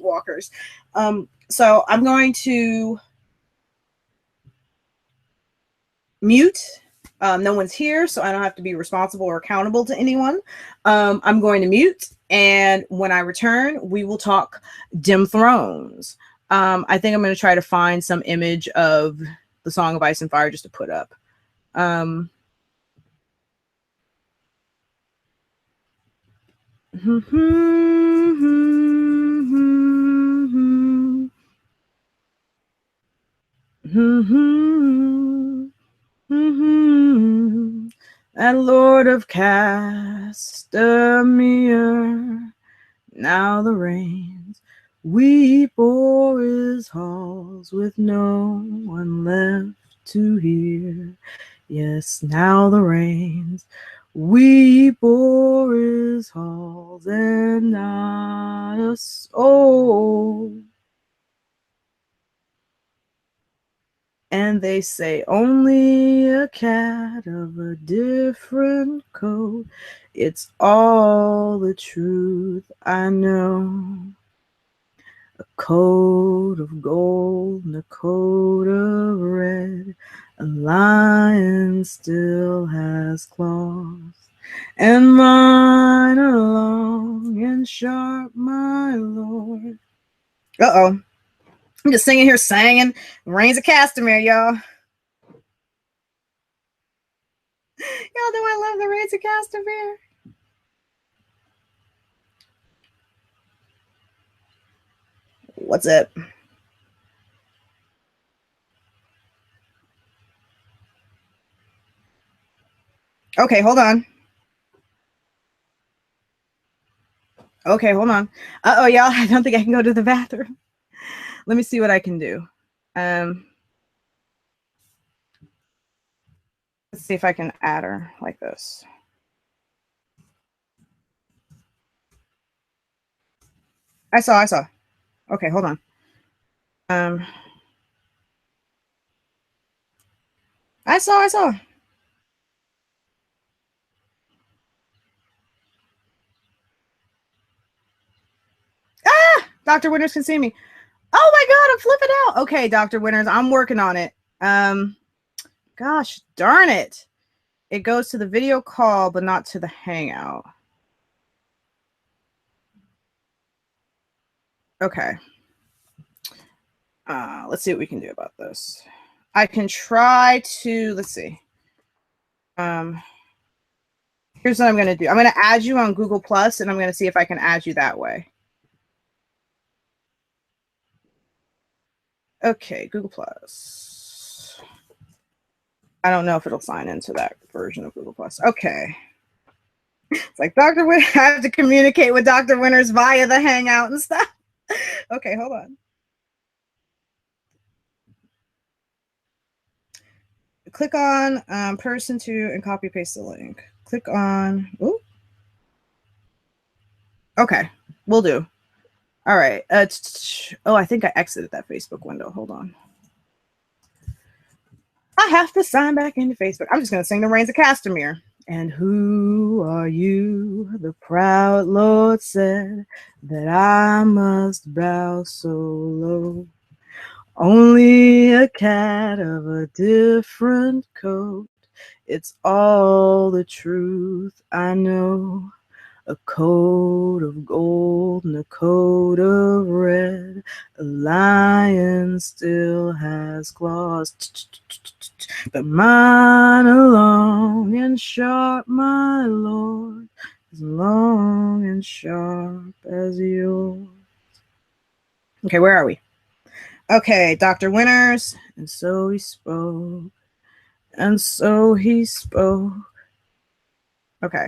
walkers. So I'm going to mute. No one's here, so I don't have to be responsible or accountable to anyone. I'm going to mute, and when I return, we will talk Dim Thrones. I think I'm going to try to find some image of the Song of Ice and Fire just to put up. That Lord of Castamere, now the rains weep o'er his halls with no one left to hear. Yes, now the rains weep o'er his halls and not a soul. And they say only a cat of a different coat. It's all the truth I know. A coat of gold and a coat of red. A lion still has claws, and mine are long and sharp, my lord. Uh-oh. I'm just singing here, singing Rains of Castamere, y'all. Y'all know I love the Rains of Castamere. What's up? Okay, hold on. Okay, hold on. Uh-oh, y'all. I don't think I can go to the bathroom. Let me see what I can do. Let's see if I can add her like this. I saw. Okay, hold on. I saw. Ah! Dr. Winters can see me. Oh my God, I'm flipping out. Okay, Dr. Winters, I'm working on it. Gosh darn it. It goes to the video call, but not to the Hangout. Okay. Let's see what we can do about this. I can try to, let's see. Here's what I'm going to do. I'm going to add you on GooglePlus, and I'm going to see if I can add you that way. Okay, GooglePlus. I don't know if it'll sign into that version of GooglePlus. Okay. It's like Dr. Winters, I have to communicate with Dr. Winters via the Hangout and stuff. Okay, hold on. Click on person to and copy paste the link. Click on, ooh. Okay, will do. All right. Oh, I think I exited that Facebook window. Hold on. I have to sign back into Facebook. I'm just going to sing the Rains of Castamere. And who are you? The proud Lord said that I must bow so low. Only a cat of a different coat. It's all the truth I know. A coat of gold and a coat of red. A lion still has claws, but mine are long and sharp, my lord, as long and sharp as yours. Okay, where are we? Okay, Dr. Winters. And so he spoke, and so he spoke. Okay.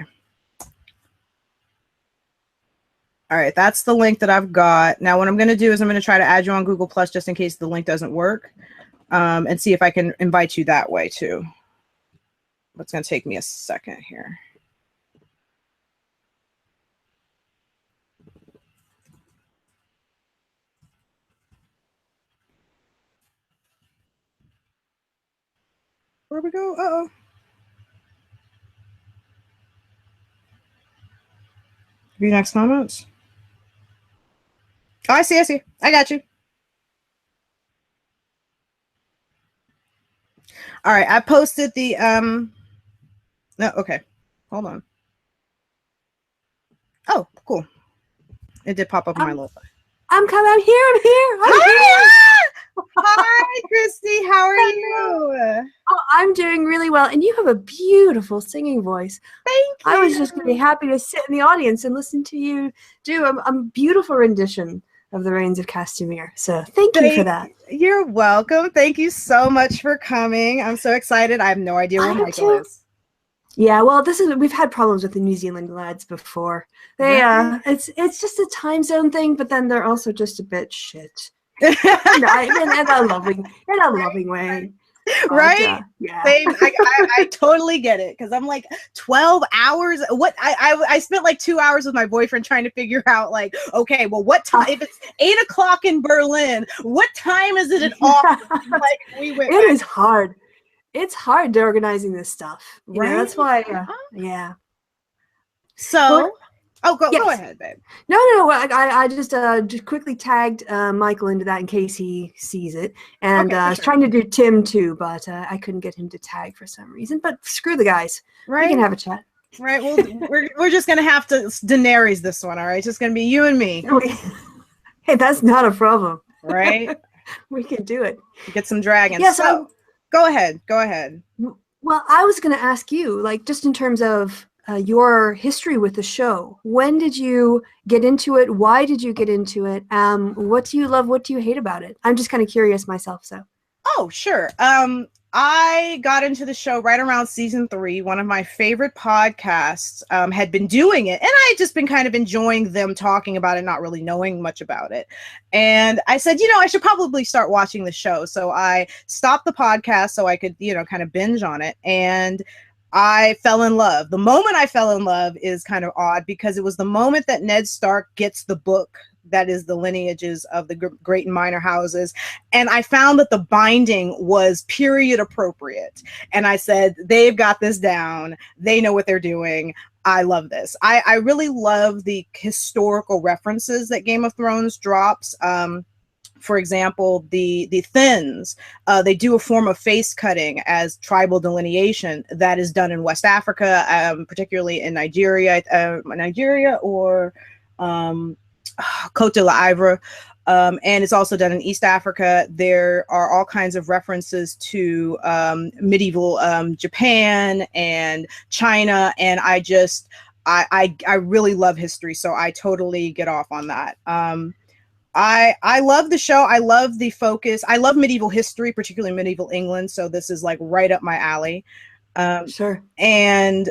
All right, that's the link that I've got. Now what I'm going to do is I'm going to try to add you on Google Plus just in case the link doesn't work, and see if I can invite you that way too. But it's going to take me a second here. Where we go? Uh-oh. View next comments. Oh, I see. I got you. All right, I posted the no, okay. Hold on. Oh, cool. It did pop up on my little. I'm coming. I'm here. Hi, hi, Kristi. How are you? Oh, I'm doing really well, and you have a beautiful singing voice. Thank you. I was just going to be happy to sit in the audience and listen to you do a beautiful rendition of the Reigns of Castamere. So thank you for that. You're welcome. Thank you so much for coming. I'm so excited. I have no idea where Michael is. Yeah, well, we've had problems with the New Zealand lads before. They it's just a time zone thing, but then they're also just a bit shit. in a loving way. Right? Yeah. Same. I totally get it, because I'm like 12 hours. What I spent like 2 hours with my boyfriend trying to figure out, like, okay, well, what time? If it's 8 o'clock in Berlin, what time is it in Auckland? Like, we went. It is hard. It's hard to organizing this stuff. Right? That's why. Yeah. So. Go ahead, babe. No. I just quickly tagged Michael into that in case he sees it, and I was trying to do Tim too, but I couldn't get him to tag for some reason. But screw the guys. Right? We can have a chat. Right. Well, we're just gonna have to Daenerys this one. All right. It's just gonna be you and me. Hey, that's not a problem. Right. We can do it. Get some dragons. Yeah. So go ahead. Well, I was gonna ask you, like, just in terms of your history with the show. When did you get into it? Why did you get into it? What do you love? What do you hate about it? I'm just kind of curious myself. So. Oh, sure. I got into the show right around season 3. One of my favorite podcasts had been doing it, and I had just been kind of enjoying them talking about it, not really knowing much about it. And I said, I should probably start watching the show. So I stopped the podcast so I could, kind of binge on it. And I fell in love. The moment I fell in love is kind of odd, because it was the moment that Ned Stark gets the book that is the lineages of the great and minor houses. And I found that the binding was period appropriate. And I said, they've got this down. They know what they're doing. I love this. I really love the historical references that Game of Thrones drops. For example, the Thinns, they do a form of face cutting as tribal delineation that is done in West Africa, particularly in Nigeria or Côte d'Ivoire. And it's also done in East Africa. There are all kinds of references to medieval Japan and China. And I really love history. So I totally get off on that. I love the show. I love the focus. I love medieval history, particularly medieval England. So this is like right up my alley. Sure. And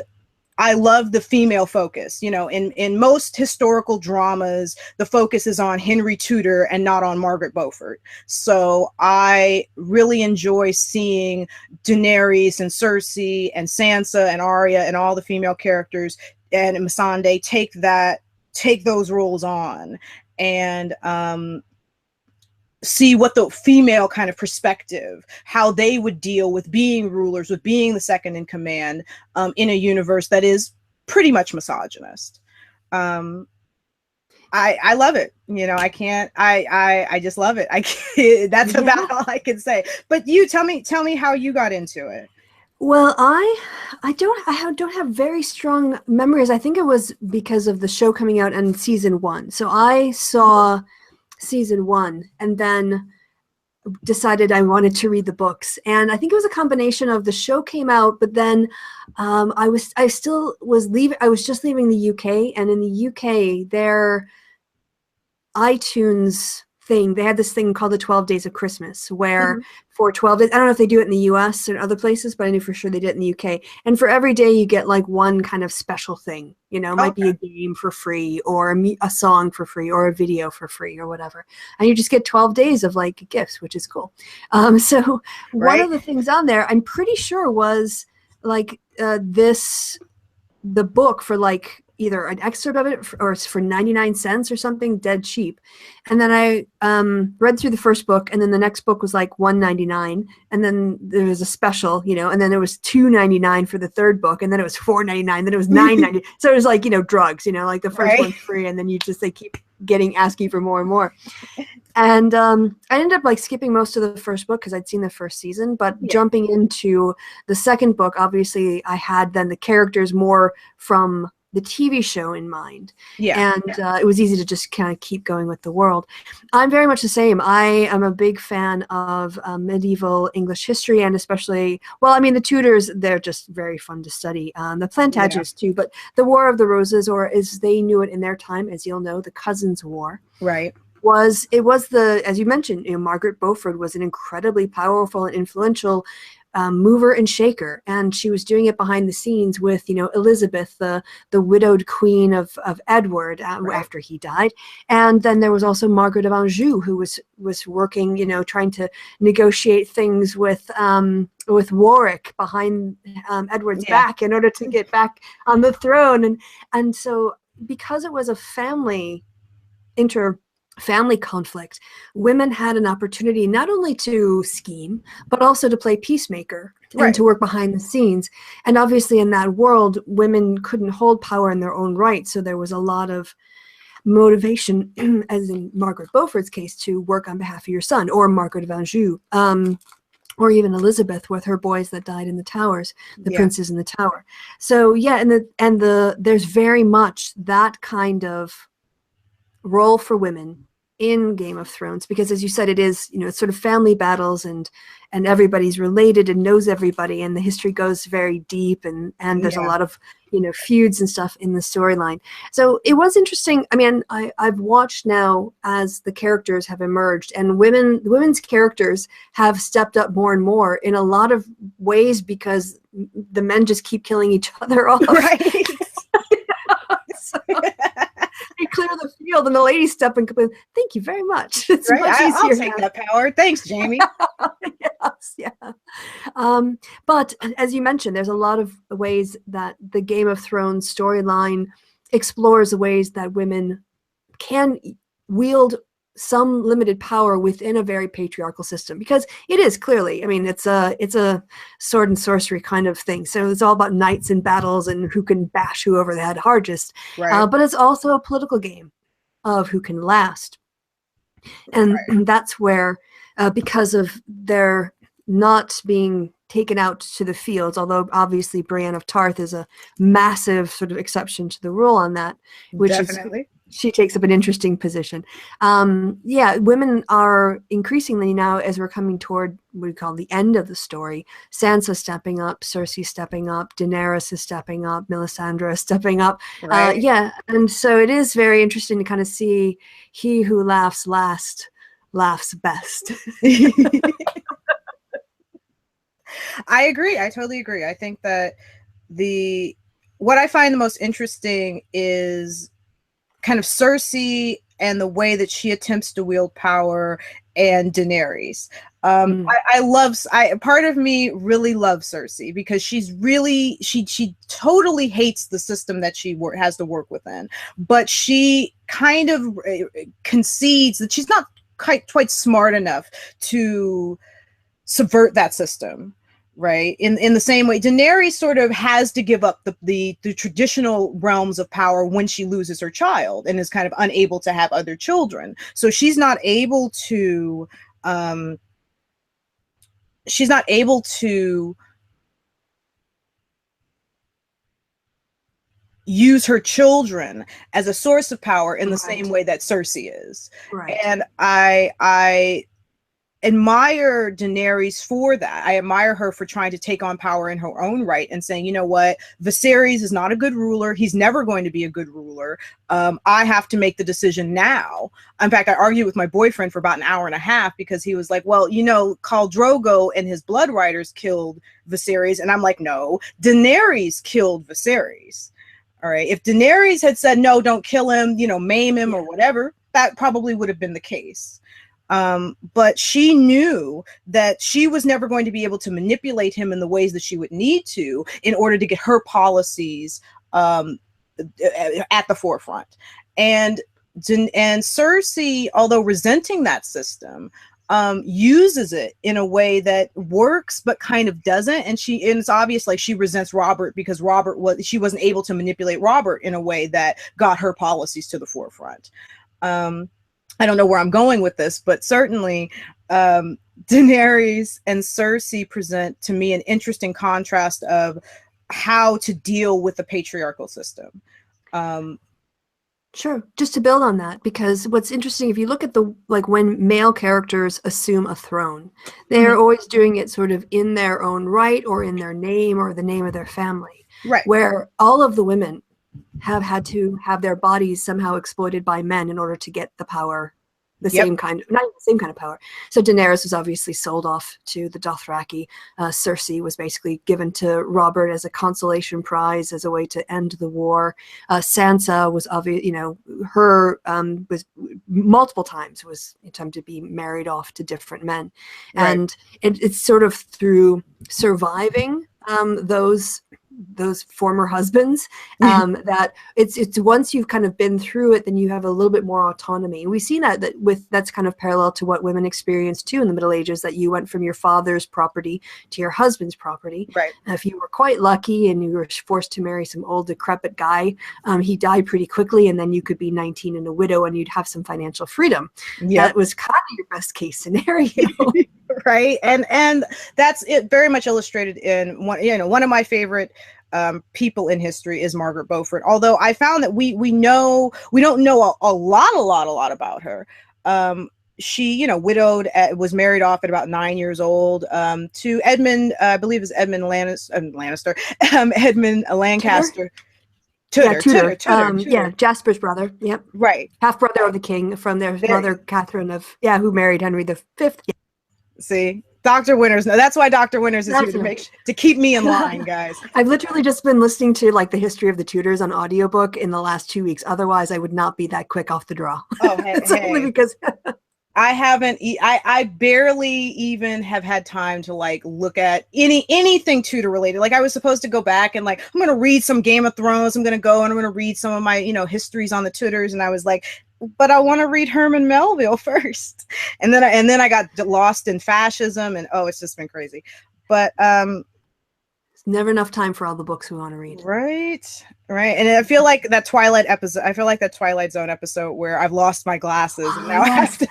I love the female focus. In most historical dramas, the focus is on Henry Tudor and not on Margaret Beaufort. So I really enjoy seeing Daenerys and Cersei and Sansa and Arya and all the female characters and Missandei take those roles on. And see what the female kind of perspective, how they would deal with being rulers, with being the second in command in a universe that is pretty much misogynist. I love it. I just love it. That's about all I can say. But you tell me how you got into it. Well, I don't have very strong memories. I think it was because of the show coming out in season 1. So I saw season 1 and then decided I wanted to read the books. And I think it was a combination of the show came out, but then I was just leaving the UK, and in the UK, their iTunes thing, they had this thing called the 12 Days of Christmas, where for 12 days, I don't know if they do it in the US or other places, but I know for sure they did it in the UK. And for every day you get like one kind of special thing, it might be a game for free or a song for free or a video for free or whatever. And you just get 12 days of like gifts, which is cool. So one of the things on there, I'm pretty sure was like the book for like either an excerpt of it or it's for 99 cents or something, dead cheap. And then I read through the first book, and then the next book was like $1.99, and then there was a special, you know, and then there was $2.99 for the third book, and then it was $4.99, then it was $9.99. So it was like, you know, drugs, you know, like the first one's free, and then they keep asking for more and more. And I ended up like skipping most of the first book because I'd seen the first season, but jumping into the second book, obviously I had then the characters more from the TV show in mind. And it was easy to just kind of keep going with the world. I'm very much the same. I am a big fan of medieval English history, and especially, well, I mean, the Tudors, they're just very fun to study. The Plantagenets too, but the War of the Roses, or as they knew it in their time, as you'll know, the Cousins' War. Was the, as you mentioned, you know, Margaret Beaufort was an incredibly powerful and influential mover and shaker, and she was doing it behind the scenes with, you know, Elizabeth, the widowed queen of Edward after he died. And then there was also Margaret of Anjou, who was working, you know, trying to negotiate things with Warwick behind Edward's back in order to get back on the throne. And so because it was a family conflict, women had an opportunity not only to scheme, but also to play peacemaker and to work behind the scenes. And obviously in that world, women couldn't hold power in their own right. So there was a lot of motivation, as in Margaret Beaufort's case, to work on behalf of your son, or Margaret of Anjou, or even Elizabeth with her boys that died in the towers, the princes in the tower. So there's very much that kind of role for women in Game of Thrones, because as you said, it is, you know, it's sort of family battles, and everybody's related and knows everybody, and the history goes very deep, and there's a lot of, you know, feuds and stuff in the storyline. So it was interesting. I mean, I've watched now as the characters have emerged, and the women's characters have stepped up more and more in a lot of ways because the men just keep killing each other off. They clear the field, and the ladies step and complain, "Thank you very much. It's much easier. I'll take that power. Thanks, Jamie." But as you mentioned, there's a lot of ways that the Game of Thrones storyline explores the ways that women can wield some limited power within a very patriarchal system, because it is clearly, I mean, it's a sword and sorcery kind of thing. So it's all about knights and battles and who can bash who over the head hardest. But it's also a political game of who can last. And that's where, because of their not being taken out to the fields, although obviously Brienne of Tarth is a massive sort of exception to the rule on that, which Definitely. She takes up an interesting position. Women are increasingly now, as we're coming toward what we call the end of the story, Sansa stepping up, Cersei stepping up, Daenerys is stepping up, Melisandre is stepping up. And so it is very interesting to kind of see he who laughs last laughs best. I agree. I totally agree. I think that what I find the most interesting is kind of Cersei and the way that she attempts to wield power, and Daenerys. Part of me really loves Cersei because she's really, she totally hates the system that she has to work within, but she kind of concedes that she's not quite smart enough to subvert that system. Right. In the same way, Daenerys sort of has to give up the traditional realms of power when she loses her child and is kind of unable to have other children. So she's not able to use her children as a source of power in the same way that Cersei is. And I admire Daenerys for that. I admire her for trying to take on power in her own right and saying, you know what, Viserys is not a good ruler. He's never going to be a good ruler. I have to make the decision now. In fact, I argued with my boyfriend for about an hour and a half because he was like, well, you know, Khal Drogo and his blood riders killed Viserys. And I'm like, no, Daenerys killed Viserys. All right. If Daenerys had said, no, don't kill him, you know, maim him or whatever, that probably would have been the case. But she knew that she was never going to be able to manipulate him in the ways that she would need to in order to get her policies at the forefront. And Cersei, although resenting that system, uses it in a way that works but kind of doesn't. And it's obvious like she resents Robert because she wasn't able to manipulate Robert in a way that got her policies to the forefront. I don't know where I'm going with this, but certainly Daenerys and Cersei present to me an interesting contrast of how to deal with the patriarchal system. Sure. Just to build on that, because what's interesting, if you look at when male characters assume a throne, they're always doing it sort of in their own right or in their name or the name of their family. Right. Where all of the women have had to have their bodies somehow exploited by men in order to get the power. Not the same kind of power. So Daenerys was obviously sold off to the Dothraki. Cersei was basically given to Robert as a consolation prize, as a way to end the war. Sansa was was multiple times was attempted to be married off to different men, and it's sort of through surviving those former husbands that it's once you've kind of been through it, then you have a little bit more autonomy. We've seen that's kind of parallel to what women experienced too in the Middle Ages, that you went from your father's property to your husband's property. Right. If you were quite lucky and you were forced to marry some old decrepit guy, he died pretty quickly, and then you could be 19 and a widow and you'd have some financial freedom. That was kind of your best case scenario. Right. And that's it, very much illustrated in one of my favorite people in history is Margaret Beaufort. Although I found that we don't know a lot about her. She, widowed, was married off at about 9 years old to Edmund, I believe is Edmund Lancaster. Tudor. Yeah, Jasper's brother. Yep. Right. Half brother of the king from their mother, Catherine who married Henry V. Yeah. See, Dr. Winters. No, that's why Dr. Winters is here to keep me in line, guys. I've literally just been listening to the history of the Tudors on audiobook in the last 2 weeks. Otherwise, I would not be that quick off the draw. Oh, only because I barely even have had time to look at anything Tudor related. I was supposed to go back and I'm going to read some Game of Thrones. I'm going to go and I'm going to read some of my, histories on the Tudors. And I was like, but I want to read Herman Melville first. And then I got lost in fascism and it's just been crazy. But there's never enough time for all the books we want to read. Right. And I feel like that Twilight Zone episode where I've lost my glasses and now I have to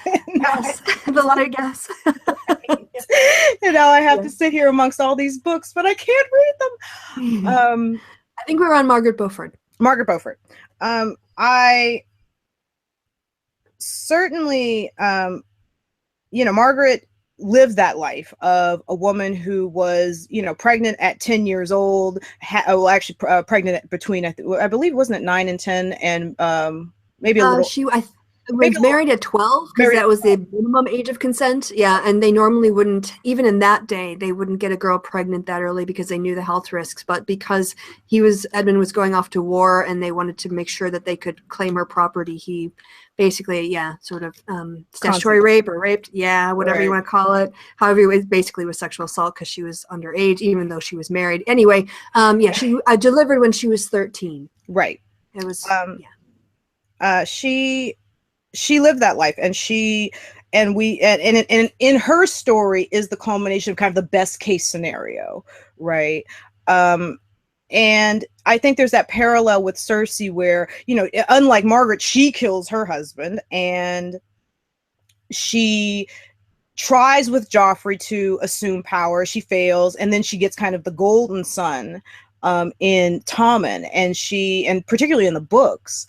the light gas. And now I have to sit here amongst all these books, but I can't read them. I think we're on Margaret Beaufort. I certainly, Margaret lived that life of a woman who was, pregnant at 10 years old, pregnant between, I believe, wasn't it 9 and 10, and maybe a little. Was married at 12 because that was the minimum age of consent. Yeah, and they normally wouldn't, even in that day, they wouldn't get a girl pregnant that early because they knew the health risks. But because Edmund was going off to war and they wanted to make sure that they could claim her property, he basically, statutory rape or raped, whatever you want to call it. However, it basically was sexual assault because she was underage, even though she was married. Anyway, she delivered when she was 13. Right. It was, she lived that life, and in her story is the culmination of kind of the best case scenario, right? And I think there's that parallel with Cersei where, unlike Margaret, she kills her husband and she tries with Joffrey to assume power. She fails, and then she gets kind of the golden son in Tommen, and particularly in the books,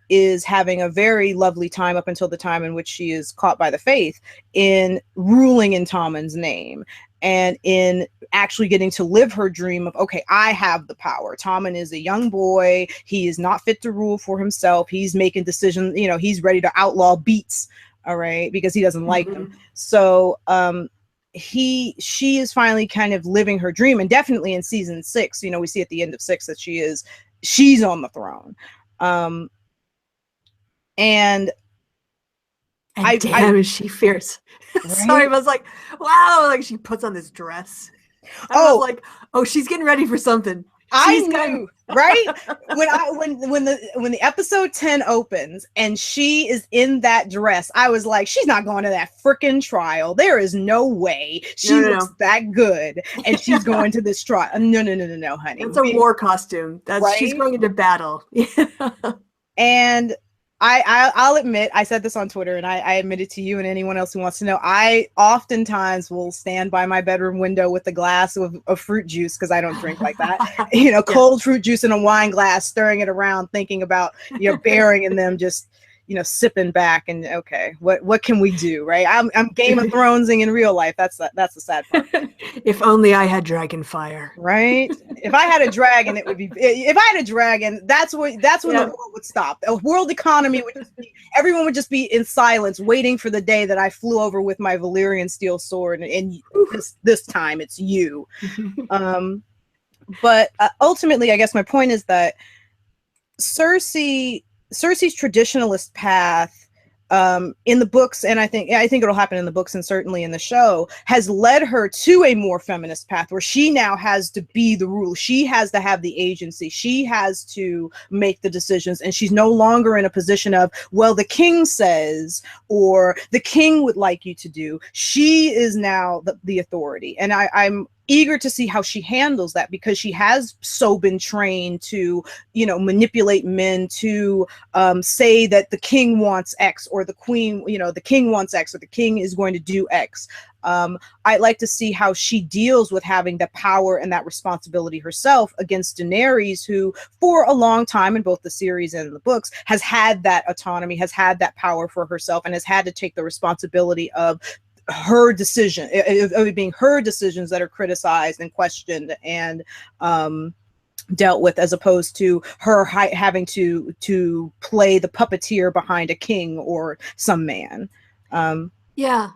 is having a very lovely time up until the time in which she is caught by the Faith in ruling in Tommen's name and in actually getting to live her dream of, okay, I have the power. Tommen is a young boy. He is not fit to rule for himself. He's making decisions, he's ready to outlaw beats, all right, because he doesn't like them. So she is finally kind of living her dream, and definitely in season 6, we see at the end of 6 that she's on the throne. And damn, is she fierce. Right? Sorry, I was like, wow, she puts on this dress. I was like, she's getting ready for something. I knew, right? When the episode 10 opens and she is in that dress, I was like, she's not going to that freaking trial. There is no way she looks that good, and she's going to this trial. No, honey. It's a war costume. She's going into battle. And I'll admit, I said this on Twitter, and I admit it to you and anyone else who wants to know, I oftentimes will stand by my bedroom window with a glass of fruit juice, because I don't drink like that. Cold fruit juice in a wine glass, stirring it around, thinking about bearing in them, just sipping back, and okay, what can we do, right? I'm Game of Thronesing in real life. That's the sad part. If only I had dragon fire, right? If I had a dragon, it would be. If I had a dragon, that's when the world would stop. A world economy would just be. Everyone would just be in silence, waiting for the day that I flew over with my Valyrian steel sword, and this time it's you. But ultimately, I guess my point is that Cersei's traditionalist path, in the books, and I think it'll happen in the books and certainly in the show, has led her to a more feminist path where she now has to be the ruler. She has to have the agency. She has to make the decisions, and she's no longer in a position of, well, the king says, or the king would like you to do. She is now the authority, and I'm eager to see how she handles that, because she has so been trained to, manipulate men to say that the king wants X, or the queen, the king wants X, or the king is going to do X. I'd like to see how she deals with having the power and that responsibility herself against Daenerys, who for a long time in both the series and the books has had that autonomy, has had that power for herself, and has had to take the responsibility of her decision, of it being her decisions that are criticized and questioned and dealt with, as opposed to her having to play the puppeteer behind a king or some man. Yeah.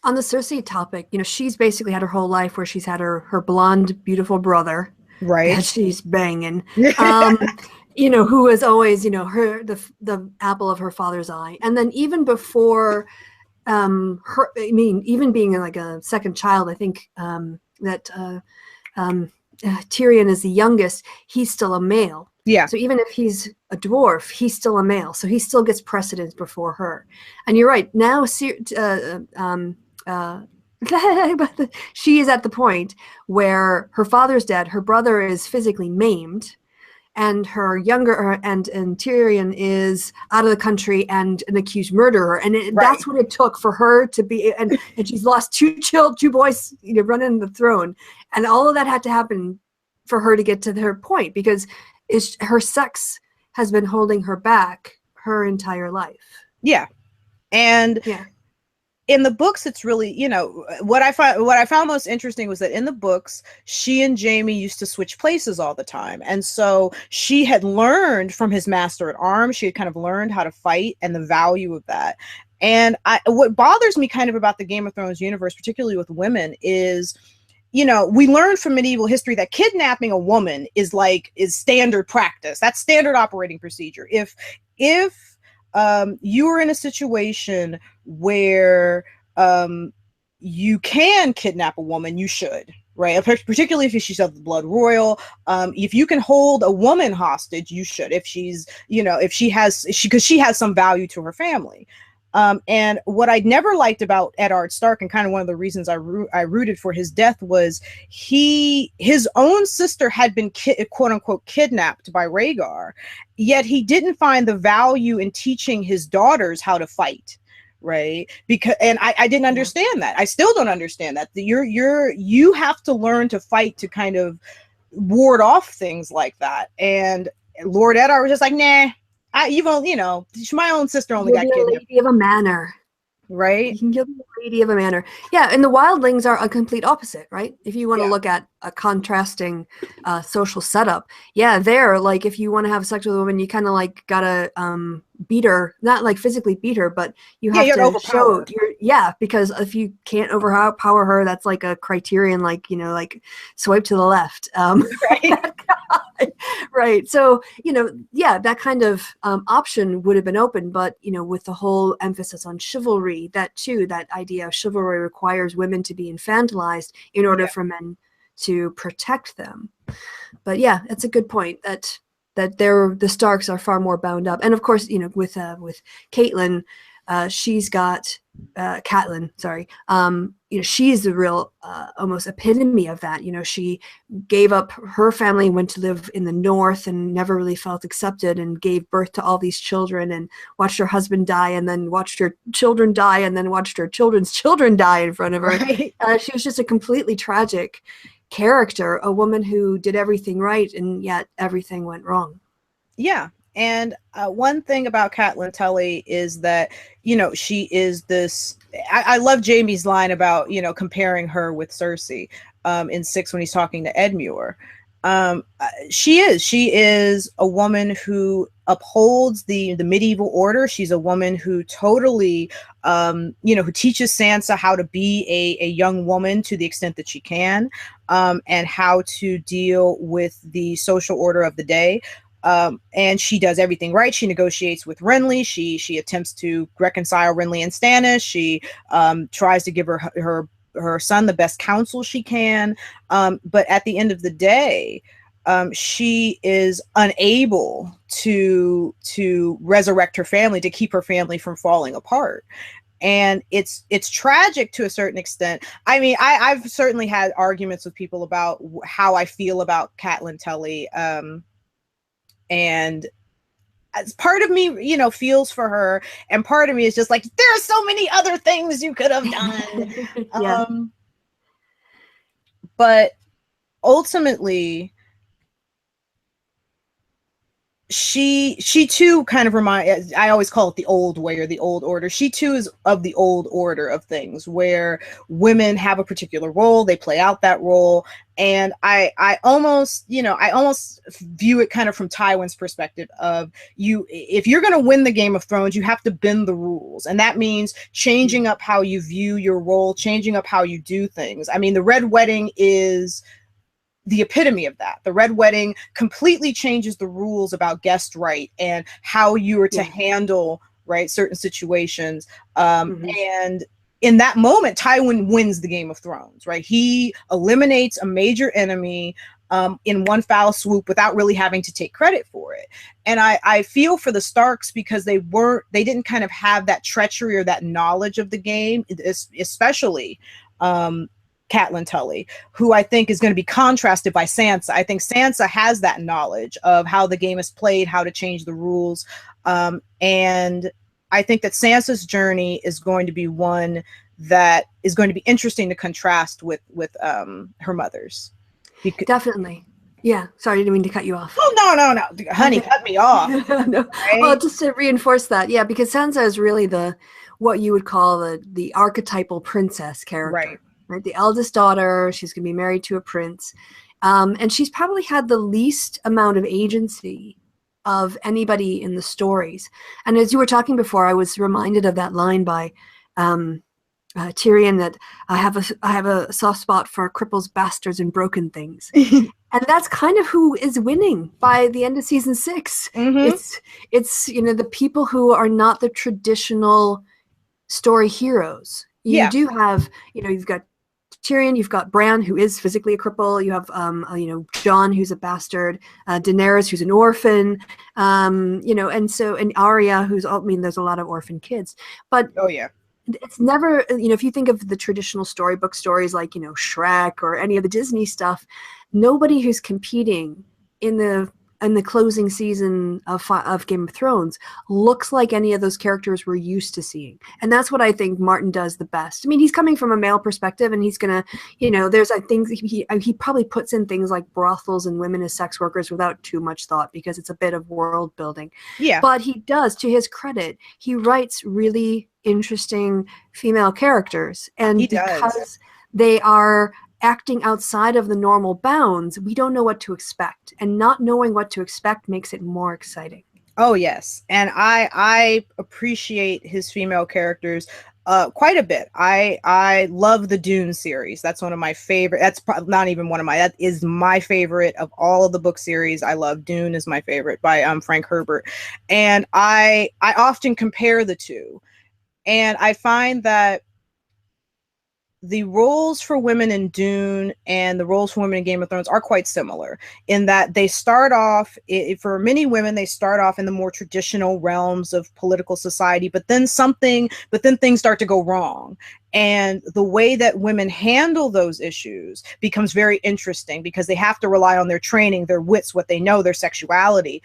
On the Cersei topic, she's basically had her whole life where she's had her blonde, beautiful brother, right, that she's banging, who is always, her the apple of her father's eye. And then even before even being like a second child, I think that Tyrion is the youngest. He's still a male. Yeah. So even if he's a dwarf, he's still a male. So he still gets precedence before her. And you're right. Now, she is at the point where her father's dead. Her brother is physically maimed. And her younger, and Tyrion is out of the country and an accused murderer, and that's what it took for her to be. And she's lost two boys, running the throne, and all of that had to happen for her to get to her point, because her sex has been holding her back her entire life. Yeah, and in the books, it's really, what I found most interesting was that in the books, she and Jaime used to switch places all the time. And so she had learned from his master at arms. She had kind of learned how to fight and the value of that. And what bothers me kind of about the Game of Thrones universe, particularly with women, is, we learned from medieval history that kidnapping a woman is standard practice. That's standard operating procedure. If you are in a situation where you can kidnap a woman, you should, right? Particularly if she's of the blood royal. If you can hold a woman hostage, you should. If she's, because she has some value to her family. And what I never liked about Eddard Stark, and kind of one of the reasons I rooted for his death, was his own sister had been quote unquote kidnapped by Rhaegar, yet he didn't find the value in teaching his daughters how to fight. Right. And I didn't understand that. I still don't understand that. You have to learn to fight to kind of ward off things like that. And Lord Eddard was just like, nah, my own sister only got kidnapped. Lady of a manor. Right. You can give them a lady of a manor. Yeah, and the wildlings are a complete opposite, right? If you want to look at a contrasting social setup, they're like, if you want to have sex with a woman, you kind of like gotta beat her, not like physically beat her, but you have to show because if you can't overpower her, that's like a criterion, like swipe to the left. Right. Right. So, that kind of option would have been open, but, with the whole emphasis on chivalry, that idea of chivalry requires women to be infantilized in order for men to protect them. But yeah, it's a good point that the Starks are far more bound up. And of course, you know, with Caitlyn, she's got Catelyn, sorry. You know, she's the real almost epitome of that. You know, she gave up her family, went to live in the north, and never really felt accepted, and gave birth to all these children, and watched her husband die, and then watched her children die, and then watched her children's children die in front of her. Right. She was just a completely tragic character, a woman who did everything right, and yet everything went wrong. Yeah. And one thing about Catelyn Tully is that, you know, she is this. I love Jaime's line about, you know, comparing her with Cersei in 6 when he's talking to Edmure. She is a woman who upholds the medieval order. She's a woman who totally, you know, who teaches Sansa how to be a young woman to the extent that she can, and how to deal with the social order of the day. And she does everything right. She negotiates with Renly. She attempts to reconcile Renly and Stannis. She tries to give her son the best counsel she can. But at the end of the day, she is unable to resurrect her family, to keep her family from falling apart. And it's tragic to a certain extent. I mean, I've certainly had arguments with people about how I feel about Catelyn Tully. And as part of me, you know, feels for her, and part of me is just like, there are so many other things you could have done. Yeah. But ultimately, she too kind of I always call it the old way or the old order. She too is of the old order of things, where women have a particular role, they play out that role. And I almost view it kind of from Tywin's perspective of, if you're going to win the Game of Thrones, you have to bend the rules. And that means changing up how you view your role, changing up how you do things. I mean, the Red Wedding is the epitome of that. The Red Wedding completely changes the rules about guest right and how you are to handle certain situations. And in that moment, Tywin wins the Game of Thrones, right? He eliminates a major enemy in one foul swoop without really having to take credit for it. And I feel for the Starks, because they didn't kind of have that treachery or that knowledge of the game, especially Catelyn Tully, who I think is going to be contrasted by Sansa. I think Sansa has that knowledge of how the game is played, how to change the rules. And I think that Sansa's journey is going to be one that is going to be interesting to contrast with her mother's. Definitely. Yeah. Sorry, I didn't mean to cut you off. Oh, no. Honey, cut me off. No. Right? Well, just to reinforce that. Yeah, because Sansa is really what you would call the archetypal princess character. Right? The eldest daughter, she's going to be married to a prince. And she's probably had the least amount of agency of anybody in the stories. And as you were talking before, I was reminded of that line by Tyrion, that I have a soft spot for cripples, bastards, and broken things. And that's kind of who is winning by the end of season 6. It's the people who are not the traditional story heroes. You do have, you've got Tyrion, you've got Bran, who is physically a cripple. You have, Jon, who's a bastard. Daenerys, who's an orphan. And Arya, there's a lot of orphan kids. But it's never, if you think of the traditional storybook stories like, Shrek or any of the Disney stuff, nobody who's competing in the closing season of Game of Thrones looks like any of those characters we're used to seeing. And that's what I think Martin does the best. I mean, he's coming from a male perspective, and he's going to, there's things he probably puts in things like brothels and women as sex workers without too much thought, because it's a bit of world building. Yeah. But he does, to his credit, he writes really interesting female characters. And because they are acting outside of the normal bounds, we don't know what to expect, and not knowing what to expect makes it more exciting. Oh yes, and I appreciate his female characters quite a bit. I love the Dune series. That's one of my favorite. That's not even one of my. That is my favorite of all of the book series. I love Dune is my favorite by Frank Herbert, and I often compare the two, and I find that the roles for women in Dune and the roles for women in Game of Thrones are quite similar in that they start off, for many women, they start off in the more traditional realms of political society, but then things start to go wrong. And the way that women handle those issues becomes very interesting because they have to rely on their training, their wits, what they know, their sexuality,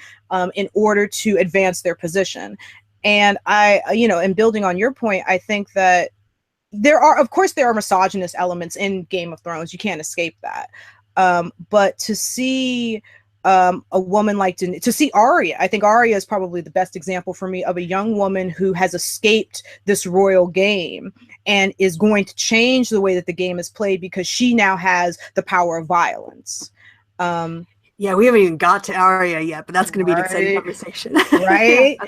in order to advance their position. And in building on your point, I think that there are misogynist elements in Game of Thrones. You can't escape that. But to see a woman to see Arya, I think Arya is probably the best example for me of a young woman who has escaped this royal game and is going to change the way that the game is played because she now has the power of violence. Yeah, we haven't even got to Arya yet, but that's going to be an exciting conversation. Right?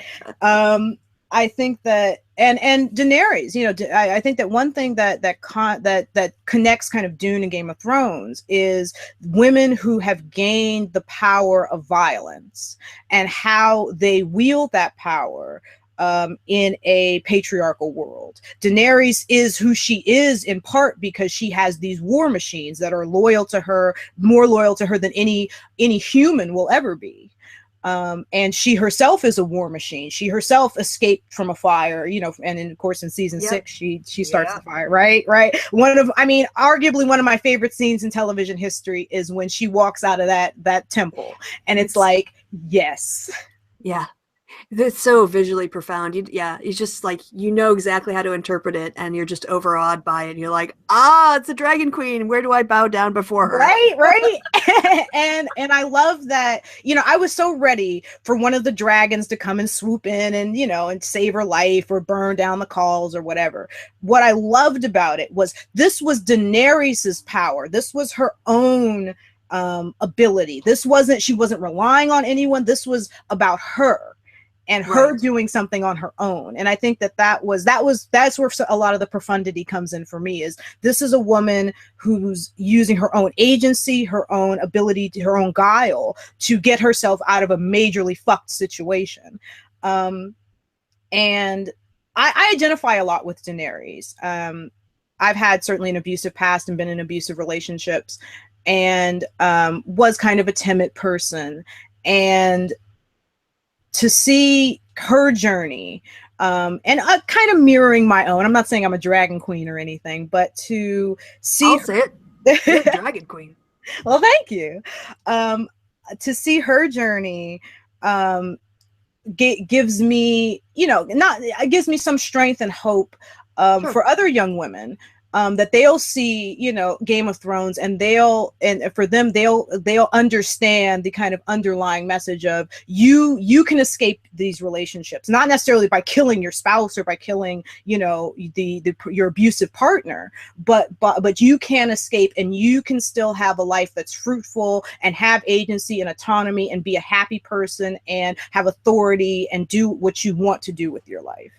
I think that, and Daenerys, I think that one thing that connects kind of Dune and Game of Thrones is women who have gained the power of violence and how they wield that power in a patriarchal world. Daenerys is who she is in part because she has these war machines that are loyal to her, more loyal to her than any human will ever be. And she herself is a war machine. She herself escaped from a fire, and of course in season 6, she starts the fire, right? Arguably one of my favorite scenes in television history is when she walks out of that temple and it's like, yes. Yeah. It's so visually profound. It's just like, exactly how to interpret it and you're just overawed by it. And you're like, it's a dragon queen. Where do I bow down before her? Right. and I love that, I was so ready for one of the dragons to come and swoop in and, and save her life or burn down the calls or whatever. What I loved about it was this was Daenerys's power. This was her own ability. She wasn't relying on anyone. This was about her. And her doing something on her own. And I think that's where a lot of the profundity comes in for me, is this is a woman who's using her own agency, her own ability, her own guile to get herself out of a majorly fucked situation. And I identify a lot with Daenerys. I've had certainly an abusive past and been in abusive relationships and was kind of a timid person. And to see her journey and kind of mirroring my own, I'm not saying I'm a dragon queen or anything, but to see I'll say it. You're a dragon queen. Well, thank you. To see her journey gives me, gives me some strength and hope for other young women. That they'll see, Game of Thrones and they'll understand the kind of underlying message of you can escape these relationships, not necessarily by killing your spouse or by killing, your abusive partner, but you can escape and you can still have a life that's fruitful and have agency and autonomy and be a happy person and have authority and do what you want to do with your life.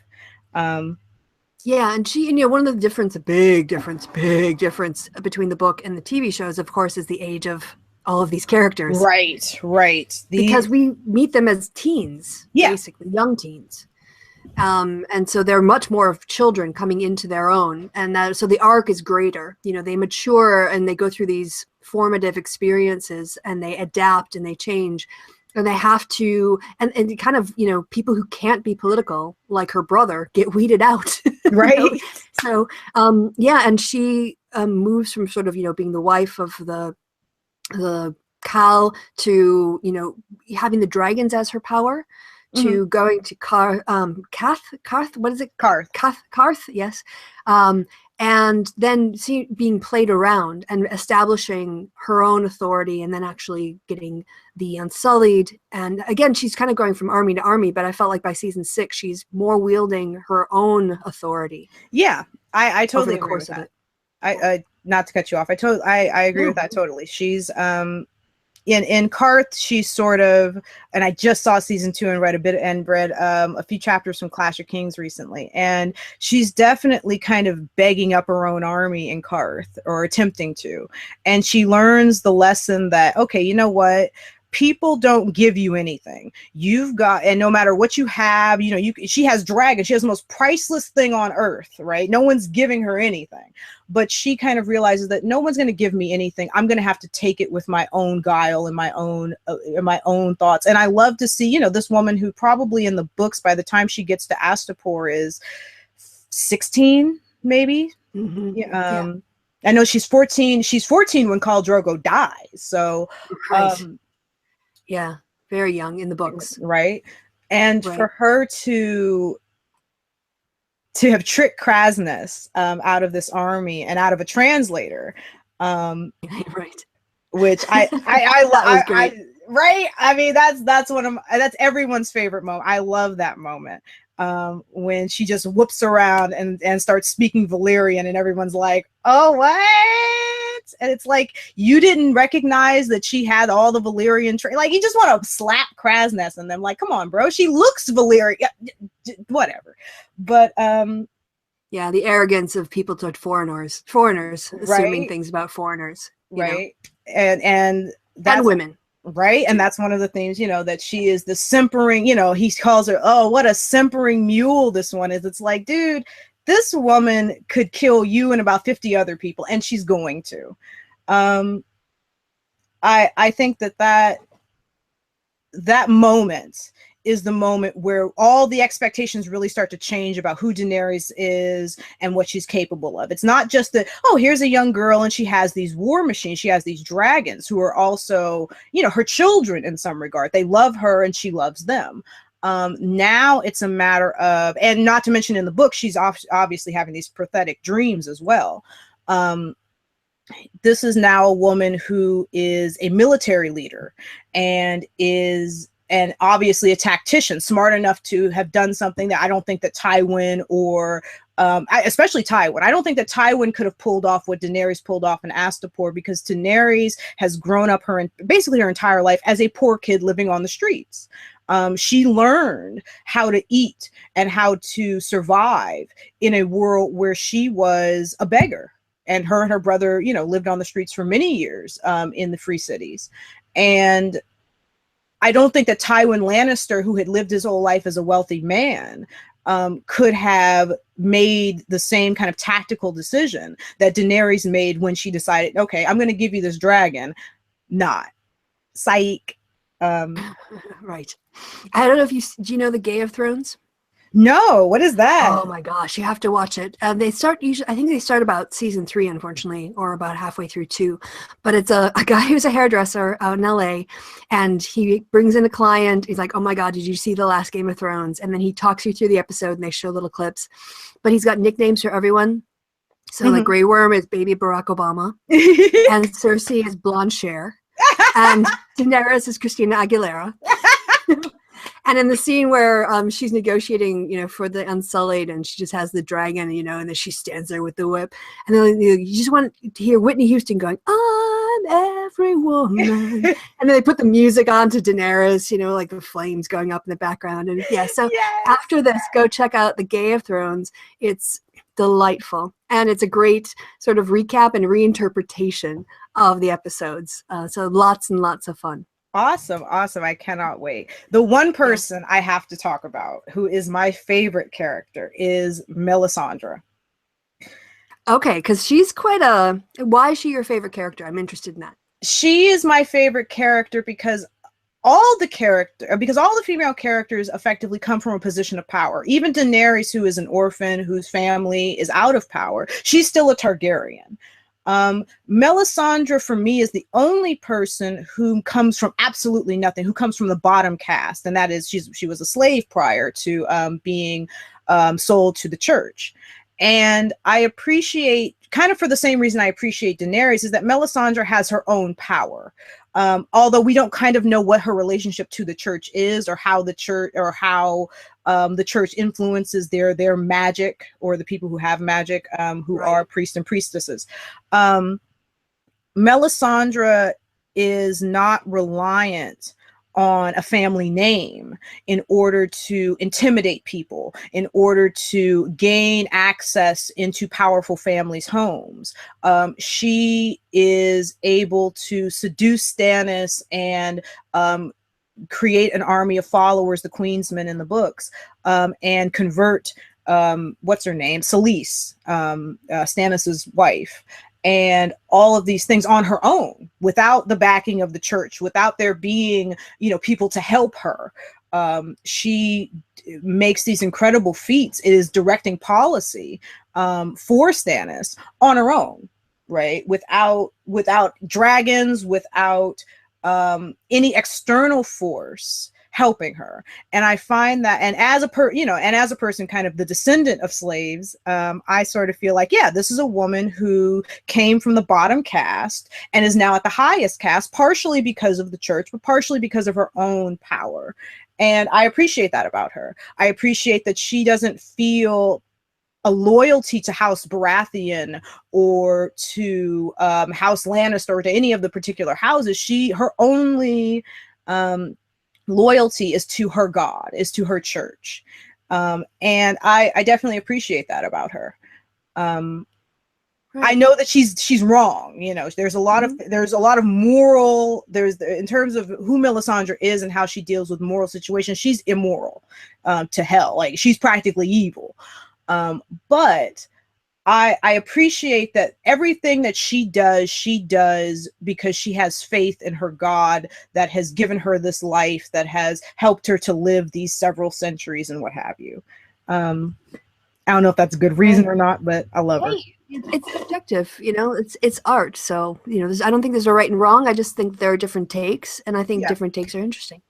Yeah, and one of the big difference between the book and the TV shows, of course, is the age of all of these characters. Right. Because we meet them as teens, basically, young teens. And so they're much more of children coming into their own. And so the arc is greater. They mature and they go through these formative experiences and they adapt and they change. And they have to, and kind of, people who can't be political, like her brother, get weeded out. Right. So, and she moves from sort of, being the wife of the Cal to, having the dragons as her power, to going to Karth, what is it? Karth, yes. And then being played around and establishing her own authority and then actually getting the Unsullied. And again, she's kind of going from army to army, but I felt like by season 6, she's more wielding her own authority. Yeah, I totally agree with that. I not to cut you off. I agree with that totally. She's in Karth, she's sort of, and I just saw season 2 and read a few chapters from Clash of Kings recently, and she's definitely kind of begging up her own army in Karth, or attempting to, and she learns the lesson that, okay, you know what? people don't give you anything. You've got, and no matter what you have, you know, she has dragons. She has the most priceless thing on earth, right? No one's giving her anything, but she kind of realizes that no one's going to give me anything. I'm going to have to take it with my own guile and my own thoughts. And I love to see, you know, this woman who probably in the books, by the time she gets to Astapor, is 16, maybe. Yeah. I know she's 14. She's 14 when Khal Drogo dies. So, yeah, very young in the books, right? And for her to have tricked Krasnus out of this army and out of a translator, right? Which I that was great. Right? I mean, that's everyone's favorite moment. I love that moment. When she just whoops around and starts speaking Valyrian, and everyone's like, oh, what? And it's like, you didn't recognize that she had all the Valyrian like, you just want to slap Krasnus and them, like, come on, bro, she looks Valyrian, whatever. But yeah, the arrogance of people toward foreigners assuming things about foreigners, right? And women. Right. And that's one of the things, you know, that she is the simpering, you know, he calls her, oh, what a simpering mule this one is. It's like, dude, this woman could kill you and about 50 other people, and she's going to. I think that moment is the moment where all the expectations really start to change about who Daenerys is and what she's capable of. It's not just that, oh, here's a young girl and she has these war machines. She has these dragons who are also, you know, her children in some regard. They love her and she loves them. Now it's a matter of, and not to mention in the book, she's obviously having these prophetic dreams as well. This is now a woman who is a military leader and obviously a tactician, smart enough to have done something that I don't think that Tywin or especially Tywin. I don't think that Tywin could have pulled off what Daenerys pulled off in Astapor, because Daenerys has grown up basically her entire life as a poor kid living on the streets. She learned how to eat and how to survive in a world where she was a beggar, and her brother, you know, lived on the streets for many years in the free cities. And I don't think that Tywin Lannister, who had lived his whole life as a wealthy man, could have made the same kind of tactical decision that Daenerys made when she decided, okay, I'm going to give you this dragon. Not. Psych. Right. I don't know if do you know the Game of Thrones? No, what is that? Oh my gosh, you have to watch it. They start usually, I think they start about season 3, unfortunately, or about halfway through 2. But it's a guy who's a hairdresser out in LA, and he brings in a client. He's like, oh my God, did you see the last Game of Thrones? And then he talks you through the episode, and they show little clips. But he's got nicknames for everyone. So like Grey Worm is Baby Barack Obama, and Cersei is Blonde Cher, and Daenerys is Christina Aguilera. And in the scene where she's negotiating, you know, for the Unsullied, and she just has the dragon, you know, and then she stands there with the whip, and then you just want to hear Whitney Houston going, "I'm every woman," and then they put the music on to Daenerys, you know, like the flames going up in the background, and yeah. So after this, go check out the Game of Thrones. It's delightful, and it's a great sort of recap and reinterpretation of the episodes. So lots and lots of fun. Awesome. I cannot wait. The one person I have to talk about who is my favorite character is Melisandre. Okay, because she's why is she your favorite character? I'm interested in that. She is my favorite character because all the female characters effectively come from a position of power. Even Daenerys, who is an orphan, whose family is out of power, she's still a Targaryen. Melisandre, for me, is the only person who comes from absolutely nothing, who comes from the bottom caste, and that is she was a slave prior to being sold to the church. And I appreciate, kind of for the same reason I appreciate Daenerys, is that Melisandre has her own power. Although we don't kind of know what her relationship to the church is, or how the church influences their magic, or the people who have magic, who are priests and priestesses. Melisandre is not reliant on a family name in order to intimidate people, in order to gain access into powerful families' homes. She is able to seduce Stannis and create an army of followers, the Queensmen in the books, and convert what's her name, Selyse, Stannis's wife, and all of these things on her own, without the backing of the church, without there being, people to help her. She makes these incredible feats. It is directing policy for Stannis on her own, right? Without dragons, without any external force helping her. And I find that, and as a person kind of the descendant of slaves, I sort of feel like, yeah, this is a woman who came from the bottom caste and is now at the highest caste, partially because of the church, but partially because of her own power. And I appreciate that about her. I appreciate that she doesn't feel a loyalty to House Baratheon or to House Lannister or to any of the particular houses. Her only loyalty is to her God, is to her church. And I definitely appreciate that about her. Right. I know that she's wrong. There's a lot of moral, in terms of who Melisandre is and how she deals with moral situations, she's immoral to hell. Like, she's practically evil. But I appreciate that everything that she does because she has faith in her God that has given her this life, that has helped her to live these several centuries and what have you. I don't know if that's a good reason or not, but I love her. It's subjective, it's art. So, I don't think there's a right and wrong. I just think there are different takes, and I think different takes are interesting.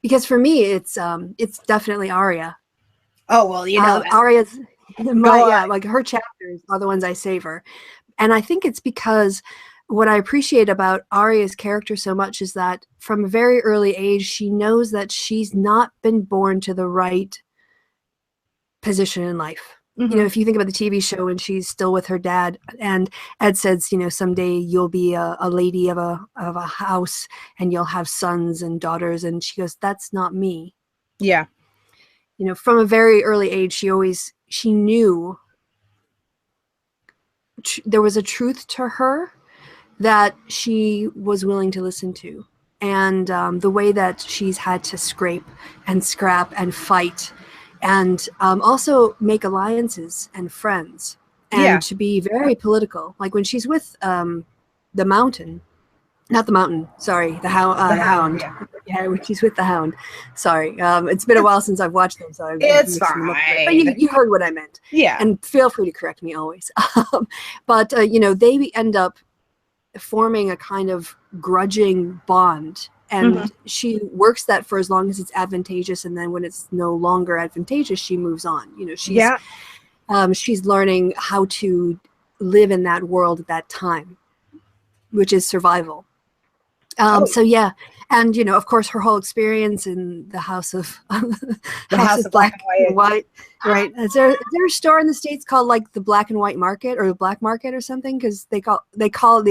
Because for me, it's definitely Arya. Oh, well, Arya's... like her chapters are the ones I savor. And I think it's because what I appreciate about Arya's character so much is that from a very early age, she knows that she's not been born to the right position in life. Mm-hmm. If you think about the TV show and she's still with her dad, and Ed says, someday you'll be a lady of a house and you'll have sons and daughters. And she goes, that's not me. Yeah. From a very early age, she knew there was a truth to her that she was willing to listen to. And the way that she's had to scrape and scrap and fight and also make alliances and friends and to be very political. Like when she's with the Mountain, not the Mountain, sorry, the Hound. Yeah, when she's with the Hound. Sorry, it's been a while since I've watched them, so it's fine. But you heard what I meant. Yeah, and feel free to correct me always. But they end up forming a kind of grudging bond, and she works that for as long as it's advantageous, and then when it's no longer advantageous, she moves on. She's learning how to live in that world at that time, which is survival. So yeah, and of course, her whole experience in the House of House of Black and White, right? Is there a store in the States called like the Black and White Market or the Black Market or something? Because they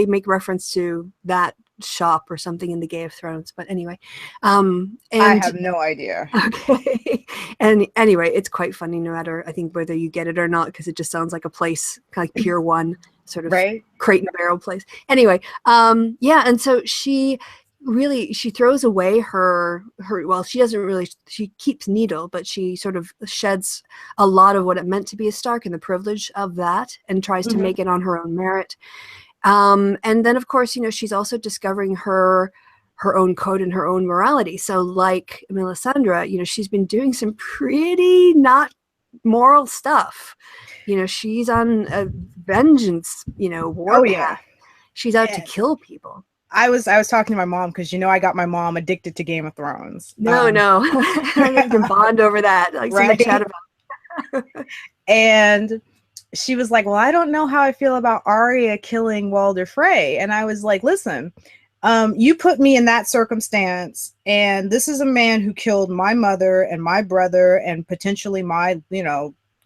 make reference to that shop or something in the Game of Thrones. But anyway, and I have no idea. Okay, and anyway, it's quite funny, no matter I think whether you get it or not, because it just sounds like a place like Pier 1. Sort of crate and barrel place. Anyway, and so she throws away her she keeps Needle, but she sort of sheds a lot of what it meant to be a Stark and the privilege of that, and tries to make it on her own merit. And then of course, she's also discovering her own code and her own morality. So like Melisandre, she's been doing some pretty not moral stuff. She's on a vengeance, war path. She's out to kill people. I was talking to my mom because I got my mom addicted to Game of Thrones. No, I can bond over that. Like right? Chat about. And she was like, "Well, I don't know how I feel about Arya killing Walder Frey," and I was like, "Listen, you put me in that circumstance, and this is a man who killed my mother and my brother and potentially my,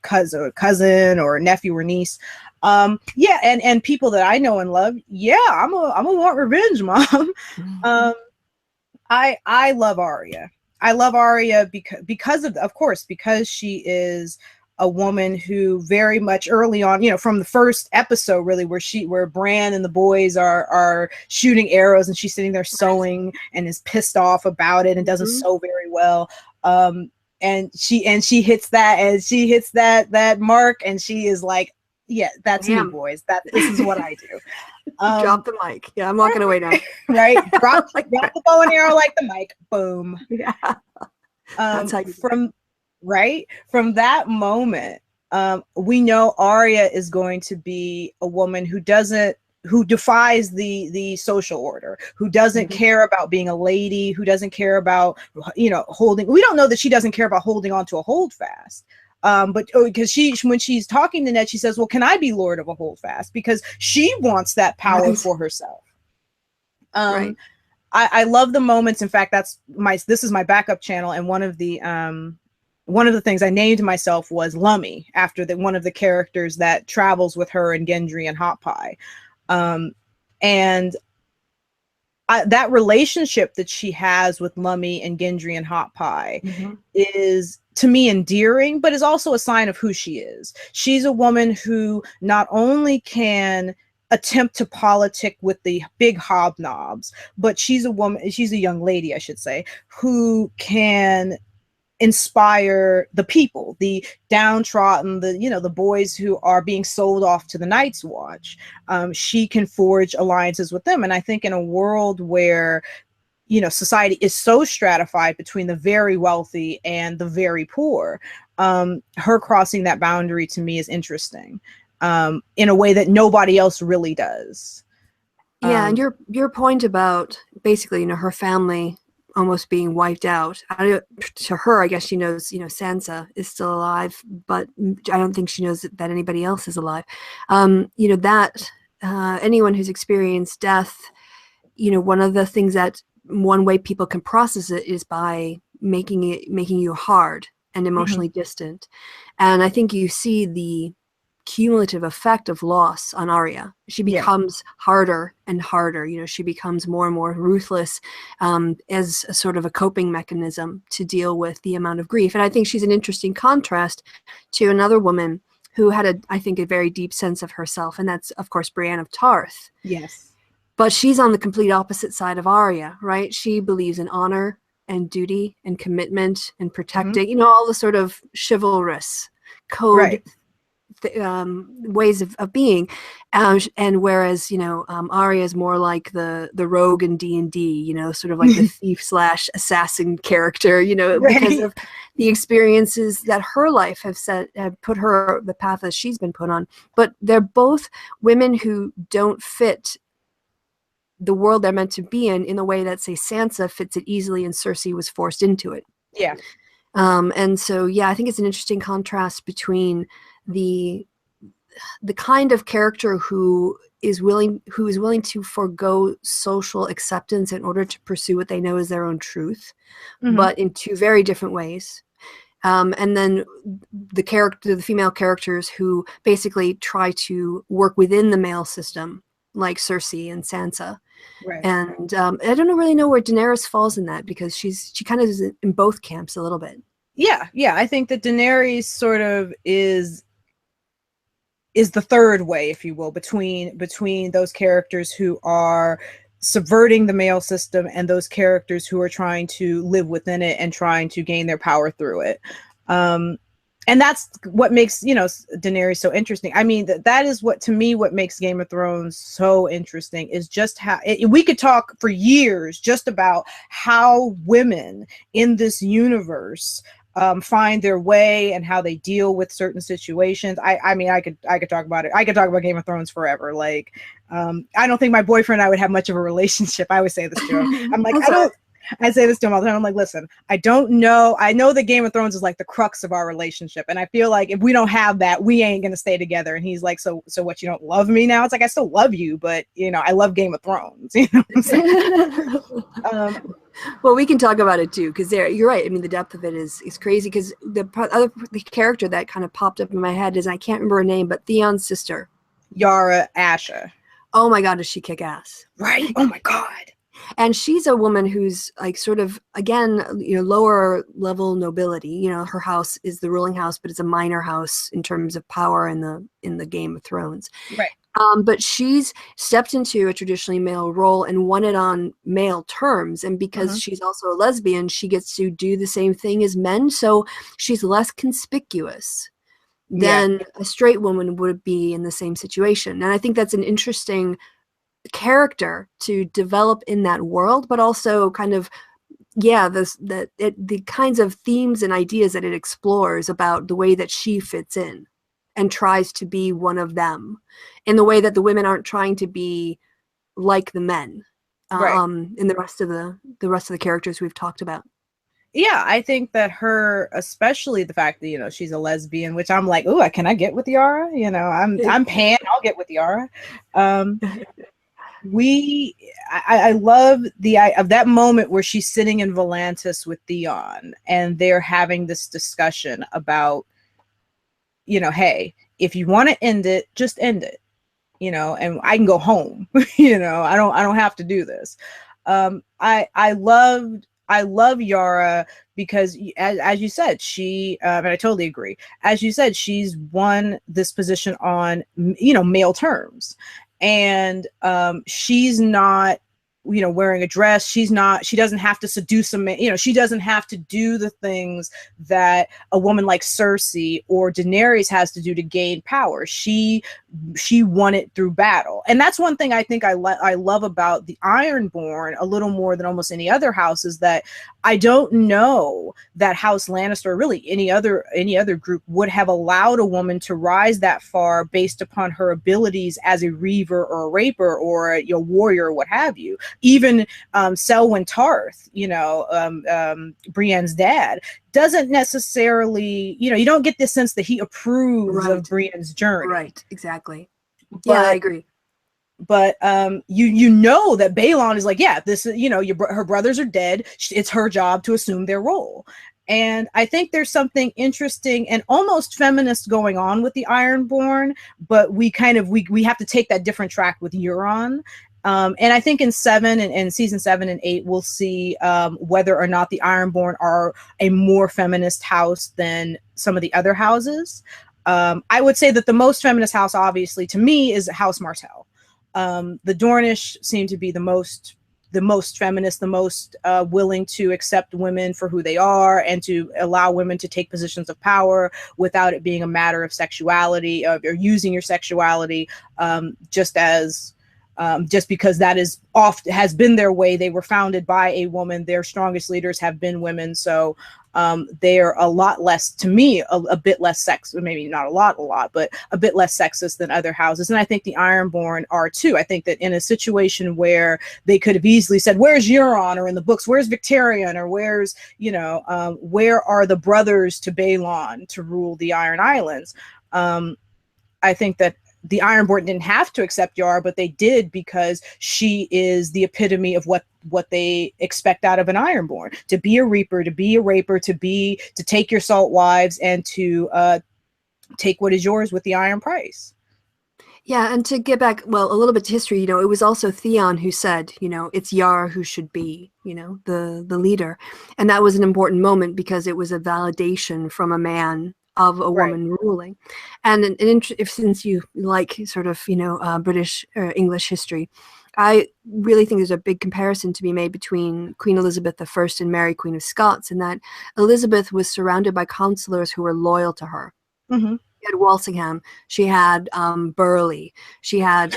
cousin or nephew or niece. And people that I know and love. Yeah, I'm a want revenge, Mom. I love Arya. I love Arya because of course, because she is a woman who very much early on, you know, from the first episode really, where Bran and the boys are shooting arrows and she's sitting there sewing and is pissed off about it and doesn't sew very well. And she hits that mark and she is like, yeah, that's me, boys. This is what I do. Drop the mic. Yeah, I'm walking away now. Right? Drop the bow and arrow like the mic. Boom. Yeah. That's how you from that moment, we know Arya is going to be a woman who defies the social order, who doesn't care about being a lady, who doesn't care about, you know, we don't know that she doesn't care about holding on to a holdfast. But because when she's talking to Ned, she says, well, can I be Lord of a holdfast? Because she wants that power for herself. I love the moments. In fact, this is my backup channel. And one of the things I named myself was Lummy, after one of the characters that travels with her and Gendry and Hot Pie. That relationship that she has with Lummy and Gendry and Hot Pie is, to me, endearing, but is also a sign of who she is. She's a woman who not only can attempt to politic with the big hobnobs, but she's a young lady, I should say, who can inspire the people, the downtrodden, the boys who are being sold off to the Night's Watch. She can forge alliances with them. And I think in a world where, you know, society is so stratified between the very wealthy and the very poor, her crossing that boundary to me is interesting, in a way that nobody else really does. Yeah, and your point about basically, you know, her family almost being wiped out. To her, I guess she knows, you know, Sansa is still alive, but I don't think she knows that anybody else is alive. You know, that anyone who's experienced death, you know, one way people can process it is by making you hard and emotionally distant. And I think you see the cumulative effect of loss on Arya. She becomes harder and harder. You know, she becomes more and more ruthless, as a sort of a coping mechanism to deal with the amount of grief. And I think she's an interesting contrast to another woman who had I think a very deep sense of herself, and that's of course Brienne of Tarth. Yes. But she's on the complete opposite side of Arya, right? She believes in honor and duty and commitment and protecting, you know, all the sort of chivalrous code ways of being, and whereas, you know, Arya is more like the rogue in D&D, you know, sort of like the thief / assassin character, you know, because of the experiences that her life have put her the path that she's been put on. But they're both women who don't fit the world they're meant to be in the way that, say, Sansa fits it easily and Cersei was forced into it. Yeah. And so, yeah, I think it's an interesting contrast between the kind of character who is willing to forego social acceptance in order to pursue what they know is their own truth, but in two very different ways. And then the female characters who basically try to work within the male system, like Cersei and Sansa. Right. And I don't really know where Daenerys falls in that, because she kind of is in both camps a little bit. Yeah. I think that Daenerys sort of is the third way, if you will, between those characters who are subverting the male system and those characters who are trying to live within it and trying to gain their power through it. And that's what makes, you know, Daenerys so interesting. I mean, that is what makes Game of Thrones so interesting, is just how we could talk for years just about how women in this universe find their way and how they deal with certain situations. I mean, I could talk about it. I could talk about Game of Thrones forever. Like, I don't think my boyfriend and I would have much of a relationship. I would say this to him. I'm like, I say this to him all the time. I'm like, listen, I don't know. I know that Game of Thrones is like the crux of our relationship. And I feel like if we don't have that, we ain't going to stay together. And he's like, so what, you don't love me now? It's like, I still love you, but, you know, I love Game of Thrones. You know what I'm saying? Well, we can talk about it too, because you're right. I mean, the depth of it is crazy, because the character that kind of popped up in my head is, I can't remember her name, but Theon's sister. Yara Asha. Oh my God, does she kick ass? Right? Oh my God. And she's a woman who's like sort of, again, lower level nobility. Her house is the ruling house, but it's a minor house in terms of power in the Game of Thrones. Right. But she's stepped into a traditionally male role and won it on male terms. And because she's also a lesbian, she gets to do the same thing as men. So she's less conspicuous than a straight woman would be in the same situation. And I think that's an interesting character to develop in that world, but also kind of, the kinds of themes and ideas that it explores about the way that she fits in and tries to be one of them in the way that the women aren't trying to be like the men in the rest of the characters we've talked about. Yeah, I think that her, especially the fact that, she's a lesbian, which I'm like, oh, can I get with Yara? I'm pan, I'll get with Yara. I love of that moment where she's sitting in Volantis with Theon and they're having this discussion about, hey, if you want to end it, just end it, and I can go home. I don't have to do this. I love Yara because, as you said, she, and I totally agree. As you said, she's won this position on, male terms, and she's not, wearing a dress. She doesn't have to seduce a man. She doesn't have to do the things that a woman like Cersei or Daenerys has to do to gain power. She won it through battle. And that's one thing I think I love about the Ironborn a little more than almost any other house, is that I don't know that House Lannister, or really any other group, would have allowed a woman to rise that far based upon her abilities as a reaver or a raper or a warrior or what have you. Even Selwyn Tarth, Brienne's dad, doesn't necessarily, you don't get this sense that he approves of Brienne's journey. Right, exactly. But, I agree. But you know that Balon is like, yeah, this is, her brothers are dead. It's her job to assume their role. And I think there's something interesting and almost feminist going on with the Ironborn, but we have to take that different track with Euron. And I think in season 7 and 8, we'll see whether or not the Ironborn are a more feminist house than some of the other houses. I would say that the most feminist house, obviously, to me, is House Martell. The Dornish seem to be the most feminist, the most willing to accept women for who they are and to allow women to take positions of power without it being a matter of sexuality or using your sexuality just because that has been their way. They were founded by a woman. Their strongest leaders have been women. So they're a lot less, to me, a bit less sexist, maybe not a lot, but a bit less sexist than other houses. And I think the Ironborn are too. I think that in a situation where they could have easily said, where's Euron? Or in the books, where's Victarion? Or where's, where are the brothers to Balon to rule the Iron Islands? I think that the Ironborn didn't have to accept Yara, but they did because she is the epitome of what they expect out of an Ironborn: to be a reaper, to be a raper, to take your salt wives and to take what is yours with the iron price. Yeah, and to get back, a little bit to history, it was also Theon who said, it's Yara who should be, the leader. And that was an important moment because it was a validation from a man of a woman ruling. And since you like sort of, British or English history, I really think there's a big comparison to be made between Queen Elizabeth I and Mary, Queen of Scots, in that Elizabeth was surrounded by counselors who were loyal to her. Mm-hmm. She had Walsingham, she had Burleigh, she had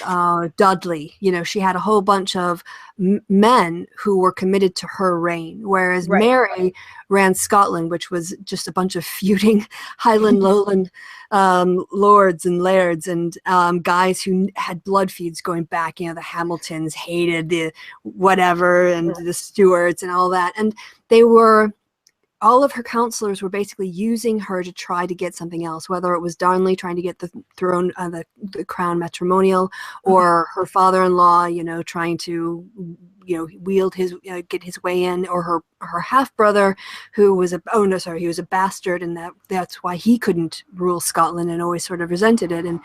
Dudley, she had a whole bunch of men who were committed to her reign, whereas Mary ran Scotland, which was just a bunch of feuding Highland, Lowland lords and lairds and guys who had blood feuds going back. The Hamiltons hated the whatever and the Stuarts and all that. And all of her counselors were basically using her to try to get something else, whether it was Darnley trying to get the throne, the crown matrimonial, or her father-in-law, trying to, wield get his way in, or her half-brother, who was he was a bastard, and that's why he couldn't rule Scotland and always sort of resented it. And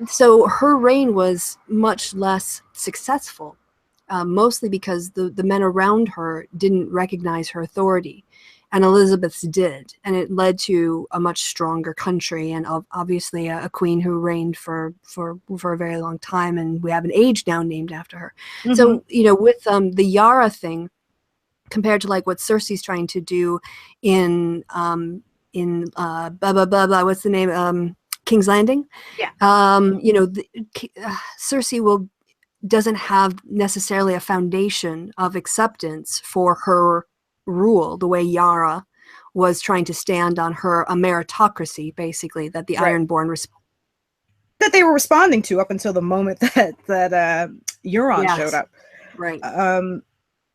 so her reign was much less successful mostly because the men around her didn't recognize her authority, and Elizabeth's did, and it led to a much stronger country, and obviously a queen who reigned for a very long time, and we have an age now named after her. Mm-hmm. So, you know, with the Yara thing, compared to like what Cersei's trying to do in blah blah blah blah, what's the name, King's Landing? Yeah. You know, Cersei doesn't have necessarily a foundation of acceptance for her rule, the way Yara was trying to stand on a meritocracy, basically, that the Ironborn that they were responding to up until the moment that Euron showed up. Right.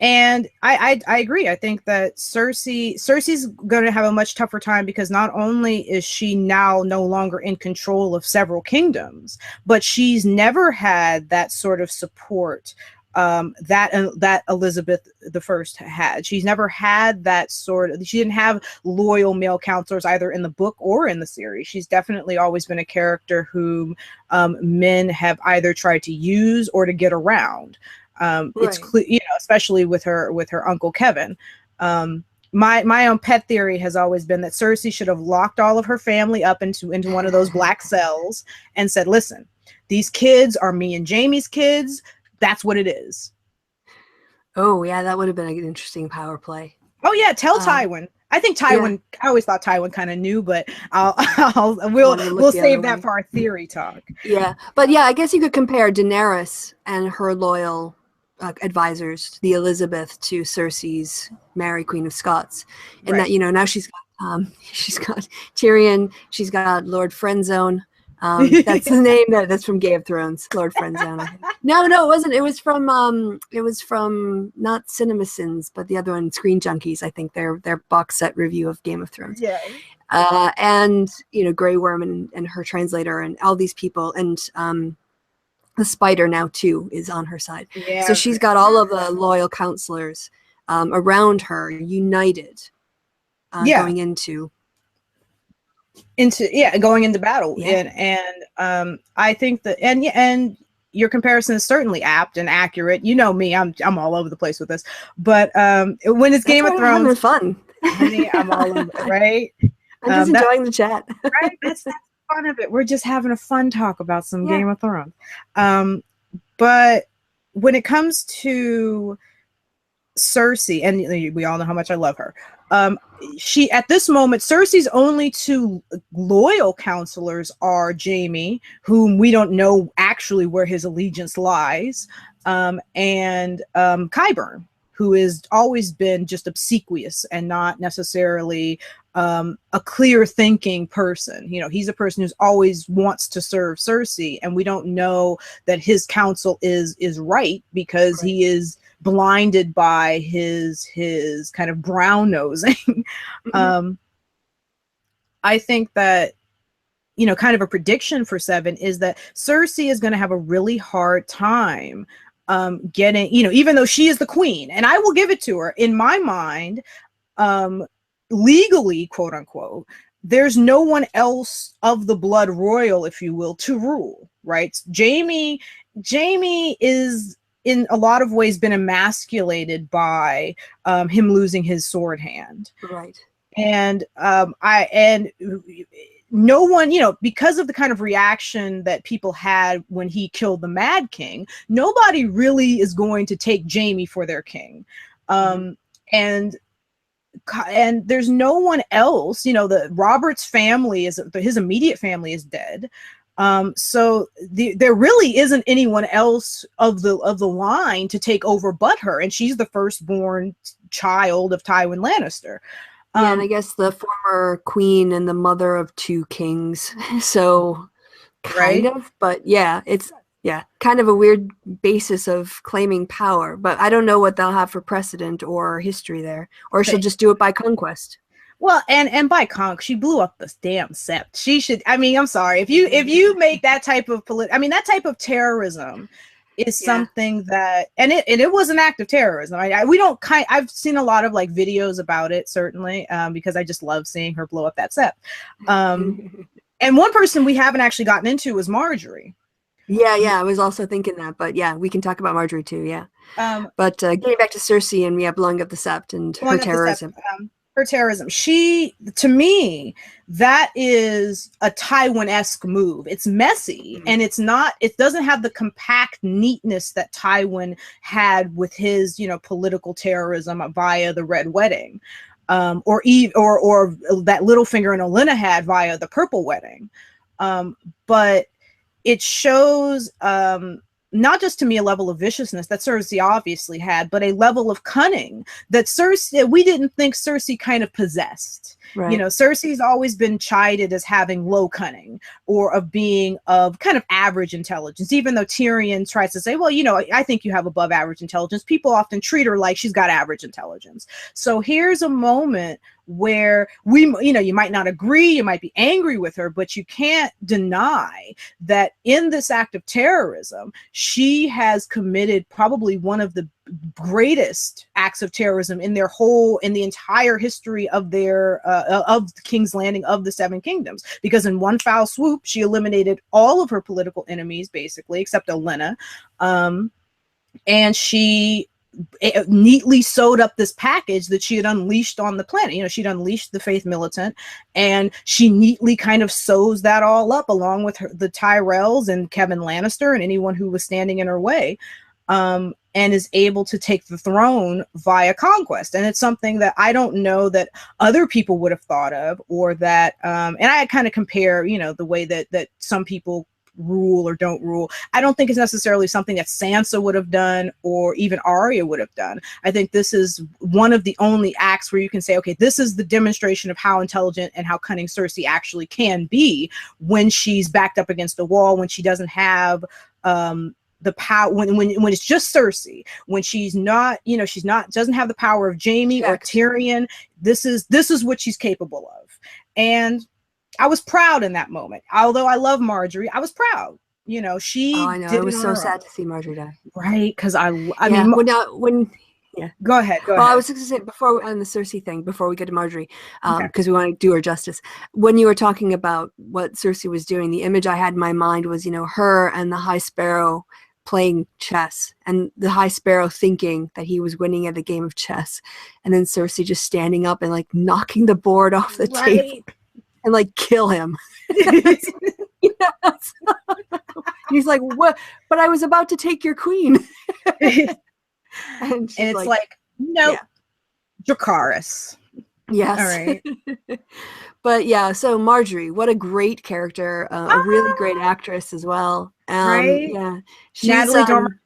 And I agree. I think that Cersei's going to have a much tougher time, because not only is she now no longer in control of several kingdoms, but she's never had that sort of support that Elizabeth I had. She's never had that she didn't have loyal male counselors either in the book or in the series. She's definitely always been a character whom men have either tried to use or to get around. It's clear, you know, especially with her uncle Kevin. My own pet theory has always been that Cersei should have locked all of her family up into one of those black cells and said, listen, these kids are me and Jaime's kids. That's what it is. Oh yeah, that would have been an interesting power play. Oh yeah, tell Tywin. I think Tywin. Yeah. I always thought Tywin kind of knew, but we'll save that for our theory talk. Yeah, but yeah, I guess you could compare Daenerys and her loyal advisors, the Elizabeth, to Cersei's Mary, Queen of Scots, and that, you know, now she's got Tyrion, she's got Lord Friendzone. That's the name that's from Game of Thrones, Lord Friendzone. No, it wasn't. It was from not CinemaSins, but the other one, Screen Junkies. I think their box set review of Game of Thrones. Yeah. And you know, Grey Worm and her translator and all these people, and the Spider now too is on her side. Yeah. So she's got all of the loyal counselors around her, united, going into battle. Yeah. And I think that and your comparison is certainly apt and accurate. You know me, I'm all over the place with this, but when it's Game of Thrones, having fun. Honey, I'm all over it, right? I'm just enjoying the chat. Right, that's fun of it. We're just having a fun talk about some Game of Thrones. But when it comes to Cersei, and we all know how much I love her, she, at this moment, Cersei's only two loyal counselors are Jaime, whom we don't know actually where his allegiance lies, and Qyburn, who has always been just obsequious and not necessarily a clear thinking person. You know, he's a person who's always wants to serve Cersei, and we don't know that his counsel is right, because he is blinded by his kind of brown nosing. Mm-hmm. I think that, you know, kind of a prediction for 7 is that Cersei is going to have a really hard time getting, you know, even though she is the queen, and I will give it to her, in my mind, legally, quote unquote, there's no one else of the blood royal, if you will, to rule, right? Jaime is in a lot of ways been emasculated by him losing his sword hand. Right. And no one, you know, because of the kind of reaction that people had when he killed the Mad King, nobody really is going to take Jaime for their king. And there's no one else, you know, the Robert's family his immediate family is dead. So there really isn't anyone else of the line to take over but her, and she's the firstborn child of Tywin Lannister. Yeah, and I guess the former queen and the mother of 2 kings. So kind of, but yeah, it's kind of a weird basis of claiming power. But I don't know what they'll have for precedent or history there, or she'll just do it by conquest. Well, and by conk, she blew up this damn sept. She should. I mean, I'm sorry, if you make that type of that type of terrorism is something that, and it was an act of terrorism. I've seen a lot of like videos about it, certainly, because I just love seeing her blow up that sept. And one person we haven't actually gotten into was Marjorie. Yeah, I was also thinking that, but yeah, we can talk about Marjorie too. Yeah, but getting back to Cersei and blowing up the Sept and her terrorism. Her terrorism. To me, that is a Tywin-esque move. It's messy, and it doesn't have the compact neatness that Tywin had with his, political terrorism via the Red Wedding, or that Littlefinger and Olenna had via the Purple Wedding. But it shows, not just to me a level of viciousness that Cersei obviously had, but a level of cunning that we didn't think Cersei kind of possessed. Right. Cersei's always been chided as having low cunning, or of being of kind of average intelligence, even though Tyrion tries to say, well, I think you have above average intelligence. People often treat her like she's got average intelligence. So here's a moment where you might not agree, you might be angry with her, but you can't deny that in this act of terrorism, she has committed probably one of the greatest acts of terrorism in the entire history of of the King's Landing of the Seven Kingdoms, because in one foul swoop, she eliminated all of her political enemies, basically, except Olenna. And she neatly sewed up this package that she had unleashed on the planet. She'd unleashed the Faith Militant, and she neatly kind of sews that all up along with the Tyrells and Kevin Lannister and anyone who was standing in her way, and is able to take the throne via conquest. And it's something that I don't know that other people would have thought of, or that, and I kind of compare, the way that some people rule or don't rule. I don't think it's necessarily something that Sansa would have done, or even Arya would have done. I think this is one of the only acts where you can say, okay, this is the demonstration of how intelligent and how cunning Cersei actually can be when she's backed up against the wall, when she doesn't have the power, when it's just Cersei, when she's not, doesn't have the power of Jaime or Tyrion. This is what she's capable of. And I was proud in that moment. Although I love Marjorie, I was proud. She. Oh, I know. It was so sad to see Marjorie die. Right, because I mean, yeah. Go ahead. Well, I was just going to say, before on the Cersei thing, before we get to Marjorie, because we want to do her justice. When you were talking about what Cersei was doing, the image I had in my mind was, her and the High Sparrow playing chess, and the High Sparrow thinking that he was winning at a game of chess, and then Cersei just standing up and knocking the board off the table and kill him. He's like, what? But I was about to take your queen. and it's like, no, yeah. Dracarys. Yes. All right. But yeah, so Marjorie, what a great character, a really great actress as well. Right? Yeah. She's Natalie Dormer.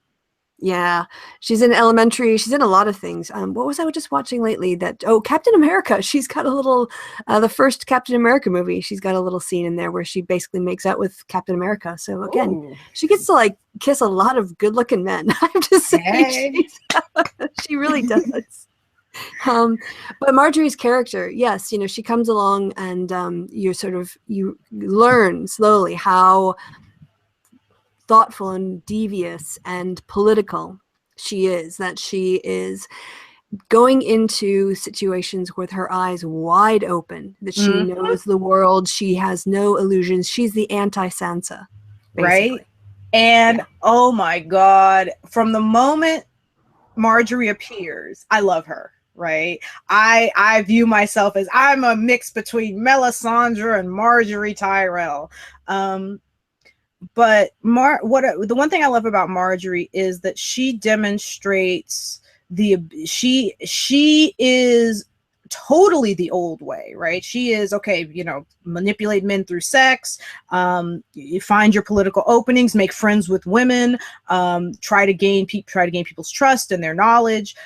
Yeah, she's in Elementary. She's in a lot of things. What was I just watching lately? Captain America. She's got a little, the first Captain America movie. She's got a little scene in there where she basically makes out with Captain America. So again, she gets to kiss a lot of good-looking men. I'm just saying, she really does. But Marjorie's character, yes, she comes along and you learn slowly how thoughtful and devious and political she is, that she is going into situations with her eyes wide open, that she knows the world, she has no illusions, she's the anti-Sansa, basically. Right? And oh my God, from the moment Marjorie appears, I love her. Right, I view myself as I'm a mix between Melisandre and Marjorie Tyrell. But the one thing I love about Marjorie is that she demonstrates she is totally the old way, right? She is, manipulate men through sex, you find your political openings, make friends with women, try to gain people's trust and their knowledge.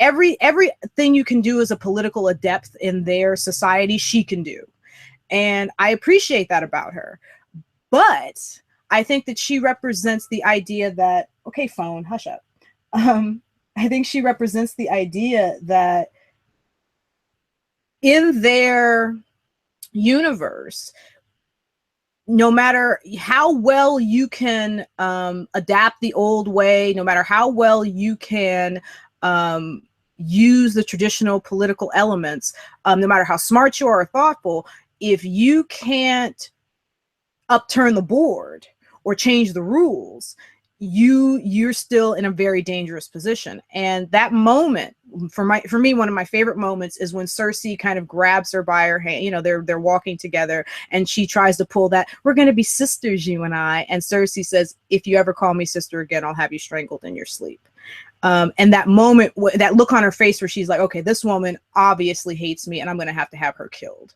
Everything you can do as a political adept in their society, she can do. And I appreciate that about her. But I think that she represents the idea that, okay, phone, hush up. I think she represents the idea that in their universe, no matter how well you can adapt the old way, no matter how well you can use the traditional political elements, no matter how smart you are or thoughtful, if you can't upturn the board, or change the rules, you're still in a very dangerous position. And that moment, for me, one of my favorite moments is when Cersei kind of grabs her by her hand. You know, they're walking together, and she tries to pull that, "We're going to be sisters, you and I." And Cersei says, "If you ever call me sister again, I'll have you strangled in your sleep." And that moment, that look on her face where she's like, okay, this woman obviously hates me, and I'm going to have her killed.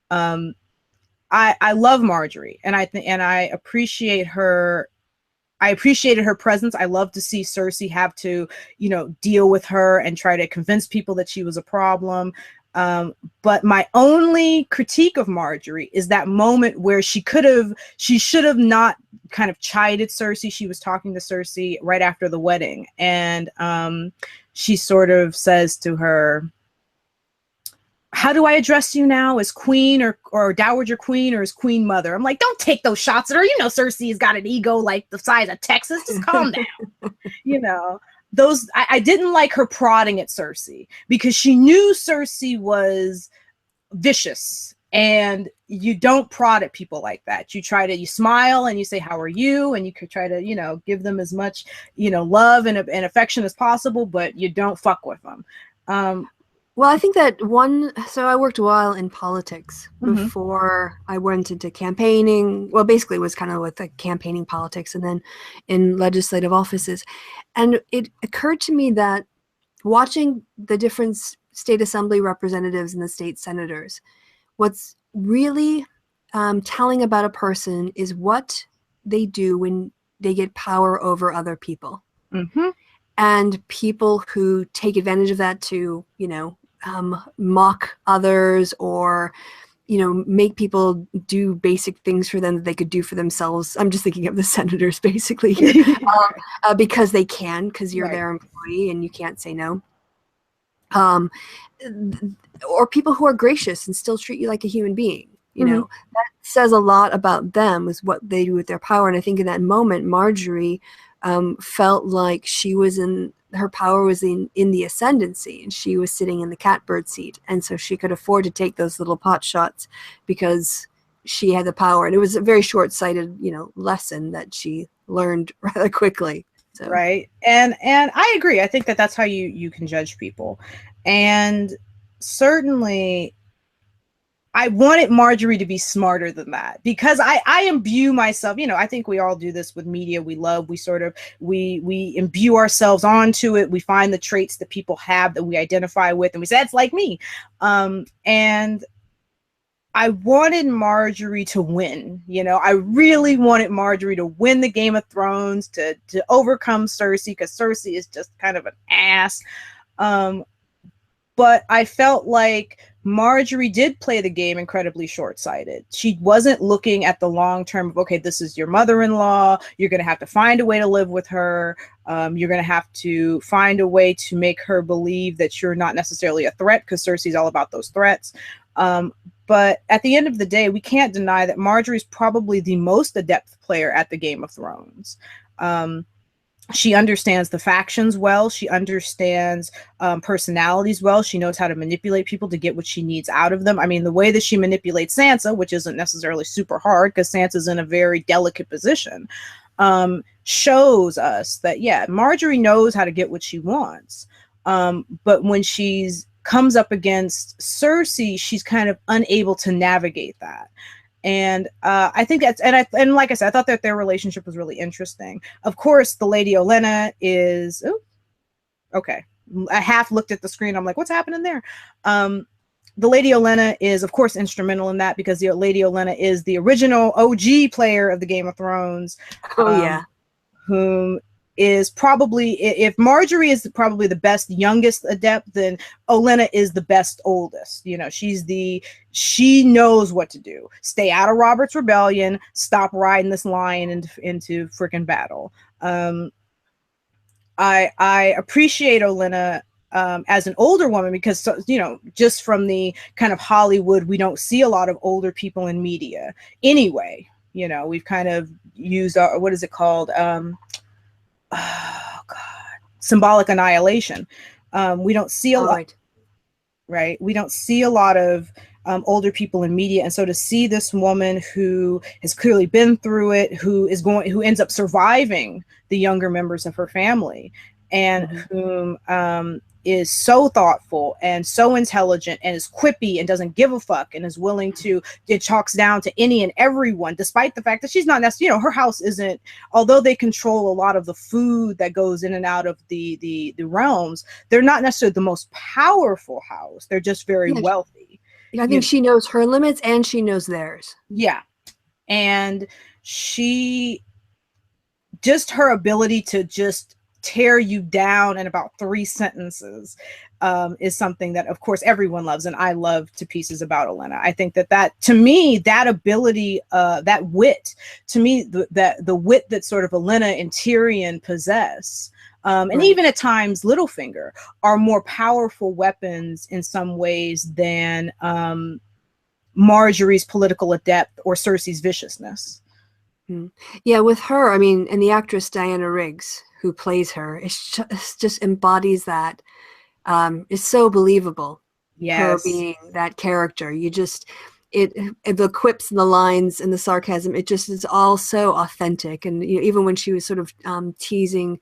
I love Marjorie, and I appreciate her. I appreciated her presence. I love to see Cersei have to, you know, deal with her and try to convince people that she was a problem. But my only critique of Marjorie is that moment where she should have not kind of chided Cersei. She was talking to Cersei right after the wedding, and she sort of says to her, "How do I address you now? As queen or dowager queen, or as queen mother?" I'm like, don't take those shots at her. You know, Cersei has got an ego like the size of Texas. Just calm down. You know, I didn't like her prodding at Cersei, because she knew Cersei was vicious, and you don't prod at people like that. You smile and you say, "How are you?" And you could try to, you know, give them as much, you know, love and affection as possible, but you don't fuck with them. Well, I think that so I worked a while in politics before I went into campaigning. Well, basically it was kind of with like campaigning politics and then in legislative offices. And it occurred to me that watching the different state assembly representatives and the state senators, what's really telling about a person is what they do when they get power over other people. And people who take advantage of that to, you know, mock others, or, you know, make people do basic things for them that they could do for themselves. I'm just thinking of the senators basically here, because they can, because you're their employee and you can't say no. Or people who are gracious and still treat you like a human being. You know, that says a lot about them, is what they do with their power. And I think in that moment, Marjorie felt like her power was in the ascendancy, and she was sitting in the catbird seat. And so she could afford to take those little pot shots because she had the power. And it was a very short-sighted, you know, lesson that she learned rather quickly. So. Right. And I agree. I think that that's how you can judge people. And certainly I wanted Marjorie to be smarter than that, because I imbue myself, you know, I think we all do this with media we love. We imbue ourselves onto it. We find the traits that people have that we identify with, and we say, it's like me. And I wanted Marjorie to win. You know, I really wanted Marjorie to win the Game of Thrones, to overcome Cersei, because Cersei is just kind of an ass. But I felt like Marjorie did play the game incredibly short-sighted. She wasn't looking at the long term of, okay, this is your mother-in-law. You're going to have to find a way to live with her. You're going to have to find a way to make her believe that you're not necessarily a threat, because Cersei's all about those threats. But at the end of the day, we can't deny that Marjorie's probably the most adept player at the Game of Thrones. She understands the factions well. She understands personalities well. She knows how to manipulate people to get what she needs out of them. I mean, the way that she manipulates Sansa, which isn't necessarily super hard because Sansa's in a very delicate position, shows us that, yeah, Marjorie knows how to get what she wants. But when she's comes up against Cersei, she's kind of unable to navigate that. And I think that's, and like I said, I thought that their relationship was really interesting. Of course, the Lady Olenna is, okay. I half looked at the screen. I'm like, what's happening there? The Lady Olenna is, of course, instrumental in that, because the Lady Olenna is the original OG player of the Game of Thrones. Whom is probably, if Marjorie is probably the best youngest adept, then Olenna is the best oldest. You know, she knows what to do. Stay out of Robert's Rebellion. Stop riding this lion into freaking battle. I appreciate Olenna as an older woman, because, you know, just from the kind of Hollywood, we don't see a lot of older people in media anyway. You know, we've kind of used our, what is it called? Oh God, symbolic annihilation. We don't see a lot, right? We don't see a lot of older people in media. And so to see this woman who has clearly been through it, who ends up surviving the younger members of her family, and whom is so thoughtful and so intelligent and is quippy and doesn't give a fuck and is willing to, it talks down to any and everyone, despite the fact that she's not necessarily, you know, her house isn't, although they control a lot of the food that goes in and out of the realms, they're not necessarily the most powerful house. They're just very wealthy. I think she knows her limits and she knows theirs. Yeah. And she, just her ability to just tear you down in about 3 sentences is something that, of course, everyone loves, and I love to pieces about Olenna. I think that to me, that ability, that wit, to me, the wit that sort of Olenna and Tyrion possess, and even at times Littlefinger, are more powerful weapons in some ways than Marjorie's political adept or Cersei's viciousness. Yeah, with her, I mean, and the actress Diana Riggs, who plays her, it just embodies that. It's so believable. Yes. Her being that character. You just, the quips and the lines and the sarcasm, it just is all so authentic. And you know, even when she was sort of teasing,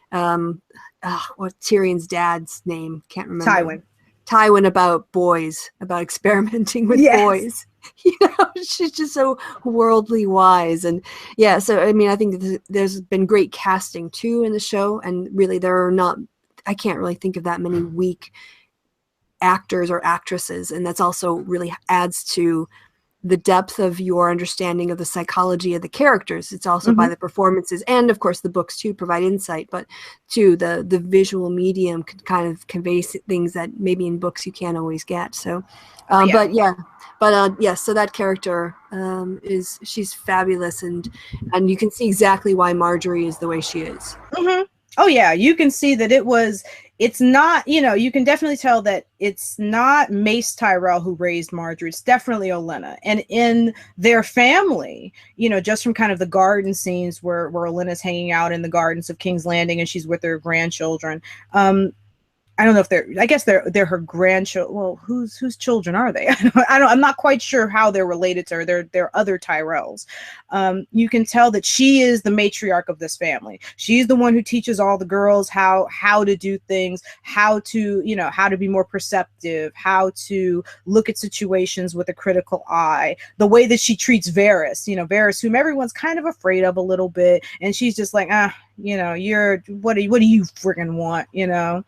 what Tyrion's dad's name, can't remember. Tywin about boys, about experimenting with boys. You know, she's just so worldly wise. And yeah, so I mean, I think there's been great casting too in the show, and really I can't really think of that many weak actors or actresses, and that's also really adds to the depth of your understanding of the psychology of the characters. It's also by the performances, and of course the books too provide insight, but too the visual medium can kind of convey things that maybe in books you can't always get. So so that character she's fabulous, and you can see exactly why Marjorie is the way she is. Oh yeah, you can see that it's not, you know, you can definitely tell that it's not Mace Tyrell who raised Marjorie. It's definitely Olenna. And in their family, you know, just from kind of the garden scenes where Olenna's hanging out in the gardens of King's Landing and she's with her grandchildren. I don't know if I guess they're her grandchildren. Well, whose children are they? I'm not quite sure how they're related to her. They're other Tyrells. You can tell that she is the matriarch of this family. She's the one who teaches all the girls how to do things, how to be more perceptive, how to look at situations with a critical eye. The way that she treats Varys, whom everyone's kind of afraid of a little bit, and she's just like, what do you friggin' want, you know?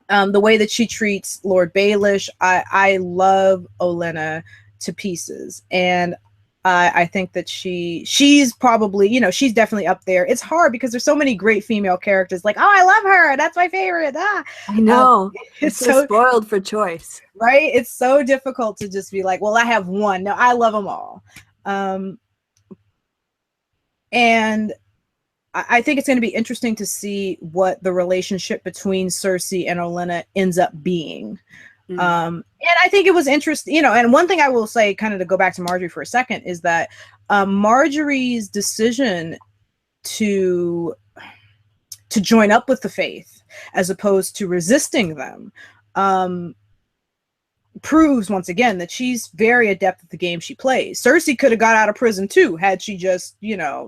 The way that she treats Lord Baelish, I love Olenna to pieces, and I think that she's probably, she's definitely up there. It's hard because there's so many great female characters. Like, oh, I love her, that's my favorite. I know. It's so spoiled for choice, right? It's so difficult to just be like, well, I have one. No, I love them all, and I think it's going to be interesting to see what the relationship between Cersei and Olenna ends up being. And I think it was interesting, and one thing I will say, kind of to go back to Marjorie for a second, is that Marjorie's decision to join up with the Faith as opposed to resisting them proves once again that she's very adept at the game she plays. Cersei could have got out of prison too had she just,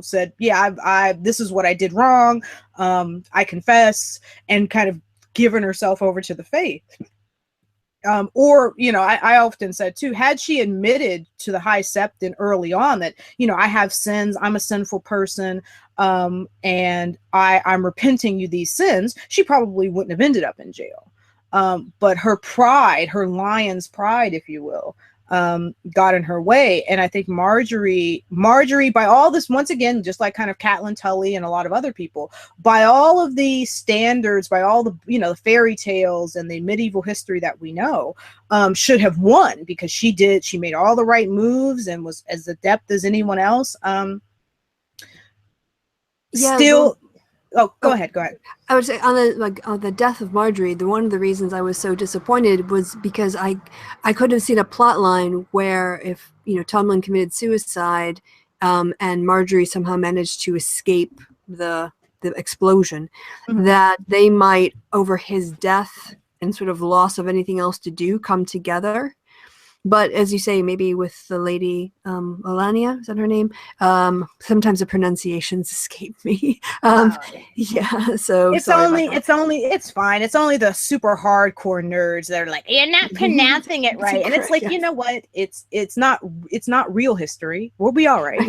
said, yeah, I this is what I did wrong. I confess, and kind of given herself over to the Faith. Or, I often said too, had she admitted to the High Septon early on that, I have sins, I'm a sinful person, and I'm repenting you these sins, she probably wouldn't have ended up in jail. But her pride, her lion's pride, if you will, got in her way. And I think Marjorie, by all this, once again, just like kind of Catelyn Tully and a lot of other people, by all of the standards, by all the, the fairy tales and the medieval history that we know, should have won, because she made all the right moves and was as adept as anyone else. Oh, go ahead. I would say on the death of Marjorie, one of the reasons I was so disappointed was because I could have seen a plot line where if Tomlin committed suicide, and Marjorie somehow managed to escape the explosion, that they might, over his death and sort of loss of anything else to do, come together. But as you say, maybe with the lady Alania, is that her name? Sometimes the pronunciations escape me. Yeah, so it's sorry only, about that. it's fine. It's only the super hardcore nerds that are like, you're not pronouncing it right, and it's like, you know what? It's not real history. We'll be all right.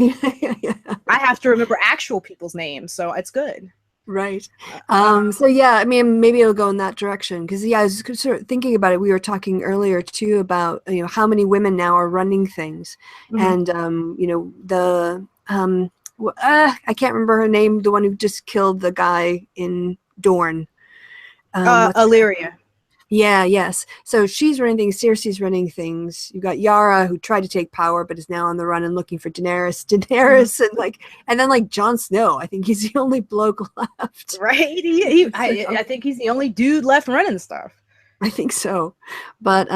Yeah. I have to remember actual people's names, so it's good. Right. So yeah, I mean, maybe it'll go in that direction because I was sort of thinking about it. We were talking earlier too about how many women now are running things, and the I can't remember her name, the one who just killed the guy in Dorne. Illyria. Yeah, yes. So she's running things. Cersei's running things. You got Yara, who tried to take power, but is now on the run and looking for Daenerys, and then Jon Snow. I think he's the only bloke left. Right? I think he's the only dude left running stuff. I think so, but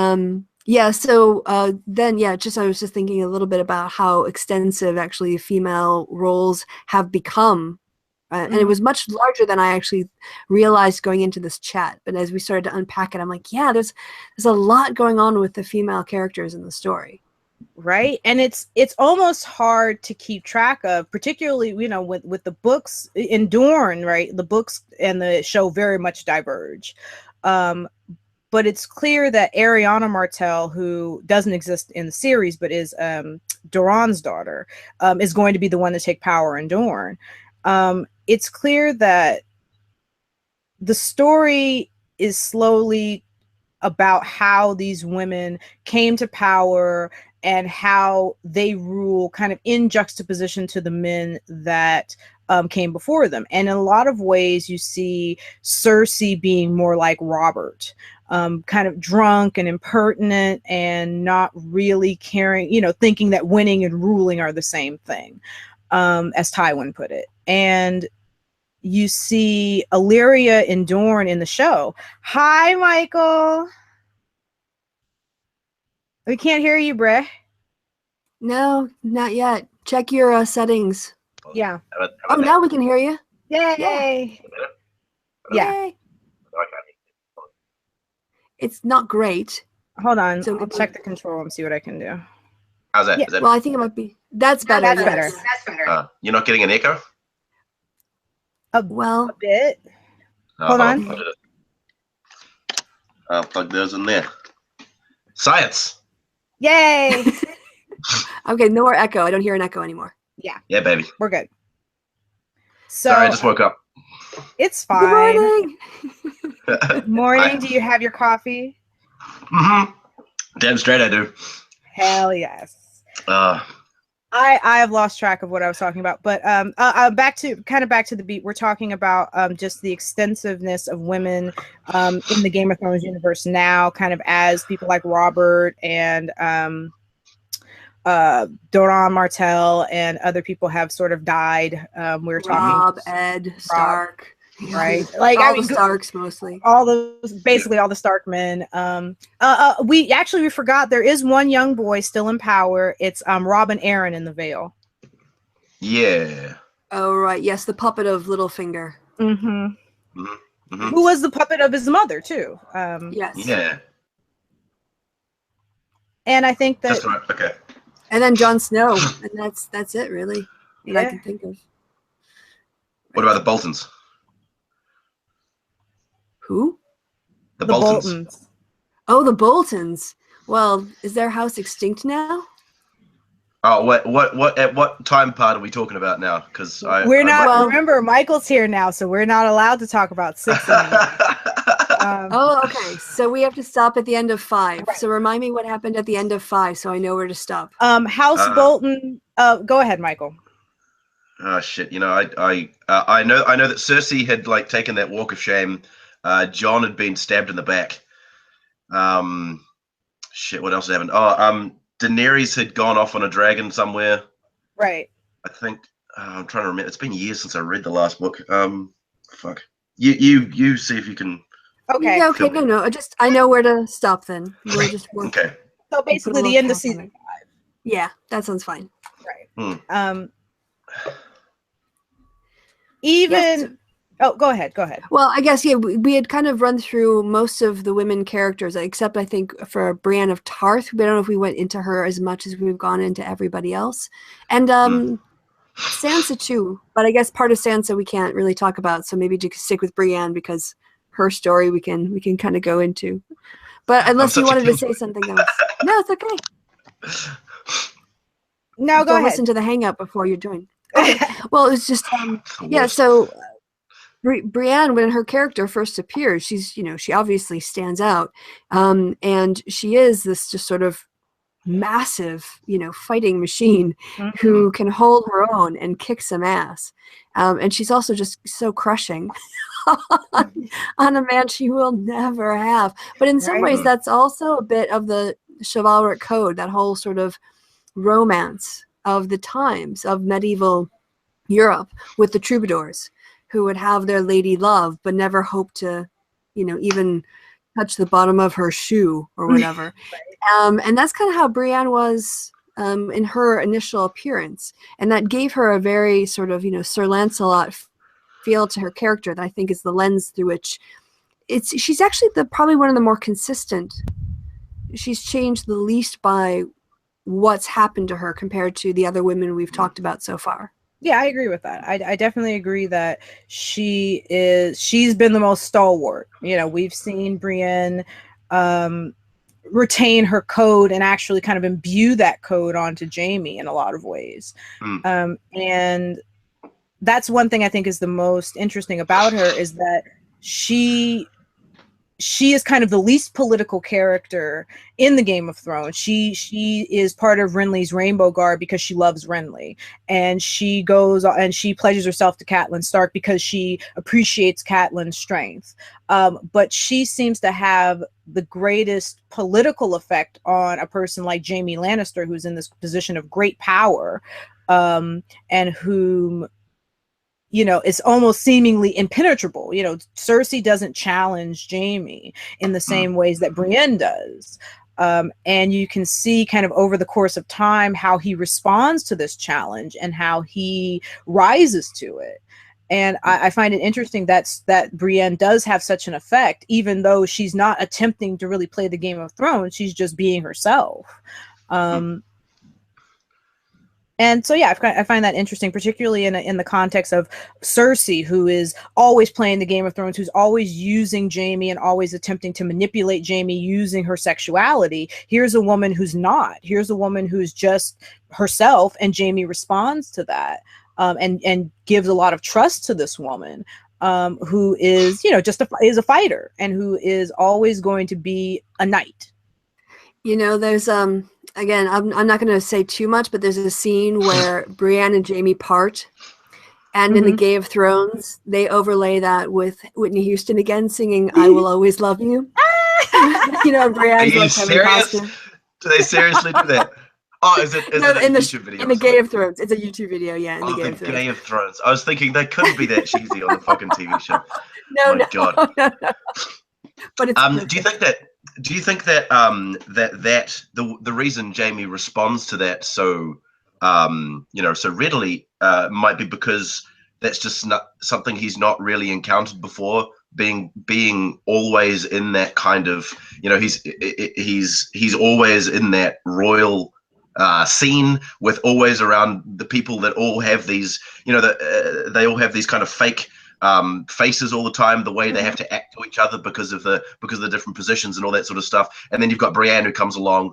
yeah. So then, yeah, I was just thinking a little bit about how extensive actually female roles have become. And it was much larger than I actually realized going into this chat. But as we started to unpack it, I'm like, yeah, there's a lot going on with the female characters in the story. Right. And it's almost hard to keep track of, particularly, with the books in Dorne, right? The books and the show very much diverge. But it's clear that Ariana Martell, who doesn't exist in the series, but is Doran's daughter, is going to be the one to take power in Dorne. It's clear that the story is slowly about how these women came to power and how they rule kind of in juxtaposition to the men that came before them. And in a lot of ways, you see Cersei being more like Robert, kind of drunk and impertinent and not really caring, thinking that winning and ruling are the same thing, as Tywin put it. And you see Illyria in Dorne in the show. Hi, Michael. We can't hear you, Breh. No, not yet. Check your settings. Yeah. Oh, now we can hear you. Yay. Yeah. Yay. It's not great. Hold on. So I'll check the control and see what I can do. How's that? Yeah. Is that well, I think it might be. That's better. That's yes. better. That's better. You're not getting an echo? A bit. Hold on. I'll plug those in there. Science. Yay. Okay, no more echo. I don't hear an echo anymore. Yeah. Yeah, baby. We're good. So, sorry, I just woke up. It's fine. Good morning. Morning. Do you have your coffee? Mm-hmm. Damn straight I do. Hell yes. I have lost track of what I was talking about, but back to the beat. We're talking about just the extensiveness of women in the Game of Thrones universe now, kind of as people like Robert and Doran Martell and other people have sort of died. We're Rob, talking Ed, Stark. Right, like all the Starks mostly. Basically all the Stark men. We forgot there is one young boy still in power. It's Robin Arryn in the Vale. Yeah. Oh right, yes, the puppet of Littlefinger. Mm-hmm. Mm-hmm. Mm-hmm. Who was the puppet of his mother too? Yes. Yeah. And I think that. That's right. Okay. And then Jon Snow, and that's it really that I can think of. What about the Boltons? Who? The Boltons. Oh, the Boltons. Well, is their house extinct now? Oh, what? At what time part are we talking about now? Because we're not. Remember, Michael's here now, so we're not allowed to talk about 6 anymore. Oh, okay. So we have to stop at the end of 5. Right. So remind me what happened at the end of 5, so I know where to stop. House Bolton. Go ahead, Michael. Oh shit! I know that Cersei had taken that walk of shame. Jon had been stabbed in the back. Shit, what else happened? Daenerys had gone off on a dragon somewhere. Right. I think I'm trying to remember. It's been years since I read the last book. Fuck. You see if you can. Okay. Yeah, okay. No. I know where to stop then. We'll just work. Okay. So basically, the end of season 5. Yeah, that sounds fine. Right. Even Oh, go ahead. Go ahead. Well, I guess, yeah, we had kind of run through most of the women characters, except I think for Brienne of Tarth. I don't know if we went into her as much as we've gone into everybody else. And Sansa too, but I guess part of Sansa we can't really talk about, so maybe just stick with Brienne because her story we can kind of go into. But unless you wanted to say something else. No, it's okay. No, go ahead. Listen to the hangout before you join. Okay. Well, it's just yeah, so Brienne, when her character first appears, she's, she obviously stands out. And she is this just sort of massive, fighting machine who can hold her own and kick some ass. And she's also just so crushing on a man she will never have. But in some ways, that's also a bit of the chivalric code, that whole sort of romance of the times of medieval Europe with the troubadours who would have their lady love but never hope to, even touch the bottom of her shoe or whatever. And that's kind of how Brienne was in her initial appearance. And that gave her a very sort of, Sir Lancelot feel to her character that I think is the lens through which she's actually probably one of the more consistent. She's changed the least by what's happened to her compared to the other women we've talked about so far. Yeah, I agree with that. I definitely agree that she's been the most stalwart. We've seen Brienne retain her code and actually kind of imbue that code onto Jaime in a lot of ways. And that's one thing I think is the most interesting about her, is that she is kind of the least political character in the Game of Thrones. She is part of Renly's Rainbow Guard because she loves Renly, and she goes and she pledges herself to Catelyn Stark because she appreciates Catelyn's strength. But she seems to have the greatest political effect on a person like Jaime Lannister, who's in this position of great power, and whom it's almost seemingly impenetrable. Cersei doesn't challenge Jaime in the same ways that Brienne does. And you can see kind of over the course of time how he responds to this challenge and how he rises to it. And I find it interesting that Brienne does have such an effect, even though she's not attempting to really play the Game of Thrones. She's just being herself. And so, yeah, I find that interesting, particularly in the context of Cersei, who is always playing the Game of Thrones, who's always using Jaime and always attempting to manipulate Jaime using her sexuality. Here's a woman who's not. Here's a woman who's just herself, and Jaime responds to that and gives a lot of trust to this woman who is, is a fighter and who is always going to be a knight. There's again, I'm not going to say too much, but there's a scene where Brienne and Jaime part, and in the Game of Thrones, they overlay that with Whitney Houston again singing "I Will Always Love You." Brienne's like serious? Do they seriously do that? Oh, is it a YouTube video? In the Game of Thrones, it's a YouTube video. Yeah, in the Game of Thrones. Game of Thrones. I was thinking they couldn't be that cheesy on the fucking TV show. No. But it's do you think that the reason Jaime responds to that so so readily might be because that's just not something he's not really encountered before, being always in that kind of, he's always in that royal scene with always around the people that all have these, they all have these kind of fake faces all the time, the way they have to act to each other because of the different positions and all that sort of stuff. And then you've got Brienne who comes along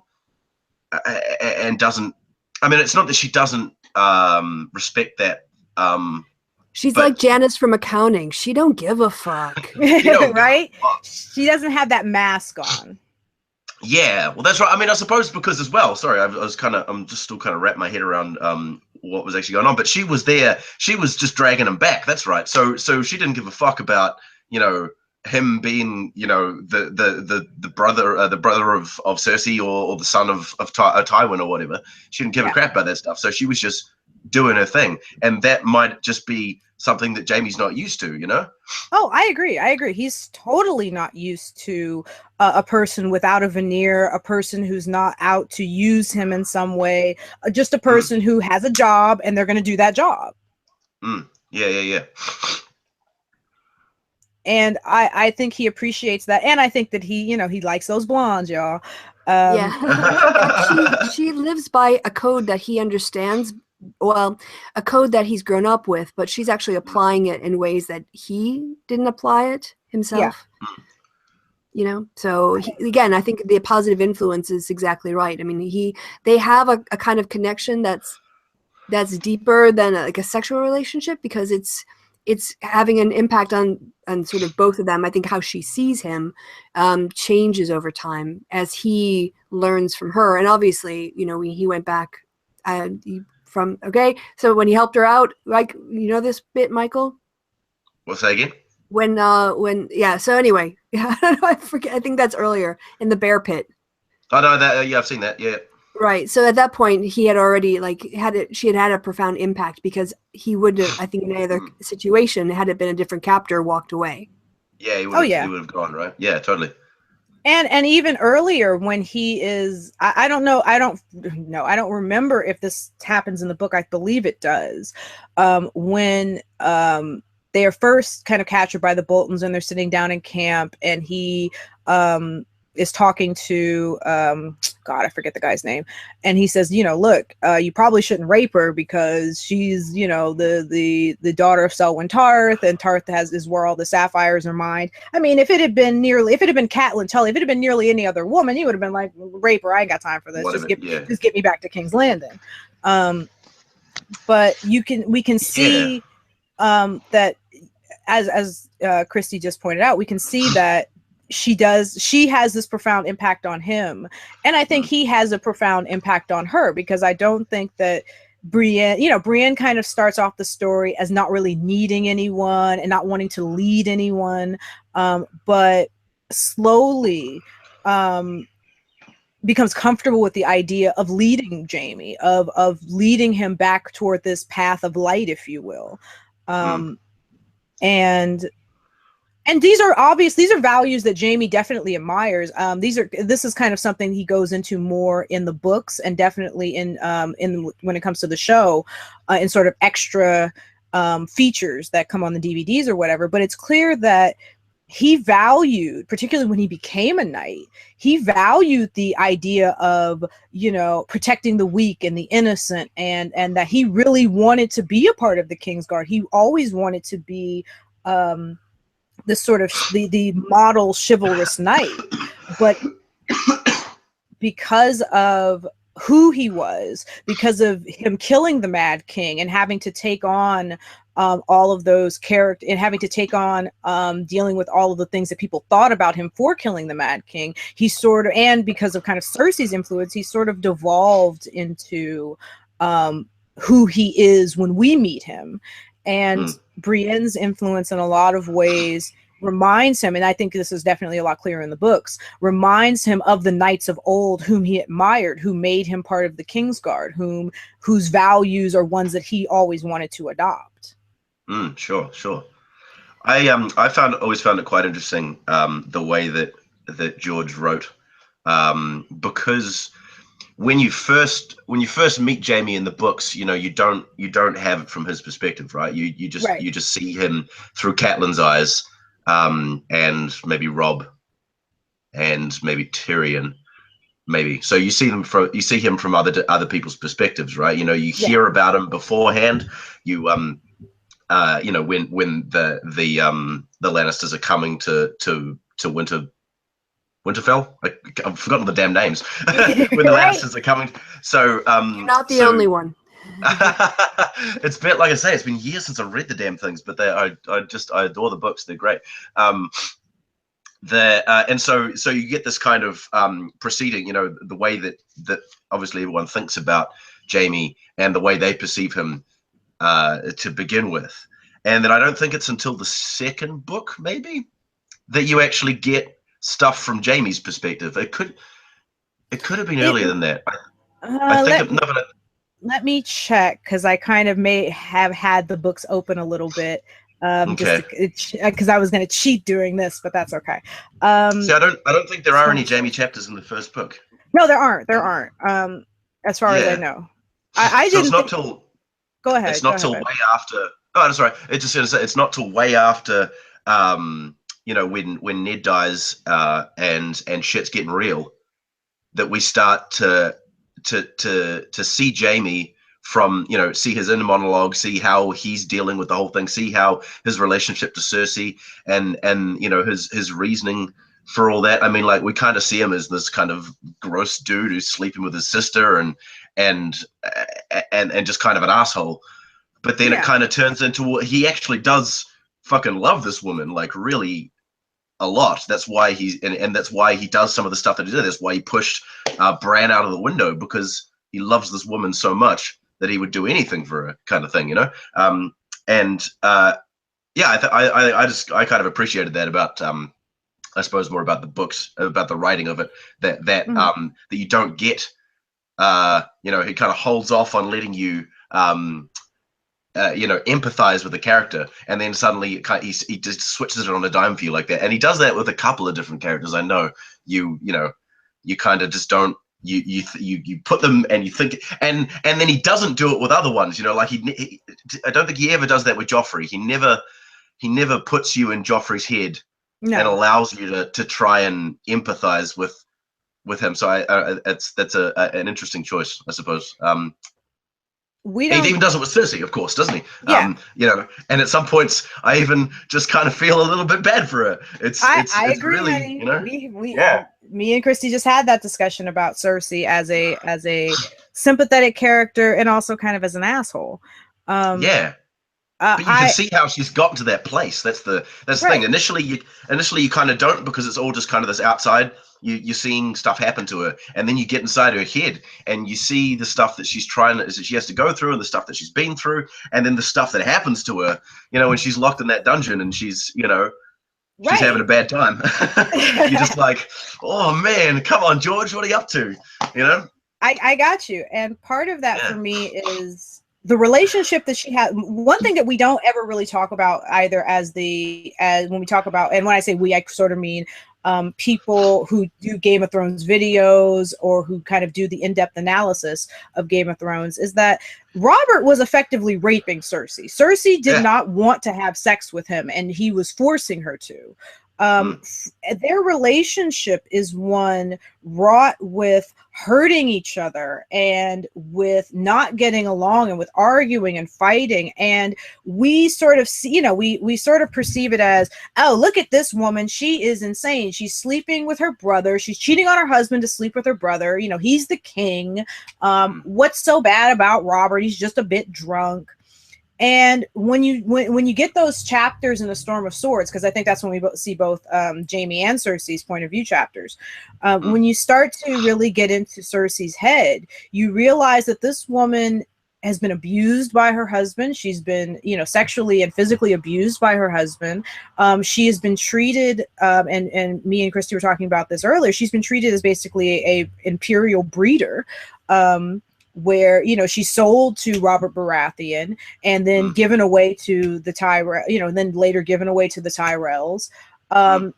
and doesn't. I mean, it's not that she doesn't respect that. She's like Janice from accounting. She don't give a fuck, right? She doesn't have that mask on. Yeah, well, that's right. I mean, I suppose because as well. Sorry, I'm just still kind of wrapping my head around what was actually going on. But she was there. She was just dragging him back. That's right. So she didn't give a fuck about him being the brother of Cersei or the son of Tywin or whatever. She didn't give a crap about that stuff. So she was just doing her thing, and that might just be something that Jaime's not used to, Oh, I agree. He's totally not used to a person without a veneer, a person who's not out to use him in some way, just a person who has a job and they're going to do that job. Yeah. And I think he appreciates that, and I think that he, you know, he likes those blondes, y'all. Yeah. she lives by a code that he understands, well, a code that he's grown up with, but she's actually applying it in ways that he didn't apply it himself. You know, so again, I think the positive influence is exactly right. I mean, they have a kind of connection that's deeper than like a sexual relationship, because it's having an impact on sort of both of them. I think how she sees him changes over time as he learns from her. And obviously, you know, he went back so when he helped her out, like, you know this bit, Michael? What's that again? So anyway, I don't know, I forget, I think that's earlier in the bear pit. Oh no, that I've seen that, yeah. Right. So at that point, he had already she had a profound impact, because he would have, I think, in any other situation, had it been a different captor, walked away. Yeah, he would have gone, right? Yeah, totally. And even earlier when he is, I don't know, I don't remember if this happens in the book. I believe it does. When they are first kind of captured by the Boltons, and they're sitting down in camp, and he is talking to God, I forget the guy's name, and he says, you know, look, you probably shouldn't rape her, because she's, you know, the daughter of Selwyn Tarth, and Tarth is where all the sapphires are mined. I mean, if it had been Catelyn Tully, if it had been nearly any other woman, he would have been like, rape her, I ain't got time for this. Just get me back to King's Landing. But we can see that, as Kristi just pointed out, we can see that she has this profound impact on him, and I think he has a profound impact on her, because I don't think that Brienne kind of starts off the story as not really needing anyone and not wanting to lead anyone, but slowly becomes comfortable with the idea of leading Jaime, of leading him back toward this path of light, if you will. And these are values that Jaime definitely admires. This is kind of something he goes into more in the books, and definitely in when it comes to the show, in sort of extra features that come on the DVDs or whatever. But it's clear that he valued, particularly when he became a knight, he valued the idea of, you know, protecting the weak and the innocent, and that he really wanted to be a part of the Kingsguard. He always wanted to be this sort of the model chivalrous knight, but because of who he was, because of him killing the Mad King and having to take on all of those characters, and having to take on dealing with all of the things that people thought about him for killing the Mad King, and because of kind of Cersei's influence, he sort of devolved into who he is when we meet him. And Brienne's influence in a lot of ways reminds him, and I think this is definitely a lot clearer in the books, reminds him of the knights of old whom he admired, who made him part of the Kingsguard, whose values are ones that he always wanted to adopt. Sure. I always found it quite interesting, the way that George wrote, because when you first meet Jaime in the books, you know, you don't have it from his perspective, right? You just see him through Catelyn's eyes, and maybe Robb, and maybe Tyrion, maybe. So you see him from other people's perspectives, right? You know, you hear about him beforehand. You you know, when the Lannisters are coming to Winterfell. I've forgotten the damn names. When the Lannisters are coming, so you're not the only one. It's been, like I say, it's been years since I've read the damn things, but I adore the books. They're great. And so you get this kind of proceeding, you know, the way that obviously everyone thinks about Jaime and the way they perceive him to begin with. And then I don't think it's until the second book, maybe, that you actually get stuff from Jaime's perspective. It could have been earlier than that. I think let me check, because I kind of may have had the books open a little bit, because I was going to cheat during this, but that's okay. See, I don't think there are any Jaime chapters in the first book. No, there aren't. As far as I know. I so didn't. It's not till. Go ahead. It's not till way after. Oh, that's right. It's just going to say it's not till way after you know, when Ned dies, and shit's getting real, that we start to see Jaime from, you know, see his inner monologue, see how he's dealing with the whole thing, see how his relationship to Cersei and you know, his reasoning for all that. I mean, like, we kind of see him as this kind of gross dude who's sleeping with his sister and just kind of an asshole. But then it kind of turns into what he actually does fucking love this woman, like, really a lot. That's why and that's why he does some of the stuff that he did. That's why he pushed Bran out of the window, because he loves this woman so much that he would do anything for her, kind of thing, you know. Yeah, I kind of appreciated that about I suppose more about the books, about the writing of it, that you don't get, you know, he kind of holds off on letting you you know, empathize with the character, and then suddenly he just switches it on a dime for you like that. And he does that with a couple of different characters. I know you know, you kind of just don't, you put them and you think, and then he doesn't do it with other ones, you know, like I don't think he ever does that with Joffrey. He never puts you in Joffrey's head and allows you to try and empathize with him. So that's an interesting choice, I suppose. He even does it with Cersei, of course, doesn't he? Yeah. You know, and at some points, I even just kind of feel a little bit bad for her. I agree, really, honey. You know, me and Kristi just had that discussion about Cersei as a sympathetic character and also kind of as an asshole. But you can see how she's gotten to that place. That's the thing. Initially, you kind of don't, because it's all just kind of this outside. You're seeing stuff happen to her, and then you get inside her head, and you see the stuff that she has to go through, and the stuff that she's been through, and then the stuff that happens to her. You know, when she's locked in that dungeon, and she's, you know, she's having a bad time. You're just like, oh man, come on, George, what are you up to? You know. I got you, and part of that for me is the relationship that she had. One thing that we don't ever really talk about either, as when we talk about, and when I say we, I sort of mean people who do Game of Thrones videos or who kind of do the in-depth analysis of Game of Thrones, is that Robert was effectively raping Cersei. Cersei did not want to have sex with him, and he was forcing her to. Their relationship is one wrought with hurting each other and with not getting along and with arguing and fighting. And we sort of see, you know, we sort of perceive it as, oh, look at this woman. She is insane. She's sleeping with her brother. She's cheating on her husband to sleep with her brother. You know, he's the king. What's so bad about Robert? He's just a bit drunk. And when you get those chapters in the Storm of Swords, because I think that's when we see both Jaime and Cersei's point of view chapters, when you start to really get into Cersei's head, you realize that this woman has been abused by her husband. She's been, you know, sexually and physically abused by her husband. She has been treated, and me and Kristi were talking about this earlier, she's been treated as basically a imperial breeder. Where, you know, she's sold to Robert Baratheon and then given away to the Tyrell, you know, and then later given away to the Tyrells.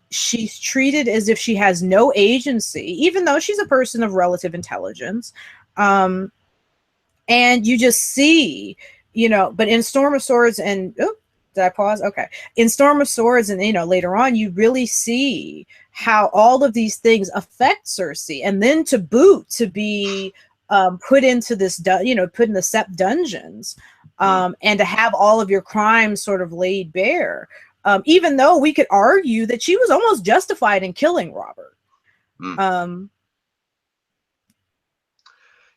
She's treated as if she has no agency, even though she's a person of relative intelligence. And you just see, you know, but in Storm of Swords and, oh, did I pause? Okay. In Storm of Swords and, you know, later on, you really see how all of these things affect Cersei. And then to boot, to be put into this, you know, put in the Sept dungeons, and to have all of your crimes sort of laid bare, even though we could argue that she was almost justified in killing Robert.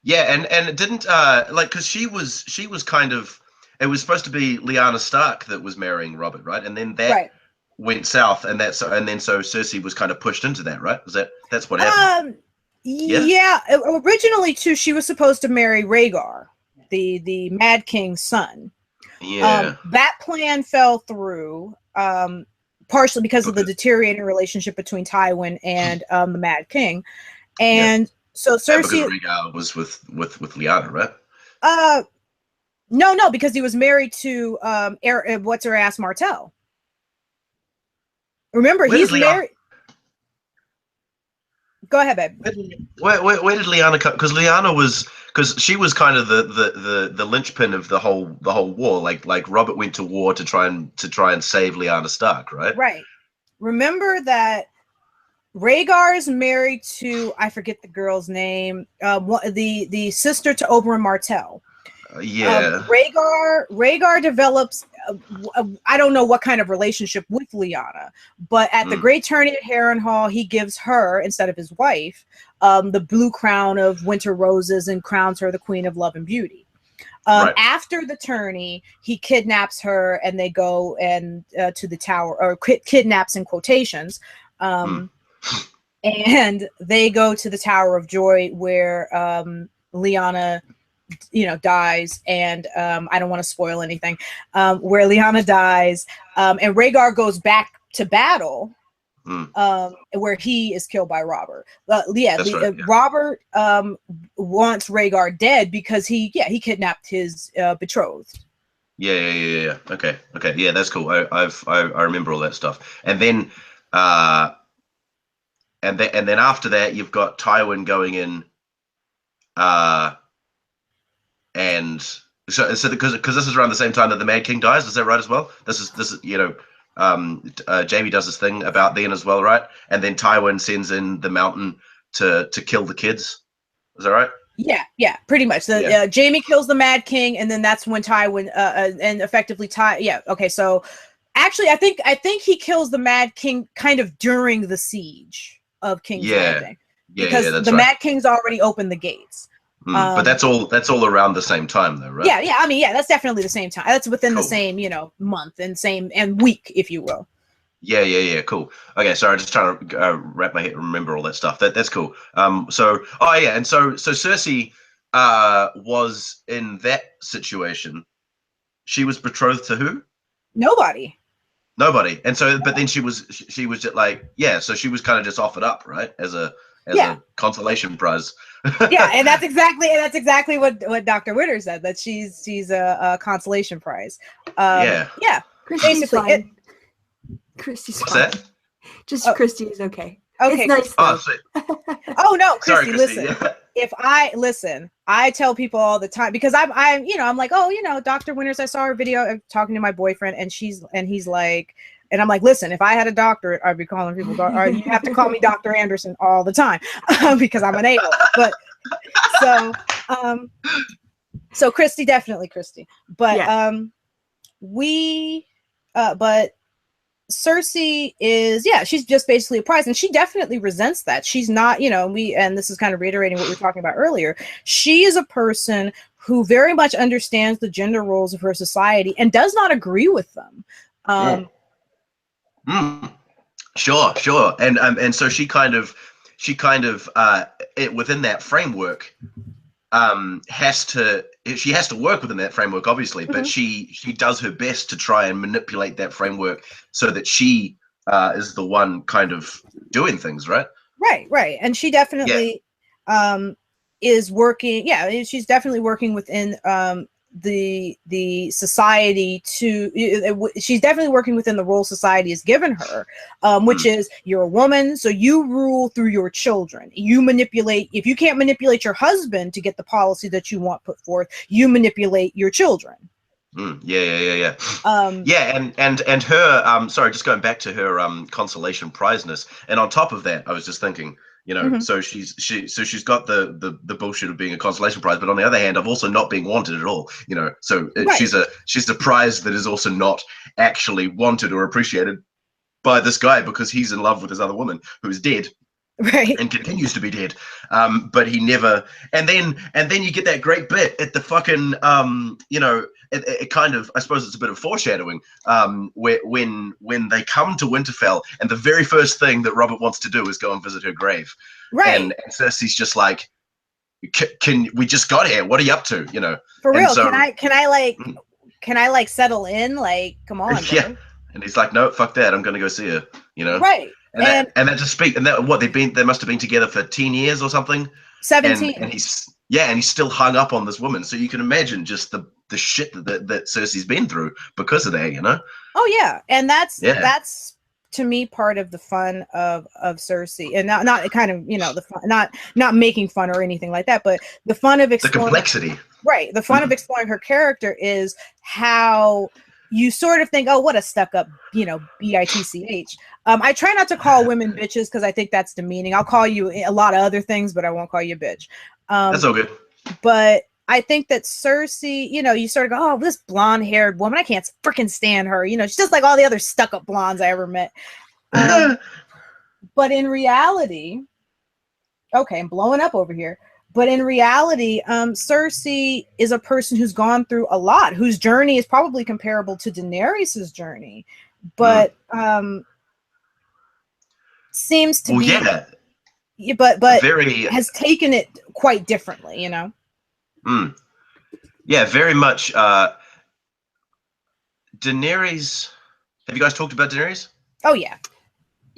Yeah, and it didn't like, because she was kind of, it was supposed to be Lyanna Stark that was marrying Robert, right? And then that went south, and then so Cersei was kind of pushed into that, right? That's what happened? Yeah, originally too, she was supposed to marry Rhaegar, the Mad King's son. Yeah. That plan fell through, partially because of the deteriorating relationship between Tywin and the Mad King. And so Cersei, because Rhaegar was with Lyanna, right? No, because he was married to what's her ass Martell. Remember, he's married. Go ahead, babe. Where did Lyanna come? Because Lyanna was, because she was kind of the linchpin of the whole war. Like Robert went to war to try and save Lyanna Stark, right? Right. Remember that Rhaegar is married to, I forget the girl's name, the sister to Oberyn Martell. Yeah. Rhaegar develops, I don't know what kind of relationship with Lyanna, but at the Great Tourney at Harrenhal, he gives her, instead of his wife, the blue crown of winter roses and crowns her the Queen of Love and Beauty. Right. After the tourney, he kidnaps her and they go and to the tower, or kidnaps in quotations, and they go to the Tower of Joy where Lyanna, dies, and I don't want to spoil anything, where Lyanna dies, and Rhaegar goes back to battle, where he is killed by Robert. Robert wants Rhaegar dead because he kidnapped his betrothed. Yeah. Okay. Yeah, that's cool. I remember all that stuff. And then after that, you've got Tywin going in, and so because this is around the same time that the Mad King dies. Is that right as well? This is Jaime does this thing about then as well, right? And then Tywin sends in the Mountain to kill the kids. Is that right? Yeah, pretty much. Jaime kills the Mad King, and then that's when Tywin and effectively okay, so actually I think he kills the Mad King kind of during the siege of King's Landing, because the Mad King's already opened the gates. But that's all around the same time, though, right? Yeah. I mean, that's definitely the same time. That's within the same, month and week, if you will. Yeah. Cool. Okay, sorry, I'm just trying to wrap my head, remember all that stuff. That's cool. So Cersei was in that situation. She was betrothed to who? Nobody. And so, but then she was just like, so she was kind of just offered up, right, as a consolation prize. And that's exactly what Dr. Winters said, that she's a consolation prize. Kristi's fine. Kristi's What's fine. that? Just Kristi is okay. Okay. It's nice. Oh no, Kristi, sorry, Kristi, listen. If I tell people all the time, because I'm like, Dr. Winters, I saw her video talking to my boyfriend, and he's like, and I'm like, listen, if I had a doctorate, I'd be calling people, you have to call me Dr. Anderson all the time, because I'm unable. But so Kristi, definitely Kristi. But but Cersei is, she's just basically a prize, and she definitely resents that. She's not, and this is kind of reiterating what we were talking about earlier. She is a person who very much understands the gender roles of her society and does not agree with them. Sure. And so she kind of within that framework has to work within that framework, obviously, but she does her best to try and manipulate that framework so that she is the one kind of doing things, right? Right. And she definitely is working. She's definitely working within the society she's definitely working within the role society has given her, which is, you're a woman, so you rule through your children. You manipulate. If you can't manipulate your husband to get the policy that you want put forth, you manipulate your children. Yeah. And her sorry, just going back to her consolation prizeness, and on top of that, I was just thinking, so she's got the bullshit of being a consolation prize, but on the other hand, of also not being wanted at all, so she's a prize that is also not actually wanted or appreciated by this guy, because he's in love with this other woman who's dead. Right. And continues to be dead. But he never, and then you get that great bit at the fucking it kind of, I suppose it's a bit of foreshadowing, when they come to Winterfell, and the very first thing that Robert wants to do is go and visit her grave. Right. And Cersei's just like, can we just got here, what are you up to, For real, so, can I settle in, like, come on. Yeah. And he's like, no, fuck that, I'm gonna go see her, Right. And that just speak, and that what they must have been together for 10 years or something. 17. And he's still hung up on this woman. So you can imagine just the shit that Cersei's been through because of that, Oh yeah, and that's to me, part of the fun of Cersei, and not kind of, you know, the fun, not making fun or anything like that, but the fun of exploring the complexity. Right. The fun of exploring her character is how you sort of think, oh, what a stuck-up, you know, bitch. I try not to call women bitches because I think that's demeaning. I'll call you a lot of other things, but I won't call you a bitch. That's all good. But I think that Cersei, you know, you sort of go, oh, this blonde-haired woman, I can't freaking stand her. You know, she's just like all the other stuck-up blondes I ever met. But in reality, okay, I'm blowing up over here. But in reality, Cersei is a person who's gone through a lot, whose journey is probably comparable to Daenerys' journey, but seems to be, but very has taken it quite differently, you know. Yeah, very much. Daenerys. Have you guys talked about Daenerys? Oh yeah.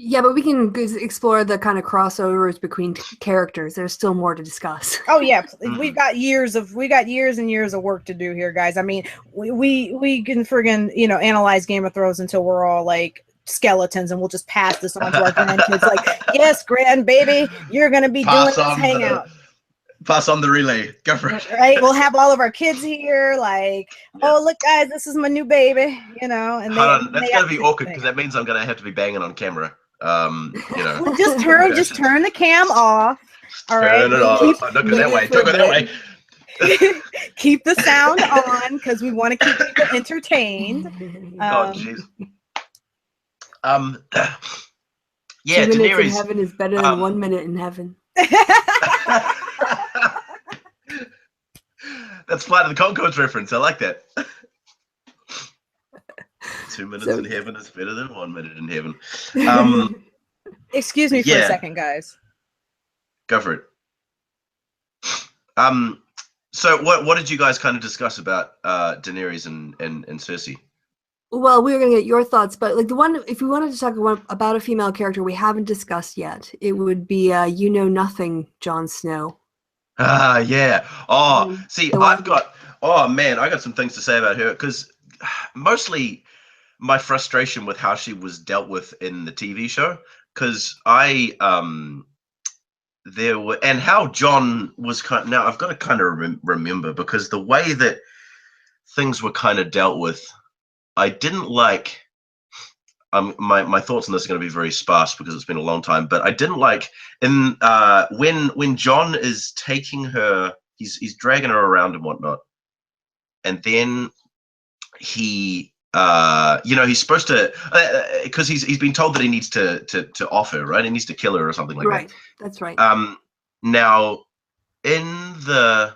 Yeah, but we can explore the kind of crossovers between characters. There's still more to discuss. Oh yeah, we got years and years of work to do here, guys. I mean, we can friggin', you know, analyze Game of Thrones until we're all like skeletons, and we'll just pass this on to our grandkids. Like, yes, grandbaby, you're gonna be doing this hangout. Pass on the relay. Go for it. Right, we'll have all of our kids here. Like, oh look, guys, this is my new baby. You know, and that's gonna be awkward because that means I'm gonna have to be banging on camera. You know, well, just turn the cam off. All right, turn it off. Don't go that way. Don't go that way. Keep the sound on because we want to keep people entertained. Oh jeez. Yeah, 2 minutes Daenerys in heaven is better than 1 minute in heaven. That's Flight of the Conchords reference. I like that. 2 minutes in heaven is better than 1 minute in heaven. Excuse me for a second, guys. Go for it. So what did you guys kind of discuss about Daenerys and Cersei? Well, we were going to get your thoughts, but like the one, if we wanted to talk about a female character we haven't discussed yet, it would be you know nothing, Jon Snow. Yeah. Oh, see, I got some things to say about her because mostly my frustration with how she was dealt with in the TV show, because and how Jon was now I've got to kind of remember, because the way that things were kind of dealt with, I didn't like. My thoughts on this are going to be very sparse because it's been a long time, but I didn't like when Jon is taking her, he's dragging her around and whatnot, and then he you know, he's supposed to because he's been told that he needs to off her, right? He needs to kill her or something like that. Right, that's right. Now in the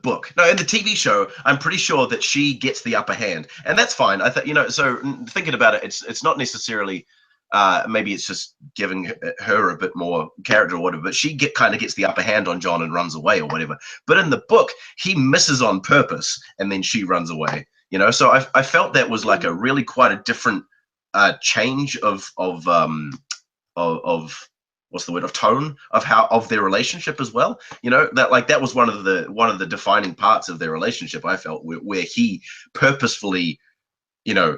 book, no, in the TV show, I'm pretty sure that she gets the upper hand, and that's fine. I thought, you know, so thinking about it, it's not necessarily maybe it's just giving her a bit more character or whatever, but she kind of gets the upper hand on Jon and runs away or whatever. But in the book, he misses on purpose and then she runs away, you know. So I felt that was like a really quite a different change of what's the word, of tone of their relationship as well, you know, that was one of the defining parts of their relationship, I felt, where he purposefully, you know,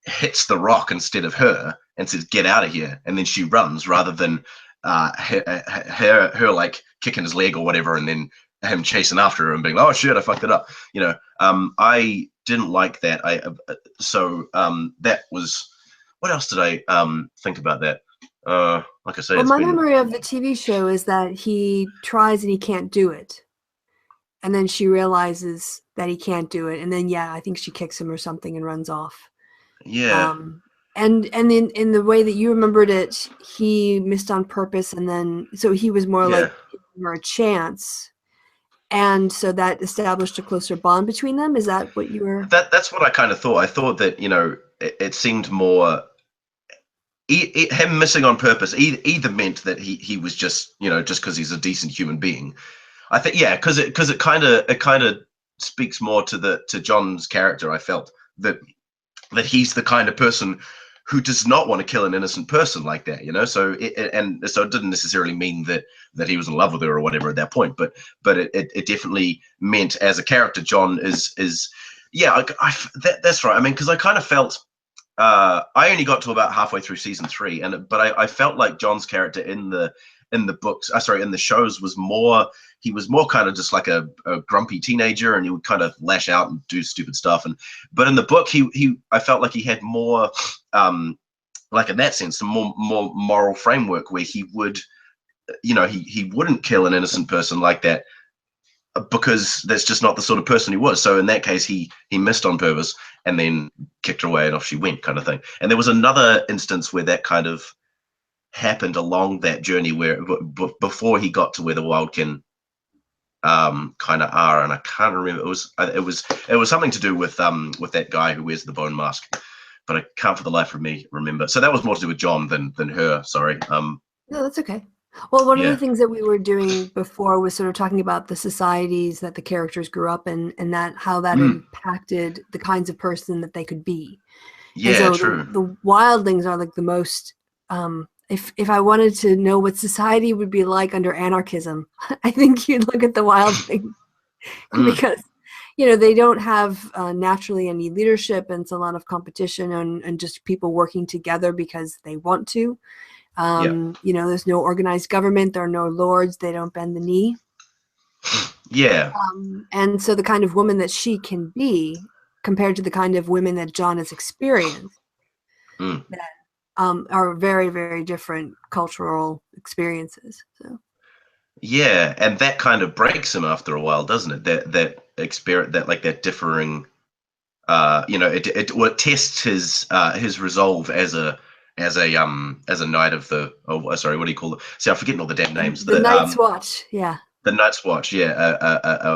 hits the rock instead of her and says, get out of here, and then she runs rather than her like kicking his leg or whatever and then him chasing after her and being like, oh shit, I fucked it up, you know. I didn't like that. That was, what else did I think about that? Like I say, well, my memory of the TV show is that he tries and he can't do it, and then she realizes that he can't do it, and then I think she kicks him or something and runs off. Yeah. And in the way that you remembered it, he missed on purpose, and then so he was more like giving her a chance, and so that established a closer bond between them. Is that what you were? That's what I kind of thought. I thought that, you know, it seemed more. Him missing on purpose either meant that he was just, you know, just because he's a decent human being. I think, because it kind of speaks more to Jon's character. I felt that he's the kind of person who does not want to kill an innocent person like that, you know. So it didn't necessarily mean that he was in love with her or whatever at that point, but it definitely meant as a character, Jon is yeah, that's right. I mean, because I kind of felt I only got to about halfway through season 3, but I felt like John's character in the books, in the shows was more kind of just like a grumpy teenager, and he would kind of lash out and do stupid stuff. But in the book, I felt like he had more, like in that sense, a more moral framework where he would, he wouldn't kill an innocent person like that, because that's just not the sort of person he was. So in that case, he missed on purpose and then kicked her away and off she went, kind of thing. And there was another instance where that kind of happened along that journey, where before he got to where the Wildkin kind of are, and I can't remember. It was something to do with that guy who wears the bone mask, but I can't for the life of me remember. So that was more to do with John than her. Sorry. No, that's okay. Well, one of the things that we were doing before was sort of talking about the societies that the characters grew up in, and that how that impacted the kinds of person that they could be. Yeah, and so true. The wildlings are like the most. If I wanted to know what society would be like under anarchism, I think you'd look at the wildlings because they don't have naturally any leadership, and it's a lot of competition and just people working together because they want to. There's no organized government. There are no lords. They don't bend the knee. Yeah. And so the kind of woman that she can be compared to the kind of women that John has experienced that are very, very different cultural experiences. So. Yeah. And that kind of breaks him after a while, doesn't it? That experience, that differing, it tests his resolve as a knight of the, what do you call it? See, I'm forgetting all the damn names. The Night's Watch, yeah. The Night's Watch, yeah,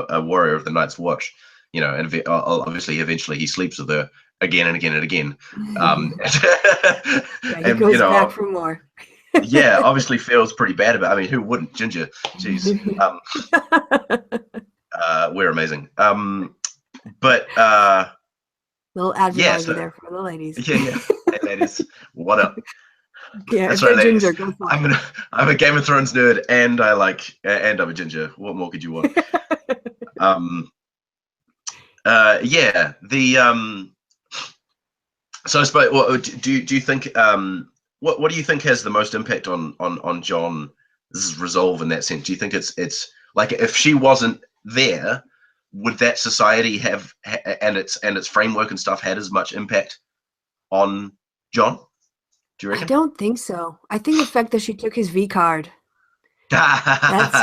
a warrior of the Night's Watch, and obviously, eventually, he sleeps with her again and again and again. He goes back for more. Yeah, obviously feels pretty bad about it. I mean, who wouldn't? Ginger, jeez. We're amazing. But little advertising there for the ladies. Yeah. Ladies, what up? Yeah, that's right, ladies. Ginger, go for it. I'm a Game of Thrones nerd, and and I'm a ginger. What more could you want? Yeah. So I suppose, do you think what do you think has the most impact on John's resolve in that sense? Do you think it's like, if she wasn't there, would that society have and its framework and stuff had as much impact on John? Do you reckon? I don't think so. I think the fact that she took his V card. That's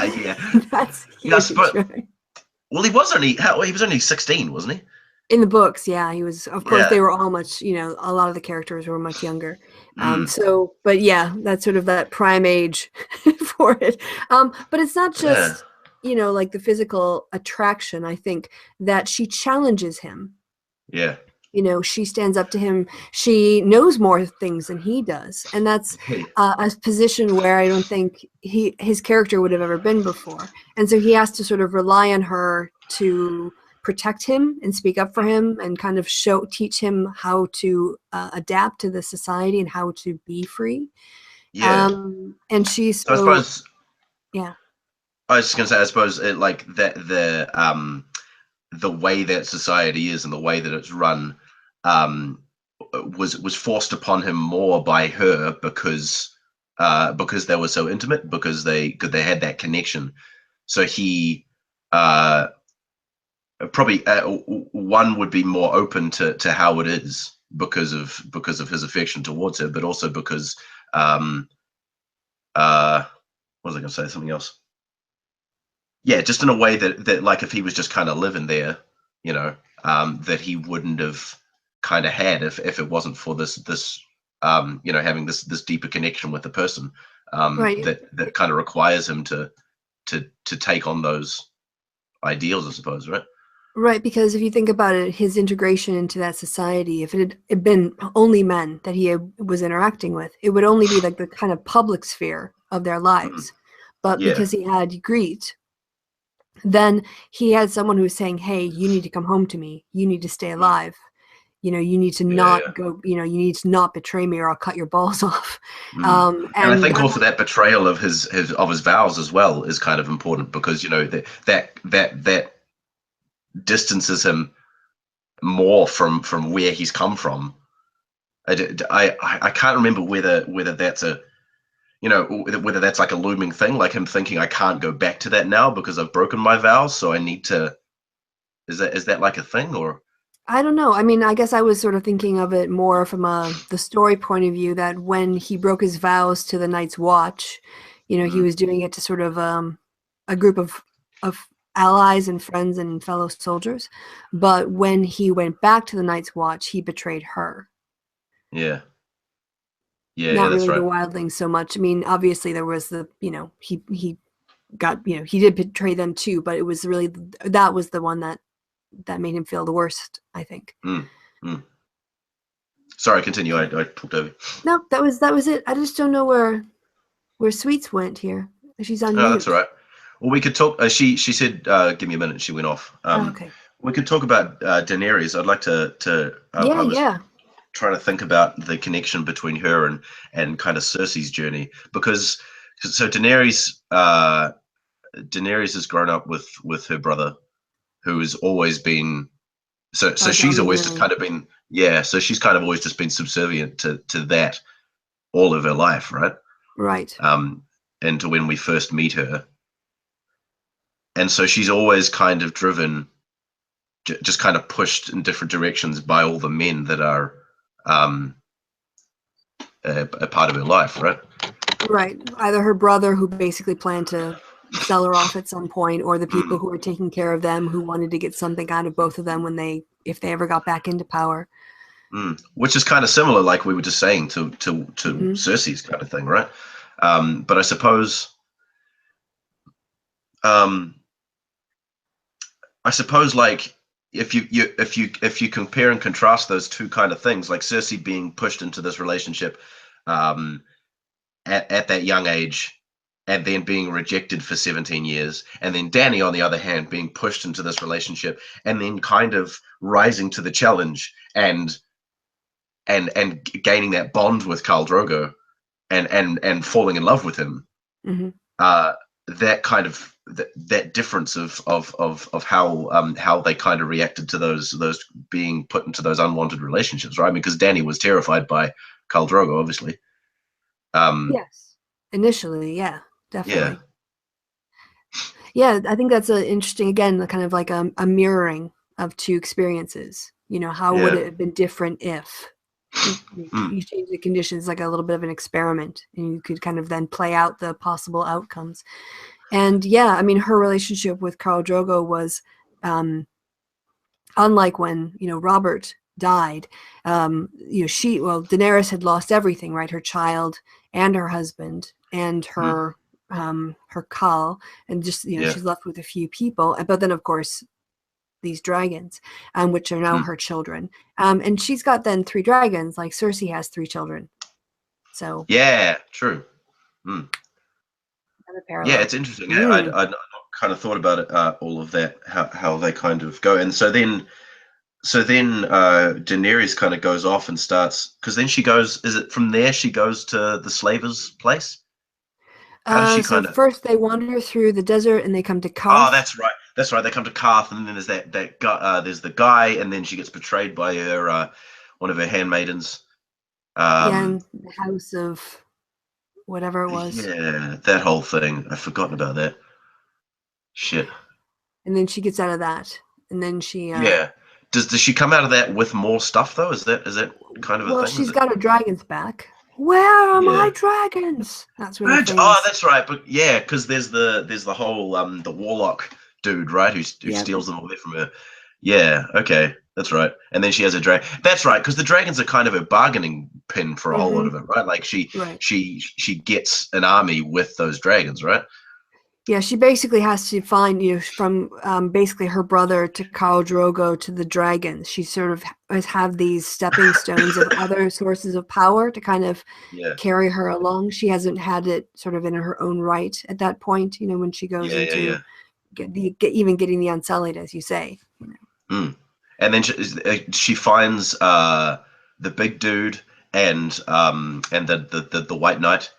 huge. Well, he was only 16, wasn't he? In the books, yeah, he was. Of course, they were all much. A lot of the characters were much younger. But yeah, that's sort of that prime age for it. But it's not just like the physical attraction. I think that she challenges him. Yeah. She stands up to him. She knows more things than he does. And that's a position where I don't think his character would have ever been before. And so he has to sort of rely on her to protect him and speak up for him and kind of teach him how to adapt to the society and how to be free. Yeah. And she's so I suppose, yeah. I was just going to say, I suppose like that the way that society is and the way that it's run was forced upon him more by her because they were so intimate, because they had that connection. So he probably one would be more open to how it is because of his affection towards her, but also because what was I going to say? Something else. Yeah, just in a way that like if he was just kind of living there, that he wouldn't have kind of had if it wasn't for this having this deeper connection with the person, right. that kind of requires him to take on those ideals, I suppose, right? Right, because if you think about it, his integration into that society, if it had been only men that he was interacting with, it would only be like the kind of public sphere of their lives. But because he had Ygritte, then he had someone who was saying, hey, you need to come home to me. You need to stay alive. You need to not go, you need to not betray me or I'll cut your balls off. And I think also that betrayal of his vows as well is kind of important, because, that distances him more from where he's come from. I can't remember whether that's a, you know, whether that's like a looming thing, like him thinking I can't go back to that now because I've broken my vows, so I need to. Is that like a thing, or? I don't know. I mean, I guess I was sort of thinking of it more from the story point of view, that when he broke his vows to the Night's Watch, you know, he was doing it to sort of a group of allies and friends and fellow soldiers. But when he went back to the Night's Watch, he betrayed her. Yeah. Not That's really right. the wildlings so much. I mean, obviously there was the, you know, he got, you know, he did betray them too, but it was really, that was the one that made him feel the worst, I think. Sorry, continue. I talked over. No, that was it. I just don't know where Sweets went here. She's on mute. That's all right. Well, we could talk. She said, "Give me a minute." She went off. Okay. We could talk about Daenerys. I'd like to. I was trying to think about the connection between her and kind of Cersei's journey, because so Daenerys has grown up with her brother, who has always been so she's always just kind of been so she's kind of always just been subservient to that all of her life, right? Right. And to when we first meet her, and so she's always kind of driven, just kind of pushed in different directions by all the men that are a part of her life, right? Right. Either her brother, who basically planned to sell her off at some point, or the people who were taking care of them, who wanted to get something out of both of them if they ever got back into power. Which is kind of similar, like we were just saying, to Cersei's kind of thing, right? But I suppose like if you compare and contrast those two kind of things, like Cersei being pushed into this relationship at that young age, and then being rejected for 17 years, and then Dany, on the other hand, being pushed into this relationship and then kind of rising to the challenge and gaining that bond with Khal Drogo and falling in love with him. That kind of that difference of how they kind of reacted to those being put into those unwanted relationships, right? I mean, because Dany was terrified by Khal Drogo, obviously. Yes, initially, yeah, definitely. Yeah, I think that's interesting. Again, the kind of like a mirroring of two experiences. You know, how would it have been different if you change the conditions, like a little bit of an experiment, and you could kind of then play out the possible outcomes. And yeah, I mean, her relationship with Khal Drogo was unlike when, you know, Robert died. You know, Daenerys had lost everything, right? Her child and her husband and her Khal, and just, you know, she's left with a few people. But then, of course, these dragons, which are now her children. And she's got then 3 dragons, like Cersei has 3 children. So yeah, true. Yeah, it's interesting. I kind of thought about it, all of that, how they kind of go. And so then Daenerys kind of goes off and starts, because then she goes, is it from there she goes to the slavers' place? How does she kind of... First they wander through the desert and they come to Karth. Oh, that's right. They come to Karth, and then there's that guy, there's the guy, and then she gets betrayed by her one of her handmaidens. And the house of whatever it was. Yeah, that whole thing. I've forgotten about that. Shit. And then she gets out of that, and then she. Does she come out of that with more stuff though? Is that kind of a thing? Well, she's got her dragons back. Where are my dragons? That's really famous. Oh, that's right. But yeah, because there's the whole the warlock dude, right? Who steals them away from her. Yeah. Okay. That's right. And then she has a dragon. That's right, because the dragons are kind of a bargaining pin for a whole lot of it, right? Like she gets an army with those dragons, right? Yeah, she basically has to find, you know, from basically her brother to Khal Drogo to the dragons. She sort of have these stepping stones of other sources of power to kind of carry her along. She hasn't had it sort of in her own right at that point, you know, when she goes into even getting the Unsullied, as you say. You know. And then she finds the big dude and the White Knight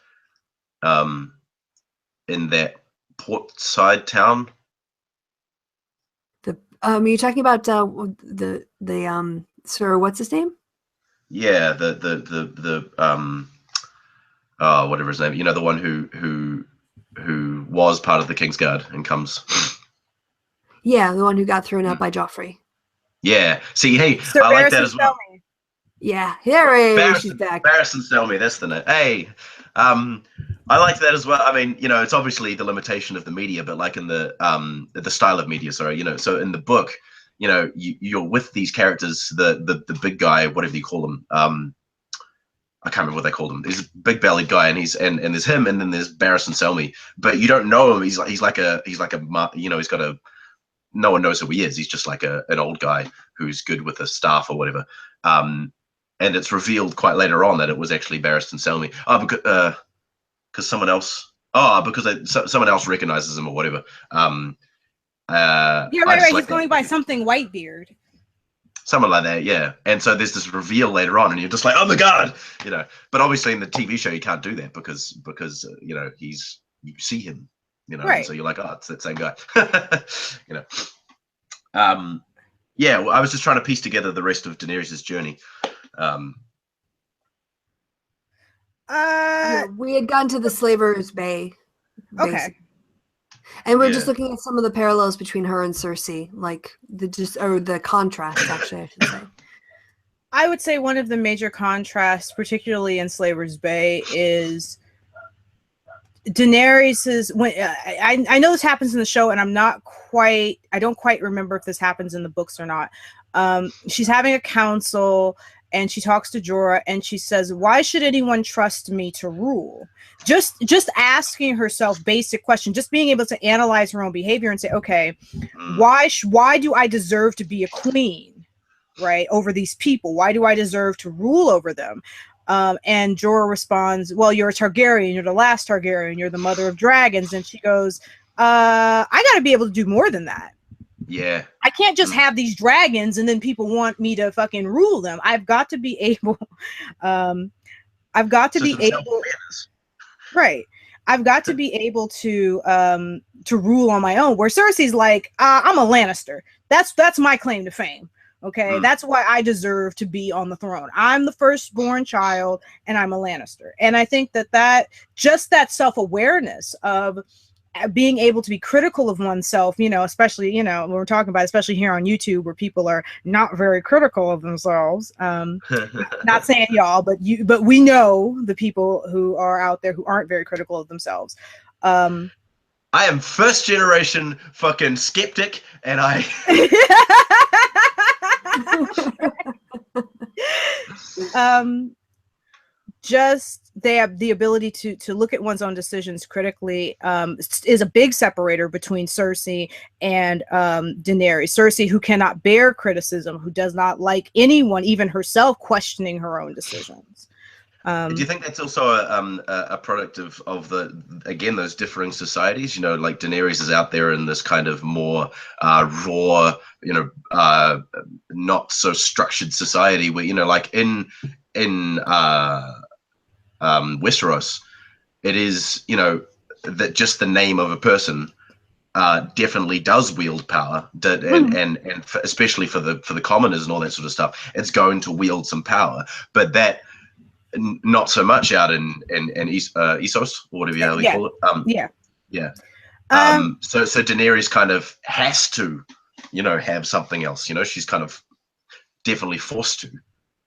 in that portside town. You're talking about the Sir, what's his name? Yeah, the oh, whatever his name. You know, the one who was part of the King's Guard and comes. Yeah, the one who got thrown out by Joffrey. Yeah. See, hey, Sir I like Barristan that as well. Selmy. Yeah, here she's back. Barristan Selmy, that's the name. Hey, I like that as well. I mean, you know, it's obviously the limitation of the media, but like in the style of media, sorry, you know, so in the book, you know, you're with these characters, the big guy, whatever you call him. I can't remember what they called him. He's a big bellied guy, and and there's him, and then there's Barristan Selmy, but you don't know him. He's like a you know, he's got a, no one knows who he is. He's just like an old guy who's good with a staff or whatever. And it's revealed quite later on that it was actually Barristan Selmy. Oh, because someone else. Oh, because someone else recognizes him or whatever. Yeah, right. He's going by something Whitebeard. Something like that, yeah. And so there's this reveal later on, and you're just like, oh my god, you know. But obviously in the TV show you can't do that because you know, you see him, you know, right. so you're like, oh, it's that same guy. You know. Yeah, well, I was just trying to piece together the rest of Daenerys' journey. We had gone to the Slavers Bay. Okay. And we're just looking at some of the parallels between her and Cersei, like the contrast, actually, I should say. I would say one of the major contrasts, particularly in Slavers Bay, is Daenerys's. When I know this happens in the show, and I don't quite remember if this happens in the books or not. She's having a council, and she talks to Jorah, and she says, "Why should anyone trust me to rule?" Just asking herself basic question, just being able to analyze her own behavior and say, okay, why do I deserve to be a queen, right, over these people? Why do I deserve to rule over them? And Jorah responds, well, you're a Targaryen, you're the last Targaryen, you're the mother of dragons. And she goes, I gotta be able to do more than that. Yeah. I can't just have these dragons and then people want me to fucking rule them. I've got to be able right. I've got to be able to rule on my own. Where Cersei's like, I'm a Lannister. That's my claim to fame. Okay, that's why I deserve to be on the throne. I'm the firstborn child, and I'm a Lannister. And I think that self-awareness of being able to be critical of oneself, you know, especially, you know, when we're talking about, especially here on YouTube, where people are not very critical of themselves. Not saying y'all, but we know the people who are out there who aren't very critical of themselves. I am first generation fucking skeptic, and I just they have the ability to look at one's own decisions critically, is a big separator between Cersei and Daenerys. Cersei, who cannot bear criticism, who does not like anyone, even herself, questioning her own decisions. Do you think that's also a product of those differing societies? You know, like Daenerys is out there in this kind of more raw, you know, not so structured society where, you know, like in Westeros, it is, you know, that just the name of a person definitely does wield power, and especially for the commoners and all that sort of stuff, it's going to wield some power, but that not so much out in Essos, or whatever you call it. So Daenerys kind of has to, you know, have something else. You know, she's kind of definitely forced to.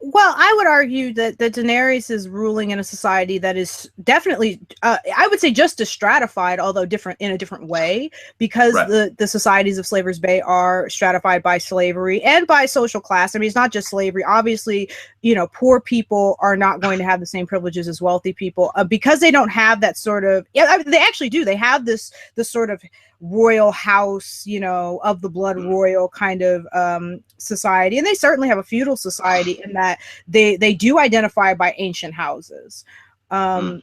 Well, I would argue that Daenerys is ruling in a society that is definitely, I would say, just as stratified, although in a different way, because the societies of Slavers Bay are stratified by slavery and by social class. I mean, it's not just slavery. Obviously, you know, poor people are not going to have the same privileges as wealthy people because they don't have that sort of. Yeah, they actually do. They have this sort of royal house, you know, of the blood royal kind of society, and they certainly have a feudal society in that they do identify by ancient houses, but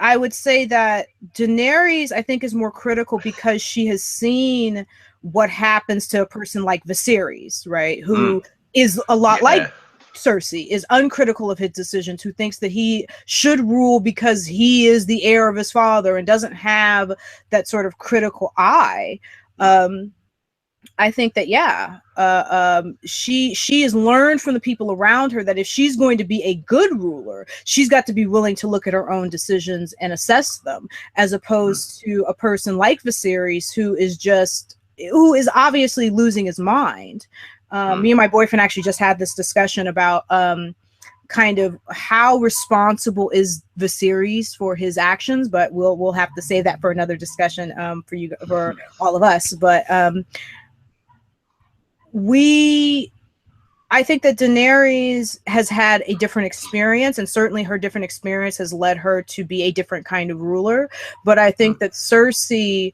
I would say that Daenerys, I think, is more critical because she has seen what happens to a person like Viserys, right, who is a lot like Cersei, is uncritical of his decisions, who thinks that he should rule because he is the heir of his father and doesn't have that sort of critical eye. I think that, yeah, she has learned from the people around her that if she's going to be a good ruler, she's got to be willing to look at her own decisions and assess them, as opposed to a person like Viserys who is obviously losing his mind. Me and my boyfriend actually just had this discussion about kind of how responsible is Viserys for his actions, but we'll have to save that for another discussion for all of us. But I think that Daenerys has had a different experience, and certainly her different experience has led her to be a different kind of ruler. But I think that Cersei,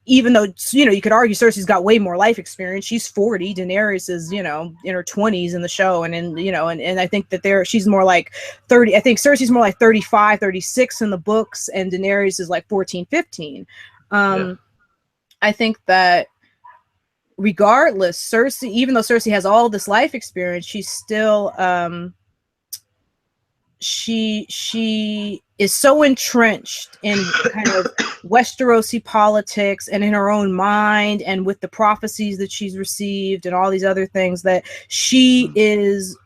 even though, you could argue Cersei's got way more life experience. She's 40. Daenerys is, in her 20s in the show. And I think that she's more like 30. I think Cersei's more like 35, 36 in the books, and Daenerys is like 14, 15. I think that regardless, Cersei, even though Cersei has all this life experience, she's still she is so entrenched in kind of Westerosi politics and in her own mind and with the prophecies that she's received and all these other things, that she is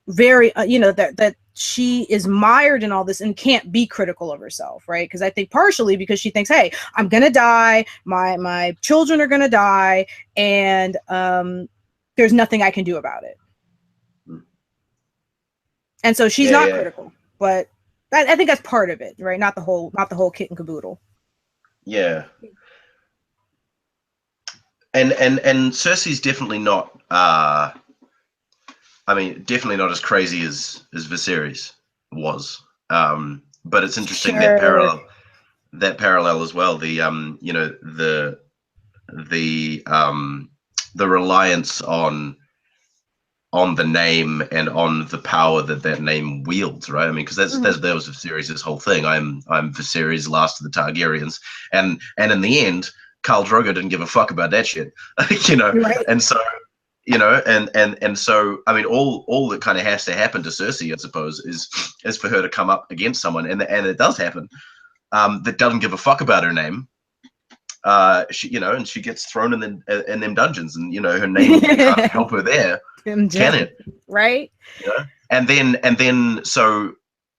very that she is mired in all this and can't be critical of herself, right? Because I think partially because she thinks, hey, I'm gonna die, my children are gonna die, and there's nothing I can do about it. And so she's not critical, but I think that's part of it, right? Not the whole kit and caboodle. Yeah. And Cersei's definitely not definitely not as crazy as Viserys was. But it's interesting that parallel as well. The the reliance on the name and on the power that name wields, right? I mean, because that was Viserys' whole thing. I'm Viserys, last of the Targaryens, and in the end, Khal Drogo didn't give a fuck about that shit, Right. And so, and so, I mean, all that kind of has to happen to Cersei, I suppose, is for her to come up against someone, and it does happen, that doesn't give a fuck about her name. And she gets thrown in them dungeons, and her name can't help her there. Can it? Right. And then so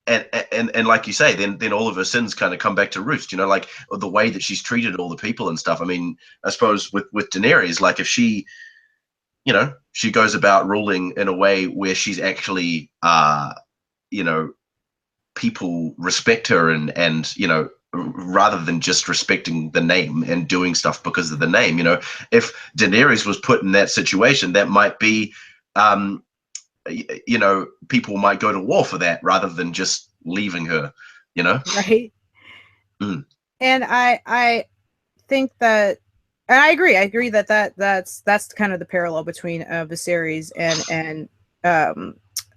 and like you say, then all of her sins kind of come back to roost, like the way that she's treated all the people and stuff. I mean, I suppose with Daenerys, like if she she goes about ruling in a way where she's actually people respect her and rather than just respecting the name and doing stuff because of the name, if Daenerys was put in that situation, that might be people might go to war for that rather than just leaving her, right. And I think that, and I agree that's kind of the parallel between Viserys and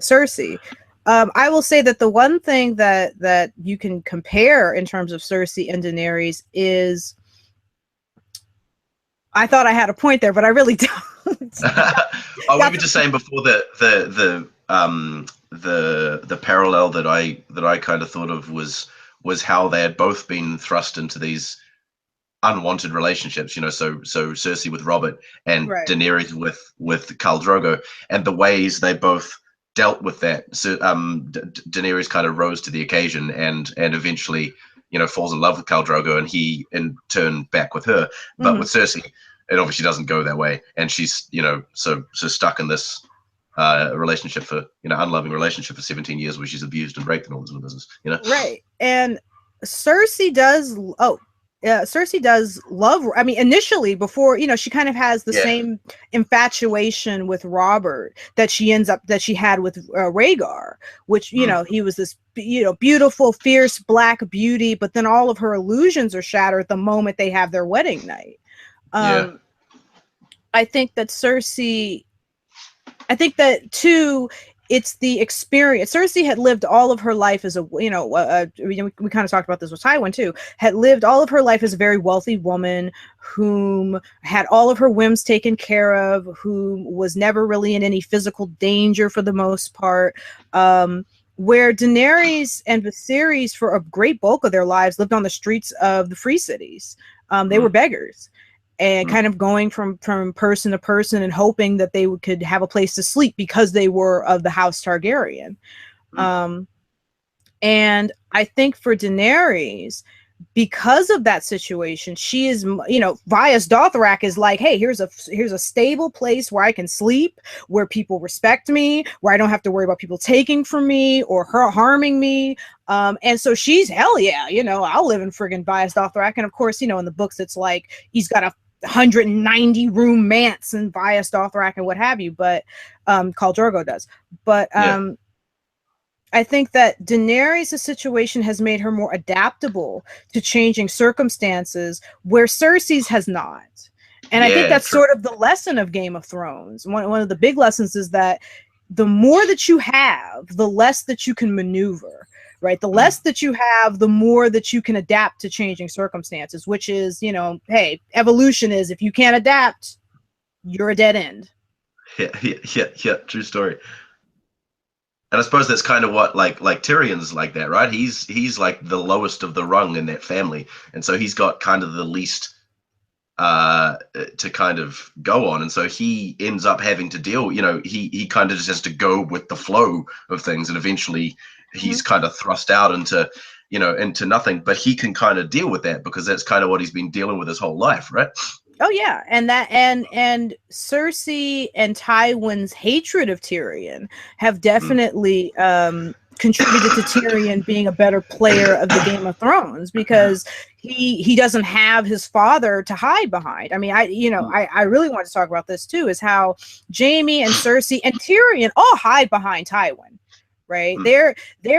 Cersei. I will say that the one thing that you can compare in terms of Cersei and Daenerys is, I thought I had a point there, but I really don't. We were just saying before the parallel that I kind of thought of was how they had both been thrust into these unwanted relationships, so Cersei with Robert and right. Daenerys with Khal Drogo, and the ways they both dealt with that. So Daenerys kind of rose to the occasion and eventually falls in love with Khal Drogo, and he in turn back with her. But with Cersei, it obviously doesn't go that way, and she's so stuck in this relationship for unloving relationship for 17 years where she's abused and raped and all this other business, right. And Cersei does love, I mean, initially before, she kind of has the same infatuation with Robert that she had with Rhaegar, which, he was this, beautiful, fierce black beauty, but then all of her illusions are shattered the moment they have their wedding night. I think that too, it's the experience. Cersei had lived all of her life as we kind of talked about this with Tywin too, had lived all of her life as a very wealthy woman whom had all of her whims taken care of, who was never really in any physical danger for the most part. Where Daenerys and Viserys, for a great bulk of their lives, lived on the streets of the free cities. They were beggars. and kind of going from person to person and hoping that they could have a place to sleep because they were of the House Targaryen. And I think for Daenerys, because of that situation, she is, you know, Vyas Dothrak is like, hey, here's a stable place where I can sleep, where people respect me, where I don't have to worry about people taking from me or her harming me. And so she's, hell yeah, you know, I'll live in friggin' Vyas Dothrak. And of course, you know, in the books, it's like he's got a 190 room manse in Vyas Dothrak and what have you, but Khal Drogo does. But I think that Daenerys' situation has made her more adaptable to changing circumstances where Cersei's has not. And I think that's sort of the lesson of Game of Thrones. One of the big lessons is that the more that you have, the less that you can maneuver, right? The less that you have, the more that you can adapt to changing circumstances, which is, you know, hey, evolution is, if you can't adapt, you're a dead end. Yeah. True story. And I suppose that's kind of what like Tyrion's like that, right? He's like the lowest of the rung in that family, and so he's got kind of the least to kind of go on, and so he ends up having to deal. You know, he kind of just has to go with the flow of things, and eventually he's kind of thrust out into nothing. But he can kind of deal with that because that's kind of what he's been dealing with his whole life, right? Oh yeah, and Cersei and Tywin's hatred of Tyrion have definitely contributed to Tyrion being a better player of the Game of Thrones, because he doesn't have his father to hide behind. I mean, I really want to talk about this too, is how Jaime and Cersei and Tyrion all hide behind Tywin. Right. Their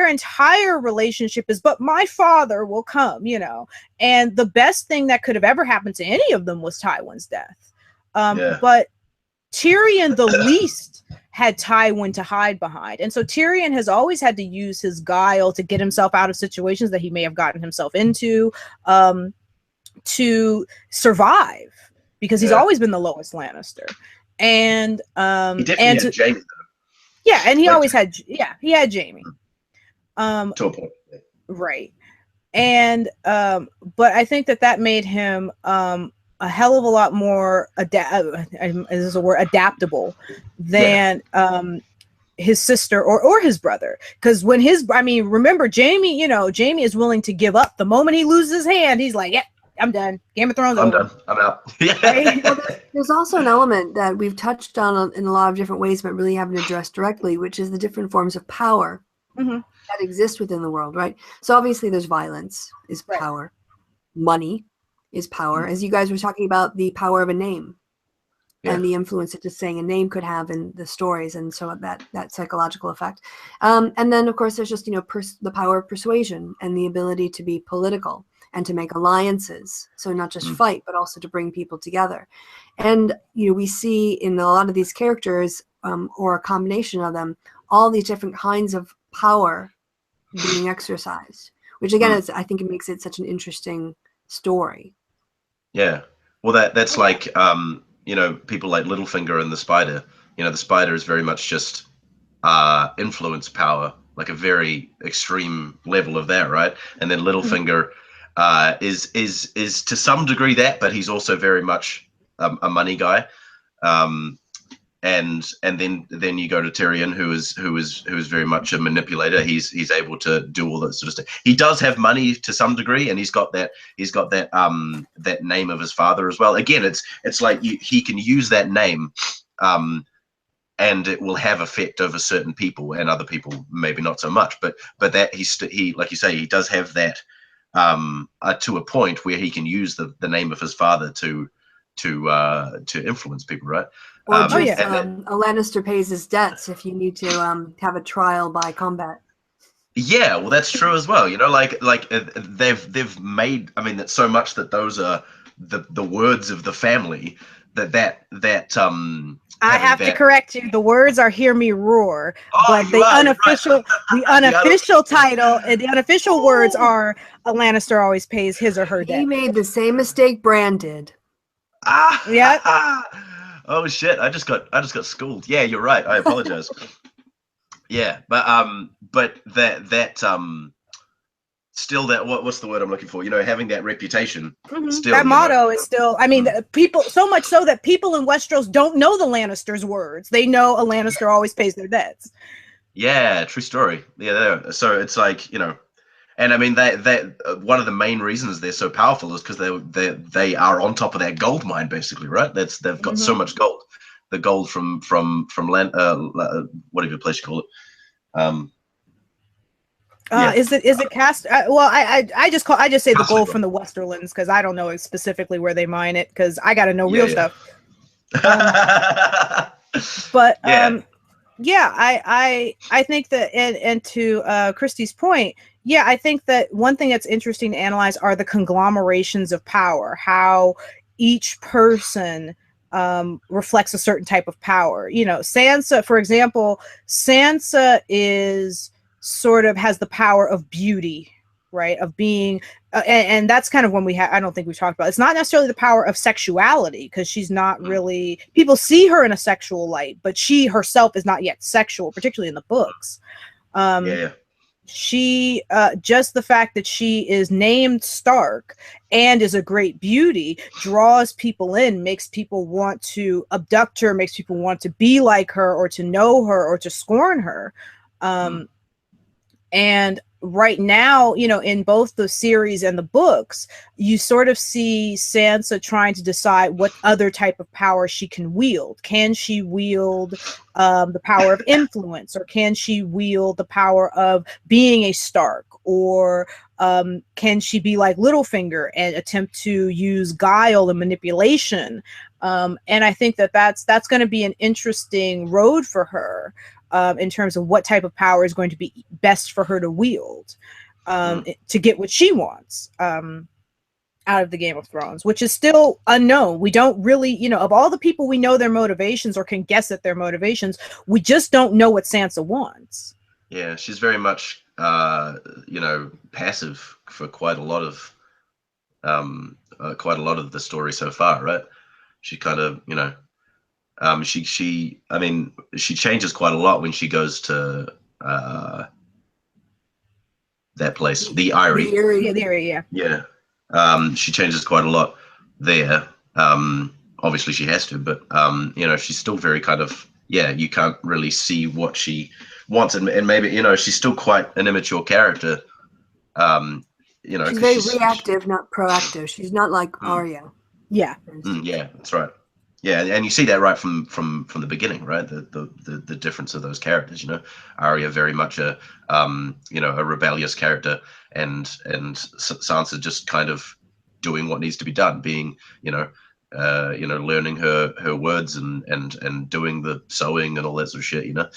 entire relationship is, but my father will come, you know, and the best thing that could have ever happened to any of them was Tywin's death. But Tyrion, the least, had Tywin to hide behind. And so Tyrion has always had to use his guile to get himself out of situations that he may have gotten himself into, to survive, because he's always been the lowest Lannister. And he definitely had Jaime. Yeah, and he always had, he had Jaime. To a point. Right. And, but I think that made him a hell of a lot more, adaptable than his sister or his brother. Because when remember, Jaime is willing to give up. The moment he loses his hand, he's like, yeah, I'm done. Game of Thrones. I'm done. I'm out. Right? Well, there's also an element that we've touched on in a lot of different ways, but really haven't addressed directly, which is the different forms of power that exist within the world, right? So obviously there's violence is power. Money is power. As you guys were talking about, the power of a name and the influence that just saying a name could have in the stories, and so that psychological effect. And then, of course, there's just, the power of persuasion and the ability to be political and to make alliances. So not just fight, but also to bring people together. And, we see in a lot of these characters, or a combination of them, all these different kinds of power being exercised, which again, I think it makes it such an interesting story. Yeah. Well, that's like, people like Littlefinger and the Spider. The Spider is very much just influence power, like a very extreme level of that, right? And then Littlefinger is to some degree that, but he's also very much a money guy. And then you go to Tyrion, who is very much a manipulator. He's able to do all that sort of stuff. He does have money to some degree, and he's got that that name of his father as well. Again, it's like he can use that name, and it will have effect over certain people, and other people maybe not so much. But that he like you say, he does have that to a point where he can use the name of his father to influence people, right? Or a Lannister pays his debts if you need to have a trial by combat. Yeah, well, that's true as well. Like they've made. I mean, that's so much that those are the words of the family. That I have to correct you. The words are "Hear Me Roar," but the unofficial title and the unofficial words are "A Lannister always pays his or her debt." He made the same mistake Bran did. Yeah. Oh shit! I just got schooled. Yeah, you're right. I apologize. Yeah, but still that what's the word I'm looking for? You know, having that reputation. Still, that motto is still. I mean, people so much so that people in Westeros don't know the Lannisters' words. They know a Lannister always pays their debts. Yeah, true story. Yeah, so it's like, you know, and I mean that one of the main reasons they're so powerful is because they are on top of that gold mine, basically, right? They've got so much gold, the gold from land, whatever place you call it. Yeah. Is it cast? Well, I just say the gold Castle. from the Westerlands because I don't know specifically where they mine it because I got to know real stuff. But yeah, I think that, and to Kristi's point, yeah, I think that one thing that's interesting to analyze are the conglomerations of power, how each person reflects a certain type of power. You know, Sansa, for example, Sansa is sort of has the power of beauty, right? Of being, and that's kind of when I don't think we've talked about, it's not necessarily the power of sexuality, because she's not really, people see her in a sexual light, but she herself is not yet sexual, particularly in the books. She, just the fact that she is named Stark and is a great beauty draws people in, makes people want to abduct her, makes people want to be like her or to know her or to scorn her. And right now, you know, in both the series and the books, you sort of see Sansa trying to decide what other type of power she can wield. Can she wield the power of influence, or can she wield the power of being a Stark, or can she be like Littlefinger and attempt to use guile and manipulation? And I think that that's going to be an interesting road for her. In terms of what type of power is going to be best for her to wield to get what she wants out of the Game of Thrones, which is still unknown. We don't really, you know, of all the people we know their motivations or can guess at their motivations, we just don't know what Sansa wants. Yeah, she's very much, you know, passive for quite a lot of the story so far, right? She kind of, you know, she I mean, she changes quite a lot when she goes to that place, the Eyrie. The Eyrie, yeah. She changes quite a lot there. Obviously she has to, but you know, she's still very kind of, you can't really see what she wants, and maybe, you know, she's still quite an immature character. You know, she's very reactive, not proactive. She's not like Arya. Yeah. Yeah, that's right. Yeah, and you see that right from the beginning, right? The difference of those characters. You know, Arya very much a you know, a rebellious character, and Sansa just kind of doing what needs to be done, being, you know, learning her words and doing the sewing and all that sort of shit. You know,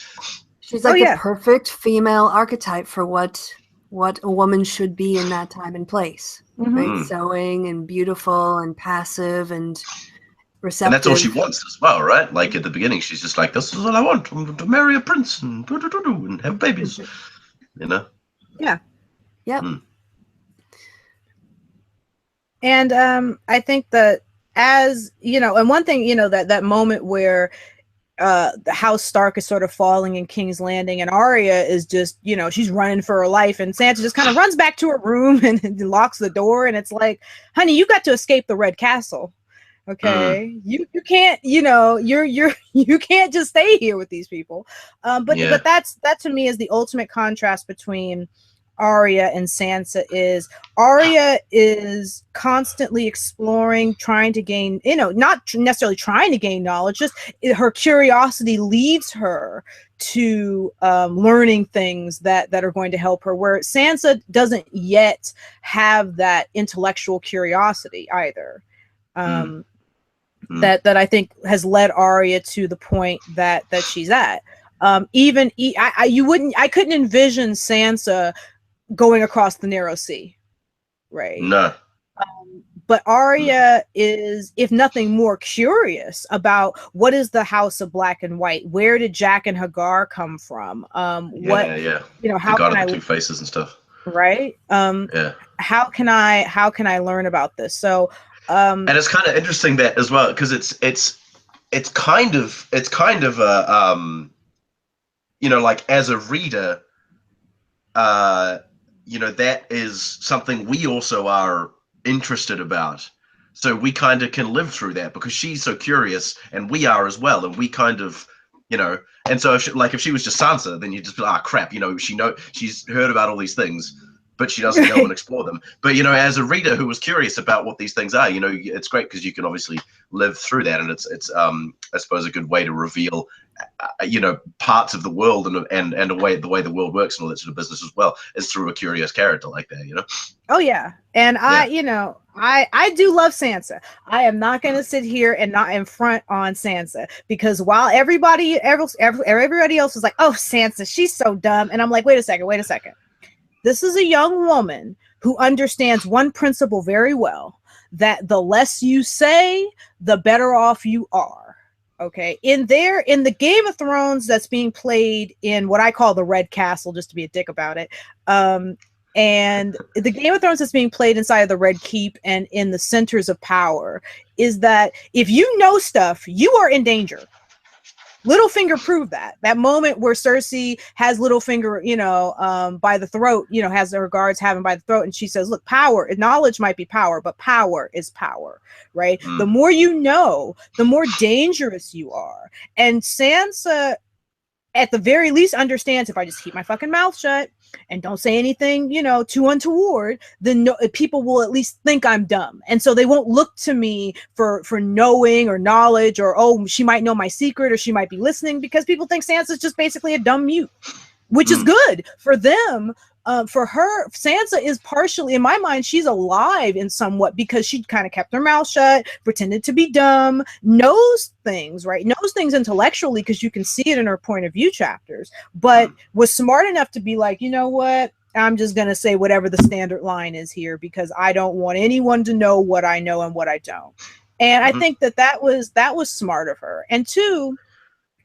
she's like the perfect female archetype for what a woman should be in that time and place. Right? Sewing and beautiful and passive and receptive. And that's all she wants as well, right? Like at the beginning, she's just like, "This is all I want: to marry a prince and have babies." You know? Yeah. Yep. And I think that, as you know, and one thing, you know, that moment where the House Stark is sort of falling in King's Landing, and Arya is just, you know, she's running for her life, and Sansa just kind of runs back to her room and locks the door, and it's like, honey, you got to escape the Red Castle. Okay, you can't, you know, you can't just stay here with these people. But that to me is the ultimate contrast between Arya and Sansa. Is Arya is constantly exploring, trying to gain, you know, not necessarily trying to gain knowledge, just her curiosity leads her to learning things that are going to help her, where Sansa doesn't yet have that intellectual curiosity either. That I think has led Arya to the point that she's at. I couldn't envision Sansa going across the narrow sea, right? No. But Arya is, if nothing more, curious about what is the House of Black and White. Where did Jack and Hagar come from? You know, how can I Two Faces and stuff, right? How can I learn about this? So. And it's kind of interesting that as well, because it's kind of a you know, like as a reader, you know, that is something we also are interested about. So we kind of can live through that because she's so curious and we are as well. And we kind of, you know, and so if she was just Sansa, then you just be like, crap, you know, she's heard about all these things, but she doesn't go and explore them. But, you know, as a reader who was curious about what these things are, you know, it's great because you can obviously live through that. And it's I suppose, a good way to reveal, you know, parts of the world and the way the world works and all that sort of business as well is through a curious character like that, you know? Oh, yeah. And you know, I do love Sansa. I am not going to sit here and not in front on Sansa because while everybody else was like, oh, Sansa, she's so dumb. And I'm like, wait a second. This is a young woman who understands one principle very well, that the less you say, the better off you are. Okay. In the Game of Thrones that's being played in what I call the Red Castle, just to be a dick about it. And the Game of Thrones that's being played inside of the Red Keep and in the centers of power is that if you know stuff, you are in danger. Littlefinger proved that moment where Cersei has Littlefinger, you know, by the throat, you know, has her guards have him by the throat. And she says, look, knowledge might be power, but power is power, right? The more you know, the more dangerous you are. And Sansa, at the very least, understands if I just keep my fucking mouth shut and don't say anything, you know, too untoward, then people will at least think I'm dumb. And so they won't look to me for knowing or knowledge or, oh, she might know my secret or she might be listening, because people think Sansa's just basically a dumb mute, which is good for them. For her, Sansa is partially, in my mind, she's alive in somewhat because she kind of kept her mouth shut, pretended to be dumb, knows things, right? Knows things intellectually because you can see it in her point of view chapters, but was smart enough to be like, you know what? I'm just going to say whatever the standard line is here because I don't want anyone to know what I know and what I don't. And I think that was smart of her. And two,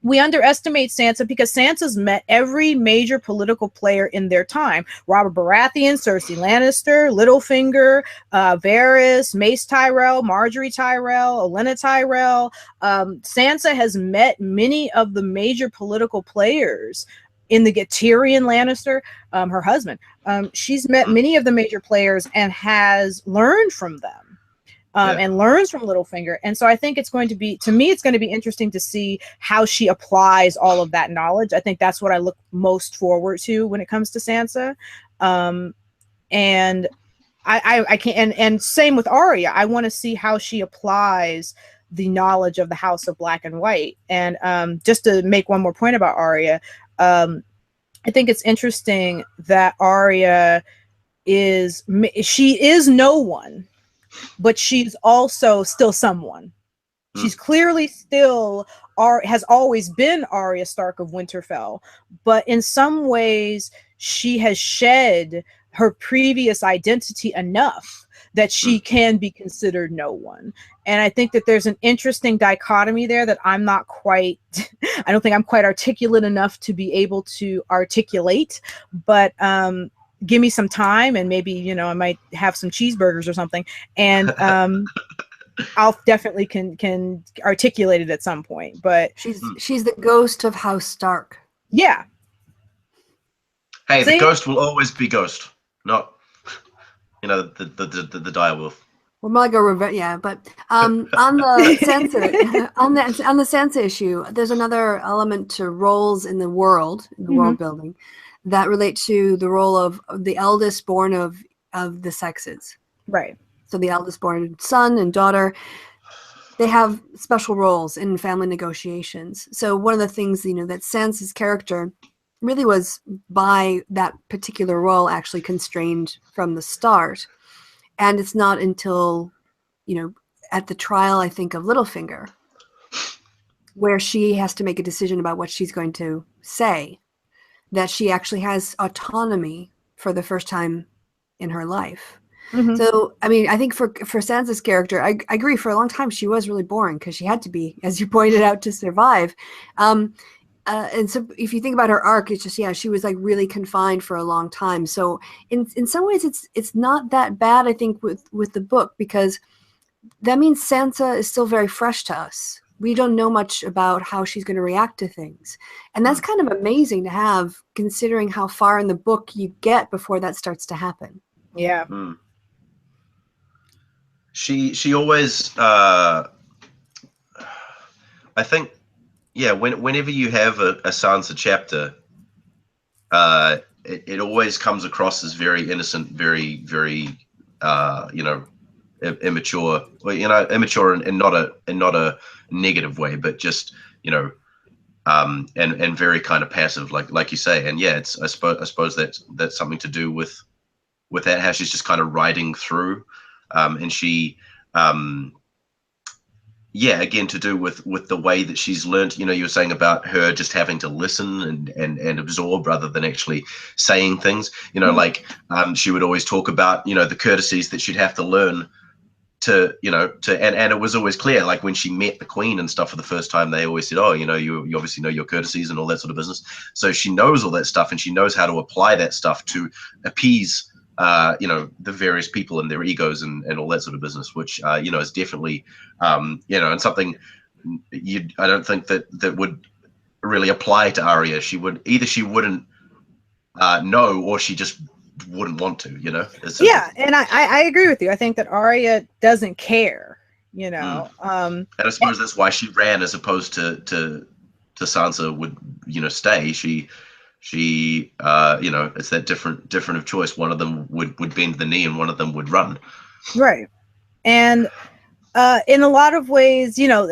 we underestimate Sansa because Sansa's met every major political player in their time. Robert Baratheon, Cersei Lannister, Littlefinger, Varys, Mace Tyrell, Marjorie Tyrell, Olenna Tyrell. Sansa has met many of the major political players in the Tyrion Lannister, her husband. She's met many of the major players and has learned from them. And learns from Littlefinger. And so I think it's going to be interesting to see how she applies all of that knowledge. I think that's what I look most forward to when it comes to Sansa. And I can't, and same with Arya. I want to see how she applies the knowledge of the House of Black and White. And just to make one more point about Arya, I think it's interesting that Arya is no one, but she's also still someone. She's clearly still has always been Arya Stark of Winterfell, but in some ways she has shed her previous identity enough that she can be considered no one. And I think that there's an interesting dichotomy there that I don't think I'm quite articulate enough to be able to articulate, but give me some time and maybe, you know, I might have some cheeseburgers or something. And I'll definitely can articulate it at some point, but she's the ghost of House Stark. Yeah. Hey, the ghost will always be ghost, not, you know, the direwolf. Well, more like a revenge, yeah. But on the Sansa, on the Sansa issue, there's another element to roles in the world, world building, that relate to the role of the eldest born of the sexes. Right. So the eldest born son and daughter, they have special roles in family negotiations. So one of the things, you know, that Sansa's character really was by that particular role actually constrained from the start. And it's not until, you know, at the trial, I think, of Littlefinger, where she has to make a decision about what she's going to say, that she actually has autonomy for the first time in her life. So, I mean, I think for Sansa's character, I agree, for a long time she was really boring because she had to be, as you pointed out, to survive. And so if you think about her arc, it's just, yeah, she was like really confined for a long time. So in some ways it's not that bad, I think, with the book, because that means Sansa is still very fresh to us. We don't know much about how she's going to react to things. And that's kind of amazing to have, considering how far in the book you get before that starts to happen. Yeah. She always, I think, yeah, whenever you have a Sansa chapter, it always comes across as very innocent, very, very, you know, immature, well, you know, immature in not a negative way, but just, you know, and very kind of passive, like you say. And yeah, I suppose that's something to do with that, how she's just kind of riding through, and she, yeah, again, to do with the way that she's learned. You know, you were saying about her just having to listen and absorb rather than actually saying things. You know, like she would always talk about, you know, the courtesies that she'd have to learn to, you know, and it was always clear, like when she met the Queen and stuff for the first time, they always said, oh, you know, you obviously know your courtesies and all that sort of business. So she knows all that stuff, and she knows how to apply that stuff to appease, you know, the various people and their egos and all that sort of business, which, you know, is definitely, you know, and something I don't think that would really apply to Arya. She wouldn't know, or she just wouldn't want to, you know. Yeah, and I agree with you. I think that Arya doesn't care, you know. And I suppose that's why she ran, as opposed to Sansa would, you know, stay. She you know, it's that different of choice. One of them would bend the knee, and one of them would run. Right. And in a lot of ways, you know,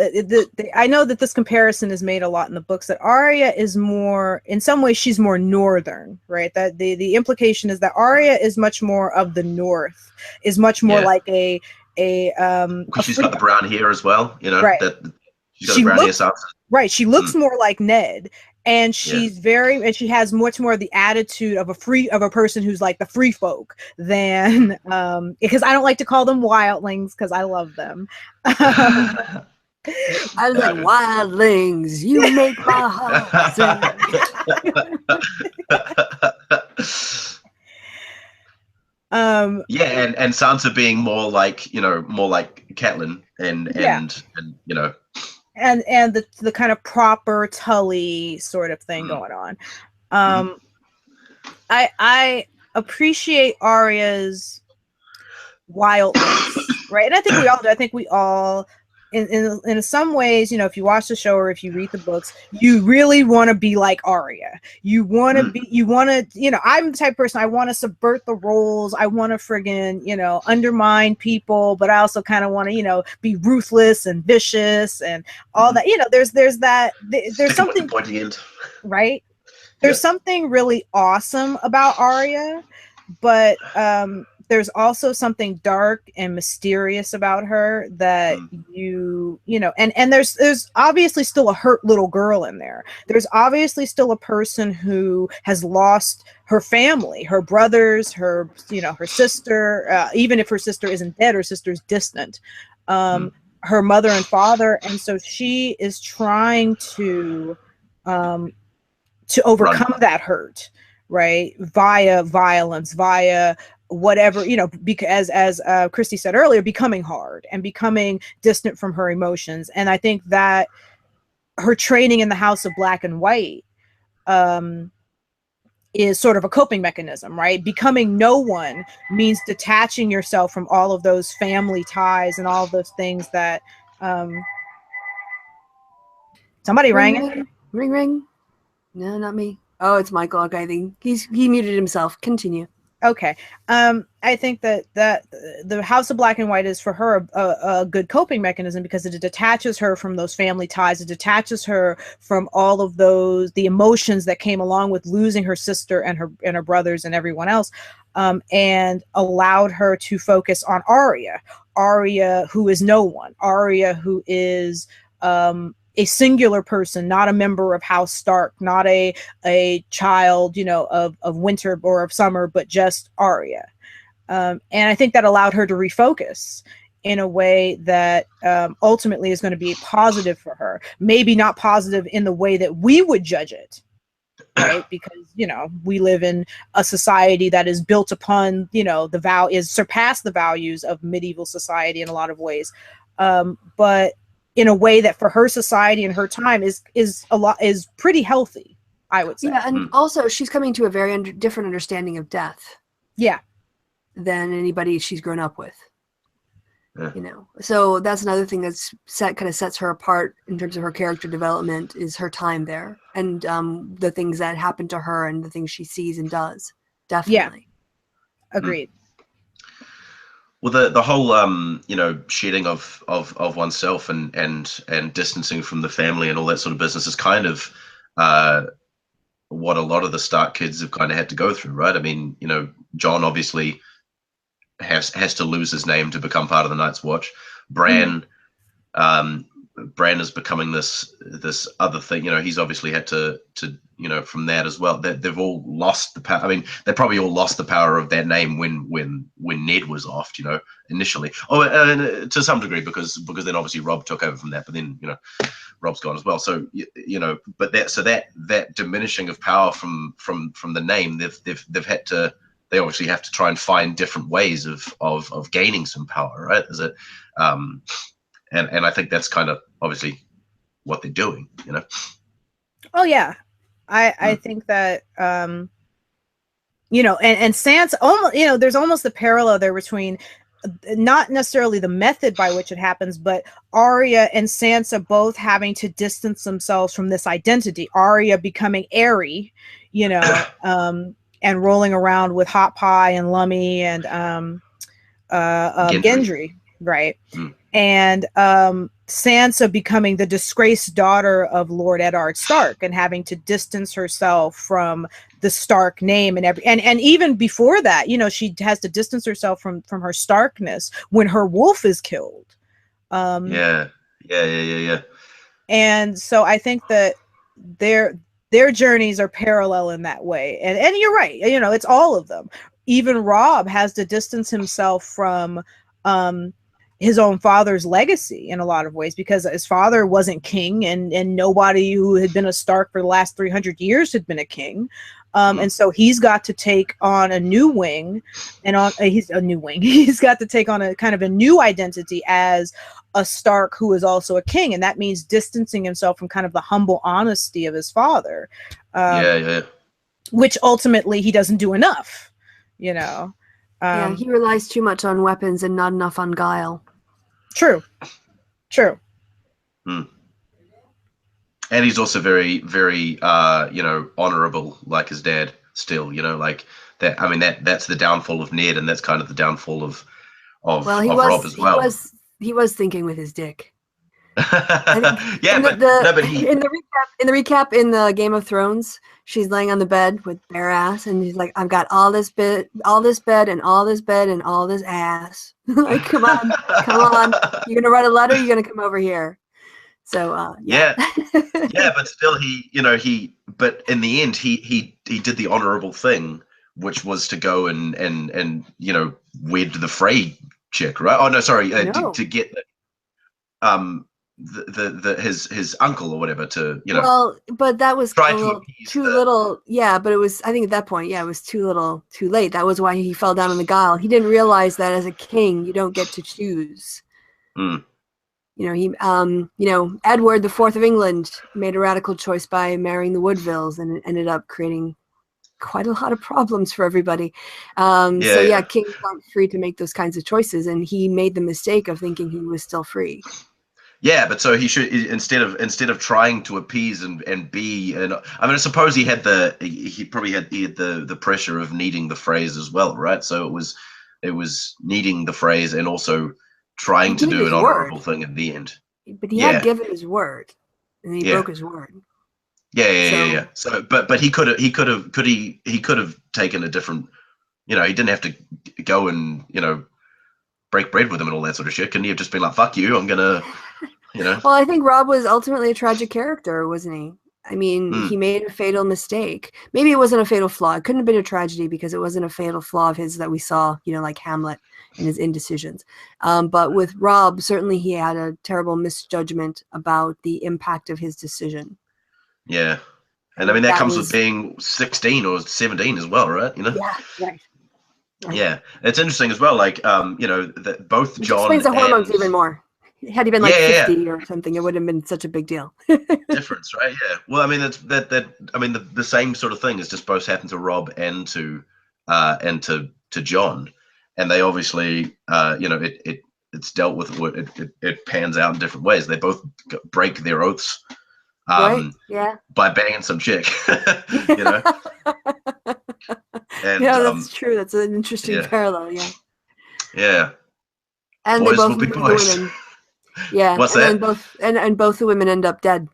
I know that this comparison is made a lot in the books, that Arya is more, in some ways, she's more northern, right? That the implication is that Arya is much more of the north, is much more like a because she's got the brown hair as well, you know. Right. That she's got the brown hair stuff. Right. She looks more like Ned. And she's and she has much more of the attitude of a person who's like the free folk than, because I don't like to call them wildlings, because I love them. I was like, wildlings, you make my heart sing. Yeah, and Sansa being more like, you know, more like Catelyn and you know. And the kind of proper Tully sort of thing going on. I appreciate Arya's wildness, right? And I think we all do. I think we all, in some ways, you know, if you watch the show or if you read the books, you really want to be like Arya. You want to be, you know, I'm the type of person, I want to subvert the roles. I want to friggin', you know, undermine people, but I also kind of want to, you know, be ruthless and vicious and all that. You know, there's something pointy end, right? There's something really awesome about Arya, but there's also something dark and mysterious about her that you know, and there's obviously still a hurt little girl in there. There's obviously still a person who has lost her family, her brothers, her, you know, her sister, even if her sister isn't dead, her sister's distant, her mother and father. And so she is trying to overcome that hurt, right? Via violence, via whatever, you know, because as Kristi said earlier, becoming hard and becoming distant from her emotions. And I think that her training in the House of Black and White is sort of a coping mechanism, right? Becoming no one means detaching yourself from all of those family ties and all of those things that somebody rang it. Ring ring. No, not me. Oh, it's Michael. Okay, I think he muted himself. Continue. Okay. I think that the House of Black and White is for her a good coping mechanism, because it detaches her from those family ties. It detaches her from all of the emotions that came along with losing her sister and her brothers and everyone else, and allowed her to focus on Arya, who is no one, Arya, who is a singular person, not a member of House Stark, not a child, you know, of winter or of summer, but just Arya. And I think that allowed her to refocus in a way that ultimately is going to be positive for her. Maybe not positive in the way that we would judge it, right? Because, you know, we live in a society that is built upon, you know, surpassed the values of medieval society in a lot of ways. But in a way that for her society and her time is pretty healthy, I would say. Yeah, and also she's coming to a very different understanding of death. Yeah. Than anybody she's grown up with. Yeah. You know, so that's another thing that's kind of sets her apart in terms of her character development, is her time there, and the things that happen to her and the things she sees and does. Definitely. Yeah. Agreed. Well, the whole you know, shedding of oneself and distancing from the family and all that sort of business is kind of what a lot of the Stark kids have kind of had to go through, right? I mean, you know, Jon obviously has to lose his name to become part of the Night's Watch. Bran, Bran is becoming this other thing. You know, he's obviously had to you know, from that as well. That they've all lost the power. I mean, they probably all lost the power of that name when Ned was offed. You know, initially. Oh, to some degree because then obviously Robb took over from that. But then, you know, Robb's gone as well. So you know, but that diminishing of power from the name, they've had to. They obviously have to try and find different ways of gaining some power, right? Is it, and I think that's kind of obviously what they're doing, you know. Oh yeah, I think that you know, and Sansa, almost, you know, there's almost a parallel there between not necessarily the method by which it happens, but Arya and Sansa both having to distance themselves from this identity. Arya becoming airy, you know. And rolling around with Hot Pie and Lummy and Gendry, right? And Sansa becoming the disgraced daughter of Lord Eddard Stark and having to distance herself from the Stark name and even before that, you know, she has to distance herself from her Starkness when her wolf is killed. Yeah. And so I think that their journeys are parallel in that way. And you're right. You know, it's all of them. Even Robb has to distance himself from his own father's legacy in a lot of ways, because his father wasn't king and nobody who had been a Stark for the last 300 years had been a king. And so he's got to take on a new wing he's a new wing. He's got to take on a kind of a new identity as a Stark who is also a king. And that means distancing himself from kind of the humble honesty of his father. Which ultimately he doesn't do enough, you know. Yeah, he relies too much on weapons and not enough on guile. True. And he's also very, very, you know, honorable, like his dad. Still, you know, like that. I mean, that's the downfall of Ned, and that's kind of the downfall of Robb as well. He was thinking with his dick. Yeah, but he in the recap in the Game of Thrones, she's laying on the bed with bare ass, and he's like, "I've got all this bed, and all this bed, and all this ass." Like, come on, you're gonna write a letter. You're gonna come over here. So yeah, but still, but in the end, he did the honorable thing, which was to go and you know, wed the Frey chick, right? Oh no, sorry, no. To get his uncle or whatever to, you know. Well, but that was too little. Yeah, but it was, I think at that point, yeah, it was too little, too late. That was why he fell down on the guile. He didn't realize that as a king, you don't get to choose. You know, Edward IV of England made a radical choice by marrying the Woodvilles, and it ended up creating quite a lot of problems for everybody. Kings aren't free to make those kinds of choices, and he made the mistake of thinking he was still free. Yeah, but so he should, instead of trying to appease and be, and I mean, I suppose he probably had the pressure of needing the phrase as well, right? So it was needing the phrase and also trying to do an honorable thing at the end. But he had given his word, and he broke his word. Yeah. So, but he could have taken a different, you know, he didn't have to go and, you know, break bread with him and all that sort of shit. Couldn't he have just been like, "Fuck you, I'm gonna," you know? Well, I think Robb was ultimately a tragic character, wasn't he? I mean, he made a fatal mistake. Maybe it wasn't a fatal flaw. It couldn't have been a tragedy because it wasn't a fatal flaw of his that we saw, you know, like Hamlet and his indecisions. But with Robb, certainly he had a terrible misjudgment about the impact of his decision. Yeah. And I mean, that comes with being 16 or 17 as well, right? You know? Yeah, right. Yeah. It's interesting as well, like, you know, that both Jon explains the hormones even more. Had he been like Yeah, 50 or something, it wouldn't have been such a big deal. difference, right? Yeah. Well, I mean, I mean, the same sort of thing has just both happened to Rob and to John, and they obviously, it's dealt with. It pans out in different ways. They both break their oaths, Right? Yeah. by banging some chick, you know. And yeah, that's true. That's an interesting parallel. Yeah. Yeah. And Boys they both will be lose the boys. women. Yeah. What's and that? then both and both the women end up dead.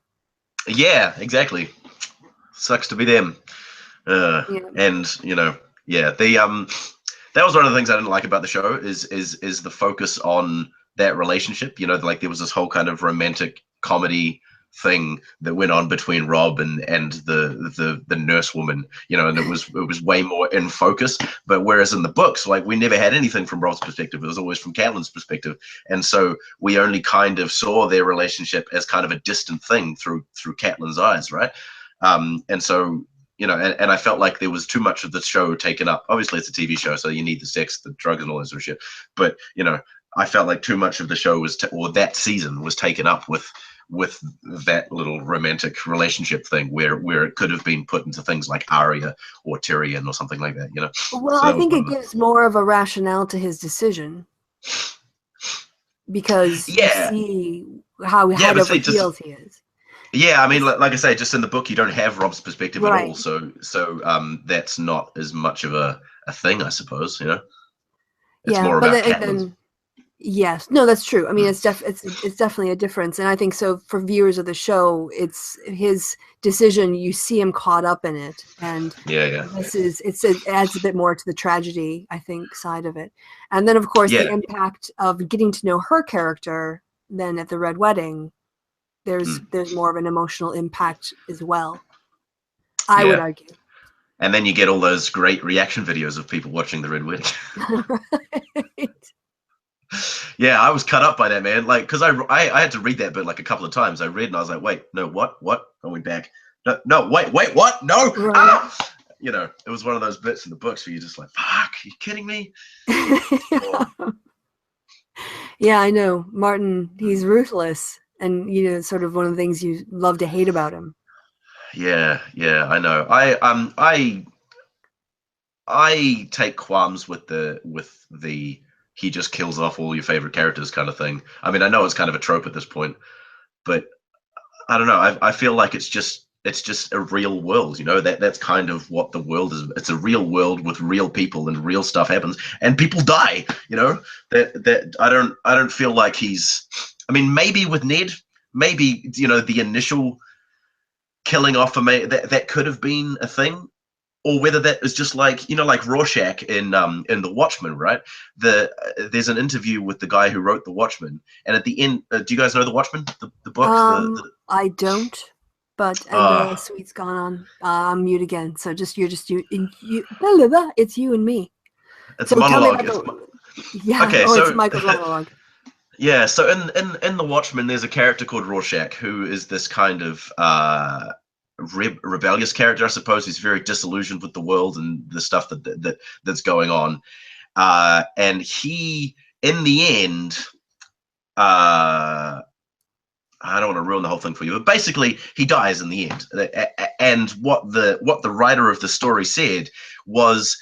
Yeah, exactly. Sucks to be them. Yeah. And the that was one of the things I didn't like about the show is the focus on that relationship. You know, like there was this whole kind of romantic comedy thing that went on between Rob and the nurse woman, you know, and it was way more in focus. But whereas in the books, like, we never had anything from Rob's perspective, it was always from Catelyn's perspective, and so we only kind of saw their relationship as kind of a distant thing through Catelyn's eyes, right? And so, you know, and I felt like there was too much of the show taken up. Obviously it's a TV show, so you need the sex, the drugs, and all that sort of shit, but, you know, I felt like too much of the show was or that season was taken up with that little romantic relationship thing where it could have been put into things like Arya or Tyrion or something like that, you know. Well, So I think it gives more of a rationale to his decision because you see how but see, heels he is. Yeah, I mean, like I say, just in the book, you don't have Rob's perspective at Right. all, so that's not as much of a thing, I suppose, you know. It's more about Catelyn's. Yes, no, that's true. I mean, it's definitely a difference, and I think so for viewers of the show, it's his decision. You see him caught up in it, and it adds a bit more to the tragedy, I think, side of it. And then, of course, the impact of getting to know her character. Then at the Red Wedding, there's more of an emotional impact as well. I would argue. And then you get all those great reaction videos of people watching the Red Wedding. Right. Yeah, I was cut up by that, man. Like, because I had to read that bit like a couple of times. I read and I was like, wait, no, what? I went back. No, wait, what? No. Right. Ah! You know, it was one of those bits in the books where you're just like, fuck, are you kidding me? Yeah, I know. Martin, he's ruthless. And, you know, sort of one of the things you love to hate about him. Yeah, I know. I take qualms with the he just kills off all your favorite characters kind of thing. I mean, I know it's kind of a trope at this point, but I don't know. I feel like it's just a real world, you know. That's kind of what the world is. It's a real world with real people, and real stuff happens, and people die. You know, that I don't feel like he's. I mean, maybe with Ned, maybe, you know, the initial killing off that could have been a thing. Or whether that is just like, you know, like Rorschach in The Watchmen, right? There's an interview with the guy who wrote The Watchmen, and at the end, do you guys know The Watchmen, the book? I don't, but the suite's gone on. I'm mute again, so you're just you. It's you and me. It's so a monologue. It's Michael's monologue. Yeah, so in The Watchmen, there's a character called Rorschach who is this kind of rebellious character, I suppose. He's very disillusioned with the world and the stuff that's going on, and he, in the end, I don't want to ruin the whole thing for you, but basically he dies in the end. And what the writer of the story said was,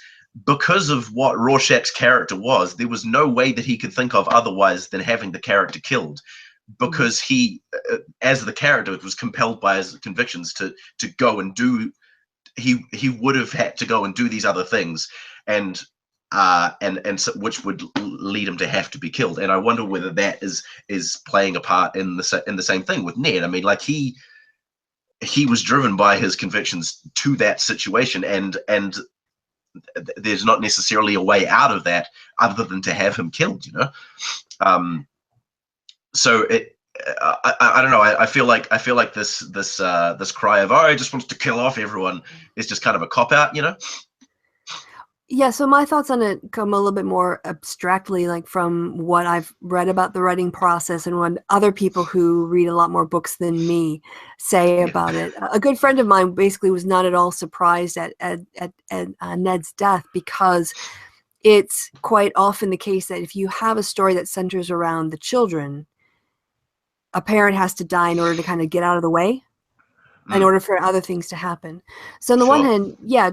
because of what Rorschach's character was, there was no way that he could think of otherwise than having the character killed, because he, as the character, was compelled by his convictions to go and do. He would have had to go and do these other things, and so, which would lead him to have to be killed. And I wonder whether that is playing a part in the same thing with Ned. I mean, like, he was driven by his convictions to that situation, and there's not necessarily a way out of that other than to have him killed, you know. So I don't know. I feel like this cry of, oh, he just wants to kill off everyone is just kind of a cop out, you know. Yeah, so my thoughts on it come a little bit more abstractly, like from what I've read about the writing process and what other people who read a lot more books than me say about it. A good friend of mine basically was not at all surprised at Ned's death, because it's quite often the case that if you have a story that centers around the children, a parent has to die in order to kind of get out of the way, in order for other things to happen. So on the one hand, yeah,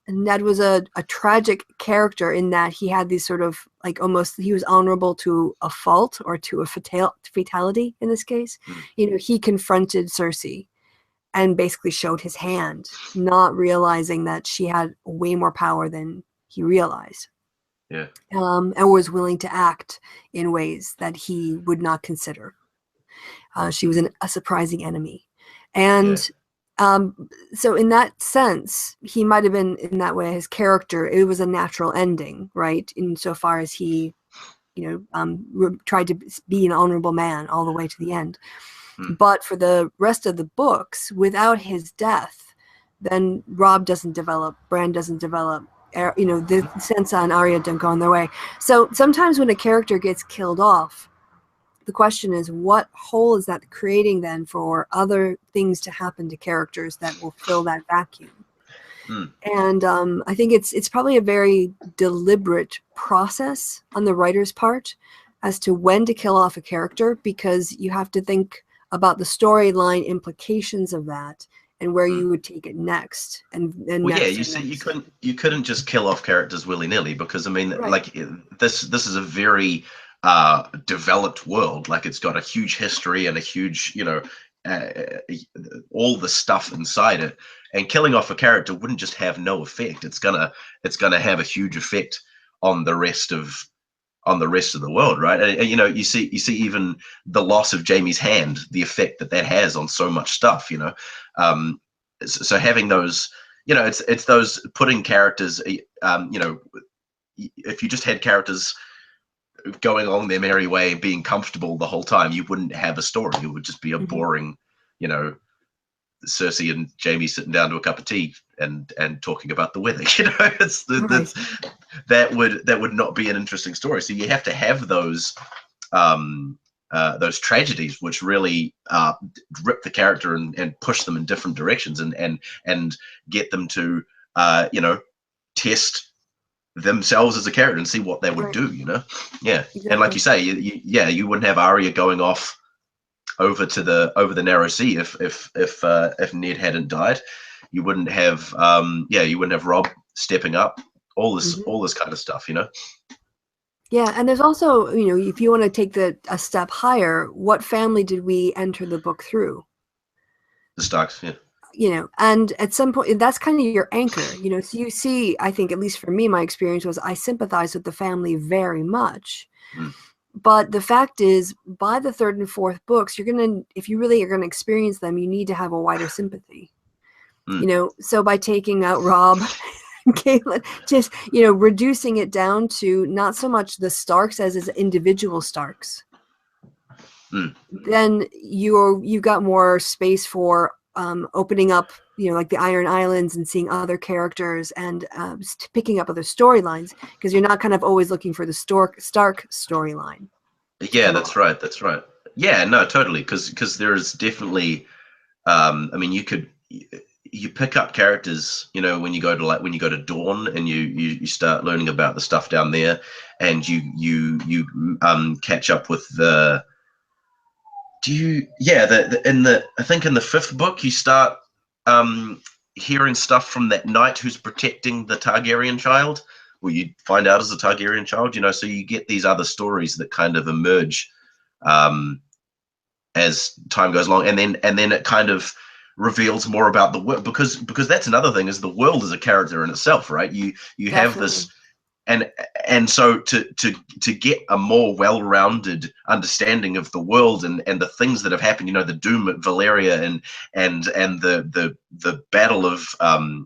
Ned was a tragic character in that he had these sort of like almost, he was honorable to a fault or to a fatality in this case. You know, he confronted Cersei and basically showed his hand, not realizing that she had way more power than he realized. Yeah. And was willing to act in ways that he would not consider. She was a surprising enemy. And so in that sense, he might have been, in that way, his character, it was a natural ending, right? Insofar as he, you know, tried to be an honorable man all the way to the end. But for the rest of the books, without his death, then Robb doesn't develop, Bran doesn't develop, you know, the Sansa and Arya don't go on their way. So sometimes when a character gets killed off, the question is, what hole is that creating then for other things to happen to characters that will fill that vacuum? And I think it's probably a very deliberate process on the writer's part as to when to kill off a character, because you have to think about the storyline implications of that and where you would take it next. And well, next yeah, you see, you couldn't just kill off characters willy-nilly, because I mean, like this is a very developed world. Like, it's got a huge history and a huge, you know, all the stuff inside it, and killing off a character wouldn't just have no effect. It's gonna have a huge effect on the rest of the world, right? And you know, you see even the loss of Jaime's hand, the effect that has on so much stuff, you know. So having those, you know, it's those putting characters, you know, if you just had characters going along their merry way, being comfortable the whole time, you wouldn't have a story. It would just be a boring, you know, Cersei and Jaime sitting down to a cup of tea and talking about the weather. You know, it's that would not be an interesting story. So you have to have those tragedies which really rip the character and push them in different directions and get them to you know, test themselves as a character and see what they would do, you know. Exactly. And like you say, you wouldn't have Arya going off over the narrow sea if Ned hadn't died. You wouldn't have you wouldn't have Robb stepping up, all this kind of stuff, you know. Yeah, and there's also, you know, if you want to take a step higher, what family did we enter the book through? The Starks, yeah. You know, and at some point, that's kind of your anchor, you know. So you see, I think, at least for me, my experience was I sympathize with the family very much. But the fact is, by the third and fourth books, if you really are going to experience them, you need to have a wider sympathy. You know, so by taking out Robb and Caitlin, just, you know, reducing it down to not so much the Starks as individual Starks, then you've got more space for opening up, you know, like the Iron Islands and seeing other characters and picking up other storylines, because you're not kind of always looking for the Stark storyline. Yeah, that's right. Yeah, no, totally. Because there's definitely, I mean, you pick up characters, you know, when you go to Dawn and you start learning about the stuff down there, and you catch up with the. I think in the fifth book you start hearing stuff from that knight who's protecting the Targaryen child, or you find out as a Targaryen child, you know. So you get these other stories that kind of emerge as time goes along, and then it kind of reveals more about the world, because that's another thing, is the world is a character in itself, right? You have this. And so to get a more well-rounded understanding of the world and the things that have happened, you know, the doom at Valyria and the battle of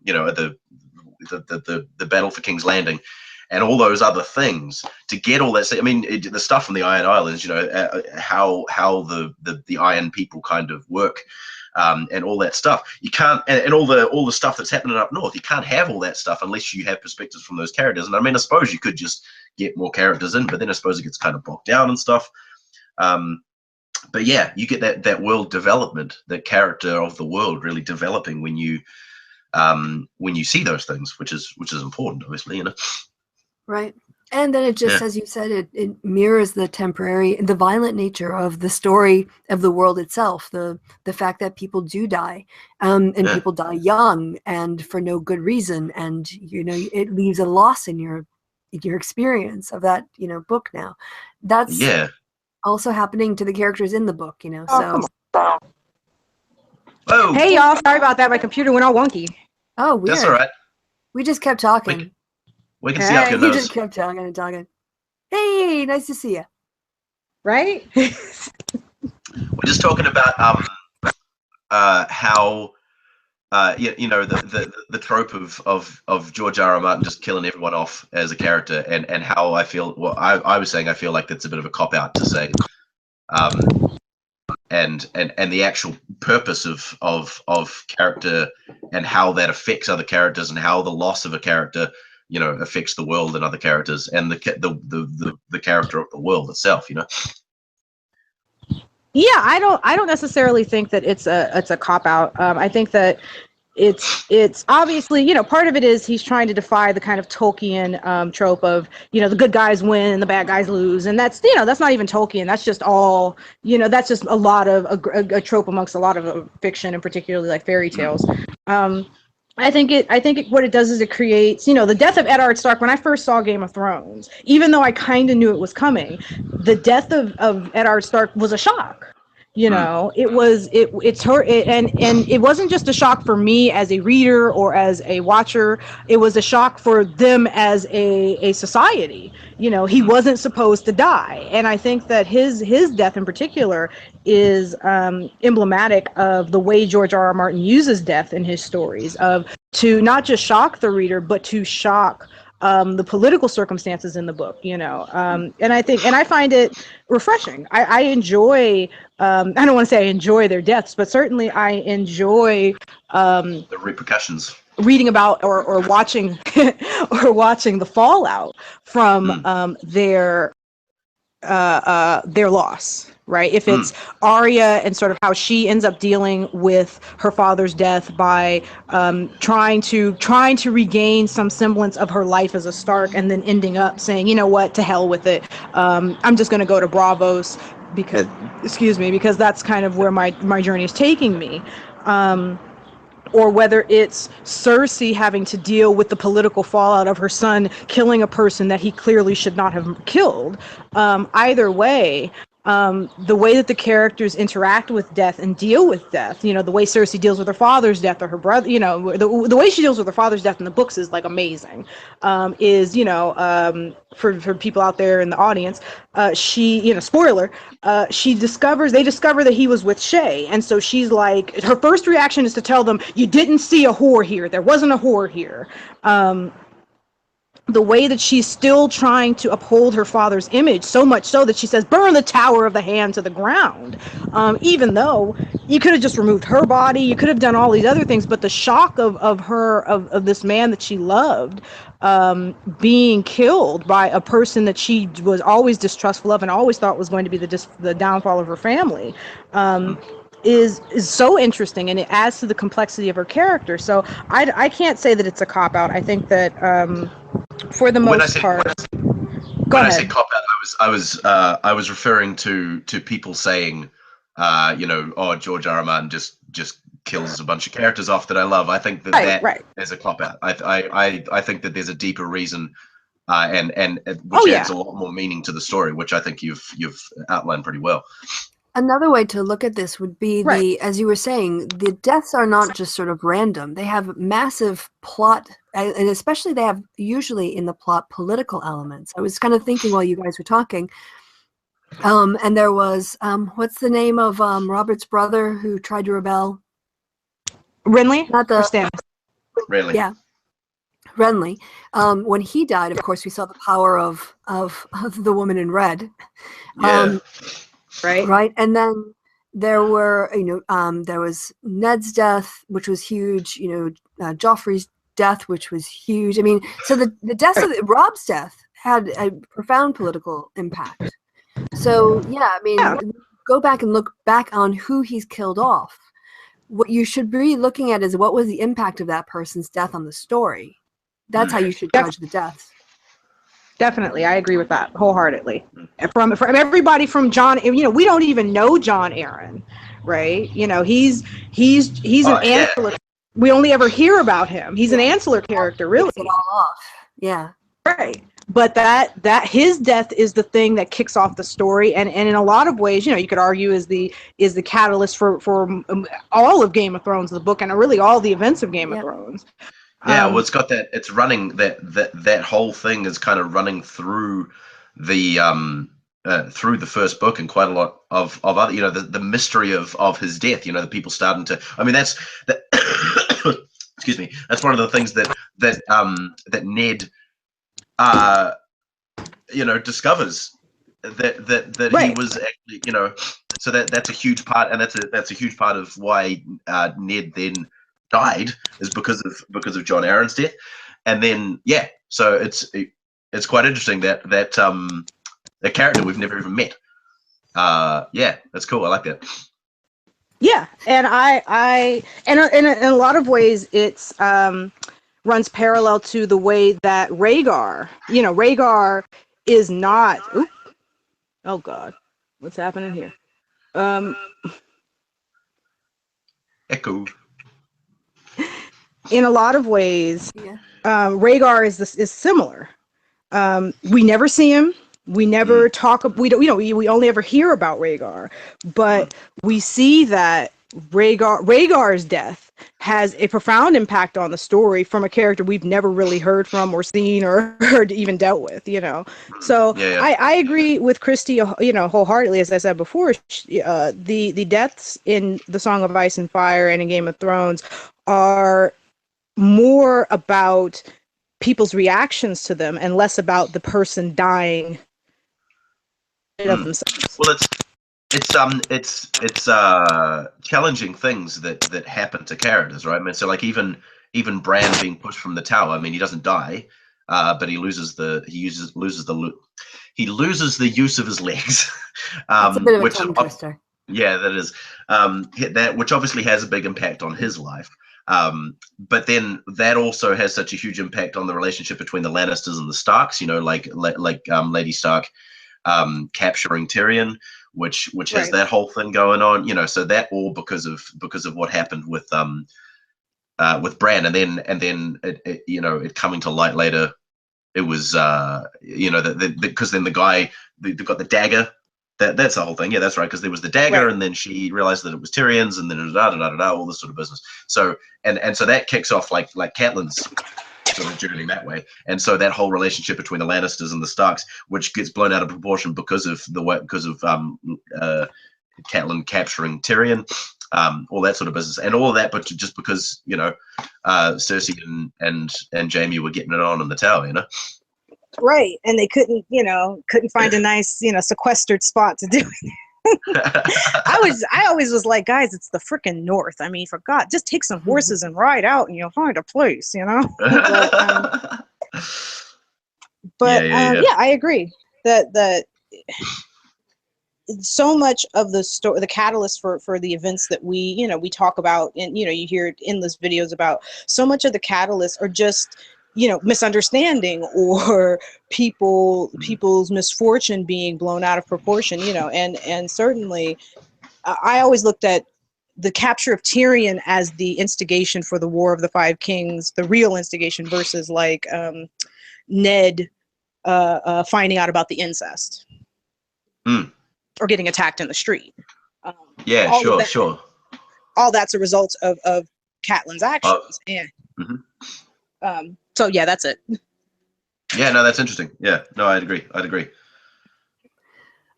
you know, the battle for King's Landing and all those other things, to get all that. I mean, the stuff from the Iron Islands, you know, how the Iron people kind of work. And all that stuff, you can't, and all the stuff that's happening up north, you can't have all that stuff unless you have perspectives from those characters. And I mean, I suppose you could just get more characters in, but then I suppose it gets kind of bogged down and stuff. But yeah, you get that world development, that character of the world really developing when you see those things, which is important, obviously, you know. Right. And then it just, as you said, it mirrors the violent nature of the story of the world itself. The fact that people do die, and people die young and for no good reason, and it leaves a loss in your experience of that book. Now, that's also happening to the characters in the book. Oh, hey y'all, sorry about that. My computer went all wonky. Oh, weird. That's all right. We just kept talking. We can see up your nose. You just kept talking and talking. Hey, nice to see you. Right? We're just talking about how the trope of George R. R. Martin just killing everyone off as a character, and how I feel. Well, I was saying I feel like that's a bit of a cop out to say, and the actual purpose of character and how that affects other characters and how the loss of a character affects the world and other characters and the character of the world itself. Yeah, I don't necessarily think that it's a cop out. I think that it's obviously, part of it is he's trying to defy the kind of Tolkien trope of, the good guys win and the bad guys lose. And that's, that's not even Tolkien. That's just all, that's just a lot of a trope amongst a lot of fiction, and particularly like fairy tales. I think what it does is it creates, the death of Eddard Stark. When I first saw Game of Thrones, even though I kind of knew it was coming, the death of Eddard Stark was a shock. It's her, and it wasn't just a shock for me as a reader or as a watcher. It was a shock for them as a society. He wasn't supposed to die, and I think that his death in particular is emblematic of the way George R. R. Martin uses death in his stories, to not just shock the reader, but to shock the political circumstances in the book, and I find it refreshing. I enjoy, I don't want to say I enjoy their deaths, but certainly I enjoy the repercussions, reading about or watching watching the fallout from their loss. Right. If it's Arya and sort of how she ends up dealing with her father's death by trying to regain some semblance of her life as a Stark, and then ending up saying, you know what, to hell with it. I'm just going to go to Bravos because that's kind of where my journey is taking me. Or whether it's Cersei having to deal with the political fallout of her son killing a person that he clearly should not have killed. Either way, the way that the characters interact with death and deal with death, the way Cersei deals with her father's death or her brother, the way she deals with her father's death in the books is like amazing. For people out there in the audience, she, spoiler, they discover that he was with Shay. And so she's like, her first reaction is to tell them, you didn't see a whore here. There wasn't a whore here. The way that she's still trying to uphold her father's image, so much so that she says, burn the Tower of the Hand to the ground. Even though you could have just removed her body, you could have done all these other things, but the shock of this man that she loved being killed by a person that she was always distrustful of and always thought was going to be the downfall of her family, is so interesting, and it adds to the complexity of her character. So I can't say that it's a cop-out. I think that for the most part. When I say cop-out, I was referring to people saying, George R. R. Martin just kills a bunch of characters off that I love. I think that is a cop-out. I think that there's a deeper reason, which adds a lot more meaning to the story, which I think you've outlined pretty well. Another way to look at this would be as you were saying, the deaths are not just sort of random. They have massive plot, and especially they have usually in the plot political elements. I was kind of thinking while you guys were talking, and there was, what's the name of Robert's brother who tried to rebel? Renly? Not the Stannis. Renly. Yeah. Renly. When he died, of course, we saw the power of the woman in red. Yeah. Right. And then there were, there was Ned's death, which was huge, Joffrey's death, which was huge. I mean, so the death of Rob's death had a profound political impact. So, go back and look back on who he's killed off. What you should be looking at is what was the impact of that person's death on the story. That's how you should judge the deaths. Definitely, I agree with that wholeheartedly. From everybody from John, we don't even know John Aaron, right? He's Oh, an yeah. ancillary. We only ever hear about him. He's an ancillary character, really. Kicks it all off. Yeah. Right. But that his death is the thing that kicks off the story, and in a lot of ways, you could argue is the catalyst for all of Game of Thrones, the book, and really all the events of Game of Thrones. Yeah, well, it's got that. It's running that whole thing is kind of running through the first book, and quite a lot of other, the mystery of his death. The people starting to. I mean, that's that. Excuse me. That's one of the things that Ned, discovers that Right. he was actually, so that's a huge part, and that's a huge part of why Ned then died, is because of John Aaron's death. And then so it's quite interesting that a character we've never even met. That's cool. I like that. Yeah, and I in a lot of ways it's runs parallel to the way that Rhaegar, Rhaegar is not. Oops, oh God, what's happening here? Echo. In a lot of ways, Rhaegar is similar. We never see him. We never talk. We don't. We only ever hear about Rhaegar, but we see that Rhaegar's death has a profound impact on the story from a character we've never really heard from or seen or heard even dealt with. So I agree with Kristi, wholeheartedly. As I said before, the deaths in the Song of Ice and Fire and in Game of Thrones are more about people's reactions to them and less about the person dying of themselves. Well, it's challenging things that happen to characters, right? I mean, so like even Bran being pushed from the tower. I mean, he doesn't die, but he loses the use of his legs. It's a bit of a tongue twister. Yeah, that is that, which obviously has a big impact on his life. But then that also has such a huge impact on the relationship between the Lannisters and the Starks. Like Lady Stark capturing Tyrion, which has that whole thing going on. So that all because of what happened with Bran, and then it coming to light later. It was because then the guy they got the dagger. That's the whole thing. Yeah, that's right. Because there was the dagger, and then she realized that it was Tyrion's, and then all this sort of business. So and so that kicks off like Catelyn's sort of journey that way. And so that whole relationship between the Lannisters and the Starks, which gets blown out of proportion because of Catelyn capturing Tyrion, all that sort of business, and all of that, but just because Cersei and Jaime were getting it on in the tower, Right, and they couldn't find a nice, sequestered spot to do it. I always was like, guys, it's the frickin' North. I mean, for God, just take some horses and ride out, and you'll find a place, But I agree that so much of the story, the catalyst for the events that we talk about, and you hear endless videos about, so much of the catalysts are just misunderstanding or people's misfortune being blown out of proportion, and certainly I always looked at the capture of Tyrion as the instigation for the War of the Five Kings, the real instigation, versus like Ned finding out about the incest or getting attacked in the street. Sure. All that's a result of Catelyn's actions. So yeah, that's it. Yeah, no, that's interesting. Yeah, no, I'd agree.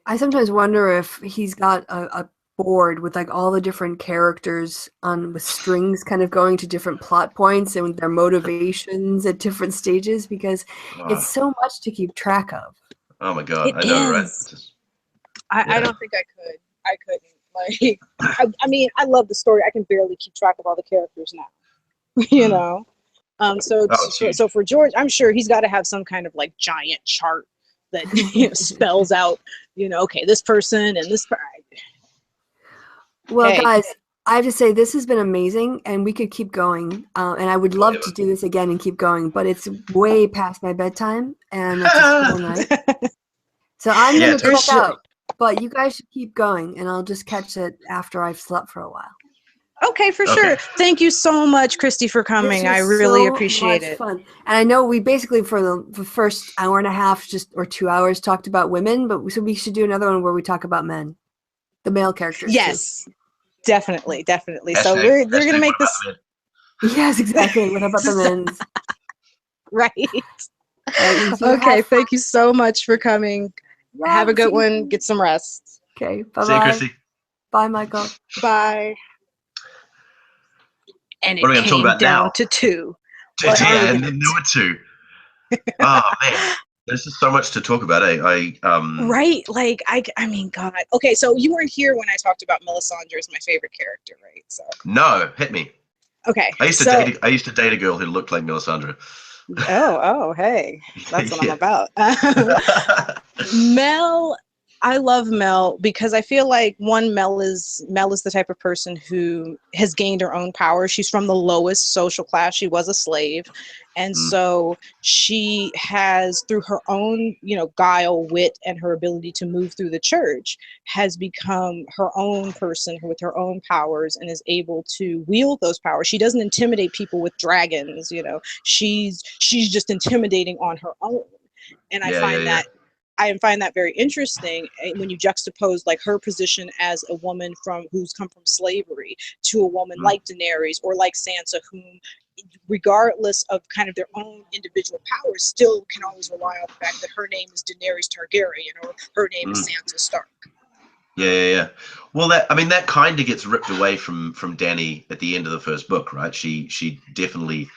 I sometimes wonder if he's got a board with like all the different characters with strings kind of going to different plot points and their motivations at different stages, because it's so much to keep track of. Oh my God, I know, right? I don't think I couldn't. Like, I mean, I love the story. I can barely keep track of all the characters now. So for George, I'm sure he's got to have some kind of like giant chart that spells out, okay, this person and this. Well, guys, I have to say, this has been amazing, and we could keep going. And I would love to do this again and keep going, but it's way past my bedtime, and it's a school night. So I'm going to check out, but you guys should keep going, and I'll just catch it after I've slept for a while. Okay, for sure. Thank you so much, Kristi, for coming. I really appreciate it. Fun. And I know we basically for the first hour and a half, or 2 hours, talked about women, but so we should do another one where we talk about men, the male characters. Yes, too. Definitely. So we're gonna make this. Yes, exactly. What about the men? Right. Okay. Thank you so much for coming. Yeah, have a good one. Get some rest. Okay. Bye. See you, Kristi. Bye, Michael. Bye. And what are we going to talk about down now? To 2. Yeah, and then there were 2. Oh man, there's just so much to talk about. Right, like I mean, God. Okay, so you weren't here when I talked about Melisandre as my favorite character, right? So no, hit me. Okay, I used to date a girl who looked like Melisandre. Oh, hey, that's what I'm about. Mel. I love Mel because I feel like Mel is the type of person who has gained her own power. She's from the lowest social class. She was a slave. And so she has, through her own, guile, wit, and her ability to move through the church, has become her own person with her own powers and is able to wield those powers. She doesn't intimidate people with dragons, she's just intimidating on her own. And I find that very interesting when you juxtapose like her position as a woman who's come from slavery to a woman like Daenerys or like Sansa, whom, regardless of kind of their own individual powers, still can always rely on the fact that her name is Daenerys Targaryen or her name is Sansa Stark. Yeah. Well, that kind of gets ripped away from Dany at the end of the first book, right? She definitely.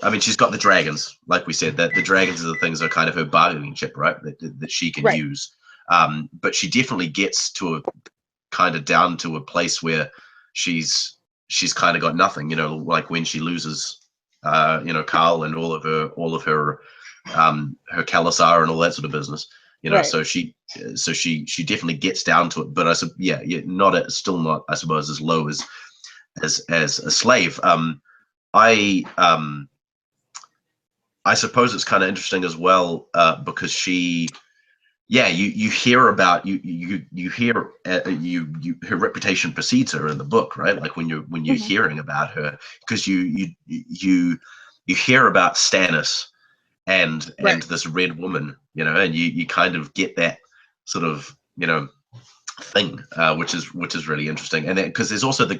I mean, she's got the dragons, like we said, that the dragons are the things that are kind of her bargaining chip, right? That she can use. But she definitely gets to a kind of down to a place where she's kind of got nothing, like when she loses, Carl and all of her Khalasar and all that sort of business, So she definitely gets down to it. But still not, I suppose, as low as a slave. I suppose it's kind of interesting as well because you hear about her reputation precedes her in the book, right? Like when you're hearing about her, because you hear about Stannis and this red woman, and you kind of get that sort of thing, which is really interesting. And then because there's also the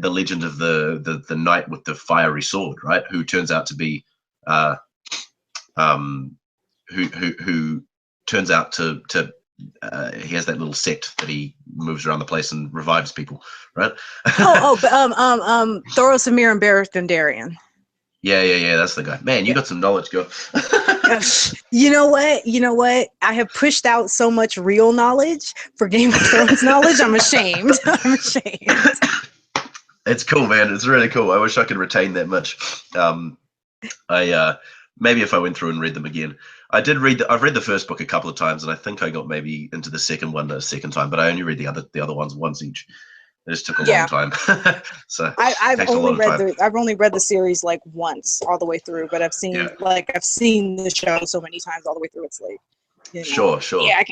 legend of the knight with the fiery sword, right? Who turns out to be who turns out to he has that little sect that he moves around the place and revives people, right? Thoros of Myr and Bareth Dondarrion. Yeah, that's the guy. Man, you got some knowledge, girl. You know what? I have pushed out so much real knowledge for Game of Thrones knowledge. I'm ashamed. It's cool, man. It's really cool. I wish I could retain that much. Maybe if I went through and read them again. I've read the first book a couple of times, and I think I got maybe into the second one a second time, but I only read the other ones once each. It just took a long time. So I've only read the series like once all the way through, but I've seen the show so many times all the way through. It's like, Sure. Yeah,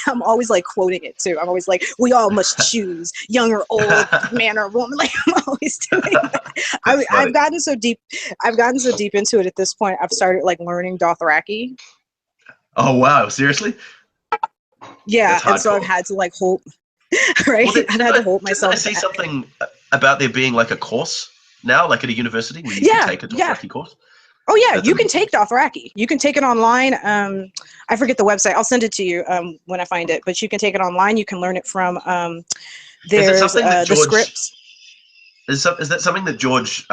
I'm always like quoting it too. I'm always like, we all must choose, young or old, man or woman. Like I'm always doing that. I've gotten so deep into it at this point. I've started like learning Dothraki. Oh wow, seriously? Yeah, and so I've had to like hold. Right, well, I've had to hold myself. I see something about there being like a course now, like at a university where you can take a Dothraki course. Oh yeah, you can take Dothraki. You can take it online. I forget the website. I'll send it to you when I find it. But you can take it online. You can learn it from the scripts. Is that something that George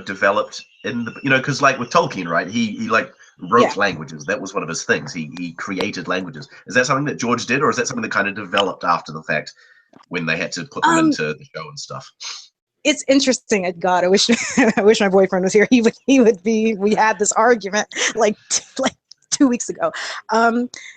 developed in the because like with Tolkien, right? He like wrote languages. That was one of his things. He created languages. Is that something that George did, or is that something that kind of developed after the fact when they had to put them into the show and stuff? It's interesting. God, I wish my boyfriend was here. He would be. We had this argument like 2 weeks ago.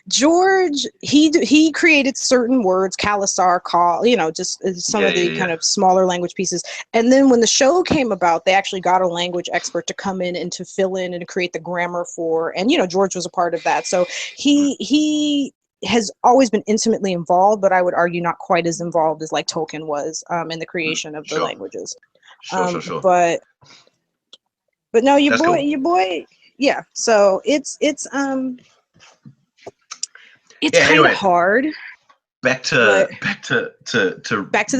George, he created certain words, Khalasar, call, just some of the kind of smaller language pieces. And then when the show came about, they actually got a language expert to come in and to fill in and to create the grammar for, and George was a part of that. So he has always been intimately involved, but I would argue not quite as involved as like Tolkien was in the creation of the languages. Sure. But no, your That's boy, cool. yeah. So it's kind anyway, of hard. Back to the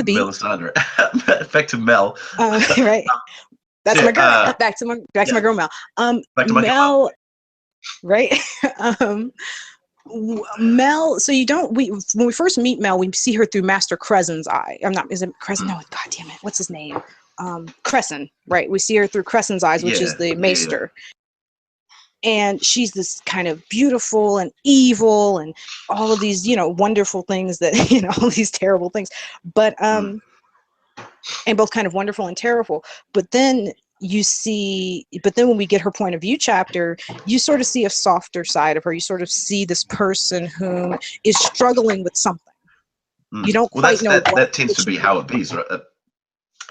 beat. Melisandre. Back to Mel. Right. That's my girl. Back to my girl Mel. Back to my Mel. girl. Right. Mel. So when we first meet Mel, we see her through Master Cressen's eye. Is it Crescent? No, God damn it. What's his name? Crescent. Right. We see her through Cressen's eyes, which is the Maester. And she's this kind of beautiful and evil and all of these, wonderful things that, all these terrible things, but, and both kind of wonderful and terrible. But then when we get her point of view chapter, you sort of see a softer side of her. You sort of see this person who is struggling with something. You don't quite know. That tends to be how it be, right?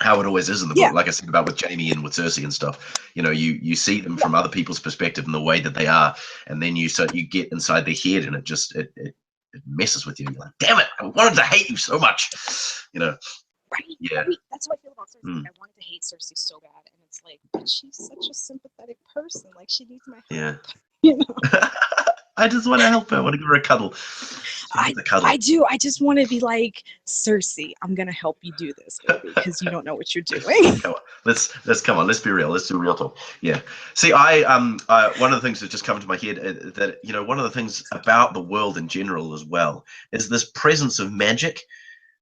How it always is in the book, like I said about with Jaime and with Cersei and stuff. You see them from other people's perspective and the way that they are, and then you get inside their head, and it messes with you. You're like, damn it, I wanted to hate you so much, Right. Yeah. That's how I feel about Cersei. I wanted to hate Cersei so bad, and it's like, but she's such a sympathetic person. Like, she needs my help. Yeah. I just want to help her. I want to give her a cuddle. I do. I just want to be like, Cersei, I'm gonna help you do this, baby, because you don't know what you're doing. Come on. Let's be real. Let's do real talk. Yeah. See, I one of the things that just come into my head that one of the things about the world in general as well is this presence of magic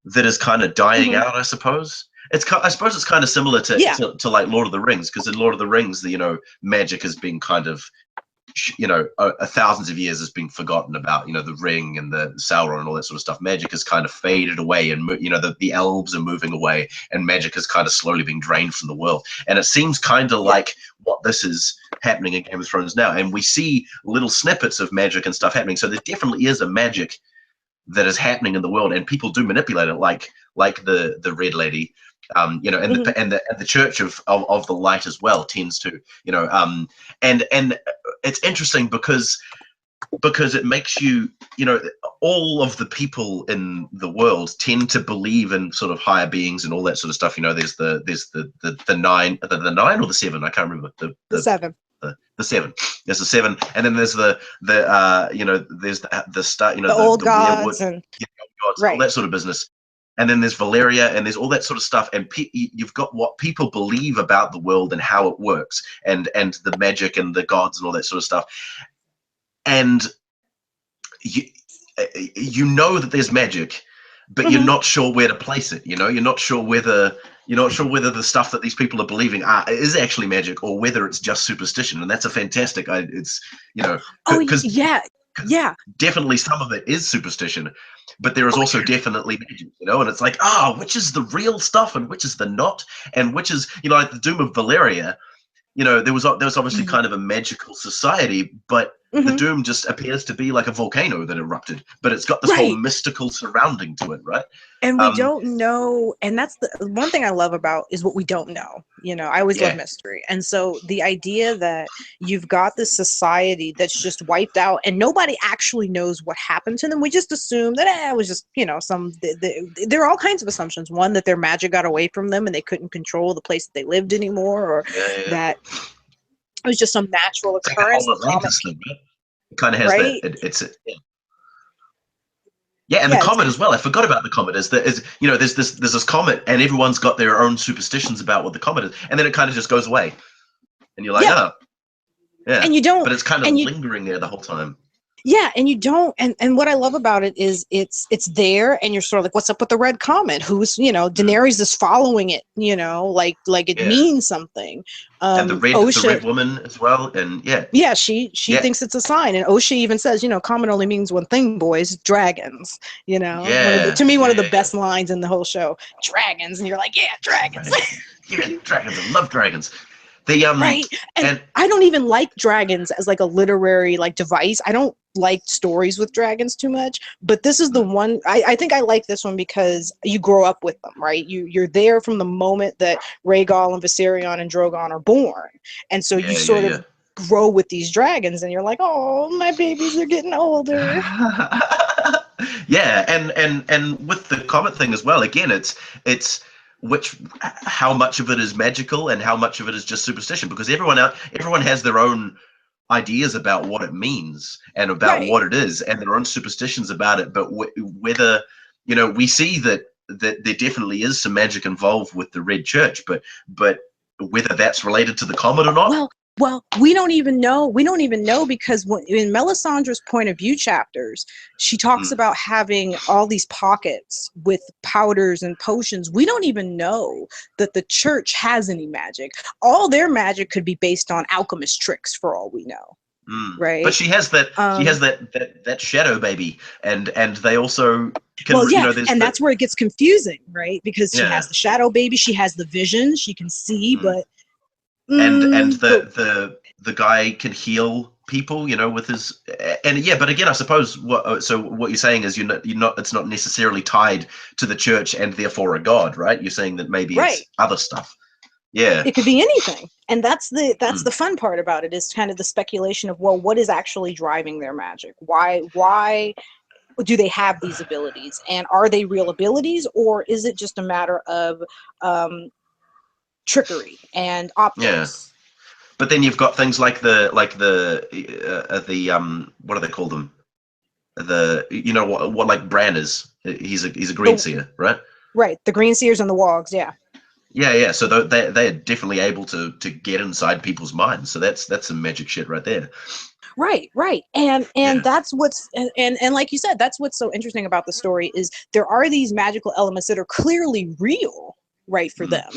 that is kind of dying out. I suppose it's kind of similar to like Lord of the Rings, because in Lord of the Rings, magic has been kind of thousands of years has been forgotten about, the ring and the Sauron and all that sort of stuff. Magic has kind of faded away, and the elves are moving away, and magic has kind of slowly been drained from the world. And it seems kind of like what this is happening in Game of Thrones now, and we see little snippets of magic and stuff happening. So there definitely is a magic that is happening in the world, and people do manipulate it, like the Red Lady. And the Church of the Light as well tends to, and it's interesting because it makes you, all of the people in the world tend to believe in sort of higher beings and all that sort of stuff. There's the nine or the seven. I can't remember the seven. The seven. There's the seven, and then there's the there's the star. The old gods and all that sort of business. And then there's Valeria, and there's all that sort of stuff. And you've got what people believe about the world and how it works, and the magic and the gods and all that sort of stuff. And you know that there's magic, but you're not sure where to place it. You're not sure whether the stuff that these people are believing is actually magic, or whether it's just superstition. And that's a fantastic. Definitely some of it is superstition, but there is also definitely magic, and it's like, which is the real stuff and which is the not, and which is, like the Doom of Valeria, there was obviously kind of a magical society, but the Doom just appears to be like a volcano that erupted, but it's got this whole mystical surrounding to it, right? And we don't know, and that's the one thing I love about is what we don't know. I always love mystery, and so the idea that you've got this society that's just wiped out, and nobody actually knows what happened to them. We just assume that it was just there are all kinds of assumptions. One, that their magic got away from them and they couldn't control the place that they lived anymore, or that it was just some natural occurrence. It kind of has that. And the comet as well. I forgot about the comet. There's this comet, and everyone's got their own superstitions about what the comet is, and then it kind of just goes away, and you're like, and you don't. But it's kind of lingering there the whole time. Yeah, and you don't, and what I love about it is it's there, and you're sort of like, what's up with the red comet? Who's, Daenerys is following it, like it means something. And the red woman as well, and she thinks it's a sign, and Osha even says, comet only means one thing, boys, dragons. To me, one of the best lines in the whole show, dragons, and you're like, dragons. Dragons, I love dragons. Right. And I don't even like dragons as like a literary like device. I don't like stories with dragons too much, but this is the one I think I like this one because you grow up with them, right? You're there from the moment that Rhaegal and Viserion and Drogon are born. And so you sort of grow with these dragons and you're like, oh, my babies are getting older. Yeah, and with the comet thing as well, again, it's how much of it is magical and how much of it is just superstition, because everyone has their own ideas about what it means and about what it is and their own superstitions about it. But whether, we see that there definitely is some magic involved with the Red Church, but whether that's related to the comet or not. Well, we don't even know. We don't even know because in Melisandre's point of view chapters, she talks about having all these pockets with powders and potions. We don't even know that the church has any magic. All their magic could be based on alchemist tricks, for all we know. Right. But she has that. She has that shadow baby, and they also. And that's where it gets confusing, right? Because she has the shadow baby, she has the vision, she can see, but. And the guy can heal people, with his but again, I suppose what you're saying is it's not necessarily tied to the church and therefore a god, right? You're saying that maybe it's other stuff. Yeah, it could be anything, and that's the fun part about it, is kind of the speculation of, well, what is actually driving their magic? Why do they have these abilities, and are they real abilities, or is it just a matter of trickery and optics? Yeah, but then you've got things like the what do they call them? What like Bran is. He's a green seer, right? Right, the green seers and the wogs, yeah. Yeah. So they are definitely able to get inside people's minds. So that's some magic shit right there. Right. And that's what's and like you said, that's what's so interesting about the story, is there are these magical elements that are clearly real, right, for them.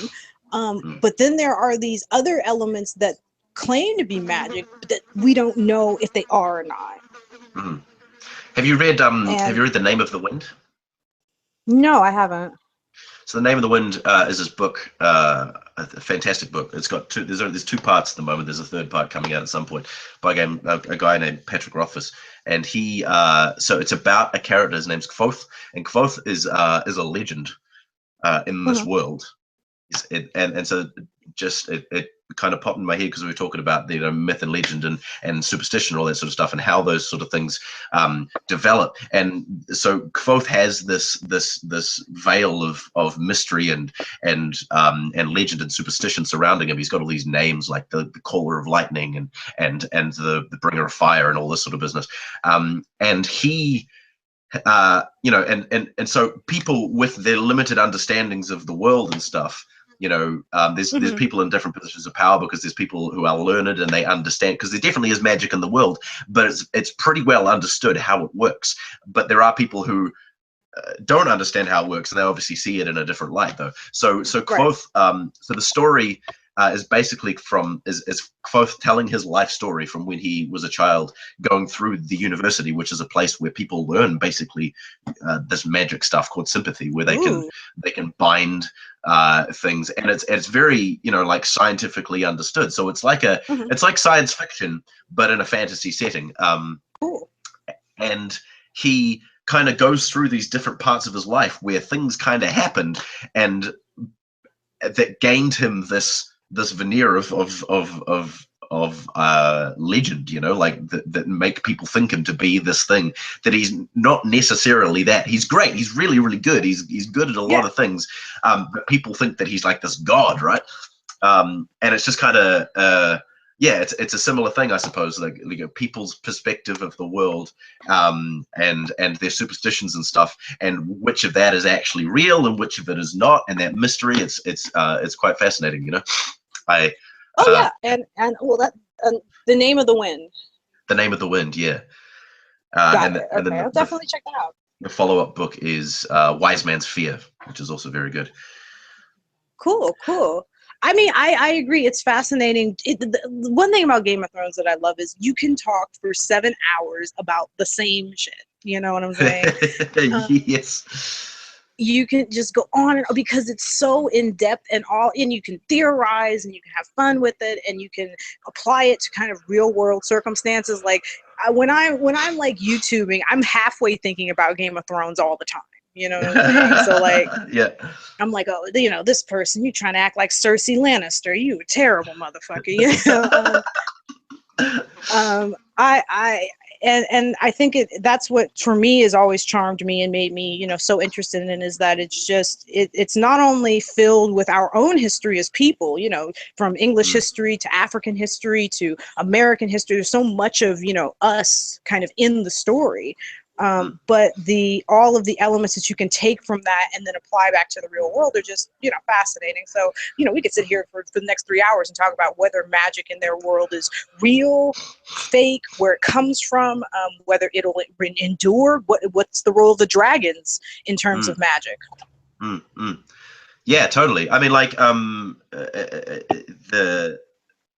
But then there are these other elements that claim to be magic, but that we don't know if they are or not. Have you read The Name of the Wind? No, I haven't. So The Name of the Wind is this book, a fantastic book. It's got there's 2 parts at the moment. There's a 3rd part coming out at some point by a guy named Patrick Rothfuss, and he so it's about a character. His name's Kvothe, and Kvothe is a legend in this world. And so it kind of popped in my head because we were talking about the myth and legend and superstition and all that sort of stuff, and how those sort of things develop. And so Kvothe has this veil of mystery and legend and superstition surrounding him. He's got all these names like the caller of lightning and the bringer of fire and all this sort of business. And he and so people with their limited understandings of the world and stuff, there's people in different positions of power, because there's people who are learned and they understand, because there definitely is magic in the world, but it's pretty well understood how it works. But there are people who don't understand how it works, and they obviously see it in a different light, though. So Kvothe, so the story is basically is Kvothe telling his life story from when he was a child, going through the university, which is a place where people learn basically this magic stuff called sympathy, where they can bind things, and it's very like scientifically understood. So it's like it's like science fiction, but in a fantasy setting. And he kind of goes through these different parts of his life where things kind of happened, and that gained him this veneer of legend, like that make people think him to be this thing that he's not necessarily. That he's great, he's really, really good, he's good at a lot of things, but people think that he's like this god, right? And it's just kind of it's a similar thing, I suppose, like people's perspective of the world, and their superstitions and stuff, and which of that is actually real and which of it is not, and that mystery. It's quite fascinating, and The Name of the Wind. The Name of the Wind, yeah. And then I'll definitely check that out. The follow-up book is Wise Man's Fear, which is also very good. Cool. I mean, I agree. It's fascinating. The one thing about Game of Thrones that I love is you can talk for 7 hours about the same shit. You know what I'm saying? Yes. you can just go on and because it's so in depth and you can theorize and you can have fun with it and you can apply it to kind of real world circumstances. Like when I'm like YouTubing, I'm halfway thinking about Game of Thrones all the time. You know what I'm saying? So like, yeah, I'm like, oh, you know, this person, you trying to act like Cersei Lannister, you a terrible motherfucker. You know? And I think that's what for me has always charmed me and made me, you know, so interested in it, is that it's just it's not only filled with our own history as people, you know, from English history to African history to American history. There's so much of, you know, us kind of in the story. But all of the elements that you can take from that and then apply back to the real world are just, you know, fascinating. So, you know, we could sit here for the next 3 hours and talk about whether magic in their world is real, fake, where it comes from, whether it'll endure, what's the role of the dragons in terms of magic. Yeah, totally. I mean, like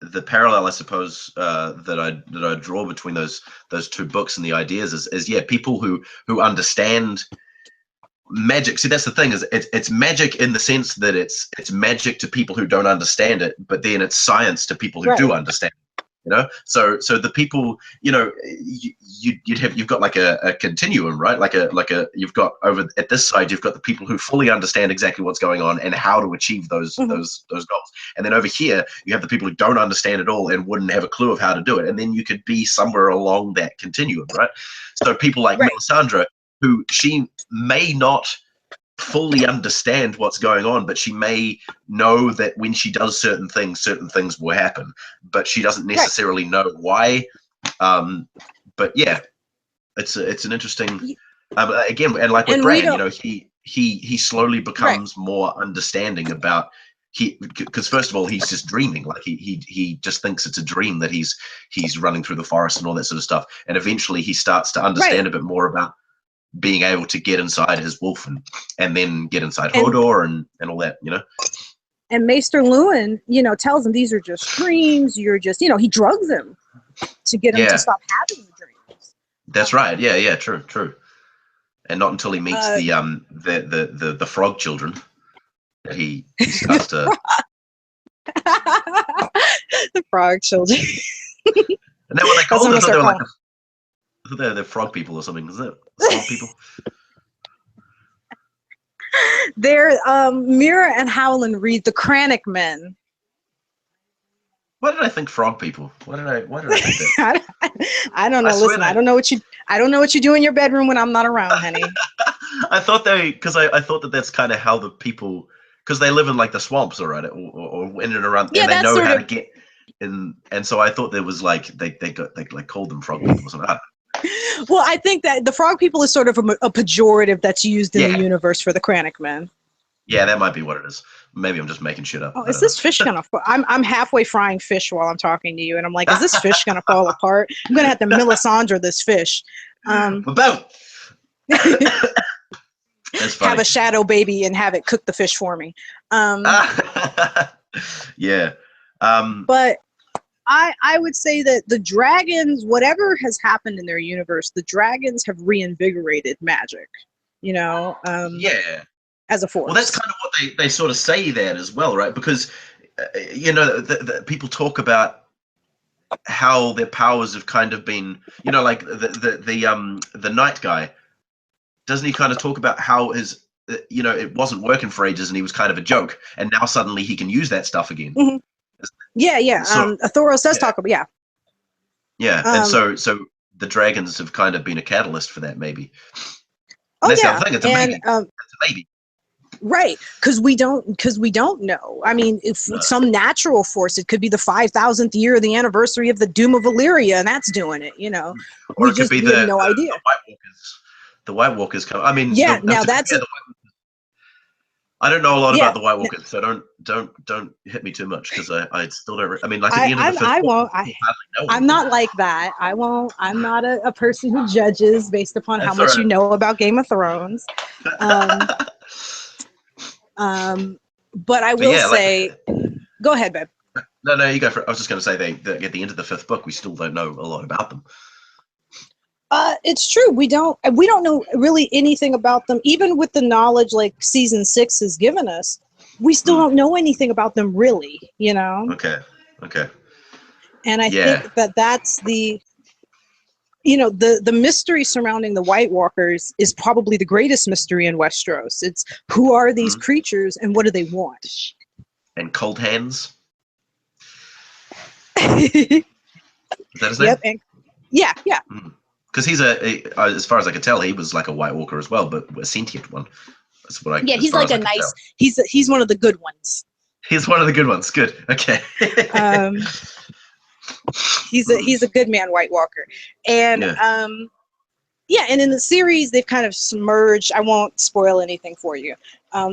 the parallel, I suppose, that I draw between those two books and the ideas is yeah, people who understand magic. See, that's the thing, is it's magic in the sense that it's magic to people who don't understand it, but then it's science to people who do understand it. You know, so the people, you know, you've got like a continuum, right? Like you've got over at this side, you've got the people who fully understand exactly what's going on and how to achieve those goals, and then over here you have the people who don't understand at all and wouldn't have a clue of how to do it, and then you could be somewhere along that continuum, right? So people like Melisandre, who she may not fully understand what's going on, but she may know that when she does certain things will happen, but she doesn't necessarily know why. But yeah, it's an interesting again, and like with Bran, you know, he slowly becomes more understanding about because first of all he's just dreaming, like he just thinks it's a dream that he's running through the forest and all that sort of stuff, and eventually he starts to understand a bit more about being able to get inside his wolf and then get inside Hodor and all that, you know. And Maester Luwin, you know, tells him these are just dreams. You're just, you know, he drugs him to get him to stop having the dreams. That's right. Yeah, true. And not until he meets the frog children that he starts to the frog children. And then what they call them, they were like they're frog people or something, isn't it? Swamp people. They're Mira and Howland read the Cranach Men. Why did I think frog people? Why did I think that? I don't know. Listen, I don't know what you do in your bedroom when I'm not around, honey. I thought I thought that that's kind of how the people, because they live in like the swamps, all right, or in and around, and they know how to get in, and so I thought there was like they like called them frog people or something. Well, I think that the frog people is sort of a pejorative that's used in the universe for the Cranach Men. Yeah, that might be what it is. Maybe I'm just making shit up. Oh, is this fish gonna fall? I'm halfway frying fish while I'm talking to you, and I'm like, is this fish gonna fall apart? I'm gonna have to Melisandre this fish. About. That's funny. Have a shadow baby and have it cook the fish for me. Yeah. But I would say that the dragons, whatever has happened in their universe, the dragons have reinvigorated magic, you know? As a force. Well, that's kind of what they sort of say that as well, right? Because, you know, the people talk about how their powers have kind of been, you know, like the night guy, doesn't he kind of talk about how his, you know, it wasn't working for ages and he was kind of a joke, and now suddenly he can use that stuff again. Mm-hmm. Yeah. So, Thoros does talk about, and so the dragons have kind of been a catalyst for that, maybe. And that's the other thing. It's a maybe. It's a maybe. Right, because we don't know. I mean, if some natural force, it could be the 5,000th year of the anniversary of the Doom of Valyria, and that's doing it. You know, or we it could be have no idea. The White Walkers come. I mean, now that's. I don't know a lot about the White Walkers, so don't hit me too much, because I still don't. I mean, like at the end of the fifth I book, won't. I'm not like that. I won't. I'm not a person who judges based upon how much you know about Game of Thrones. But I will say, go ahead, babe. No, you go for it. I was just going to say, at the end of the fifth book, we still don't know a lot about them. It's true. We don't know really anything about them, even with the knowledge like season 6 has given us. We still don't know anything about them, really. You know. Okay. And I think that's the, the mystery surrounding the White Walkers is probably the greatest mystery in Westeros. It's who are these creatures and what do they want? And Cold Hands. Is that his name? Yep. Yeah. Because he's as far as I could tell, he was like a White Walker as well, but a sentient one. That's what I. Yeah, he's like a nice. He's one of the good ones. He's one of the good ones. Good. Okay. He's a good man, White Walker, and and in the series they've kind of merged. I won't spoil anything for you.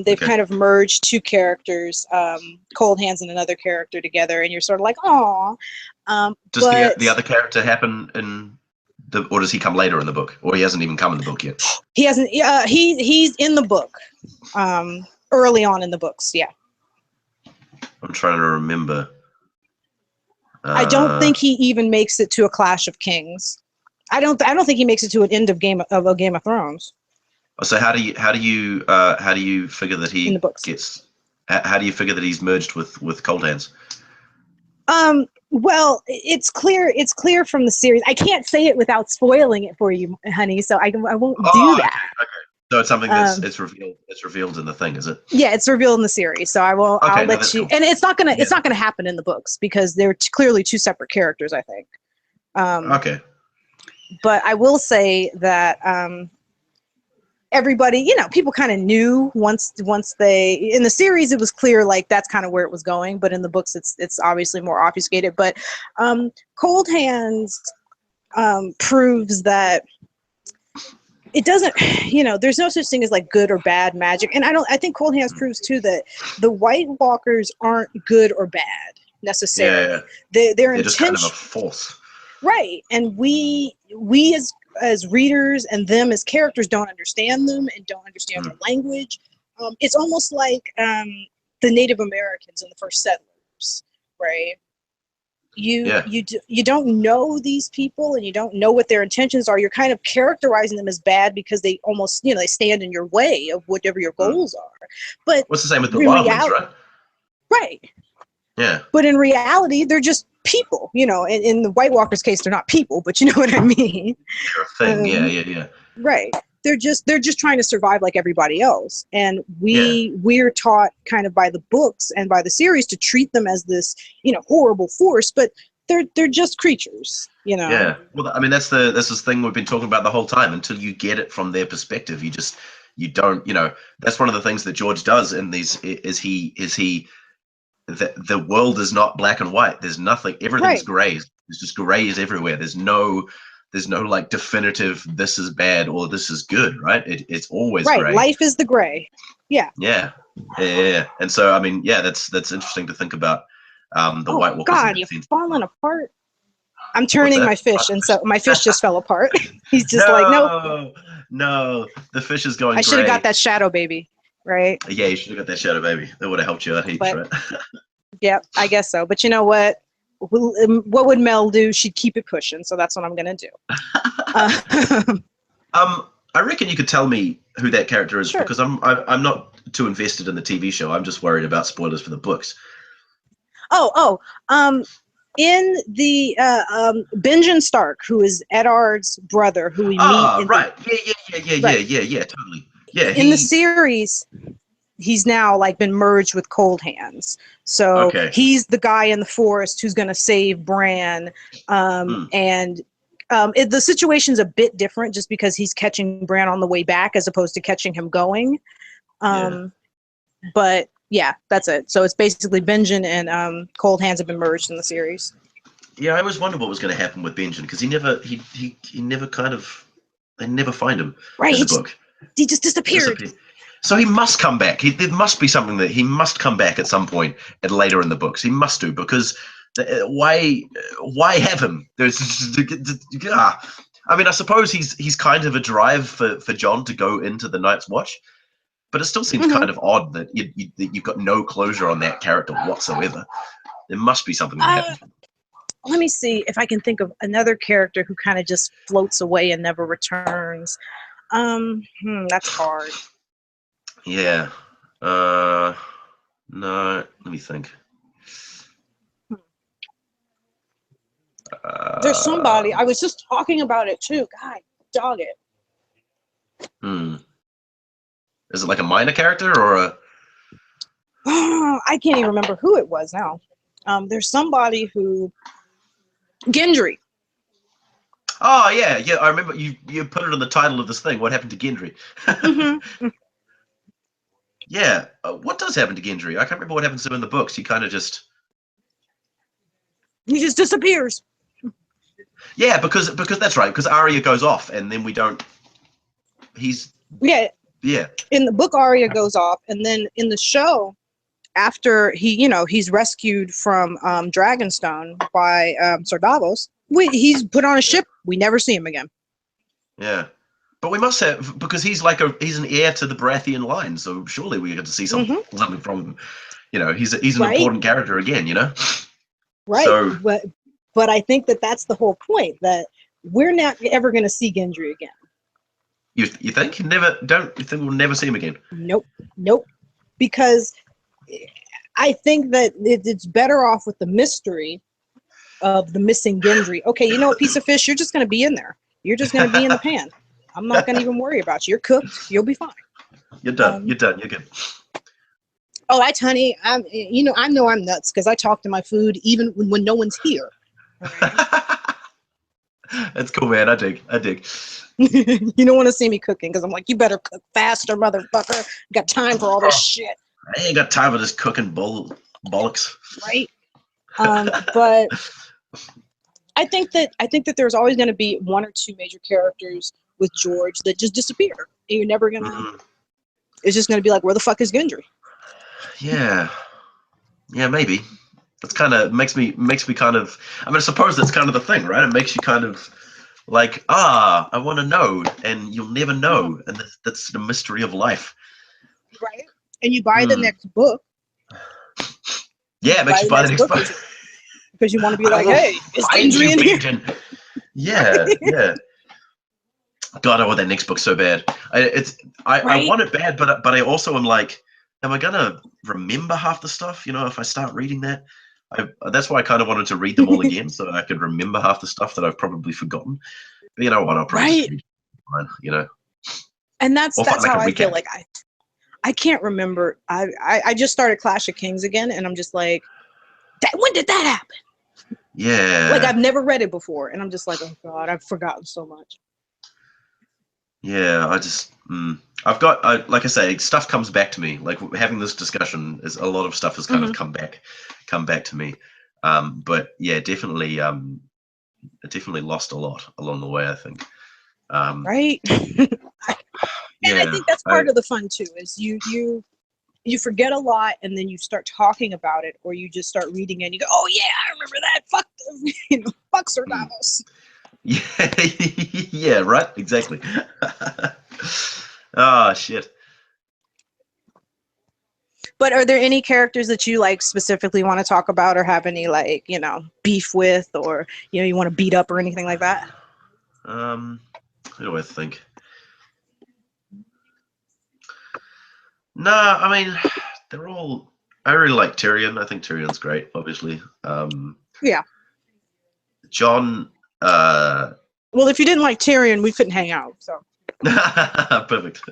They've kind of merged two characters, Cold Hands and another character together, and you're sort of like, aw. Does the other character happen in the, or does he come later in the book, or he hasn't even come in the book yet? He hasn't. He's in the book, early on in the books. Yeah. I'm trying to remember. I don't think he even makes it to a Clash of Kings. I don't think he makes it to an end of Game of Thrones. So how do you figure that he in the books gets? How do you figure that he's merged with Cold Hands? Well, it's clear from the series. I can't say it without spoiling it for you, honey. So I won't do that. Okay. So it's something that's it's revealed in the thing, is it? Yeah, it's revealed in the series. So I'll let you. Cool. And it's not gonna happen in the books because they're clearly two separate characters, I think. Okay. But I will say that everybody, people kind of knew once they, in the series it was clear like that's kind of where it was going, but in the books it's obviously more obfuscated. But Cold Hands proves that it doesn't, there's no such thing as like good or bad magic. And I think Cold Hands proves too that the White Walkers aren't good or bad necessarily. Yeah. They're just kind of a force. Right. And we as readers and them as characters don't understand them and don't understand their language. It's almost like the Native Americans and the first settlers, right? You don't know these people and you don't know what their intentions are. You're kind of characterizing them as bad because they almost, they stand in your way of whatever your goals are. But what's the same with the Wildlings, right? Right. Yeah. But in reality, they're just people, in the White Walkers' case, they're not people, but you know what I mean? They're a thing. Yeah. Right. They're just trying to survive like everybody else. And we're taught kind of by the books and by the series to treat them as this, horrible force, but they're just creatures, Yeah. Well, I mean, that's this thing we've been talking about the whole time. Until you get it from their perspective, you don't, that's one of the things that George does in these the world is not black and white. There's nothing, everything's gray. There's just grays everywhere. There's no like definitive this is bad or this is good, right? It's always gray. Life is the gray. Yeah. And so I mean, that's interesting to think about the White Walkers. God, you've fallen apart. I'm turning my fish, and so my fish just fell apart. He's just like, nope. No, the fish is going. I should have got that shadow baby, right? Yeah, you should have got that shadow baby. That would have helped you out heaps, right? Yeah, I guess so. But you know what? What would Mel do? She'd keep it pushing. So that's what I'm gonna do. I reckon you could tell me who that character is, because I'm not too invested in the TV show. I'm just worried about spoilers for the books. In the Benjen Stark, who is Eddard's brother, who we meet. Right. Yeah, totally. Yeah. In the series, he's now like been merged with Cold Hands. So he's the guy in the forest who's going to save Bran. And the situation's a bit different just because he's catching Bran on the way back as opposed to catching him going. But yeah, that's it. So it's basically Benjen and Cold Hands have been merged in the series. Yeah, I always wondered what was going to happen with Benjen because he never kind of, they never find him in the book. He just disappeared. So he must come back. There must be something that he must come back at some point and later in the books. He must do, because why have him? I mean, I suppose he's kind of a drive for Jon to go into the Night's Watch. But it still seems kind of odd that you've got no closure on that character whatsoever. There must be something that happened. let me see if I can think of another character who kind of just floats away and never returns. That's hard. Yeah. No, let me think. There's somebody, I was just talking about it too. God, dog it. Is it like a minor character or a? I can't even remember who it was now. There's somebody who, Gendry. Oh yeah, yeah. I remember you put it in the title of this thing. What happened to Gendry? Mm-hmm. Yeah. What does happen to Gendry? I can't remember what happens to him in the books. He kind of just. He just disappears. Yeah, because that's right. Because Arya goes off, and then we don't. He's. Yeah. Yeah. In the book, Arya goes off, and then in the show, after he's rescued from Dragonstone by Sir Davos, he's put on a ship. We never see him again. Yeah, but we must have, because he's an heir to the Baratheon line, so surely we get to see something from him. You know, he's an important character again. You know. Right. So, but I think that's the whole point, that we're not ever going to see Gendry again. You think? You think we'll never see him again? Nope. Because I think that it's better off with the mystery of the missing Gendry. Okay, you know, a piece of fish, you're just going to be in there. You're just going to be in the pan. I'm not going to even worry about you. You're cooked. You'll be fine. You're done. You're done. You're good. Oh, honey, I know I'm nuts because I talk to my food even when no one's here. That's cool, man. I dig. You don't want to see me cooking because I'm like, you better cook faster, motherfucker. Got time for all this shit. I ain't got time for this cooking bollocks. Right. But I think that there's always going to be one or two major characters with George that just disappear. And you're never going to, it's just going to be like, where the fuck is Gendry? Yeah, maybe. That's kind of makes me kind of. I mean, I suppose that's kind of the thing, right? It makes you kind of like, I want to know, and you'll never know, and that's the mystery of life. Right. And you buy the next book. Yeah, it makes you buy the next book because you want to be like, hey, is Gendry in here? Yeah. God, I want that next book so bad. I want it bad, but I also am like, am I gonna remember half the stuff? You know, if I start reading that, that's why I kind of wanted to read them all again, so that I could remember half the stuff that I've probably forgotten. But you know what? I'll probably just read it, you know. And that's how I feel. Like I can't remember. I just started Clash of Kings again, and I'm just like, when did that happen? Yeah. Like I've never read it before, and I'm just like, oh God, I've forgotten so much. Yeah, I've got, like I say, stuff comes back to me. Like having this discussion, is a lot of stuff has kind of come back to me. But yeah, definitely lost a lot along the way, I think. Right. And I think that's part of the fun too, is you forget a lot, and then you start talking about it, or you just start reading it and you go, oh yeah, I remember that. Fuck Sir Davos. Yeah, right, exactly. Oh shit. But are there any characters that you like specifically want to talk about, or have any beef with, or you want to beat up or anything like that? Who do I think? Nah, I mean, they're all. I really like Tyrion. I think Tyrion's great, obviously. Yeah. Jon. Well, if you didn't like Tyrion, we couldn't hang out. So. Perfect.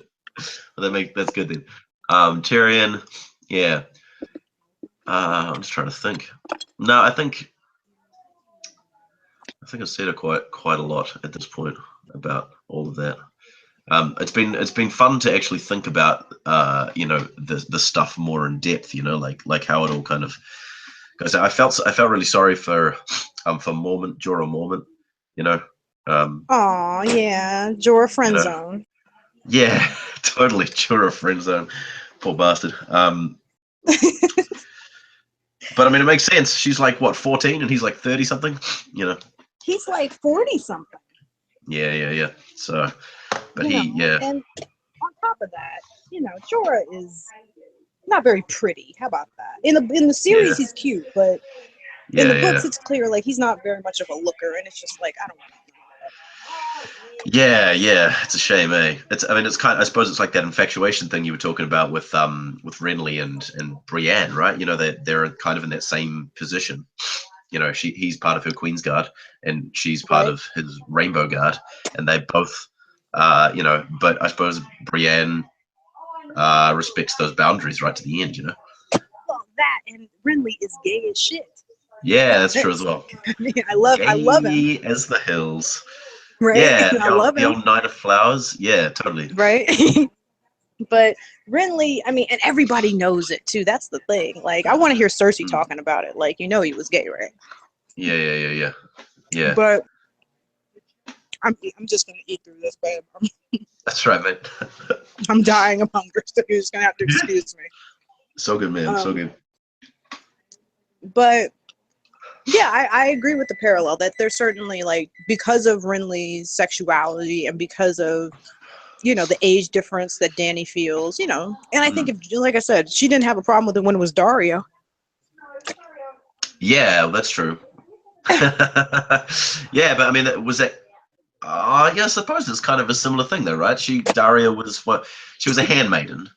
Well, that's good then. Tyrion. Yeah. I'm just trying to think. No, I think I've said it quite a lot at this point about all of that. It's been fun to actually think about the stuff more in depth. Like how it all kind of. Because I felt really sorry for Jorah Mormont. Oh yeah, Jorah friend zone. Yeah, totally Jorah friend zone. Poor bastard. But I mean, it makes sense. She's like what, 14, and he's like 30 something. He's like 40 something. Yeah. So, but And on top of that, Jorah is not very pretty. How about that? In the series, he's cute, but In Yeah, the books, yeah. it's clear like he's not very much of a looker, and it's just like I don't. Yeah, yeah, it's a shame, eh? I mean, it's kind. I suppose it's like that infatuation thing you were talking about with Renly and Brienne, right? You know, they're kind of in that same position. You know, he's part of her Queen's Guard, and she's part Right. of his Rainbow Guard, and they both, you know. But I suppose Brienne respects those boundaries right to the end. You know. Well, that and Renly is gay as shit. Yeah, that's true as well. I mean, I love him. Gay as the hills. Right. Yeah, I love the him. old Knight of Flowers. Yeah, totally. Right. But Renly, I mean, and everybody knows it too. That's the thing. Like, I want to hear Cersei talking about it. Like, you know, he was gay, right? Yeah. But I'm just gonna eat through this, babe. That's right, man. I'm dying of hunger, so you're just gonna have to excuse me. So good, man. So good. But yeah, I agree with the parallel that there's certainly like because of Renly's sexuality and because of the age difference that Dany feels, and I think if, like I said, she didn't have a problem with it when it was Dario. Yeah, well, that's true. Yeah, but I mean, was that? Yeah, I suppose it's kind of a similar thing, though, right? Daria was she was a handmaiden.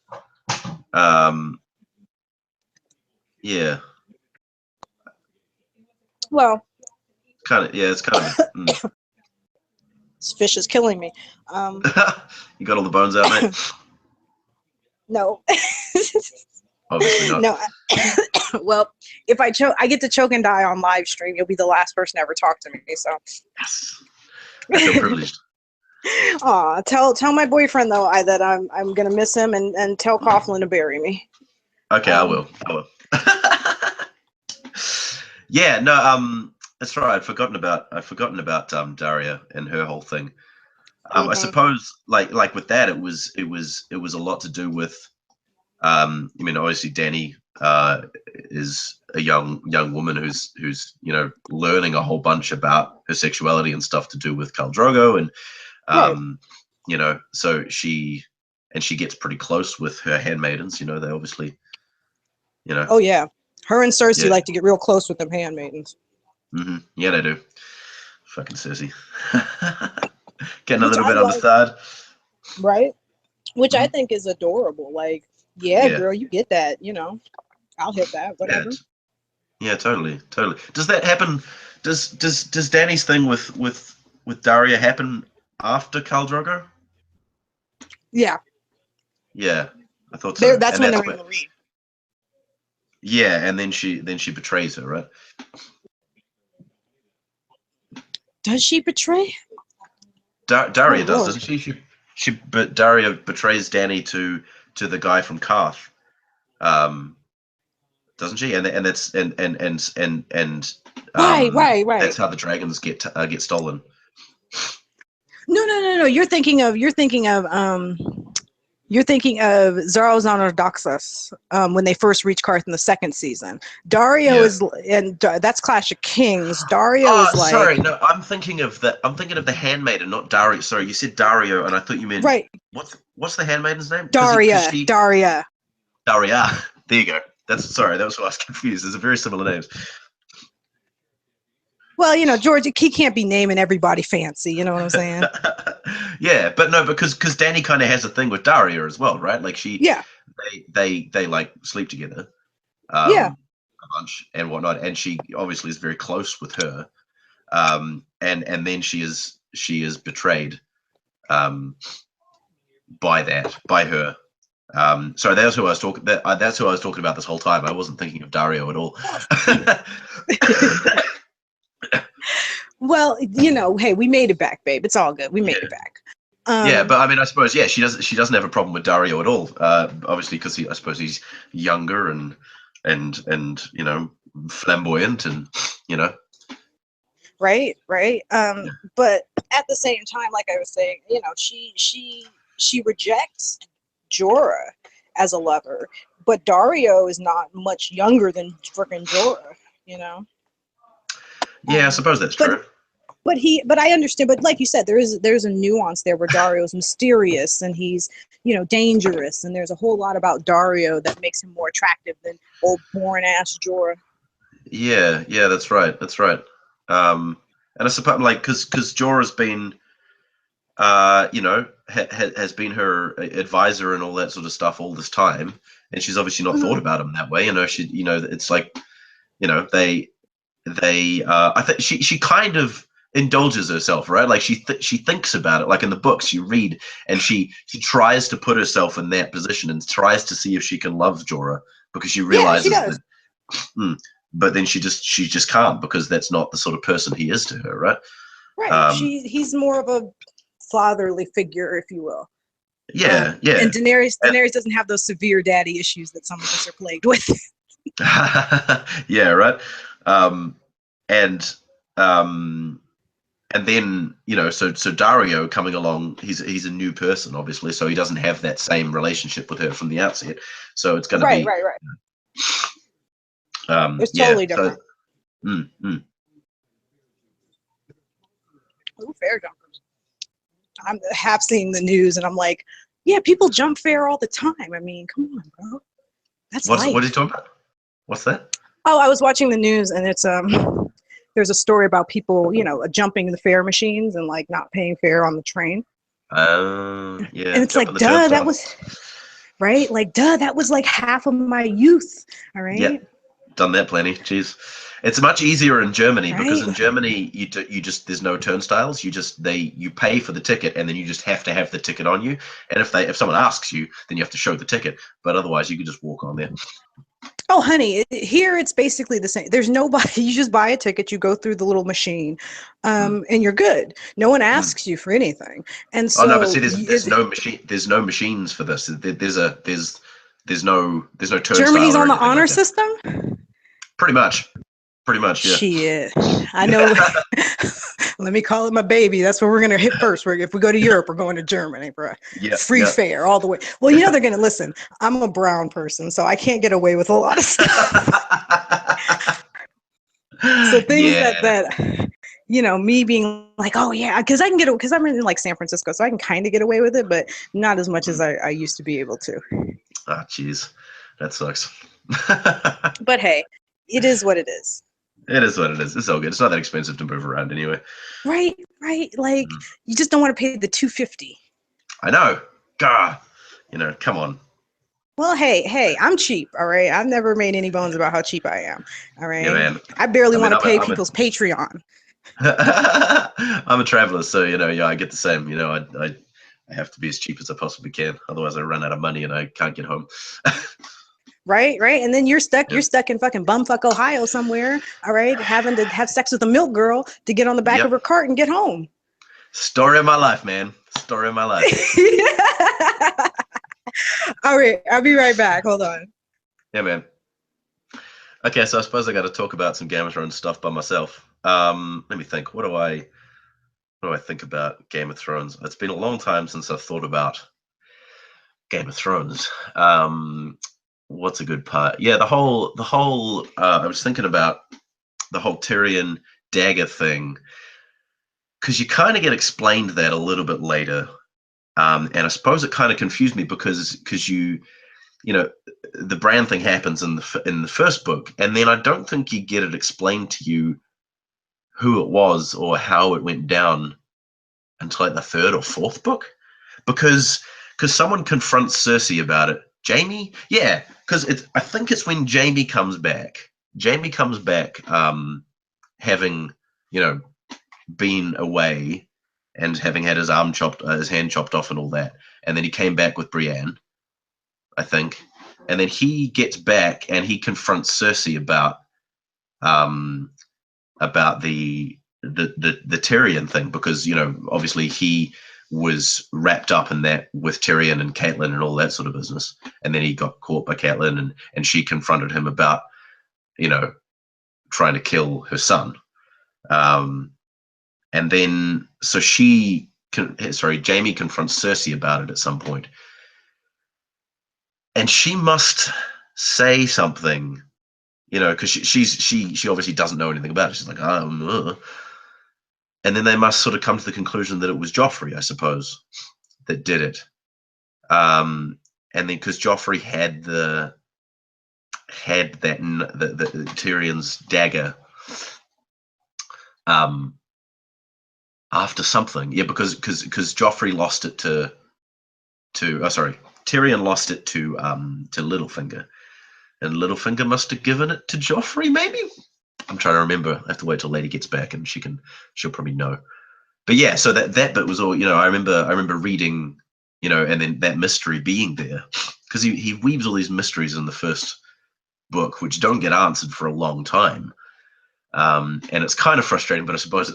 Yeah. Well, it's kind of. This fish is killing me. You got all the bones out, mate? No. Obviously not. No. Well, if I get to choke and die on live stream, you'll be the last person to ever talk to me. So. Yes. I feel privileged. Aw, tell my boyfriend though that I'm gonna miss him and tell Coughlin to bury me. Okay, I will. Yeah, no, that's right. I'd forgotten about Daria and her whole thing. I suppose like with that, it was a lot to do with. I mean, obviously, Dany is a young woman who's learning a whole bunch about her sexuality and stuff to do with Khal Drogo, and right. So she gets pretty close with her handmaidens. They obviously, Oh yeah, her and Cersei like to get real close with them handmaidens. Mm-hmm. Yeah, they do. Fucking Cersei. Getting a little bit on the side. Right? Which I think is adorable. Like, yeah, girl, you get that, I'll hit that, whatever. Yeah, totally. Does that happen? Does Dany's thing with Daria happen after Khal Drogo? Yeah. Yeah, I thought so. That's when they're in the read. Yeah, and then she betrays her, right? Does she betray? Daria does, doesn't she? But Daria betrays Dany to the guy from Karth, doesn't she? And that's and right. That's how the dragons get stolen. No. You're thinking of Zarazon or Doxus when they first reach Karth in the second season. Dario is, and that's Clash of Kings. Dario is like. Sorry, no, I'm thinking of the handmaiden, not Dario. Sorry, you said Dario, and I thought you meant What's the handmaiden's name? Daria. Daria. There you go. That was why I was confused. There's a very similar names. Well, George, he can't be naming everybody fancy. You know what I'm saying? Yeah, but no, because Dany kind of has a thing with Daria as well, right? Like they like sleep together, a bunch and whatnot, and she obviously is very close with her, and then she is betrayed, by her. Sorry, that's who I was talking. That's who I was talking about this whole time. I wasn't thinking of Dario at all. Well, hey, we made it back, babe. It's all good. We made it back. Yeah, but I mean, I suppose she doesn't have a problem with Dario at all. Obviously, because I suppose he's younger and flamboyant and Right. But at the same time, like I was saying, she rejects Jorah as a lover, but Dario is not much younger than frickin' Jorah, Yeah, I suppose that's true. But I understand. But like you said, there's a nuance there where Dario's mysterious and he's dangerous, and there's a whole lot about Dario that makes him more attractive than old boring ass Jorah. Yeah, that's right. And I suppose, like, because Jorah's been, has been her advisor and all that sort of stuff all this time, and she's obviously not thought about him that way. It's like, I think she kind of indulges herself, right? Like she thinks about it, like in the books you read, and she tries to put herself in that position and tries to see if she can love Jorah, because she realizes that. But then she just can't, because that's not the sort of person he is to her, right? Right. He's more of a fatherly figure, if you will. Yeah. And Daenerys doesn't have those severe daddy issues that some of us are plagued with. Yeah, right. And then, so Dario coming along, he's a new person, obviously, so he doesn't have that same relationship with her from the outset. So it's going to be right. It's totally different. Oh, fair jumpers. I'm half seeing the news, and I'm like, yeah, people jump fair all the time. I mean, come on, bro. What are you talking about? What's that? Oh, I was watching the news, and it's there's a story about people, jumping the fare machines and like not paying fare on the train. Yeah. And it's like, duh, that was right. Like, duh, that was like half of my youth. All right. Yeah. Done that plenty. Jeez. It's much easier in Germany, because in Germany you just there's no turnstiles. You pay for the ticket, and then you just have to have the ticket on you. And if someone asks you, then you have to show the ticket. But otherwise, you can just walk on there. Oh, honey, here it's basically the same. There's nobody. You just buy a ticket, you go through the little machine, and you're good. No one asks you for anything. And so, but see, there's no machine. There's no machines for this. There's no turnstile. Germany's on the honor system. Pretty much, yeah. Shit, I know. Let me call it my baby. That's where we're gonna hit first. If we go to Europe, we're going to Germany, bro. Yeah, free fare all the way. Well, they're gonna listen. I'm a brown person, so I can't get away with a lot of stuff. So things that me being like, oh yeah, because I'm in like San Francisco, so I can kind of get away with it, but not as much as I used to be able to. Ah, jeez, that sucks. But hey, it is what it is. It is what it is. It's all good. It's not that expensive to move around anyway. Right. Like you just don't want to pay the $250. I know. God, come on. Well, hey, I'm cheap. All right. I've never made any bones about how cheap I am. All right. Yeah, man. I barely want to pay people's Patreon. I'm a traveler, so I get the same. I have to be as cheap as I possibly can. Otherwise, I run out of money and I can't get home. Right. And then you're stuck in fucking bumfuck Ohio somewhere, all right, having to have sex with a milk girl to get on the back of her cart and get home. Story of my life, man. Story of my life. All right, I'll be right back. Hold on. Yeah, man. Okay, so I suppose I got to talk about some Game of Thrones stuff by myself. Let me think. What do I think about Game of Thrones? It's been a long time since I've thought about Game of Thrones. What's a good part? Yeah, the whole I was thinking about the whole Tyrion dagger thing, because you kind of get explained that a little bit later, and I suppose it kind of confused me because the Bran thing happens in the first book, and then I don't think you get it explained to you who it was or how it went down until like the third or fourth book, because someone confronts Cersei about it. Jaime? Yeah, because I think it's when Jaime comes back. Jaime comes back having, been away and having had his hand chopped off and all that. And then he came back with Brienne, I think. And then he gets back and he confronts Cersei about the Tyrion thing, because, obviously he was wrapped up in that with Tyrion and Catelyn and all that sort of business. And then he got caught by Catelyn and she confronted him about, trying to kill her son. And then, so Jaime confronts Cersei about it at some point. And she must say something, because she obviously doesn't know anything about it. She's like, and then they must sort of come to the conclusion that it was Joffrey, I suppose, that did it. And then because Joffrey had the had that the Tyrion's dagger after something. Yeah, because Joffrey lost it to Tyrion lost it to Littlefinger, and Littlefinger must have given it to Joffrey, maybe. I'm trying to remember. I have to wait till Lady gets back, and she'll probably know. But yeah, so that bit was all, I remember reading, and then that mystery being there, because he weaves all these mysteries in the first book which don't get answered for a long time, and it's kind of frustrating. But I suppose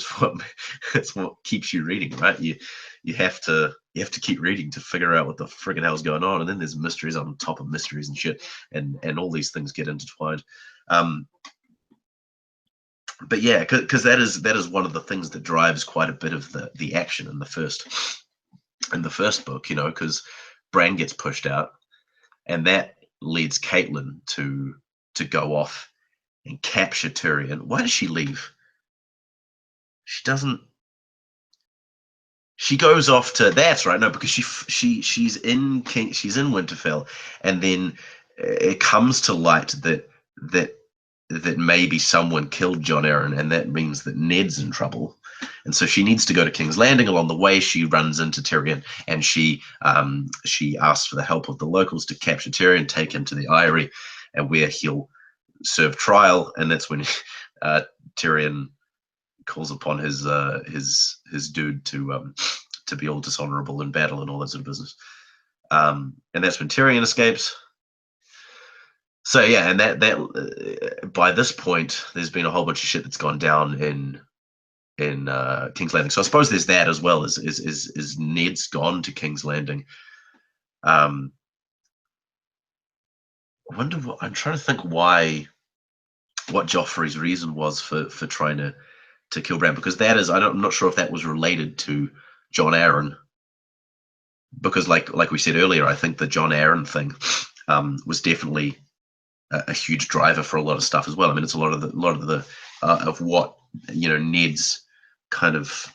it's what keeps you reading, right? You have to keep reading to figure out what the friggin' hell's going on, and then there's mysteries on top of mysteries and shit, and all these things get intertwined. But yeah, because that is one of the things that drives quite a bit of the action in the first book, because Bran gets pushed out, and that leads Catelyn to go off and capture Tyrion. Why does she leave? She doesn't. She goes off to. That's right. No, because she's in Winterfell, and then it comes to light that maybe someone killed Jon Arryn, and that means that Ned's in trouble. And so she needs to go to King's Landing. Along the way, she runs into Tyrion, and she asks for the help of the locals to capture Tyrion, take him to the Eyrie, and where he'll serve trial. And that's when Tyrion calls upon his dude to be all dishonorable in battle and all that sort of business. And that's when Tyrion escapes. So yeah, and that by this point, there's been a whole bunch of shit that's gone down in King's Landing. So I suppose there's that as well. Is Ned's gone to King's Landing? I wonder what I'm trying to think what Joffrey's reason was for trying to kill Bran, because that is I'm not sure if that was related to Jon Arryn, because like we said earlier, I think the Jon Arryn thing was definitely a huge driver for a lot of stuff as well. I mean, it's a lot of the of what Ned's kind of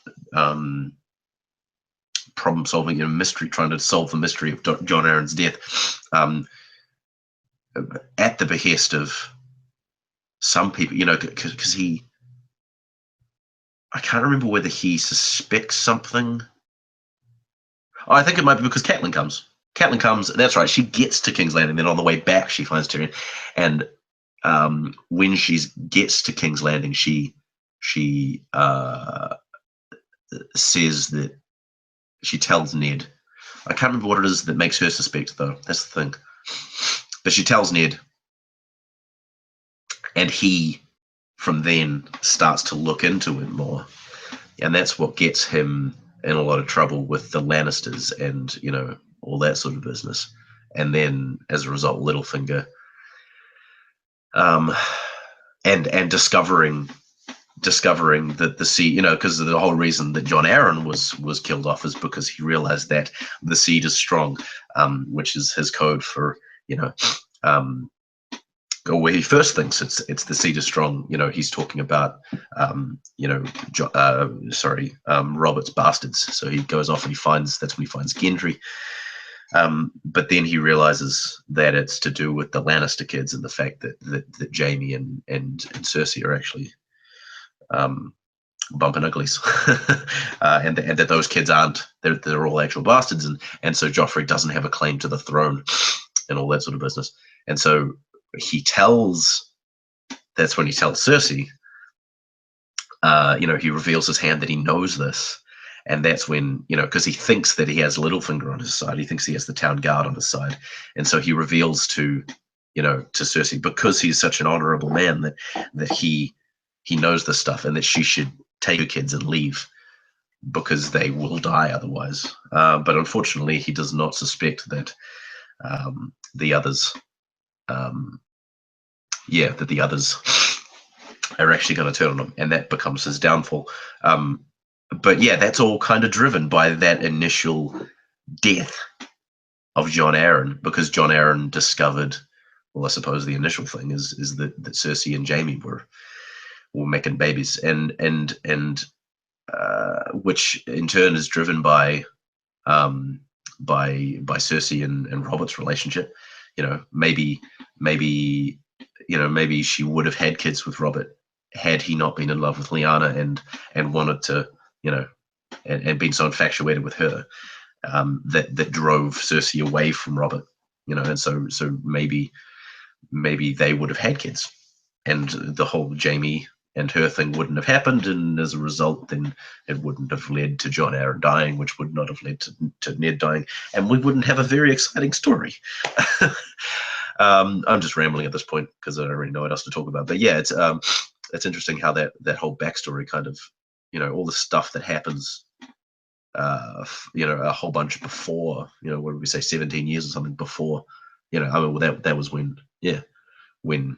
problem solving, mystery, trying to solve the mystery of Jon Arryn's death, at the behest of some people, because I can't remember whether he suspects something. Oh, I think it might be because Catelyn comes. That's right. She gets to King's Landing, then on the way back, she finds Tyrion. And when she gets to King's Landing, she says that she tells Ned. I can't remember what it is that makes her suspect, though. That's the thing. But she tells Ned, and he, from then, starts to look into it more. And that's what gets him in a lot of trouble with the Lannisters and, all that sort of business. And then, as a result, Littlefinger, and discovering that the seed, because the whole reason that Jon Arryn was killed off is because he realized that the seed is strong, which is his code for, where he first thinks it's the seed is strong. He's talking about, Robert's bastards. So he goes off and that's when he finds Gendry. But then he realizes that it's to do with the Lannister kids and the fact that Jaime and Cersei are actually bumping uglies, and that those kids aren't. They're all actual bastards, and so Joffrey doesn't have a claim to the throne and all that sort of business. And so that's when he tells Cersei. He reveals his hand that he knows this. And that's when, because he thinks that he has Littlefinger on his side. He thinks he has the town guard on his side. And so he reveals to Cersei, because he's such an honorable man, that he knows this stuff, and that she should take her kids and leave because they will die otherwise. But unfortunately, he does not suspect that the others, that the others are actually going to turn on him, and that becomes his downfall. But yeah, that's all kind of driven by that initial death of Jon Arryn, because Jon Arryn discovered, well, I suppose the initial thing is that Cersei and Jaime were making babies, and which in turn is driven by Cersei and Robert's relationship. Maybe maybe she would have had kids with Robert had he not been in love with Lyanna and wanted to, and been so infatuated with her, that drove Cersei away from Robert, and so maybe they would have had kids, and the whole Jaime and her thing wouldn't have happened, and as a result, then it wouldn't have led to Jon Arryn dying, which would not have led to Ned dying, and we wouldn't have a very exciting story. I'm just rambling at this point because I don't really know what else to talk about. But yeah, it's interesting how that whole backstory kind of, all the stuff that happens, a whole bunch before, what did we say, 17 years or something before, that was when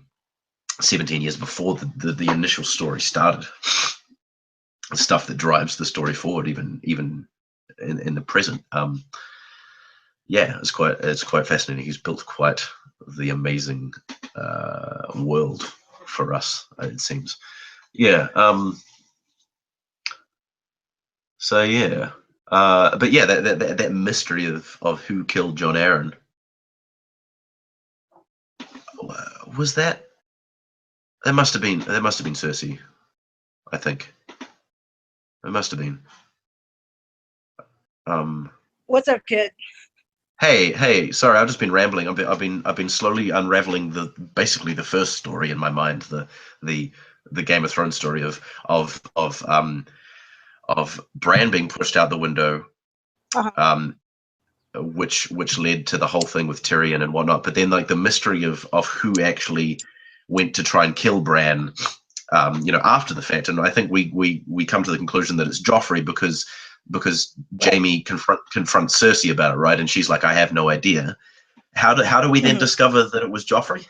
17 years before the initial story started. The stuff that drives the story forward, even in the present. It's quite fascinating. He's built quite the amazing world for us, it seems. Yeah. So yeah. But yeah, that mystery of who killed Jon Arryn, was that? That must have been Cersei, I think. It must have been. What's up, kid? Hey, sorry, I've just been rambling. I've been slowly unraveling basically the first story in my mind, the Game of Thrones story of Bran being pushed out the window, which led to the whole thing with Tyrion and whatnot. But then like the mystery of who actually went to try and kill Bran, after the fact. And I think we come to the conclusion that it's Joffrey because Jaime confronts Cersei about it, right? And she's like, I have no idea. How do we then discover that it was Joffrey?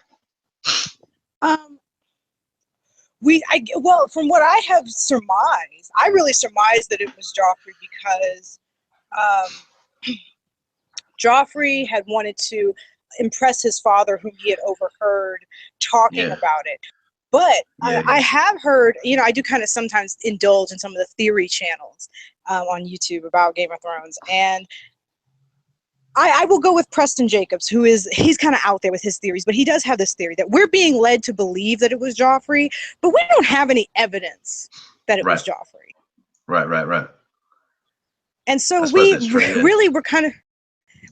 Well, from what I have surmised, I really surmised that it was Joffrey because Joffrey had wanted to impress his father, whom he had overheard talking about it. But I have heard, I do kind of sometimes indulge in some of the theory channels on YouTube about Game of Thrones. And I will go with Preston Jacobs, he's kind of out there with his theories, but he does have this theory that we're being led to believe that it was Joffrey, but we don't have any evidence that it was Joffrey. Right. And so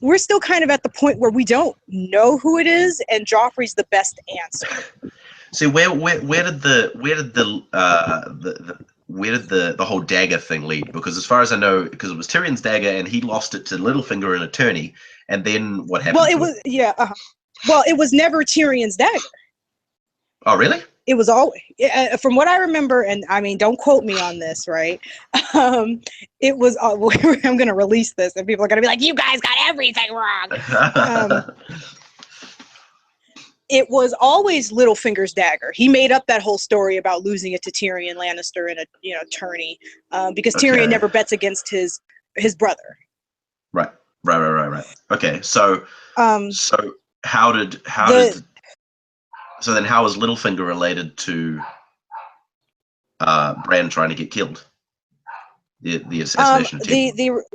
we're still kind of at the point where we don't know who it is, and Joffrey's the best answer. See, where did the whole dagger thing lead? Because as far as I know, because it was Tyrion's dagger and he lost it to Littlefinger, an attorney, and then what happened? Well, it was never Tyrion's dagger. Oh, really? It was always, from what I remember, and I mean, don't quote me on this, right? It was. I'm going to release this, and people are going to be like, "You guys got everything wrong." It was always Littlefinger's dagger. He made up that whole story about losing it to Tyrion Lannister and attorney, because Tyrion never bets against his brother. Right. Okay, so so how is Littlefinger related to Bran trying to get killed? The assassination attempt.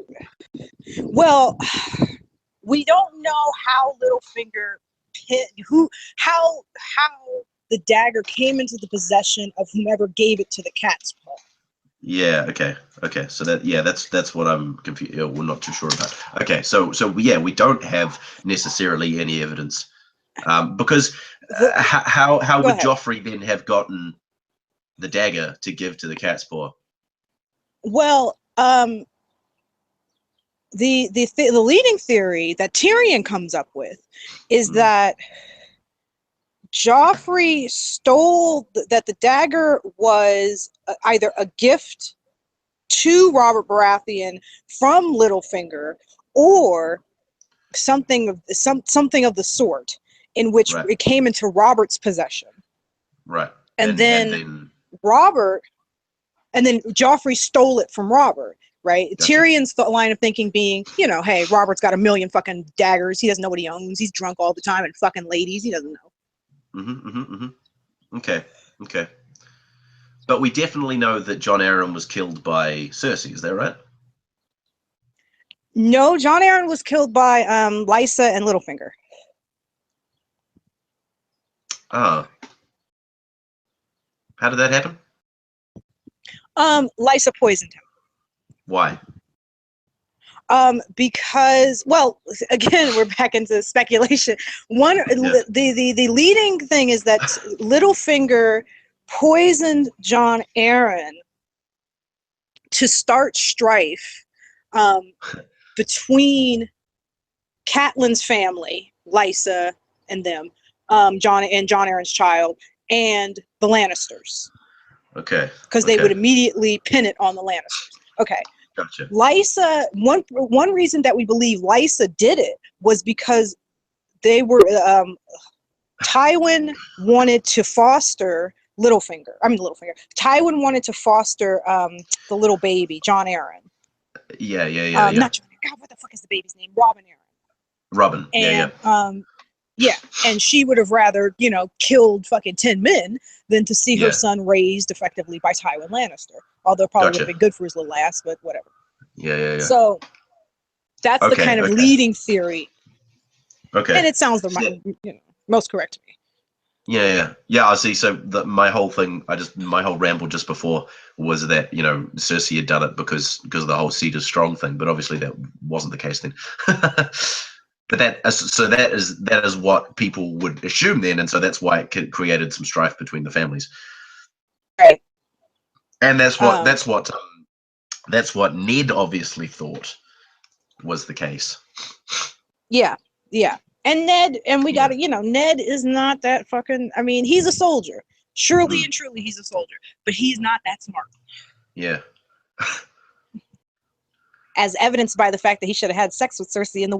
Well, we don't know how Littlefinger how the dagger came into the possession of whomever gave it to the cat's paw. Yeah. Okay. So that's what I'm confused. We're not too sure about. Okay. So we don't have necessarily any evidence, because how would Joffrey then have gotten the dagger to give to the cat's paw? Well, the leading theory that Tyrion comes up with is that Joffrey stole that the dagger was either a gift to Robert Baratheon from Littlefinger, or something of the sort, in which it came into Robert's possession. Right. And then Joffrey stole it from Robert. Right. Gotcha. Tyrion's line of thinking being, hey, Robert's got a million fucking daggers. He doesn't know what he owns. He's drunk all the time and fucking ladies. He doesn't know. Okay. But we definitely know that Jon Arryn was killed by Cersei. Is that right? No, Jon Arryn was killed by Lysa and Littlefinger. Ah. How did that happen? Lysa poisoned him. Why? Because, well, again, we're back into speculation. The leading thing is that Littlefinger poisoned Jon Arryn to start strife between Catelyn's family, Lysa and them, Jon Arryn's child, and the Lannisters. Okay. Because they would immediately pin it on the Lannisters. Okay. Gotcha. Lysa, one reason that we believe Lysa did it was because they were Tywin wanted to foster Littlefinger. Tywin wanted to foster the little baby, Jon Arryn. Yeah. Not Jon. God, what the fuck is the baby's name? Robin Arryn. Robin. And, and she would have rather, killed fucking 10 men than to see her son raised effectively by Tywin Lannister. Although probably would have been good for his little ass, but whatever. Yeah. So that's the kind of leading theory. Okay. And it sounds most correct to me. Yeah. I see. So my whole ramble just before was that Cersei had done it because of the whole Seed is Strong thing, but obviously that wasn't the case then. But that is what people would assume then, and so that's why it created some strife between the families. Right. And that's what Ned obviously thought was the case. Yeah. And Ned, Ned is not that fucking, he's a soldier. Surely and truly he's a soldier, but he's not that smart. Yeah. As evidenced by the fact that he should have had sex with Cersei in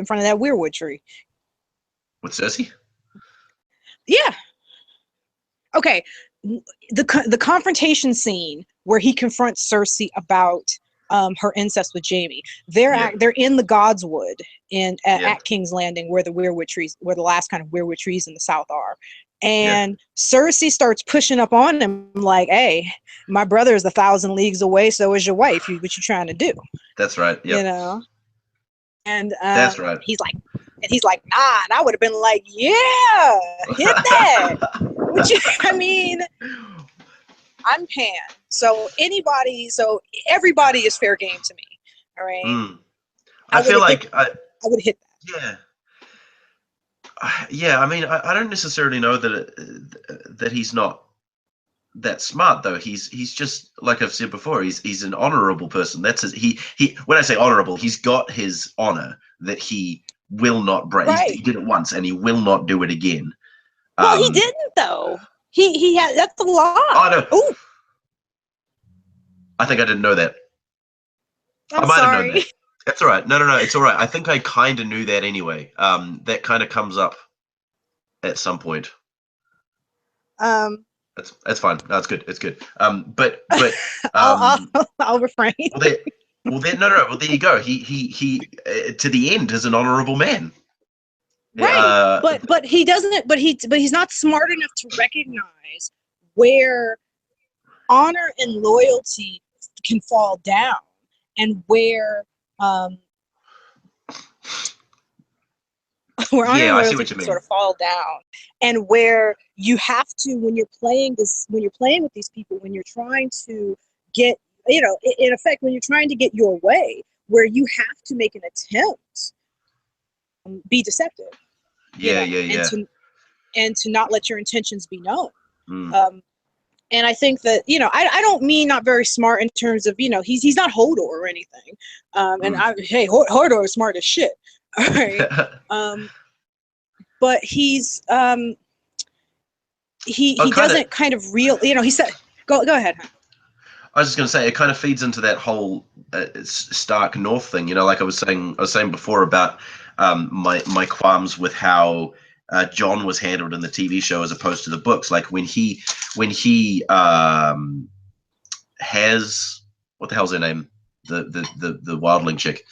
front of that weirwood tree. With Cersei? Yeah. Okay. The confrontation scene where he confronts Cersei about her incest with Jaime. They're in the Godswood at King's Landing, where the last kind of weirwood trees in the south are. And Cersei starts pushing up on him like, "Hey, my brother is 1,000 leagues away, so is your wife. What you trying to do?" That's right. Yeah. And that's right. He's like, "Nah," and I would have been like, "Yeah, hit that." I'm Pan. So everybody is fair game to me. All right. I feel like I would hit that. Yeah. Yeah, I don't necessarily know that he's not that smart though. He's just, like I've said before, he's an honorable person. That's he when I say honorable, he's got his honor that he will not break. Right. He did it once and he will not do it again. Well, he didn't though. He had, that's the law. Oh no. Ooh. I think I didn't know that. I might sorry. have known that. That's all right. No, it's all right. I think I kind of knew that anyway. That kind of comes up at some point. That's fine. No, it's good. It's good. But I'll refrain. Well, there you go. He to the end is an honorable man. Right. But he doesn't. But he's not smart enough to recognize where honor and loyalty can fall down, and where honor and loyalty can sort of fall down, and where you have to, when you're playing with these people, when you're trying to get, in effect, when you're trying to get your way, where you have to make an attempt, be deceptive. And to not let your intentions be known. And I think that, I don't mean not very smart in terms of, he's not Hodor or anything. Hodor is smart as shit. All right. But he's he doesn't kind of real, he said, go ahead. I was just going to say, it kind of feeds into that whole Stark North thing, like I was saying before about my qualms with how Jon was handled in the TV show as opposed to the books. Like when he has, what the hell's her name? The wildling chick.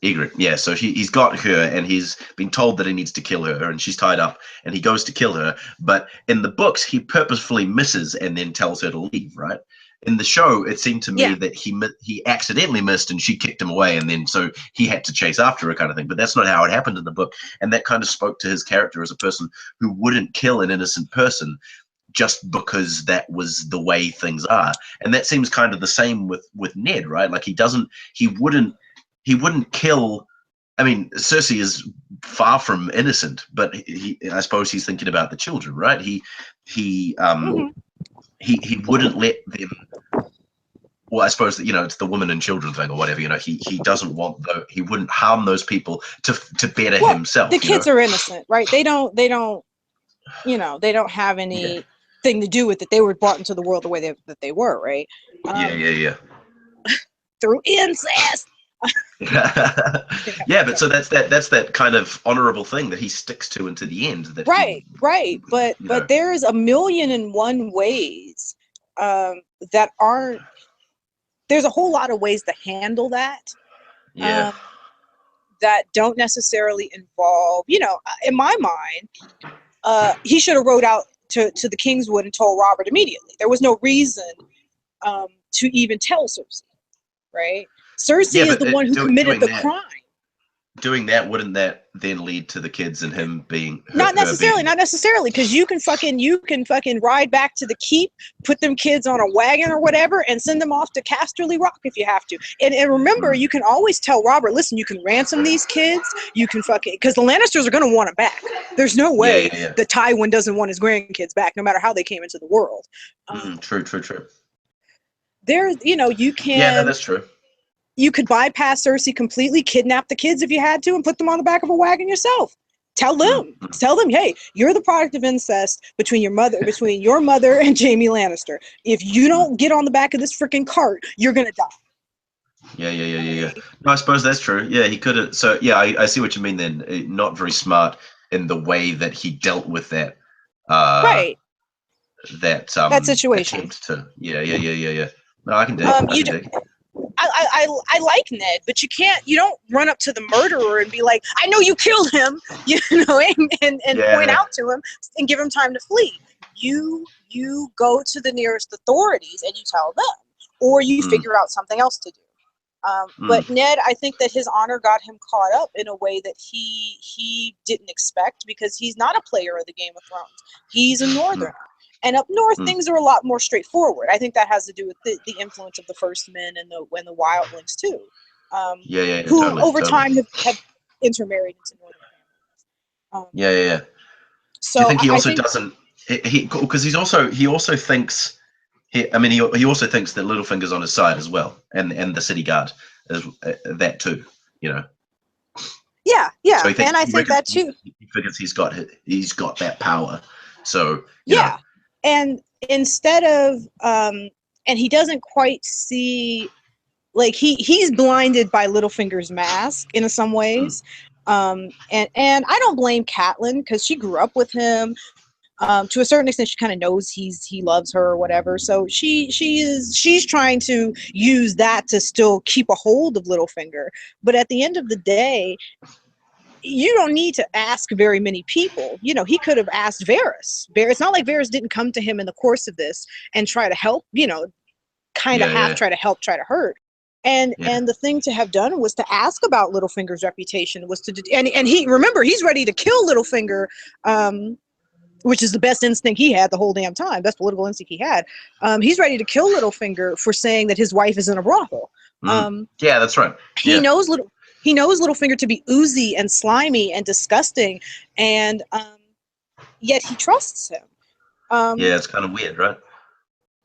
Ygritte, yeah. So he's got her, and he's been told that he needs to kill her, and she's tied up, and he goes to kill her. But in the books, he purposefully misses and then tells her to leave, right? In the show, it seemed to me that he accidentally missed, and she kicked him away, and then so he had to chase after her, kind of thing. But that's not how it happened in the book, and that kind of spoke to his character as a person who wouldn't kill an innocent person. just because that was the way things are. And that seems kind of the same with Ned, right? Like he wouldn't kill. I mean, Cersei is far from innocent, but I suppose he's thinking about the children, right? He wouldn't let them. Well, I suppose that, it's the women and children thing or whatever. He doesn't want he wouldn't harm those people to better himself. The kids are innocent, right? They don't they don't have anything to do with it. They were brought into the world the way that they were, right? Yeah. Through incest. Yeah, but so that's that kind of honorable thing that he sticks to into the end. That right. But there's 1,000,001 ways that aren't. There's a whole lot of ways to handle that. Yeah. That don't necessarily involve, in my mind, he should have rode out to the Kingswood and told Robert immediately. There was no reason to even tell Cersei, right? Cersei is the one who committed the crime. Doing that, wouldn't that then lead to the kids and him being not necessarily, because you can fucking ride back to the keep, put them kids on a wagon or whatever, and send them off to Casterly Rock if you have to. And remember, you can always tell Robert, listen, you can ransom these kids, you can because the Lannisters are going to want them back. There's no way that Tywin doesn't want his grandkids back, no matter how they came into the world. True. There's, you can. Yeah, no, that's true. You could bypass Cersei completely, kidnap the kids if you had to, and put them on the back of a wagon yourself. Tell them, hey, you're the product of incest between your mother and Jaime Lannister. If you don't get on the back of this freaking cart, you're gonna die. Yeah. No, I suppose that's true. Yeah, he could have. So yeah, I see what you mean. Then not very smart in the way that he dealt with that. Right. That situation. Yeah. No, I can dig. I like Ned, but you don't run up to the murderer and be like, I know you killed him, and point out to him and give him time to flee. You go to the nearest authorities and you tell them, or you figure out something else to do. But Ned, I think that his honor got him caught up in a way that he didn't expect, because he's not a player of the Game of Thrones. He's a Northerner. And up north, things are a lot more straightforward. I think that has to do with the influence of the First Men and the Wildlings too. Who over time have intermarried into Northern families. Yeah. So do you think he also doesn't? Because he also thinks. He also thinks that Littlefinger's on his side as well, and the city guard is that too. Yeah. So And I think that too. He figures he's got that power. So And instead of, and he doesn't quite see, like he's blinded by Littlefinger's mask in some ways. And I don't blame Catelyn, because she grew up with him. To a certain extent, she kind of knows he loves her or whatever. So she's trying to use that to still keep a hold of Littlefinger. But at the end of the day, you don't need to ask very many people. He could have asked Varys. It's not like Varys didn't come to him in the course of this and try to help, try to help, try to hurt. And the thing to have done was to ask about Littlefinger's reputation, and he's ready to kill Littlefinger, which is the best instinct he had the whole damn time, best political instinct he had. He's ready to kill Littlefinger for saying that his wife is in a brothel. Yeah, that's right. He knows Littlefinger to be oozy and slimy and disgusting, and yet he trusts him. It's kind of weird, right?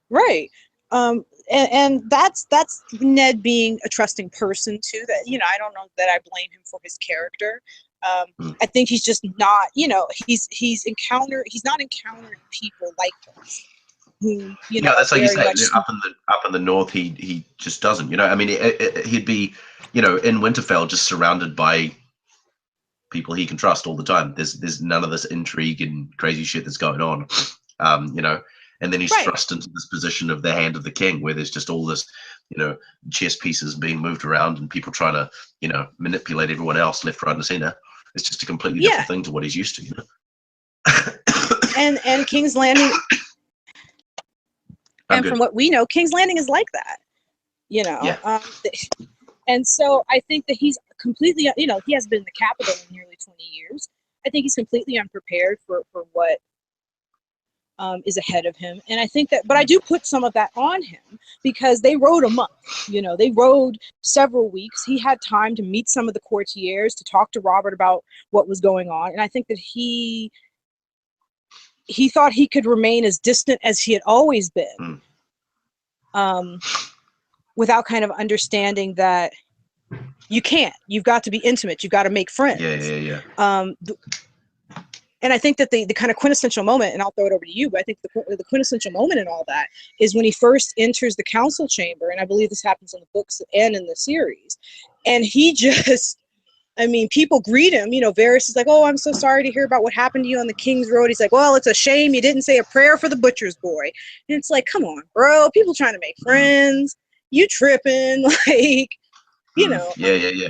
Right. And that's Ned being a trusting person too. That I don't know that I blame him for his character. I think he's just not. He's not encountered people like this. Who that's like you say. Up in the north, he just doesn't. He'd be. In Winterfell, just surrounded by people he can trust all the time. There's none of this intrigue and crazy shit that's going on, and then he's thrust into this position of the Hand of the King, where there's just all this, chess pieces being moved around and people trying to, manipulate everyone else left, right, and center. It's just a completely different thing to what he's used to. And King's Landing, from what we know, King's Landing is like that. And so I think that he's completely, he has been in the capital in nearly 20 years. I think he's completely unprepared for what is ahead of him. And I think that, but I do put some of that on him because they rode a month, they rode several weeks. He had time to meet some of the courtiers, to talk to Robert about what was going on. And I think that he thought he could remain as distant as he had always been, without kind of understanding that you can't. You've got to be intimate. You've got to make friends. Yeah. And I think that the kind of quintessential moment, and I'll throw it over to you, but I think the quintessential moment in all that is when he first enters the council chamber, and I believe this happens in the books and in the series, and he just, people greet him. Varys is like, "Oh, I'm so sorry to hear about what happened to you on the King's Road." He's like, "Well, it's a shame you didn't say a prayer for the butcher's boy." And it's like, come on, bro. People trying to make friends. You tripping. Like, Yeah.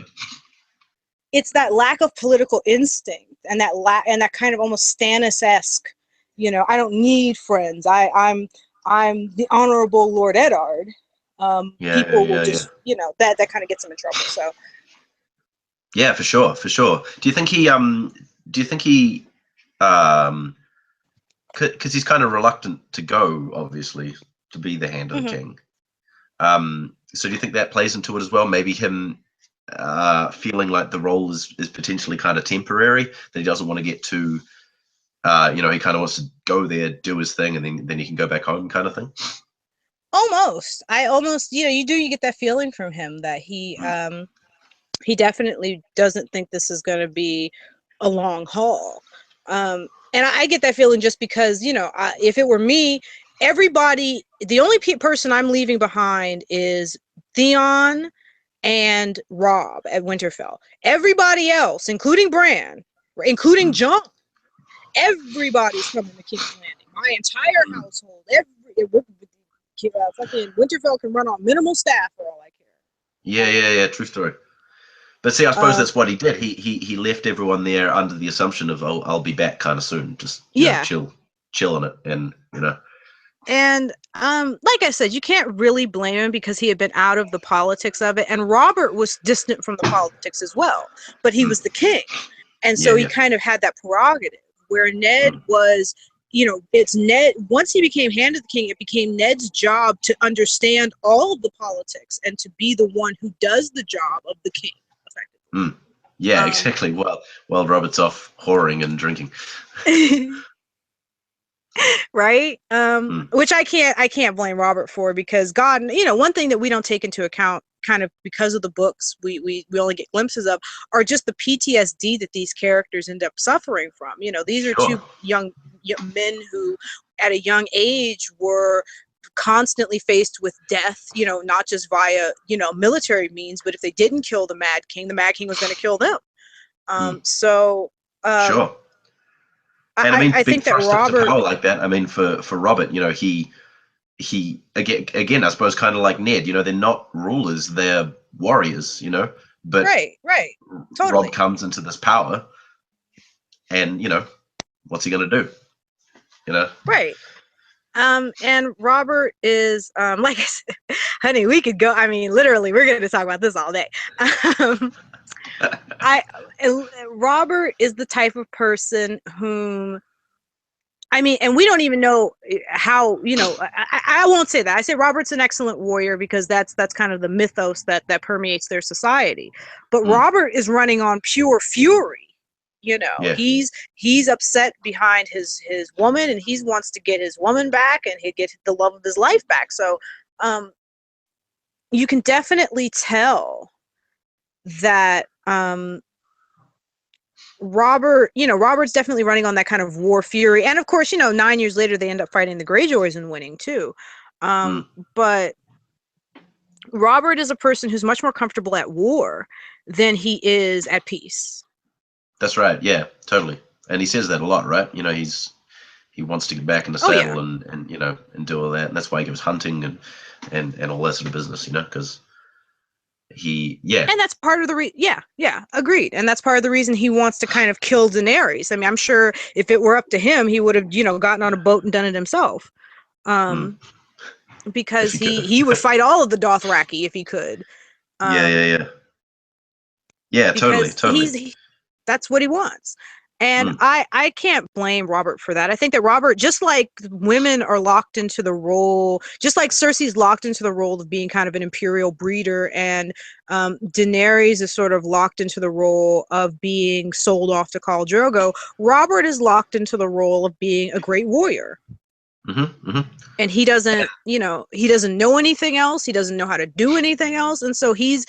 It's that lack of political instinct and that kind of almost Stannis-esque, I don't need friends. I'm the Honorable Lord Eddard. People will just, that kind of gets him in trouble. So. Yeah, for sure. Do you think he, because he's kind of reluctant to go, obviously, to be the hand of the king. So do you think that plays into it as well? Maybe him feeling like the role is potentially kind of temporary, that he doesn't want to get too, he kind of wants to go there, do his thing, and then he can go back home, kind of thing. Almost. You get that feeling from him that he definitely doesn't think this is going to be a long haul. And I get that feeling just because, if it were me, the only person I'm leaving behind is Theon and Robb at Winterfell. Everybody else, including Bran, including Jon, everybody's coming to King's Landing. My entire household, fucking Winterfell can run on minimal staff for all I care. Yeah, true story. But see, I suppose that's what he did. He left everyone there under the assumption of, I'll be back kind of soon. Just chill on it, and And like I said, you can't really blame him because he had been out of the politics of it. And Robert was distant from the politics as well. But he was the king. And so he kind of had that prerogative where Ned was, it's Ned. Once he became hand of the king, it became Ned's job to understand all of the politics and to be the one who does the job of the king, effectively. Yeah, exactly. While Robert's off whoring and drinking. Right? Which I can't blame Robert for, because God, one thing that we don't take into account, kind of because of the books we only get glimpses of, are just the PTSD that these characters end up suffering from. These are two young men who at a young age were constantly faced with death, not just via, military means, but if they didn't kill the Mad King was going to kill them. Sure. And I think that Robert, power like that. For Robert, he again, I suppose, kind of like Ned. They're not rulers; they're warriors. But right, totally. Rob comes into this power, and what's he going to do? Right. And Robert is, like I said, honey, we could go. Literally, we're going to talk about this all day. Robert is the type of person whom, and we don't even know how, I won't say that. I say Robert's an excellent warrior because that's kind of the mythos that permeates their society. But Robert is running on pure fury. He's upset behind his woman, and he wants to get his woman back, and he'd get the love of his life back. So you can definitely tell that Robert's definitely running on that kind of war fury. And of course, 9 years later they end up fighting the Greyjoys and winning too. But Robert is a person who's much more comfortable at war than he is at peace. That's right. Yeah, totally. And he says that a lot, right? He wants to get back in the saddle and do all that. And that's why he goes hunting and all that sort of business, because and that's part of the agreed. And that's part of the reason he wants to kind of kill Daenerys. I'm sure if it were up to him, he would have, gotten on a boat and done it himself. Because he would fight all of the Dothraki if he could. Yeah, totally. That's what he wants. And I can't blame Robert for that. I think that Robert, just like women are locked into the role, just like Cersei's locked into the role of being kind of an imperial breeder, and Daenerys is sort of locked into the role of being sold off to Khal Drogo, Robert is locked into the role of being a great warrior. And he doesn't, he doesn't know anything else. He doesn't know how to do anything else. And so he's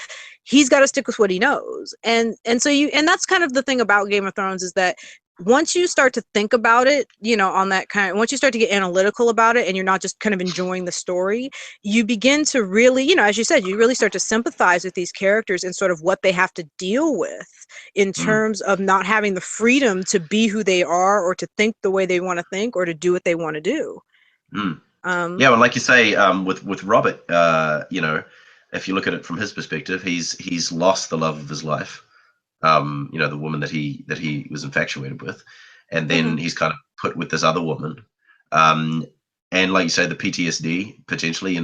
got to stick with what he knows. And so that's kind of the thing about Game of Thrones, is that once you start to think about it, on that once you start to get analytical about it, and you're not just kind of enjoying the story, you begin to really, as you said, you really start to sympathize with these characters and sort of what they have to deal with in terms of not having the freedom to be who they are, or to think the way they want to think, or to do what they want to do. Yeah, well, like you say, with Robert, if you look at it from his perspective, he's lost the love of his life, the woman that he was infatuated with, and then he's kind of put with this other woman, and like you say, the PTSD potentially,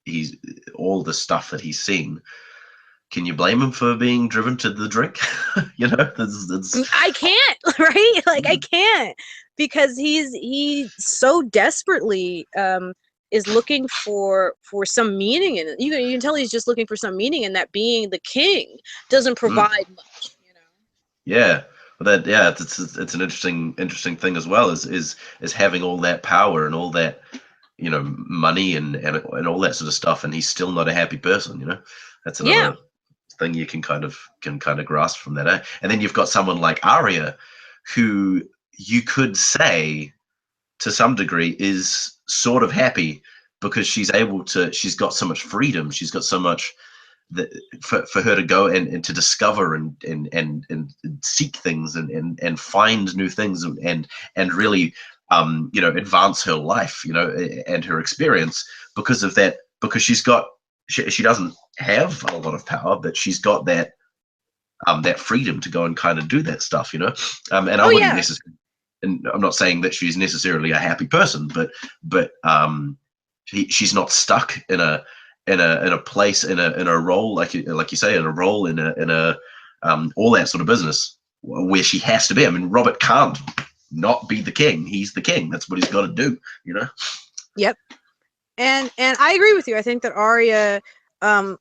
he's all the stuff that he's seen. Can you blame him for being driven to the drink? I can't, right? Like, I can't, because he so desperately is looking for some meaning in it. You can tell he's just looking for some meaning in that. Being the king doesn't provide much, Yeah, but it's an interesting thing as well, is having all that power and all that, money and all that sort of stuff, and he's still not a happy person. That's another thing you can kind of grasp from that. And then you've got someone like Arya, who you could say to some degree is sort of happy, because she's got so much freedom, she's got so much that for her to go and to discover and seek things and find new things and really advance her life, and her experience because of that, because she doesn't have a lot of power, but she's got that freedom to go and kind of do that stuff, and I wouldn't necessarily, and I'm not saying that she's necessarily a happy person, but she's not stuck in a place, in a role, like you say, in a role, in a all that sort of business where she has to be. I mean, Robert can't not be the king. He's the king. That's what he's got to do, Yep. And I agree with you. I think that Arya, and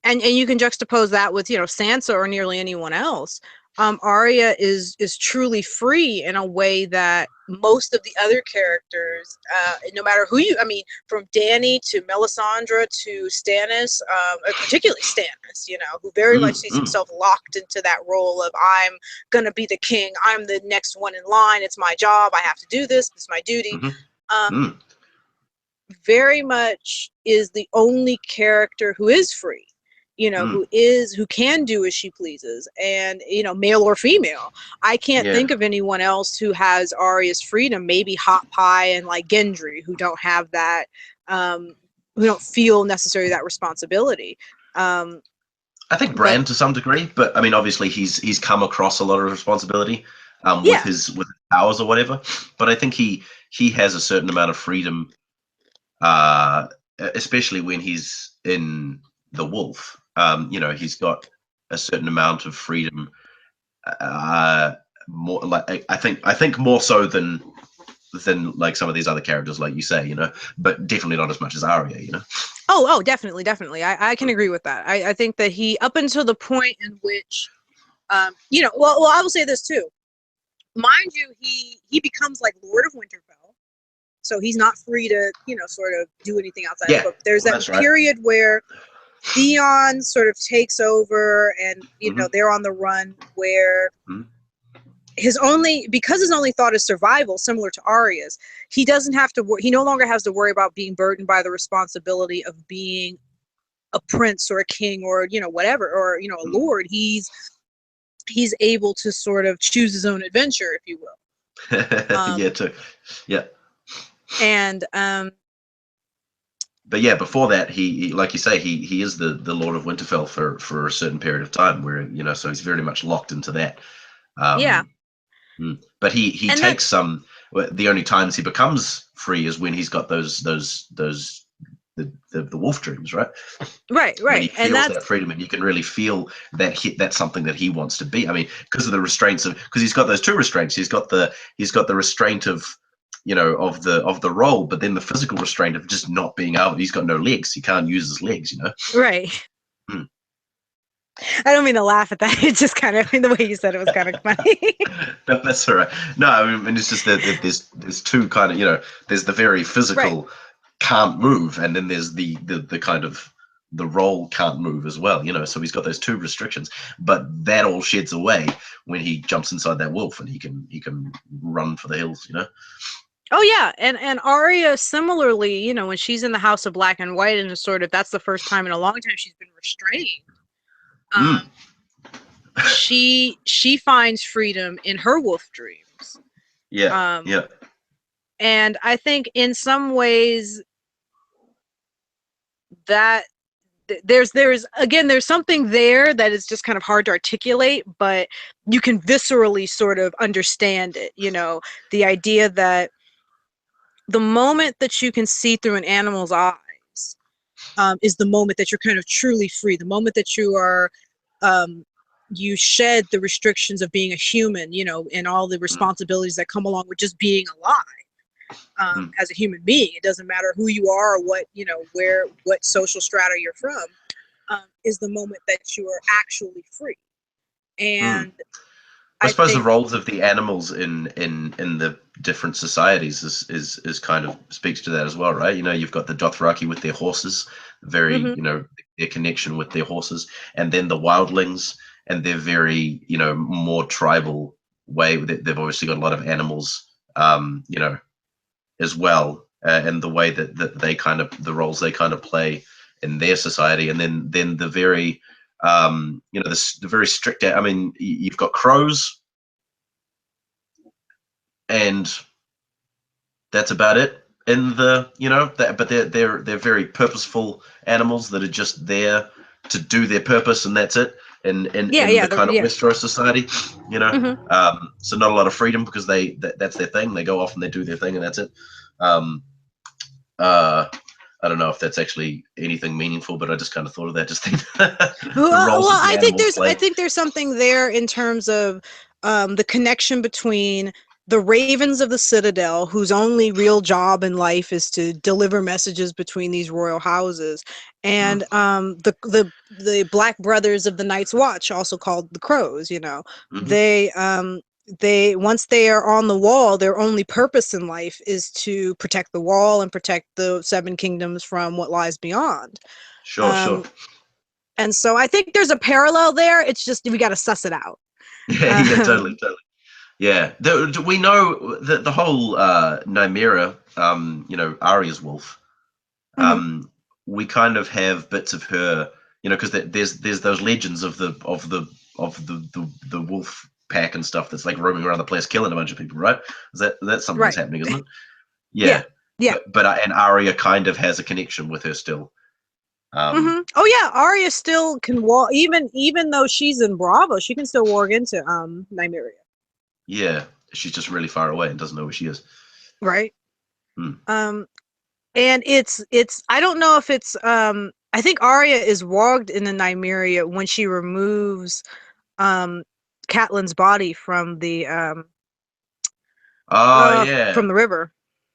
you can juxtapose that with, Sansa or nearly anyone else. Arya is truly free in a way that most of the other characters, no matter who from Dany to Melisandre to Stannis, particularly Stannis, who very much sees himself locked into that role of, I'm going to be the king. I'm the next one in line. It's my job. I have to do this. It's my duty. Very much is the only character who is free, who can do as she pleases, and male or female. I can't think of anyone else who has Arya's freedom. Maybe Hot Pie and like Gendry, who don't have that, who don't feel necessarily that responsibility. I think Bran to some degree, but I mean, obviously he's come across a lot of responsibility with his powers or whatever. But I think he has a certain amount of freedom. Especially when he's in the Wolf, he's got a certain amount of freedom. More like I think more so than like some of these other characters, like you say, but definitely not as much as Arya, Oh, definitely. I can agree with that. I think that he, up until the point in which, well, I will say this too. Mind you, he becomes like Lord of Winterfell. So he's not free to, sort of do anything outside. Yeah, there's that period where Theon sort of takes over, and they're on the run, where because his only thought is survival, similar to Arya's, he doesn't have to he no longer has to worry about being burdened by the responsibility of being a prince or a king or whatever, or a lord. He's able to sort of choose his own adventure, if you will. Yeah. And but yeah, before that, he like you say, he is the Lord of Winterfell for a certain period of time, where so he's very much locked into that. But he takes some. The only times he becomes free is when he's got those the wolf dreams, right? Right. When he And feels that's that freedom, and you can really feel that that's something that he wants to be. I mean, because of the restraints because he's got those two restraints. He's got the restraint of, of the role, but then the physical restraint of just not being able. He's got no legs. He can't use his legs. right. Hmm. I don't mean to laugh at that. It's just kind of the way you said it was kind of funny. No, that's all right. No, I mean, it's just that there's two kind of, there's the very physical can't move, and then there's the kind of the role can't move as well, so he's got those two restrictions, but that all sheds away when he jumps inside that wolf, and he can run for the hills. Oh yeah, and Arya similarly, when she's in the House of Black and White, and sort of that's the first time in a long time she's been restrained. She finds freedom in her wolf dreams. Yeah. And I think in some ways that there's something there that is just kind of hard to articulate, but you can viscerally sort of understand it. The idea that the moment that you can see through an animal's eyes is the moment that you're kind of truly free. The moment that you are, you shed the restrictions of being a human, and all the responsibilities that come along with just being alive as a human being. It doesn't matter who you are or what, what social strata you're from, is the moment that you are actually free. And I suppose the roles of the animals in the different societies is kind of speaks to that as well, right? You've got the Dothraki with their horses, very, their connection with their horses, and then the wildlings and their very, more tribal way. They've obviously got a lot of animals, as well, and the way that they kind of, the roles they kind of play in their society, and then the very, the very strict. I mean, you've got crows, and that's about it. In the, but they're very purposeful animals that are just there to do their purpose, and that's it. In the kind of Westeros society, so not a lot of freedom, because that's their thing. They go off and they do their thing, and that's it. I don't know if that's actually anything meaningful, but I just kind of thought of that. Just think. I think there's something there in terms of the connection between the ravens of the Citadel, whose only real job in life is to deliver messages between these royal houses, and the Black Brothers of the Night's Watch, also called the Crows. They once they are on the wall, their only purpose in life is to protect the wall and protect the Seven Kingdoms from what lies beyond. Sure. And so I think there's a parallel there. It's just we got to suss it out. Yeah, totally. Yeah, we know that the whole Nymeria, Arya's wolf. We kind of have bits of her, because there's those legends of the wolf pack and stuff that's like roaming around the place killing a bunch of people, right? That's something that's happening, isn't it? Yeah. But and Arya kind of has a connection with her still. Oh yeah, Arya still can walk, even though she's in Bravo, she can still walk into Nymeria. Yeah, she's just really far away and doesn't know where she is. Right. And it's I don't know if it's I think Arya is walked in the Nymeria when she removes Catelyn's body from the from the river.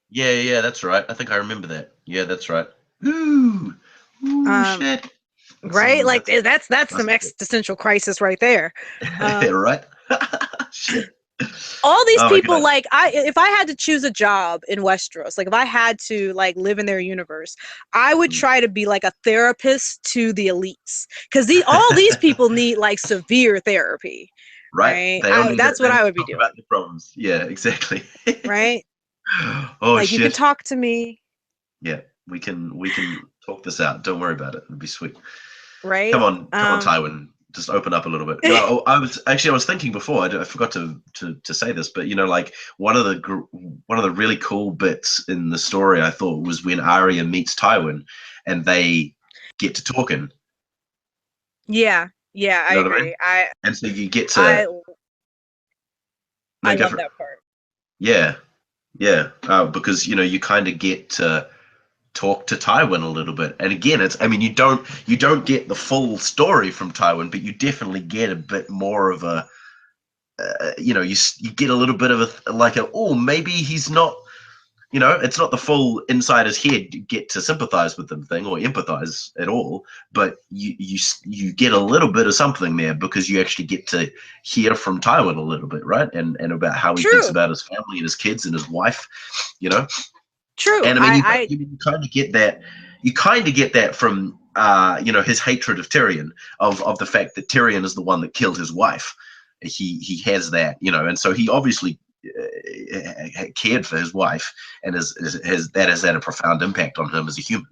Yeah, that's right. I think I remember that. Yeah, that's right. Ooh, shit. Right, like that's some existential crisis right there. Right. Shit. All these people, like if I had to choose a job in Westeros, like if I had to like live in their universe, I would try to be like a therapist to the elites, because all these people need like severe therapy. Right. That's what I would be doing. About the problems. Yeah, exactly. Right. Oh like, shit. You can talk to me. Yeah, we can talk this out. Don't worry about it. It'll be sweet. Right. Come on, Tywin. Just open up a little bit. I was thinking before. I forgot to say this, but like one of the really cool bits in the story I thought was when Arya meets Tywin, and they get to talking. Yeah, I agree. And so you get to. I love that part. Yeah, because you kind of get to talk to Tywin a little bit. And again, you don't get the full story from Tywin, but you definitely get a bit more of a, you get a little bit of maybe he's not, it's not the full inside his head you get to sympathize with them thing or empathize at all, but you get a little bit of something there because you actually get to hear from Tywin a little bit, right? And about how he thinks about his family and his kids and his wife, True. And you kind of get that. You kind of get that from his hatred of Tyrion, of the fact that Tyrion is the one that killed his wife. He has that, and so he obviously cared for his wife, and that has had a profound impact on him as a human.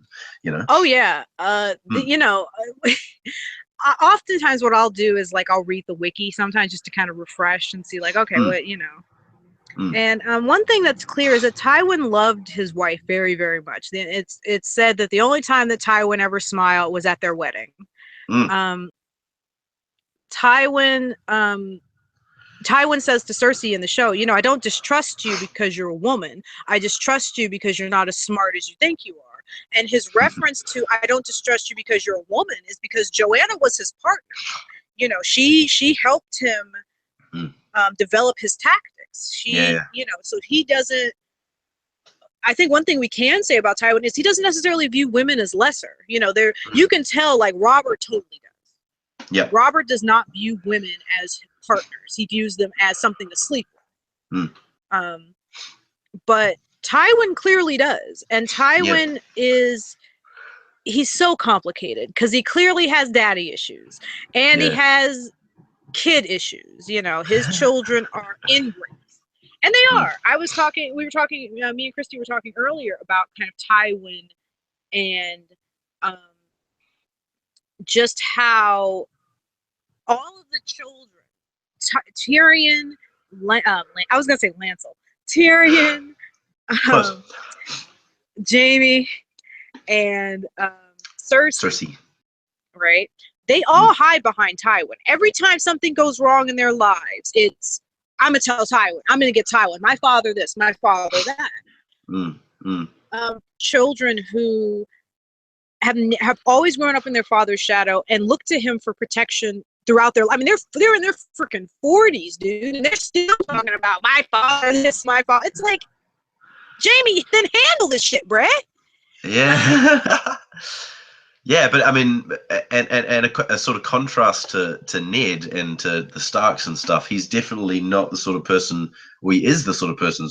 Oh yeah. Oftentimes what I'll do is I'll read the wiki sometimes just to kind of refresh and see okay, what And one thing that's clear is that Tywin loved his wife very, very much. It's said that the only time that Tywin ever smiled was at their wedding. Tywin says to Cersei in the show, I don't distrust you because you're a woman. I distrust you because you're not as smart as you think you are. And his reference to I don't distrust you because you're a woman is because Joanna was his partner. She helped him develop his tactics. So he doesn't. I think one thing we can say about Tywin is he doesn't necessarily view women as lesser. You can tell Robert totally does. Yeah. Robert does not view women as partners. He views them as something to sleep with. But Tywin clearly does. And Tywin he's so complicated because he clearly has daddy issues and he has kid issues. His children are inbred. And they are. Me and Kristi were talking earlier about kind of Tywin and just how all of the children, Tyrion, I was going to say Lancel, Tyrion, Jaime, and Cersei, right? They all hide behind Tywin. Every time something goes wrong in their lives, it's, I'm going to tell Tywin. I'm going to get Tywin. My father this, my father that. Children who have always grown up in their father's shadow and look to him for protection throughout their life. They're in their freaking 40s, dude, and they're still talking about my father this, my father. It's like, Jaime, then handle this shit, bruh. Yeah. Yeah, but and a sort of contrast to Ned and to the Starks and stuff. He's definitely not the sort of person. He is the sort of person,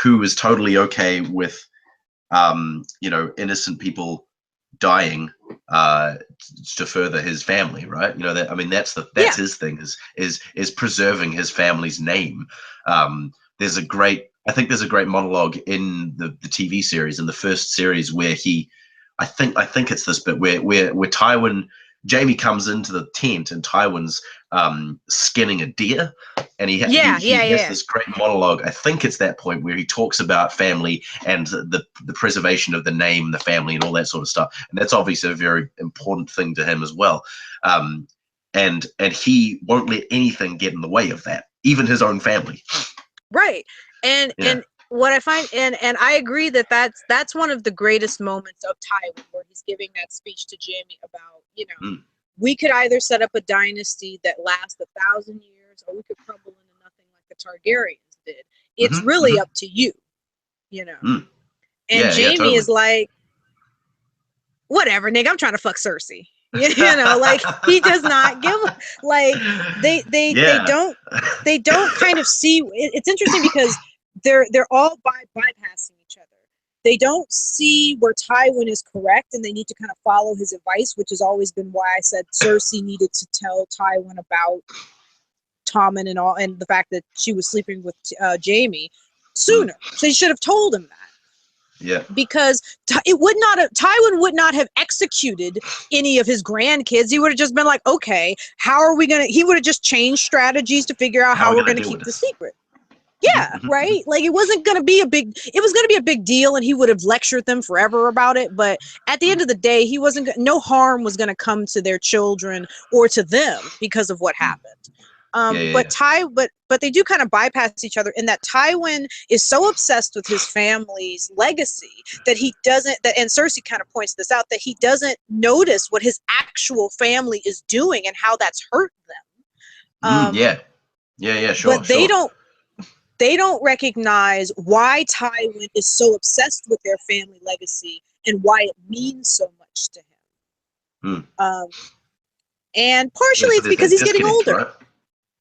who is totally okay with, innocent people dying to further his family, right? That's his thing is preserving his family's name. There's a great monologue in the TV series, in the first series, where I think it's this bit where Jaime comes into the tent and Tywin's skinning a deer, and he has this great monologue. I think it's that point where he talks about family and the preservation of the name, the family, and all that sort of stuff. And that's obviously a very important thing to him as well. And he won't let anything get in the way of that, even his own family. Right. And what I find, and I agree that's one of the greatest moments of Tywin, where he's giving that speech to Jaime about, we could either set up a dynasty that lasts 1,000 years, or we could crumble into nothing like the Targaryens did. It's really up to you, And Jaime is like, whatever, nigga, I'm trying to fuck Cersei. He does not give they don't kind of see. It's interesting because they're all bypassing each other. They don't see where Tywin is correct, and they need to kind of follow his advice, which has always been why I said Cersei needed to tell Tywin about Tommen and the fact that she was sleeping with Jaime sooner. So he should have told him that. Yeah. Because Tywin would not have executed any of his grandkids. He would have just been like, okay, how are we going to, he would have just changed strategies to figure out how we're going to keep the secret. Yeah, right? It wasn't going to be it was going to be a big deal, and he would have lectured them forever about it. But at the end of the day, no harm was going to come to their children or to them because of what happened. But they do kind of bypass each other in that Tywin is so obsessed with his family's legacy that he doesn't, and Cersei kind of points this out, that he doesn't notice what his actual family is doing and how that's hurt them. Sure. But they don't recognize why Tywin is so obsessed with their family legacy and why it means so much to him. And partially it's because he's getting older. Right?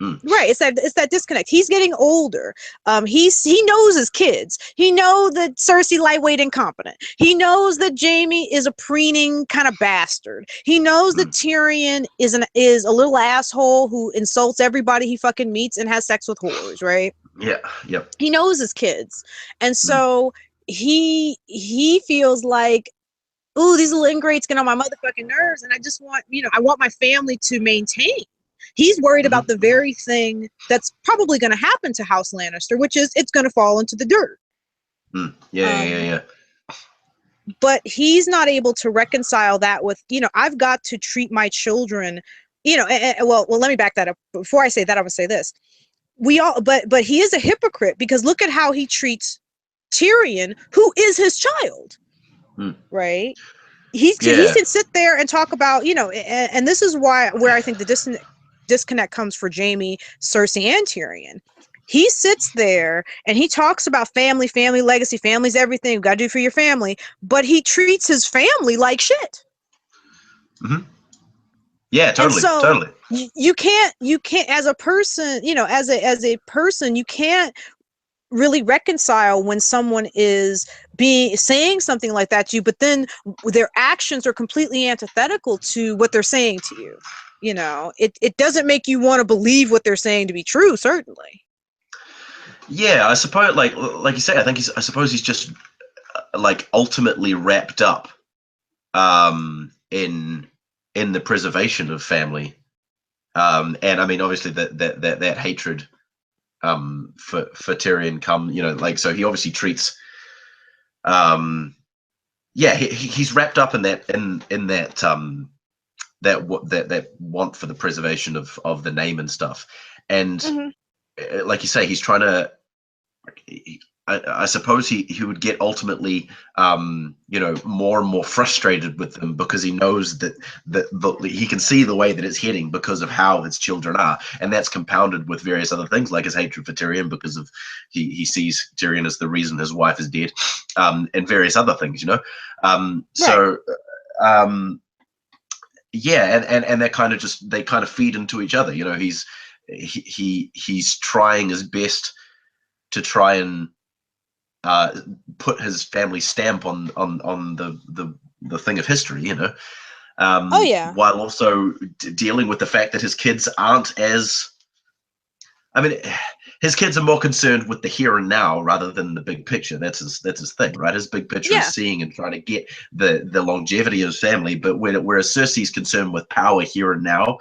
Right, it's that disconnect. He's getting older. He knows his kids. He knows that Cersei lightweight incompetent. He knows that Jaime is a preening kind of bastard. He knows that Tyrion is a little asshole who insults everybody he fucking meets and has sex with whores. Right? Yeah. Yep. He knows his kids, and so he feels like, ooh, these little ingrates get on my motherfucking nerves, and I just want, I want my family to maintain. He's worried about the very thing that's probably going to happen to House Lannister, which is it's going to fall into the dirt. Yeah. But he's not able to reconcile that with, I've got to treat my children, well, let me back that up. Before I say that, I'm going to say this. But he is a hypocrite because look at how he treats Tyrion, who is his child, right? He can sit there and talk about, and this is where I think the disconnect comes for Jaime, Cersei, and Tyrion. He sits there and he talks about family legacy, family's everything, you gotta do for your family, but he treats his family like shit. Yeah, totally. Totally. You can't as a person, as a person, you can't really reconcile when someone is saying something like that to you, but then their actions are completely antithetical to what they're saying to you. It doesn't make you want to believe what they're saying to be true, certainly. Yeah, I suppose, like you say, I suppose he's just like ultimately wrapped up in the preservation of family, and I mean, obviously that hatred for Tyrion so he obviously treats he's wrapped up in that want for the preservation of the name and stuff, and like you say, he's trying to, I suppose he would get ultimately more and more frustrated with them because he knows that he can see the way that it's heading because of how his children are, and that's compounded with various other things like his hatred for Tyrion because of he sees Tyrion as the reason his wife is dead, and various other things, so and they kind of feed into each other. He's trying his best to try and put his family stamp on the thing of history, while also dealing with the fact that his kids aren't as, his kids are more concerned with the here and now rather than the big picture. That's his thing, right? His big picture is seeing and trying to get the longevity of his family. But whereas Cersei's concerned with power here and now,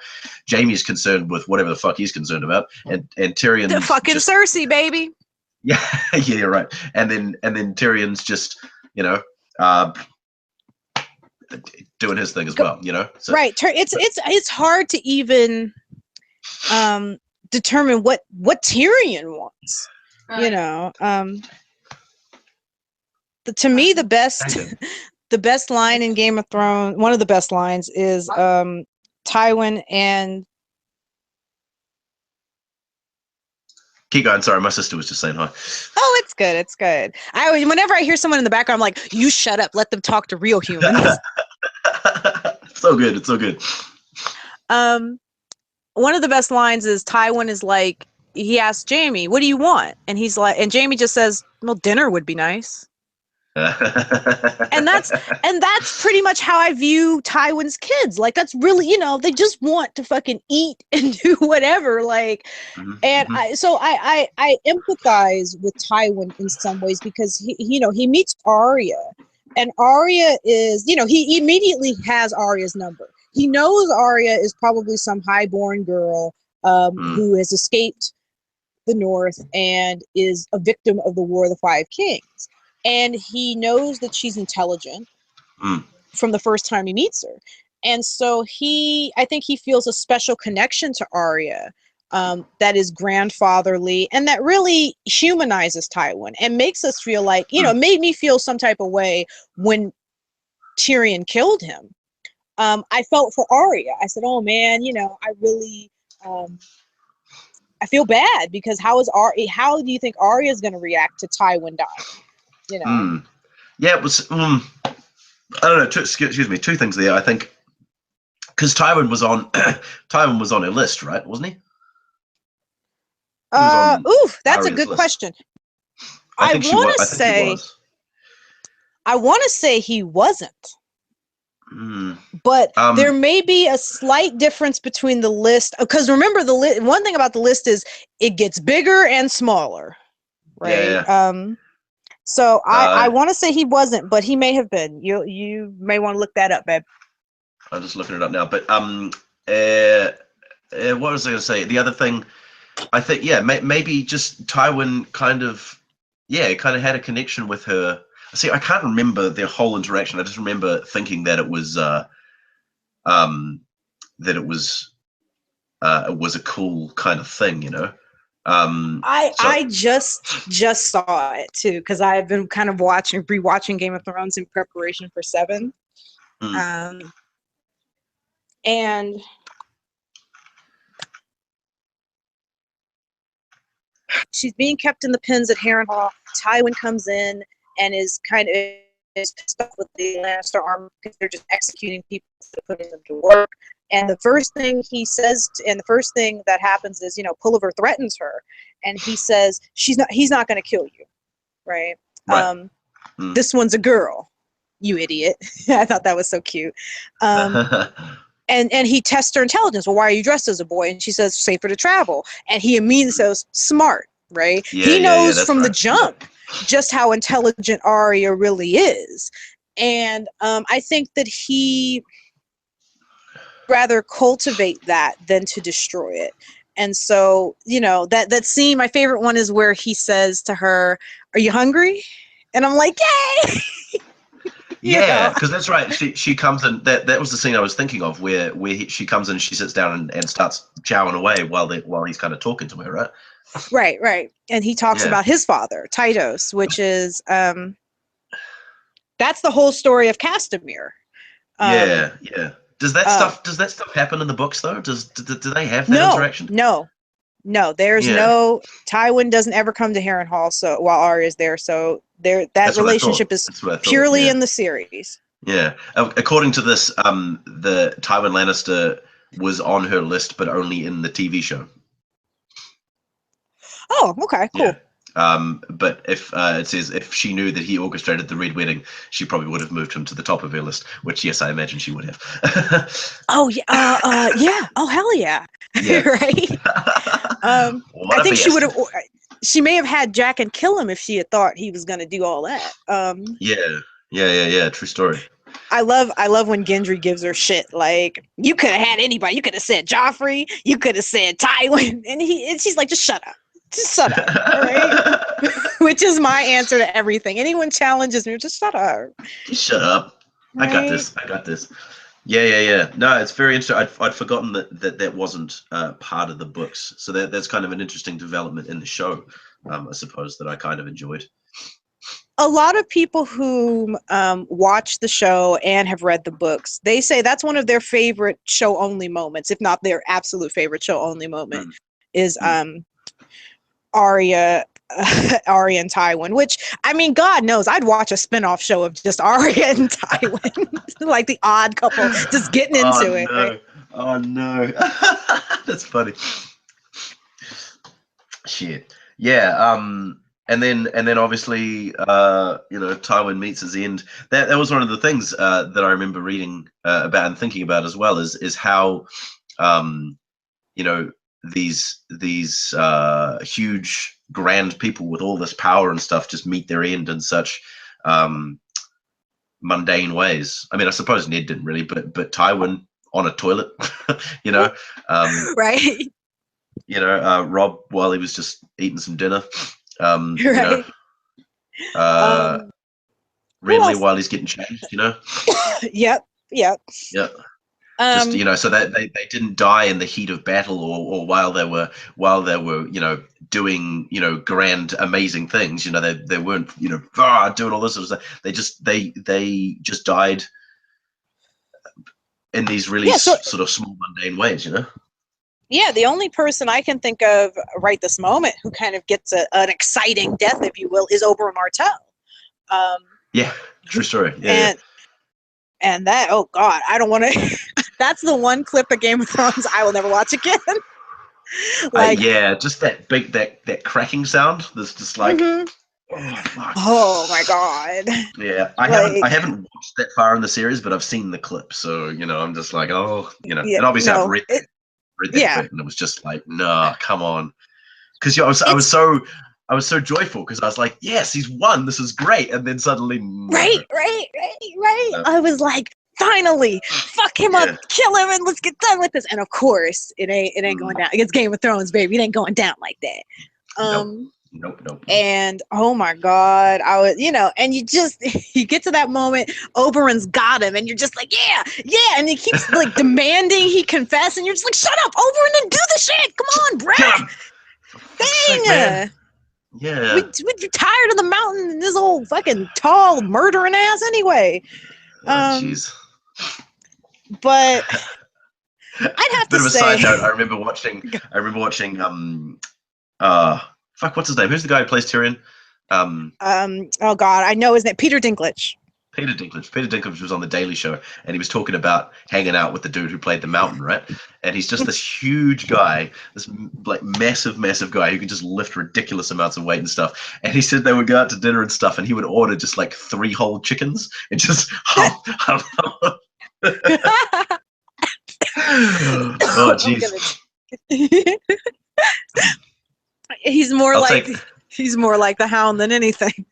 Jaime's concerned with whatever the fuck he's concerned about, and Tyrion the fucking Cersei, baby. Yeah, you're right. And then Tyrion's just, doing his thing as well, So, right. It's hard to even determine what Tyrion wants. Right. To me, the best line in Game of Thrones, one of the best lines is Tywin and. Keep going. Sorry, my sister was just saying hi. Oh, it's good. It's good. Whenever I hear someone in the background, I'm like, "You shut up. Let them talk to real humans." So good. It's so good. One of the best lines is Tywin is like, he asks Jaime, "What do you want?" And he's like, and Jaime just says, "Well, dinner would be nice." and that's pretty much how I view Tywin's kids. Like, that's really, they just want to fucking eat and do whatever. Like, I empathize with Tywin in some ways because he meets Arya, and Arya is, he immediately has Arya's number. He knows Arya is probably some highborn girl who has escaped the North and is a victim of the War of the Five Kings. And he knows that she's intelligent from the first time he meets her. And so I think he feels a special connection to Arya that is grandfatherly and that really humanizes Tywin and makes us feel like, you know, made me feel some type of way when Tyrion killed him. I felt for Arya. I said, oh man, you know, I really, I feel bad because how do you think Arya is going to react to Tywin dying? You know? Yeah, it was, I don't know, excuse me, two things there. I think, because Tywin was on her list, right? Wasn't he? That's a Arya's good list. question. I want to say, I want to say he wasn't. But there may be a slight difference between the list, because remember one thing about the list is it gets bigger and smaller, right? Yeah. So I want to say he wasn't, but he may have been. You may want to look that up, babe. I'm just looking it up now. But what was I going to say? The other thing, I think, yeah, maybe just Tywin kind of had a connection with her. See, I can't remember their whole interaction. I just remember thinking that it was a cool kind of thing, you know. I just saw it too, because I've been kind of rewatching Game of Thrones in preparation for 7. And she's being kept in the pens at Harrenhal. Tywin comes in and is kind of pissed off with the Lannister army because they're just executing people instead of putting them to work. And the first thing he says, and the first thing that happens is, you know, Pulliver threatens her, and he says he's not going to kill you, right? This one's a girl, you idiot. I thought that was so cute. And he tests her intelligence. Well, why are you dressed as a boy? And she says, safer to travel. And he immediately says, smart, right? He knows from the jump just how intelligent Arya really is. And I think that he rather cultivate that than to destroy it. And so, you know, that scene, my favorite one is where he says to her, are you hungry? And I'm like, yay! Yeah, because that's right. She comes in. That was the scene I was thinking of, where she comes in, and she sits down and starts chowing away while he's kind of talking to her, right? Right. And he talks about his father, Tytos, which is that's the whole story of Castamere. Yeah. Does that stuff happen in the books though? Do they have that interaction? No. There's no. Tywin doesn't ever come to Harrenhal, so while Arya's there, so that relationship is purely in the series. Yeah. According to this, the Tywin Lannister was on her list, but only in the TV show. Oh, okay, cool. Yeah. But if it says if she knew that he orchestrated the Red Wedding, she probably would have moved him to the top of her list. Which, yes, I imagine she would have. Oh yeah, yeah. Oh hell yeah, right. I think she would have. She may have had Jack and kill him if she had thought he was going to do all that. Yeah. True story. I love when Gendry gives her shit. Like, you could have had anybody. You could have said Joffrey. You could have said Tywin, and she's like, just shut up. Just shut up, all right? Which is my answer to everything. Anyone challenges me, just shut up. Just shut up. Right? I got this. Yeah. No, it's very interesting. I'd forgotten that wasn't part of the books. So that's kind of an interesting development in the show, I suppose, that I kind of enjoyed. A lot of people who watch the show and have read the books, they say that's one of their favorite show-only moments, if not their absolute favorite show-only moment, is Arya and Tywin, which, I mean, God knows I'd watch a spinoff show of just Arya and Tywin, like the odd couple, just getting into it. Right? Oh no, that's funny. Shit. Yeah. And then obviously, Tywin meets his end. That was one of the things that I remember reading about and thinking about as well, is how, these huge grand people with all this power and stuff just meet their end in such mundane ways. I mean, I suppose Ned didn't really, but Tywin on a toilet, right. Rob while he was just eating some dinner, right. Renly while he's getting changed, Yep. Just so that they didn't die in the heat of battle or while they were doing grand amazing things. They weren't doing all this sort of stuff. They just died in these really sort of small mundane ways. Yeah, the only person I can think of right this moment who kind of gets an exciting death, if you will, is Oberyn Martell. Yeah, true story. And that, oh God, I don't want to. That's the one clip of Game of Thrones I will never watch again. Just that cracking sound. That's just like, oh my God. Yeah, I haven't watched that far in the series, but I've seen the clip, so I'm just like, and obviously I've read that bit, and it was just like, no, come on, because I was so joyful because I was like, yes, he's won, this is great, and then suddenly, right. I was like, finally, fuck him up, kill him, and let's get done with this. And of course, it ain't going down. It's Game of Thrones, baby. It ain't going down like that. Nope. And oh my God, I was, and you get to that moment, Oberyn's got him, and you're just like, yeah, and he keeps like demanding he confess, and you're just like, shut up, Oberyn, and do the shit. Come on, Brad. Dang. Yeah. We're tired of the mountain and this old fucking tall murdering ass anyway. Jeez. But I'd have to say, bit of a side note. I remember watching. Fuck, what's his name? Who's the guy who plays Tyrion? Oh God, I know his name. Peter Dinklage. Peter Dinklage was on the Daily Show, and he was talking about hanging out with the dude who played the Mountain, right? And he's just this huge guy, this like massive guy who can just lift ridiculous amounts of weight and stuff. And he said they would go out to dinner and stuff, and he would order just like 3 whole chickens and just oh jeez. He's more like the Hound than anything.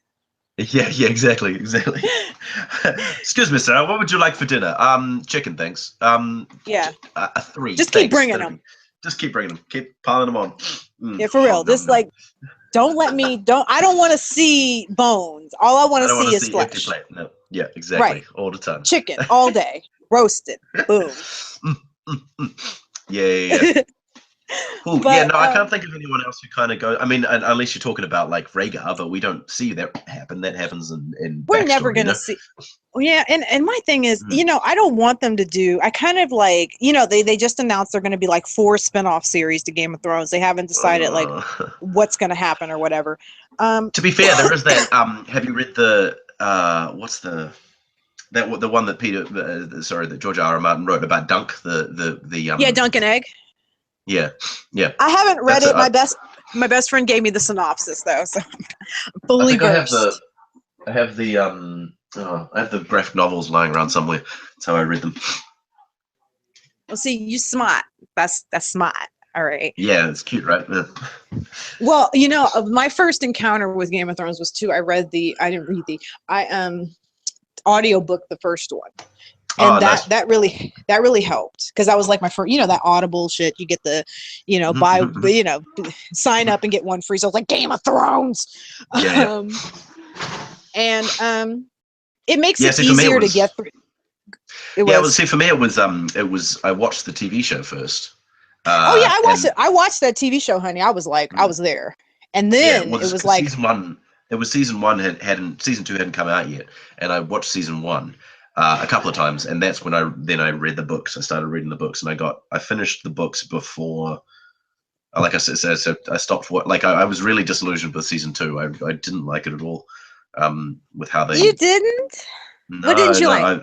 Yeah, exactly. Excuse me, sir. What would you like for dinner? Chicken, thanks. 3. Just keep bringing them. Just keep bringing them. Keep piling them on. Yeah, for real. Like, don't let me. I don't want to see bones. All I want to see is flesh. Empty plate. No. Yeah, exactly. Right. All the time. Chicken all day, roasted. Boom. Yeah. Cool. I can't think of anyone else who kind of goes. I mean, unless you're talking about like Rhaegar, but we don't see that happen. That happens in we're never going to see. Yeah, and my thing is, I don't want them to do. I kind of like, they just announced they're going to be like 4 spinoff series to Game of Thrones. They haven't decided like what's going to happen or whatever. To be fair, there is that. Have you read the the one that that George R. R. Martin wrote about Dunk the Dunk and Egg. Yeah. I haven't read it. My best friend gave me the synopsis though, so I'm fully versed. I have the graphic novels lying around somewhere. That's how I read them. Well, see, you smart. That's smart. All right. Yeah, it's cute, right? Yeah. Well, my first encounter with Game of Thrones was I audiobook the first one. And that really helped because that was like my first, that Audible shit. You get the, sign up and get one free. So I was like Game of Thrones, it makes it easier to get through. For me it was I watched the TV show first. I watched it. I watched that TV show, honey. I was like, I was there, and then it was like season 1. It was season 1 season 2 hadn't come out yet, and I watched season 1. A couple of times, and that's when I read the books. I started reading the books, and I finished the books before. Like I said, so I stopped. I was really disillusioned with season 2. I didn't like it at all. With how they. You didn't? No, what didn't you like?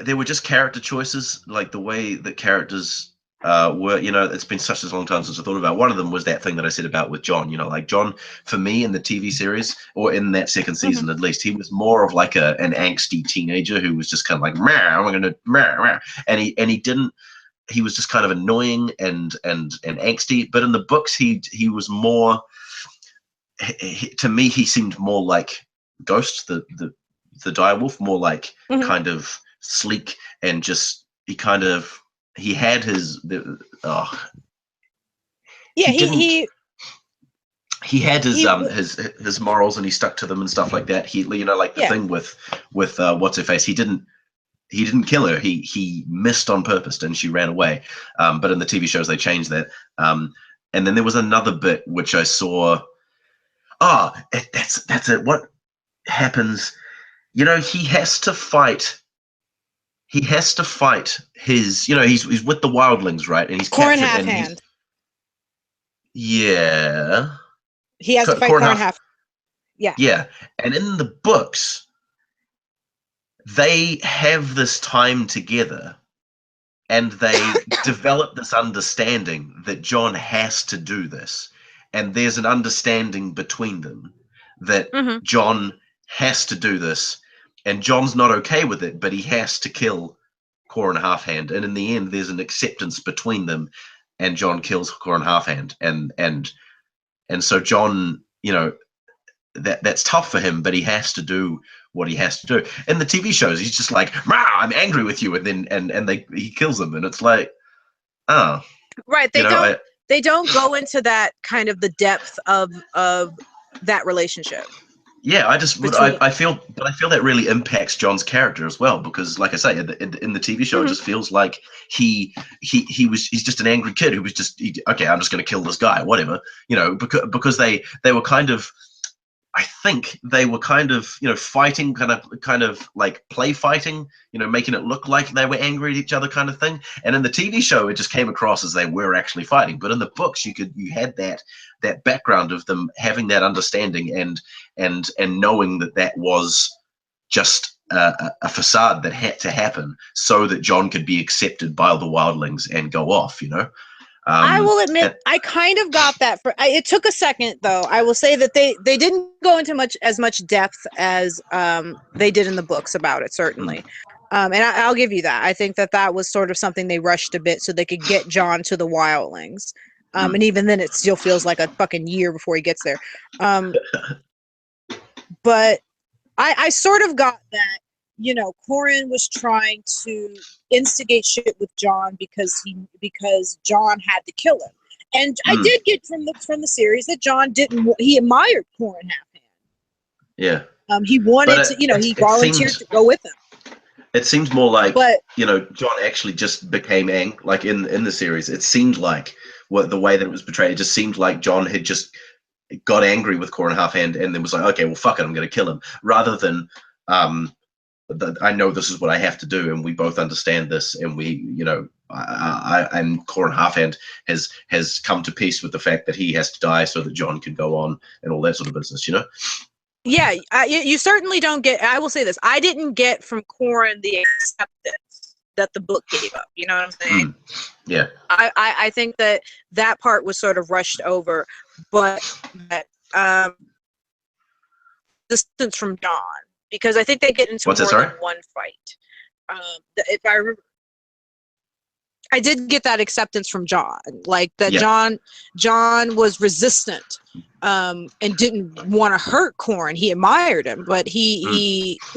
There were just character choices, like the way that characters were. It's been such a long time since I thought about it. One of them was that thing that I said about with Jon. Like Jon, for me in the TV series or in that second season at least, he was more of like an angsty teenager who was just kind of like, I'm gonna, and he didn't. He was just kind of annoying and angsty. But in the books, he was more. To me, he seemed more like Ghost, the direwolf, more like kind of sleek and just he had his he had his morals and he stuck to them and stuff like that. He the thing with what's her face, he didn't he didn't kill her. He missed on purpose, and she ran away. But in the TV shows, they changed that. And then there was another bit which I saw. That's it. What happens? You know, he has to fight. He has to fight his. You know, he's with the wildlings, right? And he's Corn captured. half And hand. Yeah. He has to fight Corn half. Yeah. Yeah, and in the books, they have this time together, and they develop this understanding that Jon has to do this, and there's an understanding between them that Jon has to do this, and Jon's not okay with it, but he has to kill Corn Halfhand, and in the end, there's an acceptance between them, and Jon kills Corn Halfhand, and so Jon, you know, that's tough for him, but he has to do what he has to do. In the TV shows, he's just like, I'm angry with you, and then he kills him, and it's like, oh, right. They don't go into that kind of the depth of that relationship. Yeah, I feel that really impacts Jon's character as well, because, like I say, in the TV show, it just feels like he's just an angry kid who was just okay, I'm just going to kill this guy, whatever, you know, because they were kind of. I think they were kind of, you know, fighting, kind of like play fighting, you know, making it look like they were angry at each other, kind of thing. And in the TV show, it just came across as they were actually fighting. But in the books, you had that background of them having that understanding and knowing that was just a facade that had to happen so that Jon could be accepted by the wildlings and go off, you know. I will admit, I kind of got that. It took a second, though. I will say that they didn't go into as much depth as they did in the books about it, certainly. And I'll give you that. I think that was sort of something they rushed a bit so they could get Jon to the wildlings. And even then, it still feels like a fucking year before he gets there. But I sort of got that. You know, Corran was trying to instigate shit with Jon because Jon had to kill him, and I did get from the series that Jon didn't. He admired Corran Halfhand. Yeah. He wanted to. You know, he volunteered to go with him. It seems more like, you know, Jon actually just became angry. Like in the series, it seemed like the way that it was portrayed. It just seemed like Jon had just got angry with Corran Halfhand and then was like, okay, well, fuck it, I'm going to kill him, rather than I know this is what I have to do, and we both understand this, and we, you know, and Corran Halfhand has come to peace with the fact that he has to die so that Jon can go on and all that sort of business, you know. Yeah, you certainly don't get. I will say this: I didn't get from Corran the acceptance that the book gave up. You know what I'm saying? Yeah. I think that part was sort of rushed over, but that distance from Jon. Because I think they get into more than one fight. If I remember, I did get that acceptance from Jon, like that. Yeah. Jon was resistant, and didn't want to hurt Corran. He admired him, but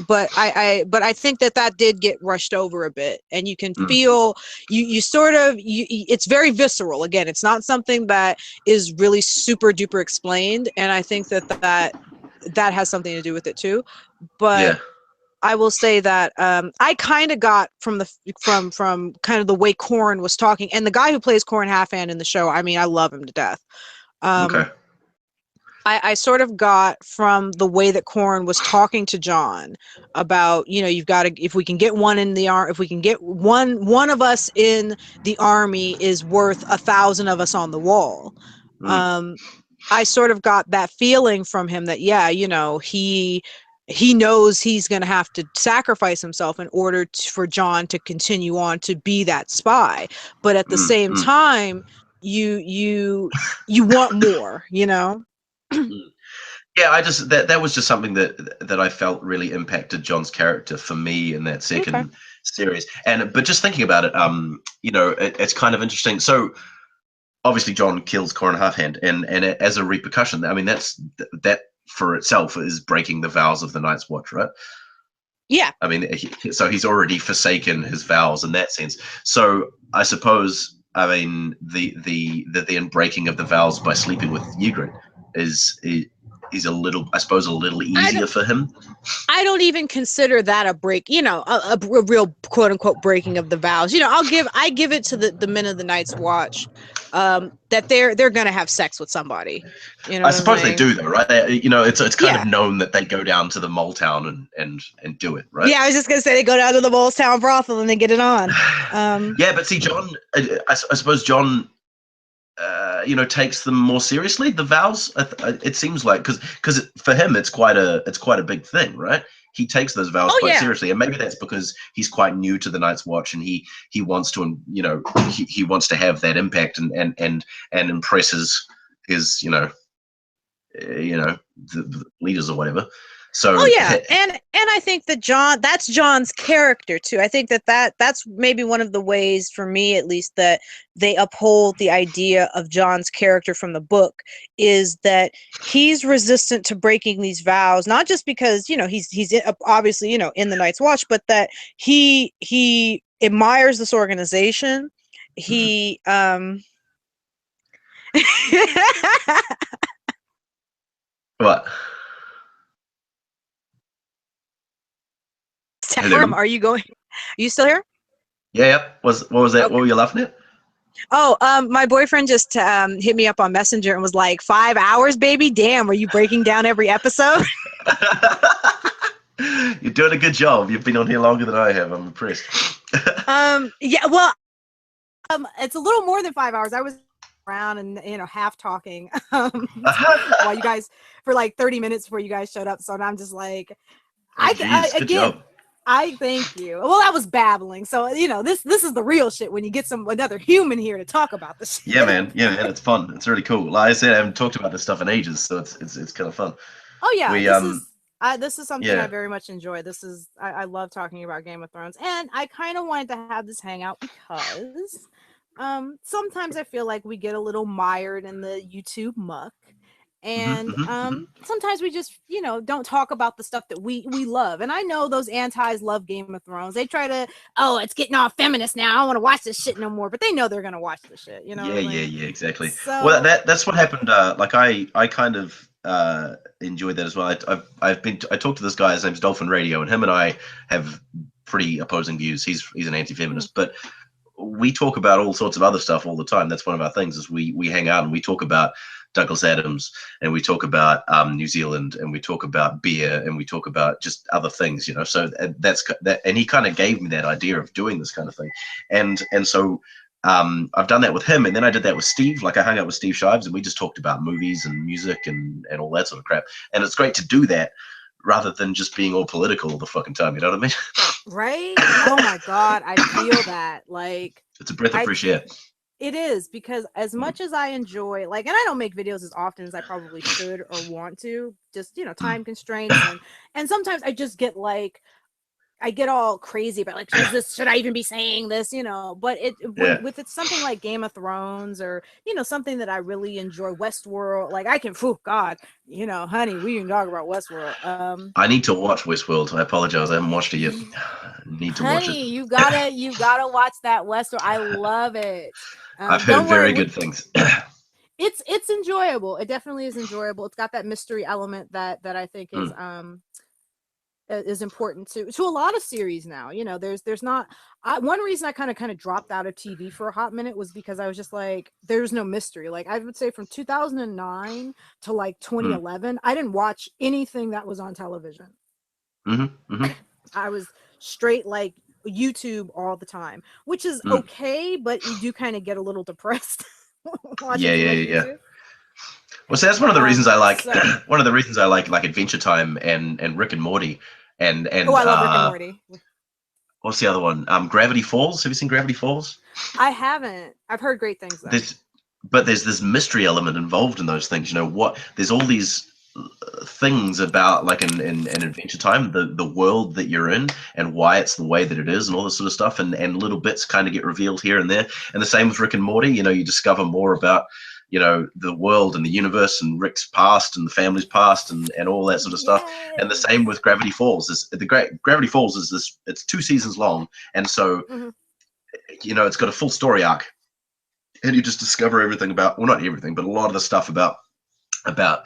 but I think that did get rushed over a bit, and you can feel you sort of it's very visceral. Again, it's not something that is really super duper explained, and I think that has something to do with it too. But I will say that I kind of got from kind of the way Corran was talking, and the guy who plays Corran Halfhand in the show, I mean, I love him to death. Okay. I sort of got from the way that Corran was talking to Jon about, you know, you've got to, if we can get one in the army, if we can get one of us in the army is worth 1,000 of us on the wall. I sort of got that feeling from him that, yeah, you know, he knows he's going to have to sacrifice himself in order for Jon to continue on to be that spy. But at the same time, you want more, you know? Yeah, I just that was just something that I felt really impacted Jon's character for me in that second series. But just thinking about it, you know, it's kind of interesting. So obviously Jon kills Corran Halfhand, and as a repercussion, I mean, that for itself is breaking the vows of the Night's Watch, right? Yeah. I mean, so he's already forsaken his vows in that sense. So I suppose, I mean, the breaking of the vows by sleeping with Ygritte is a little, I suppose, a little easier for him. I don't even consider that a break, you know, a real quote unquote breaking of the vows. You know, I give it to the men of the Night's Watch, that they're gonna have sex with somebody. You know, I suppose they do though, right? You know, it's kind of known that they go down to the mole town and do it, right? Yeah, I was just gonna say they go down to the Mole's Town brothel and they get it on. Yeah, but see, John, I suppose John, you know, takes them more seriously. The vows, it seems like, because for him it's quite a big thing, right? He takes those vows quite seriously, and maybe that's because he's quite new to the Night's Watch, and he wants to, you know, he wants to have that impact and impress his you know the leaders or whatever. So and I think that that's John's character too. I think that's maybe one of the ways, for me at least, that they uphold the idea of John's character from the book, is that he's resistant to breaking these vows, not just because, you know, he's obviously, you know, in the Night's Watch, but that he admires this organization. He What? Hello? Are you still here? Yeah, yep. What was that? Okay. What were you laughing at? Oh, my boyfriend just hit me up on Messenger and was like, 5 hours, baby? Damn, are you breaking down every episode? You're doing a good job. You've been on here longer than I have. I'm impressed. Yeah, well, it's a little more than 5 hours. I was around and, you know, half talking while you guys, for like 30 minutes before you guys showed up. So I'm just like, good job. I thank you. Well, I was babbling, so you know this is the real shit when you get another human here to talk about this shit. Yeah, man. It's fun. It's really cool. Like I said, I haven't talked about this stuff in ages, so it's kind of fun. Oh yeah, this is something I very much enjoy. I love talking about Game of Thrones, and I kind of wanted to have this hangout because sometimes I feel like we get a little mired in the YouTube muck. And sometimes we just, you know, don't talk about the stuff that we love. And I know those antis love Game of Thrones. They try to, it's getting all feminist now, I don't want to watch this shit no more. But they know they're gonna watch the shit, you know. Yeah, exactly. So, well, that's what happened. Like I kind of enjoyed that as well. I talked to this guy. His name's Dolphin Radio, and him and I have pretty opposing views. He's an anti-feminist, but we talk about all sorts of other stuff all the time. That's one of our things, is we hang out and we talk about Douglas Adams, and we talk about New Zealand, and we talk about beer, and we talk about just other things, you know. So that's that, and he kind of gave me that idea of doing this kind of thing, and so I've done that with him, and then I did that with Steve. Like I hung out with Steve Shives, and we just talked about movies and music and all that sort of crap. And it's great to do that rather than just being all political all the fucking time. You know what I mean? Right? Oh my God, I feel that. Like it's a breath of fresh air. It is, because as much as I enjoy, like, and I don't make videos as often as I probably should or want to, just, you know, time constraints, and sometimes I just get like, I get all crazy about like, should I even be saying this, you know? But with it's something like Game of Thrones, or, you know, something that I really enjoy, Westworld, like I can, God, you know, honey, we can talk about Westworld. I need to watch Westworld. I apologize, I haven't watched it yet. I need to watch it. You gotta watch that Westworld. I love it. I've heard very good things. It's enjoyable. It definitely is enjoyable. It's got that mystery element that I think is important to a lot of series now. You know, there's not one reason I kind of dropped out of TV for a hot minute was because I was just like, there's no mystery. Like I would say from 2009 to like 2011, I didn't watch anything that was on television. I was straight like YouTube all the time, which is okay, but you do kind of get a little depressed. Yeah. Well, so that's one of the reasons I like one of the reasons I like Adventure Time and Rick and Morty and I love Rick and Morty. What's the other one? Gravity Falls. Have you seen Gravity Falls? I haven't. I've heard great things though. There's this mystery element involved in those things. You know there's all these things about, like in Adventure Time, the world that you're in and why it's the way that it is and all this sort of stuff, and little bits kind of get revealed here and there. And the same with Rick and Morty. You know, you discover more about, you know, the world and the universe and Rick's past and the family's past and all that sort of stuff. Yay. And the same with Gravity Falls. Gravity Falls is this, it's 2 seasons long, and so you know, it's got a full story arc, and you just discover everything about, well, not everything, but a lot of the stuff about about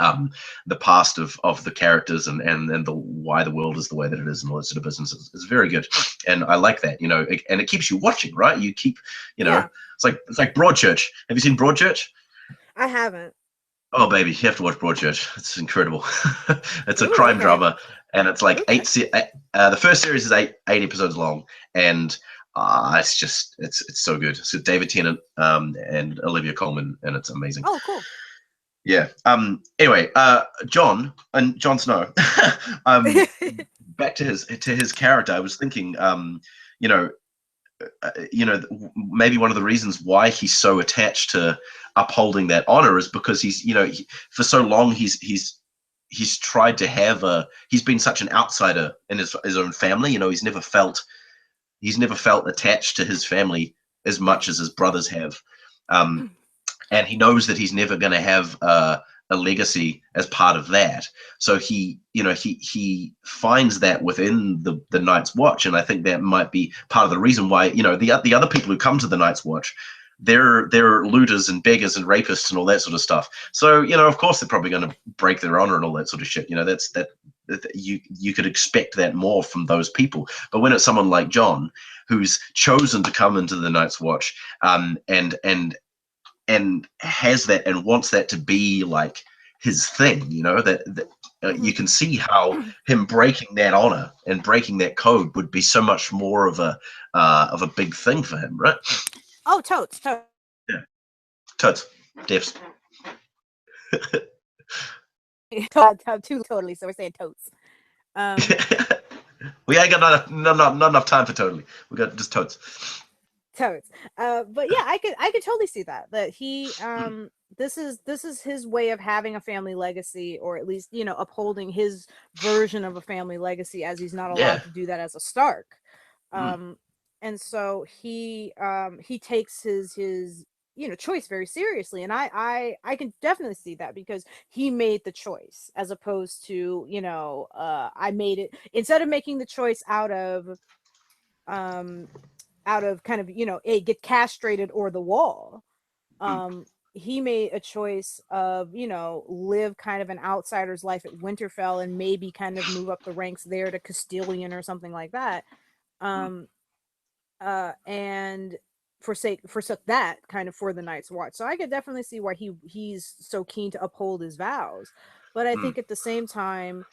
the past of the characters and the why the world is the way that it is and all that sort of business is very good, and I like that, and it keeps you watching, right? You keep, Yeah. it's like Broadchurch. Have you seen Broadchurch? I haven't. Oh baby, you have to watch Broadchurch. It's incredible. It's a Ooh, crime okay. drama, and it's like Okay. the first series is eight episodes long, and it's so good. It's got David Tennant and Olivia Colman, and it's amazing. Oh, cool. Yeah. Anyway, Jon Snow. Back to his character. I was thinking, maybe one of the reasons why he's so attached to upholding that honor is because he's, for so long he's tried to have he's been such an outsider in his own family. He's never felt attached to his family as much as his brothers have. And he knows that he's never going to have a legacy as part of that. So he finds that within the Night's Watch, and I think that might be part of the reason why the other people who come to the Night's Watch, they're looters and beggars and rapists and all that sort of stuff. So of course they're probably going to break their honor and all that sort of shit. You could expect that more from those people. But when it's someone like Jon, who's chosen to come into the Night's Watch, and has that and wants that to be like his thing, that you can see how him breaking that honor and breaking that code would be so much more of a big thing for him, right? Oh, totes. Yeah, totes, defs. Two totally. So we're saying totes. We ain't got not enough time for totally. We got just totes. Totes. But yeah, I could totally see that he this is his way of having a family legacy, or at least upholding his version of a family legacy, as he's not allowed to do that as a Stark. And so he takes his choice very seriously, and I can definitely see that, because he made the choice, as opposed to I made it, instead of making the choice out of kind of get castrated or the wall. He made a choice of live kind of an outsider's life at Winterfell, and maybe kind of move up the ranks there to Castilian or something like that, and forsake that kind of for the Night's Watch. So I could definitely see why he's so keen to uphold his vows. But I think at the same time,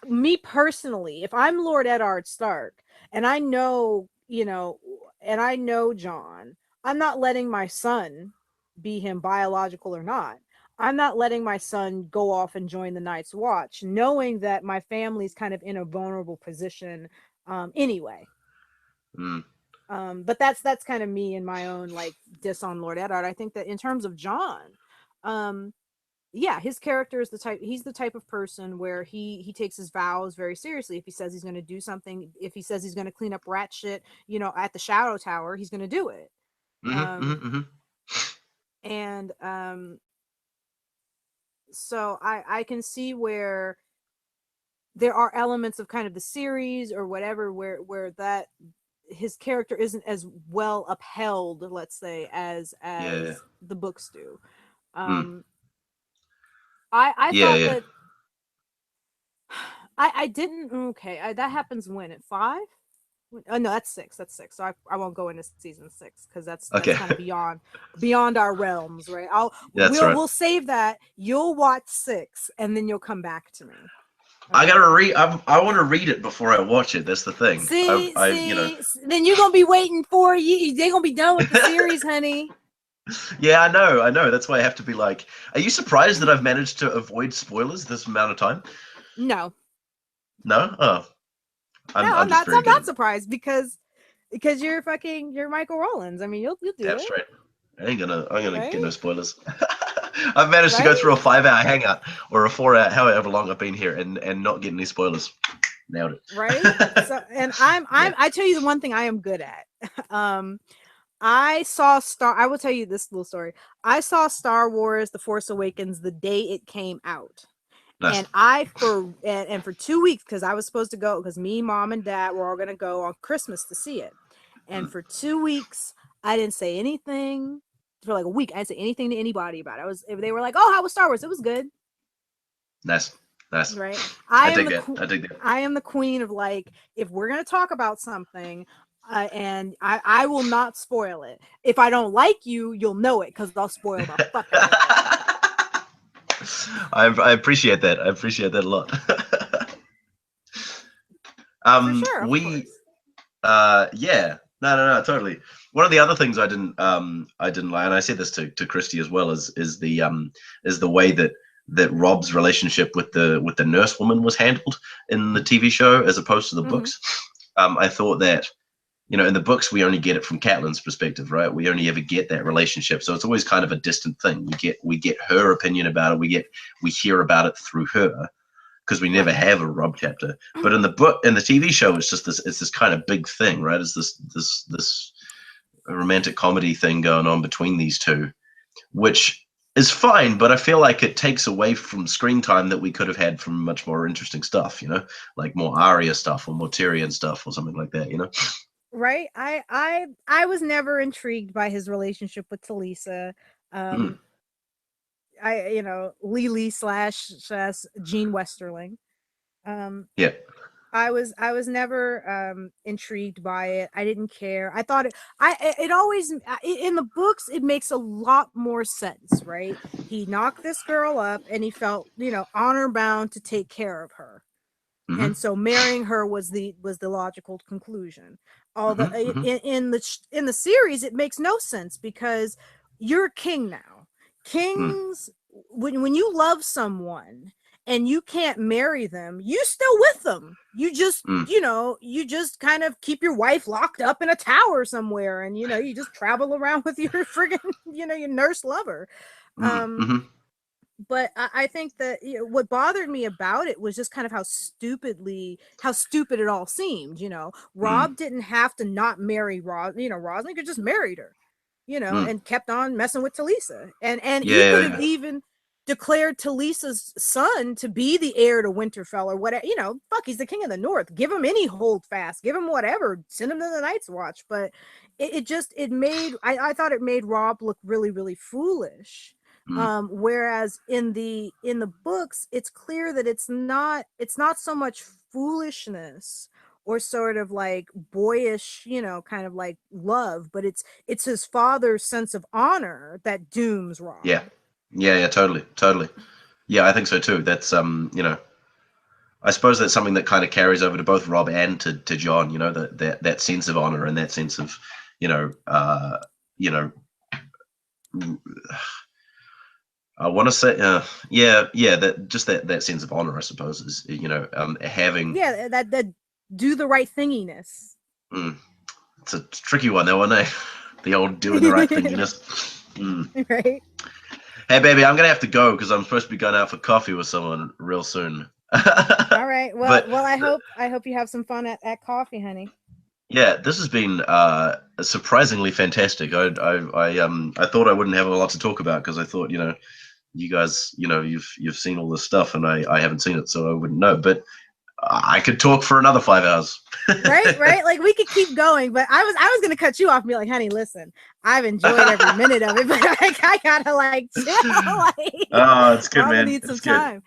me personally, if I'm Lord Eddard Stark, and I know, and I know Jon, I'm not letting my son, be him biological or not, I'm not letting my son go off and join the Night's Watch, knowing that my family's kind of in a vulnerable position anyway. But that's kind of me and my own diss on Lord Eddard. I think that in terms of Jon, yeah, his character is he's the type of person where he takes his vows very seriously. If he says he's going to do something, if he says he's going to clean up rat shit, at the Shadow Tower, he's going to do it. And so I can see where there are elements of kind of the series or whatever where that his character isn't as well upheld, let's say, as the books do. I thought that I didn't. Okay, that happens when, at 5? Oh no, that's 6. So I won't go into season 6, because that's kind of beyond our realms, right? We'll save that. You'll watch 6, and then you'll come back to me. Okay. I gotta read. I want to read it before I watch it. That's the thing. See, then you're gonna be waiting for you. They're gonna be done with the series, honey. Yeah, I know. That's why I have to be like. Are you surprised that I've managed to avoid spoilers this amount of time? No. No. Oh. I'm not surprised, because you're Michael Rowlands. I mean, you'll do it. That's right. I'm gonna get no spoilers. I've managed to go through a 5-hour hangout or a 4-hour, however long I've been here, and not get any spoilers. Nailed it. Right. So, and I tell you the one thing I am good at. I will tell you this little story. I saw Star Wars: The Force Awakens the day it came out. Nice. And for 2 weeks, because I was supposed to go, because me, Mom, and Dad were all going to go on Christmas to see it. And for 2 weeks, I didn't say anything. for like a week. I didn't say anything to anybody about it. If they were like, "Oh, how was Star Wars?" It was good. Nice. Right. I dig that. I dig that. I am the queen of like, if we're gonna talk about something, and I will not spoil it. If I don't like you, you'll know it because I'll spoil the fuck out of it. I appreciate that. I appreciate that a lot. For sure, of course. Yeah. No, totally. One of the other things I didn't like, and I said this to Kristi as well, is the way that Rob's relationship with the nurse woman was handled in the TV show as opposed to the books. I thought that, you know, in the books we only get it from Catelyn's perspective, right? We only ever get that relationship, so it's always kind of a distant thing. We get her opinion about it. We hear about it through her, because we never have a Rob chapter. But in the TV show, it's just this kind of big thing, right? It's this romantic comedy thing going on between these two, which is fine, but I feel like it takes away from screen time that we could have had from much more interesting stuff, you know, like more Arya stuff or more Tyrion stuff or something like that, you know? Right. I was never intrigued by his relationship with Talisa. Lily / Gene Westerling. Yeah. I was never intrigued by it. I didn't care. I thought it always, in the books it makes a lot more sense, right? He knocked this girl up and he felt, you know, honor bound to take care of her. And so marrying her was the logical conclusion. Although in the series it makes no sense, because you're a king now. Kings, when you love someone and you can't marry them, you still with them. You just, you know, you just kind of keep your wife locked up in a tower somewhere, and you know, you just travel around with your friggin', you know, your nurse lover. But I think that, you know, what bothered me about it was just kind of how stupid it all seemed. You know, Rob didn't have to not marry Rosalind could just married her, you know, and kept on messing with Talisa, and he could have even declared Talisa's son to be the heir to Winterfell or whatever. You know, fuck, he's the king of the North. Give him any holdfast. Give him whatever. Send him to the Night's Watch. But I thought it made Rob look really, really foolish. Whereas in the books, it's clear that it's not so much foolishness or sort of like boyish, you know, kind of like love, but it's his father's sense of honor that dooms Rob. Yeah, totally. Yeah, I think so too. That's you know, I suppose that's something that kind of carries over to both Rob and to Jon, you know, that sense of honor and that sense of, you know, I want to say, that sense of honor, I suppose, is, you know, having that do the right thinginess. It's a tricky one, though, isn't it? The old doing the right thinginess. Right. Hey, baby, I'm gonna have to go because I'm supposed to be going out for coffee with someone real soon. All right. Well, I hope you have some fun at coffee, honey. Yeah, this has been surprisingly fantastic. I thought I wouldn't have a lot to talk about because I thought, you know, you guys, you know, you've seen all this stuff and I haven't seen it, so I wouldn't know. But I could talk for another 5 hours. right. Like we could keep going, but I was gonna cut you off and be like, honey, listen, I've enjoyed every minute of it, but I gotta like chill. Oh, it's good, man. Need some time.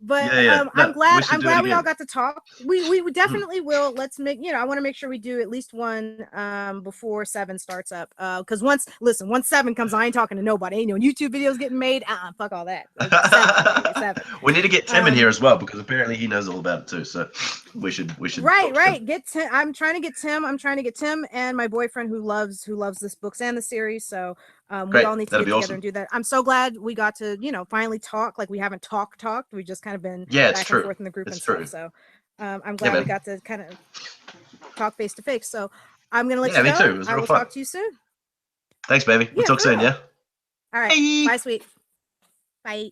But No, I'm glad we all got. got to talk. We definitely will. Let's make, you know, I want to make sure we do at least one before 7 starts up. Because once 7 comes on, I ain't talking to nobody. Ain't no YouTube videos getting made. Fuck all that. 7. We need to get Tim in here as well because apparently he knows all about it too. So we should. Right. Get Tim. I'm trying to get Tim and my boyfriend who loves this books and the series. So we all need to get together and do that. I'm so glad we got to, you know, finally talk. Like we haven't talked. We just kind of been back and forth in the group and stuff. So I'm glad we got to kind of talk face to face. So I'm gonna let you go. Me too. It was real fun. Talk to you soon. Thanks, baby. We'll talk soon. Yeah. All right. Bye, sweet. Bye.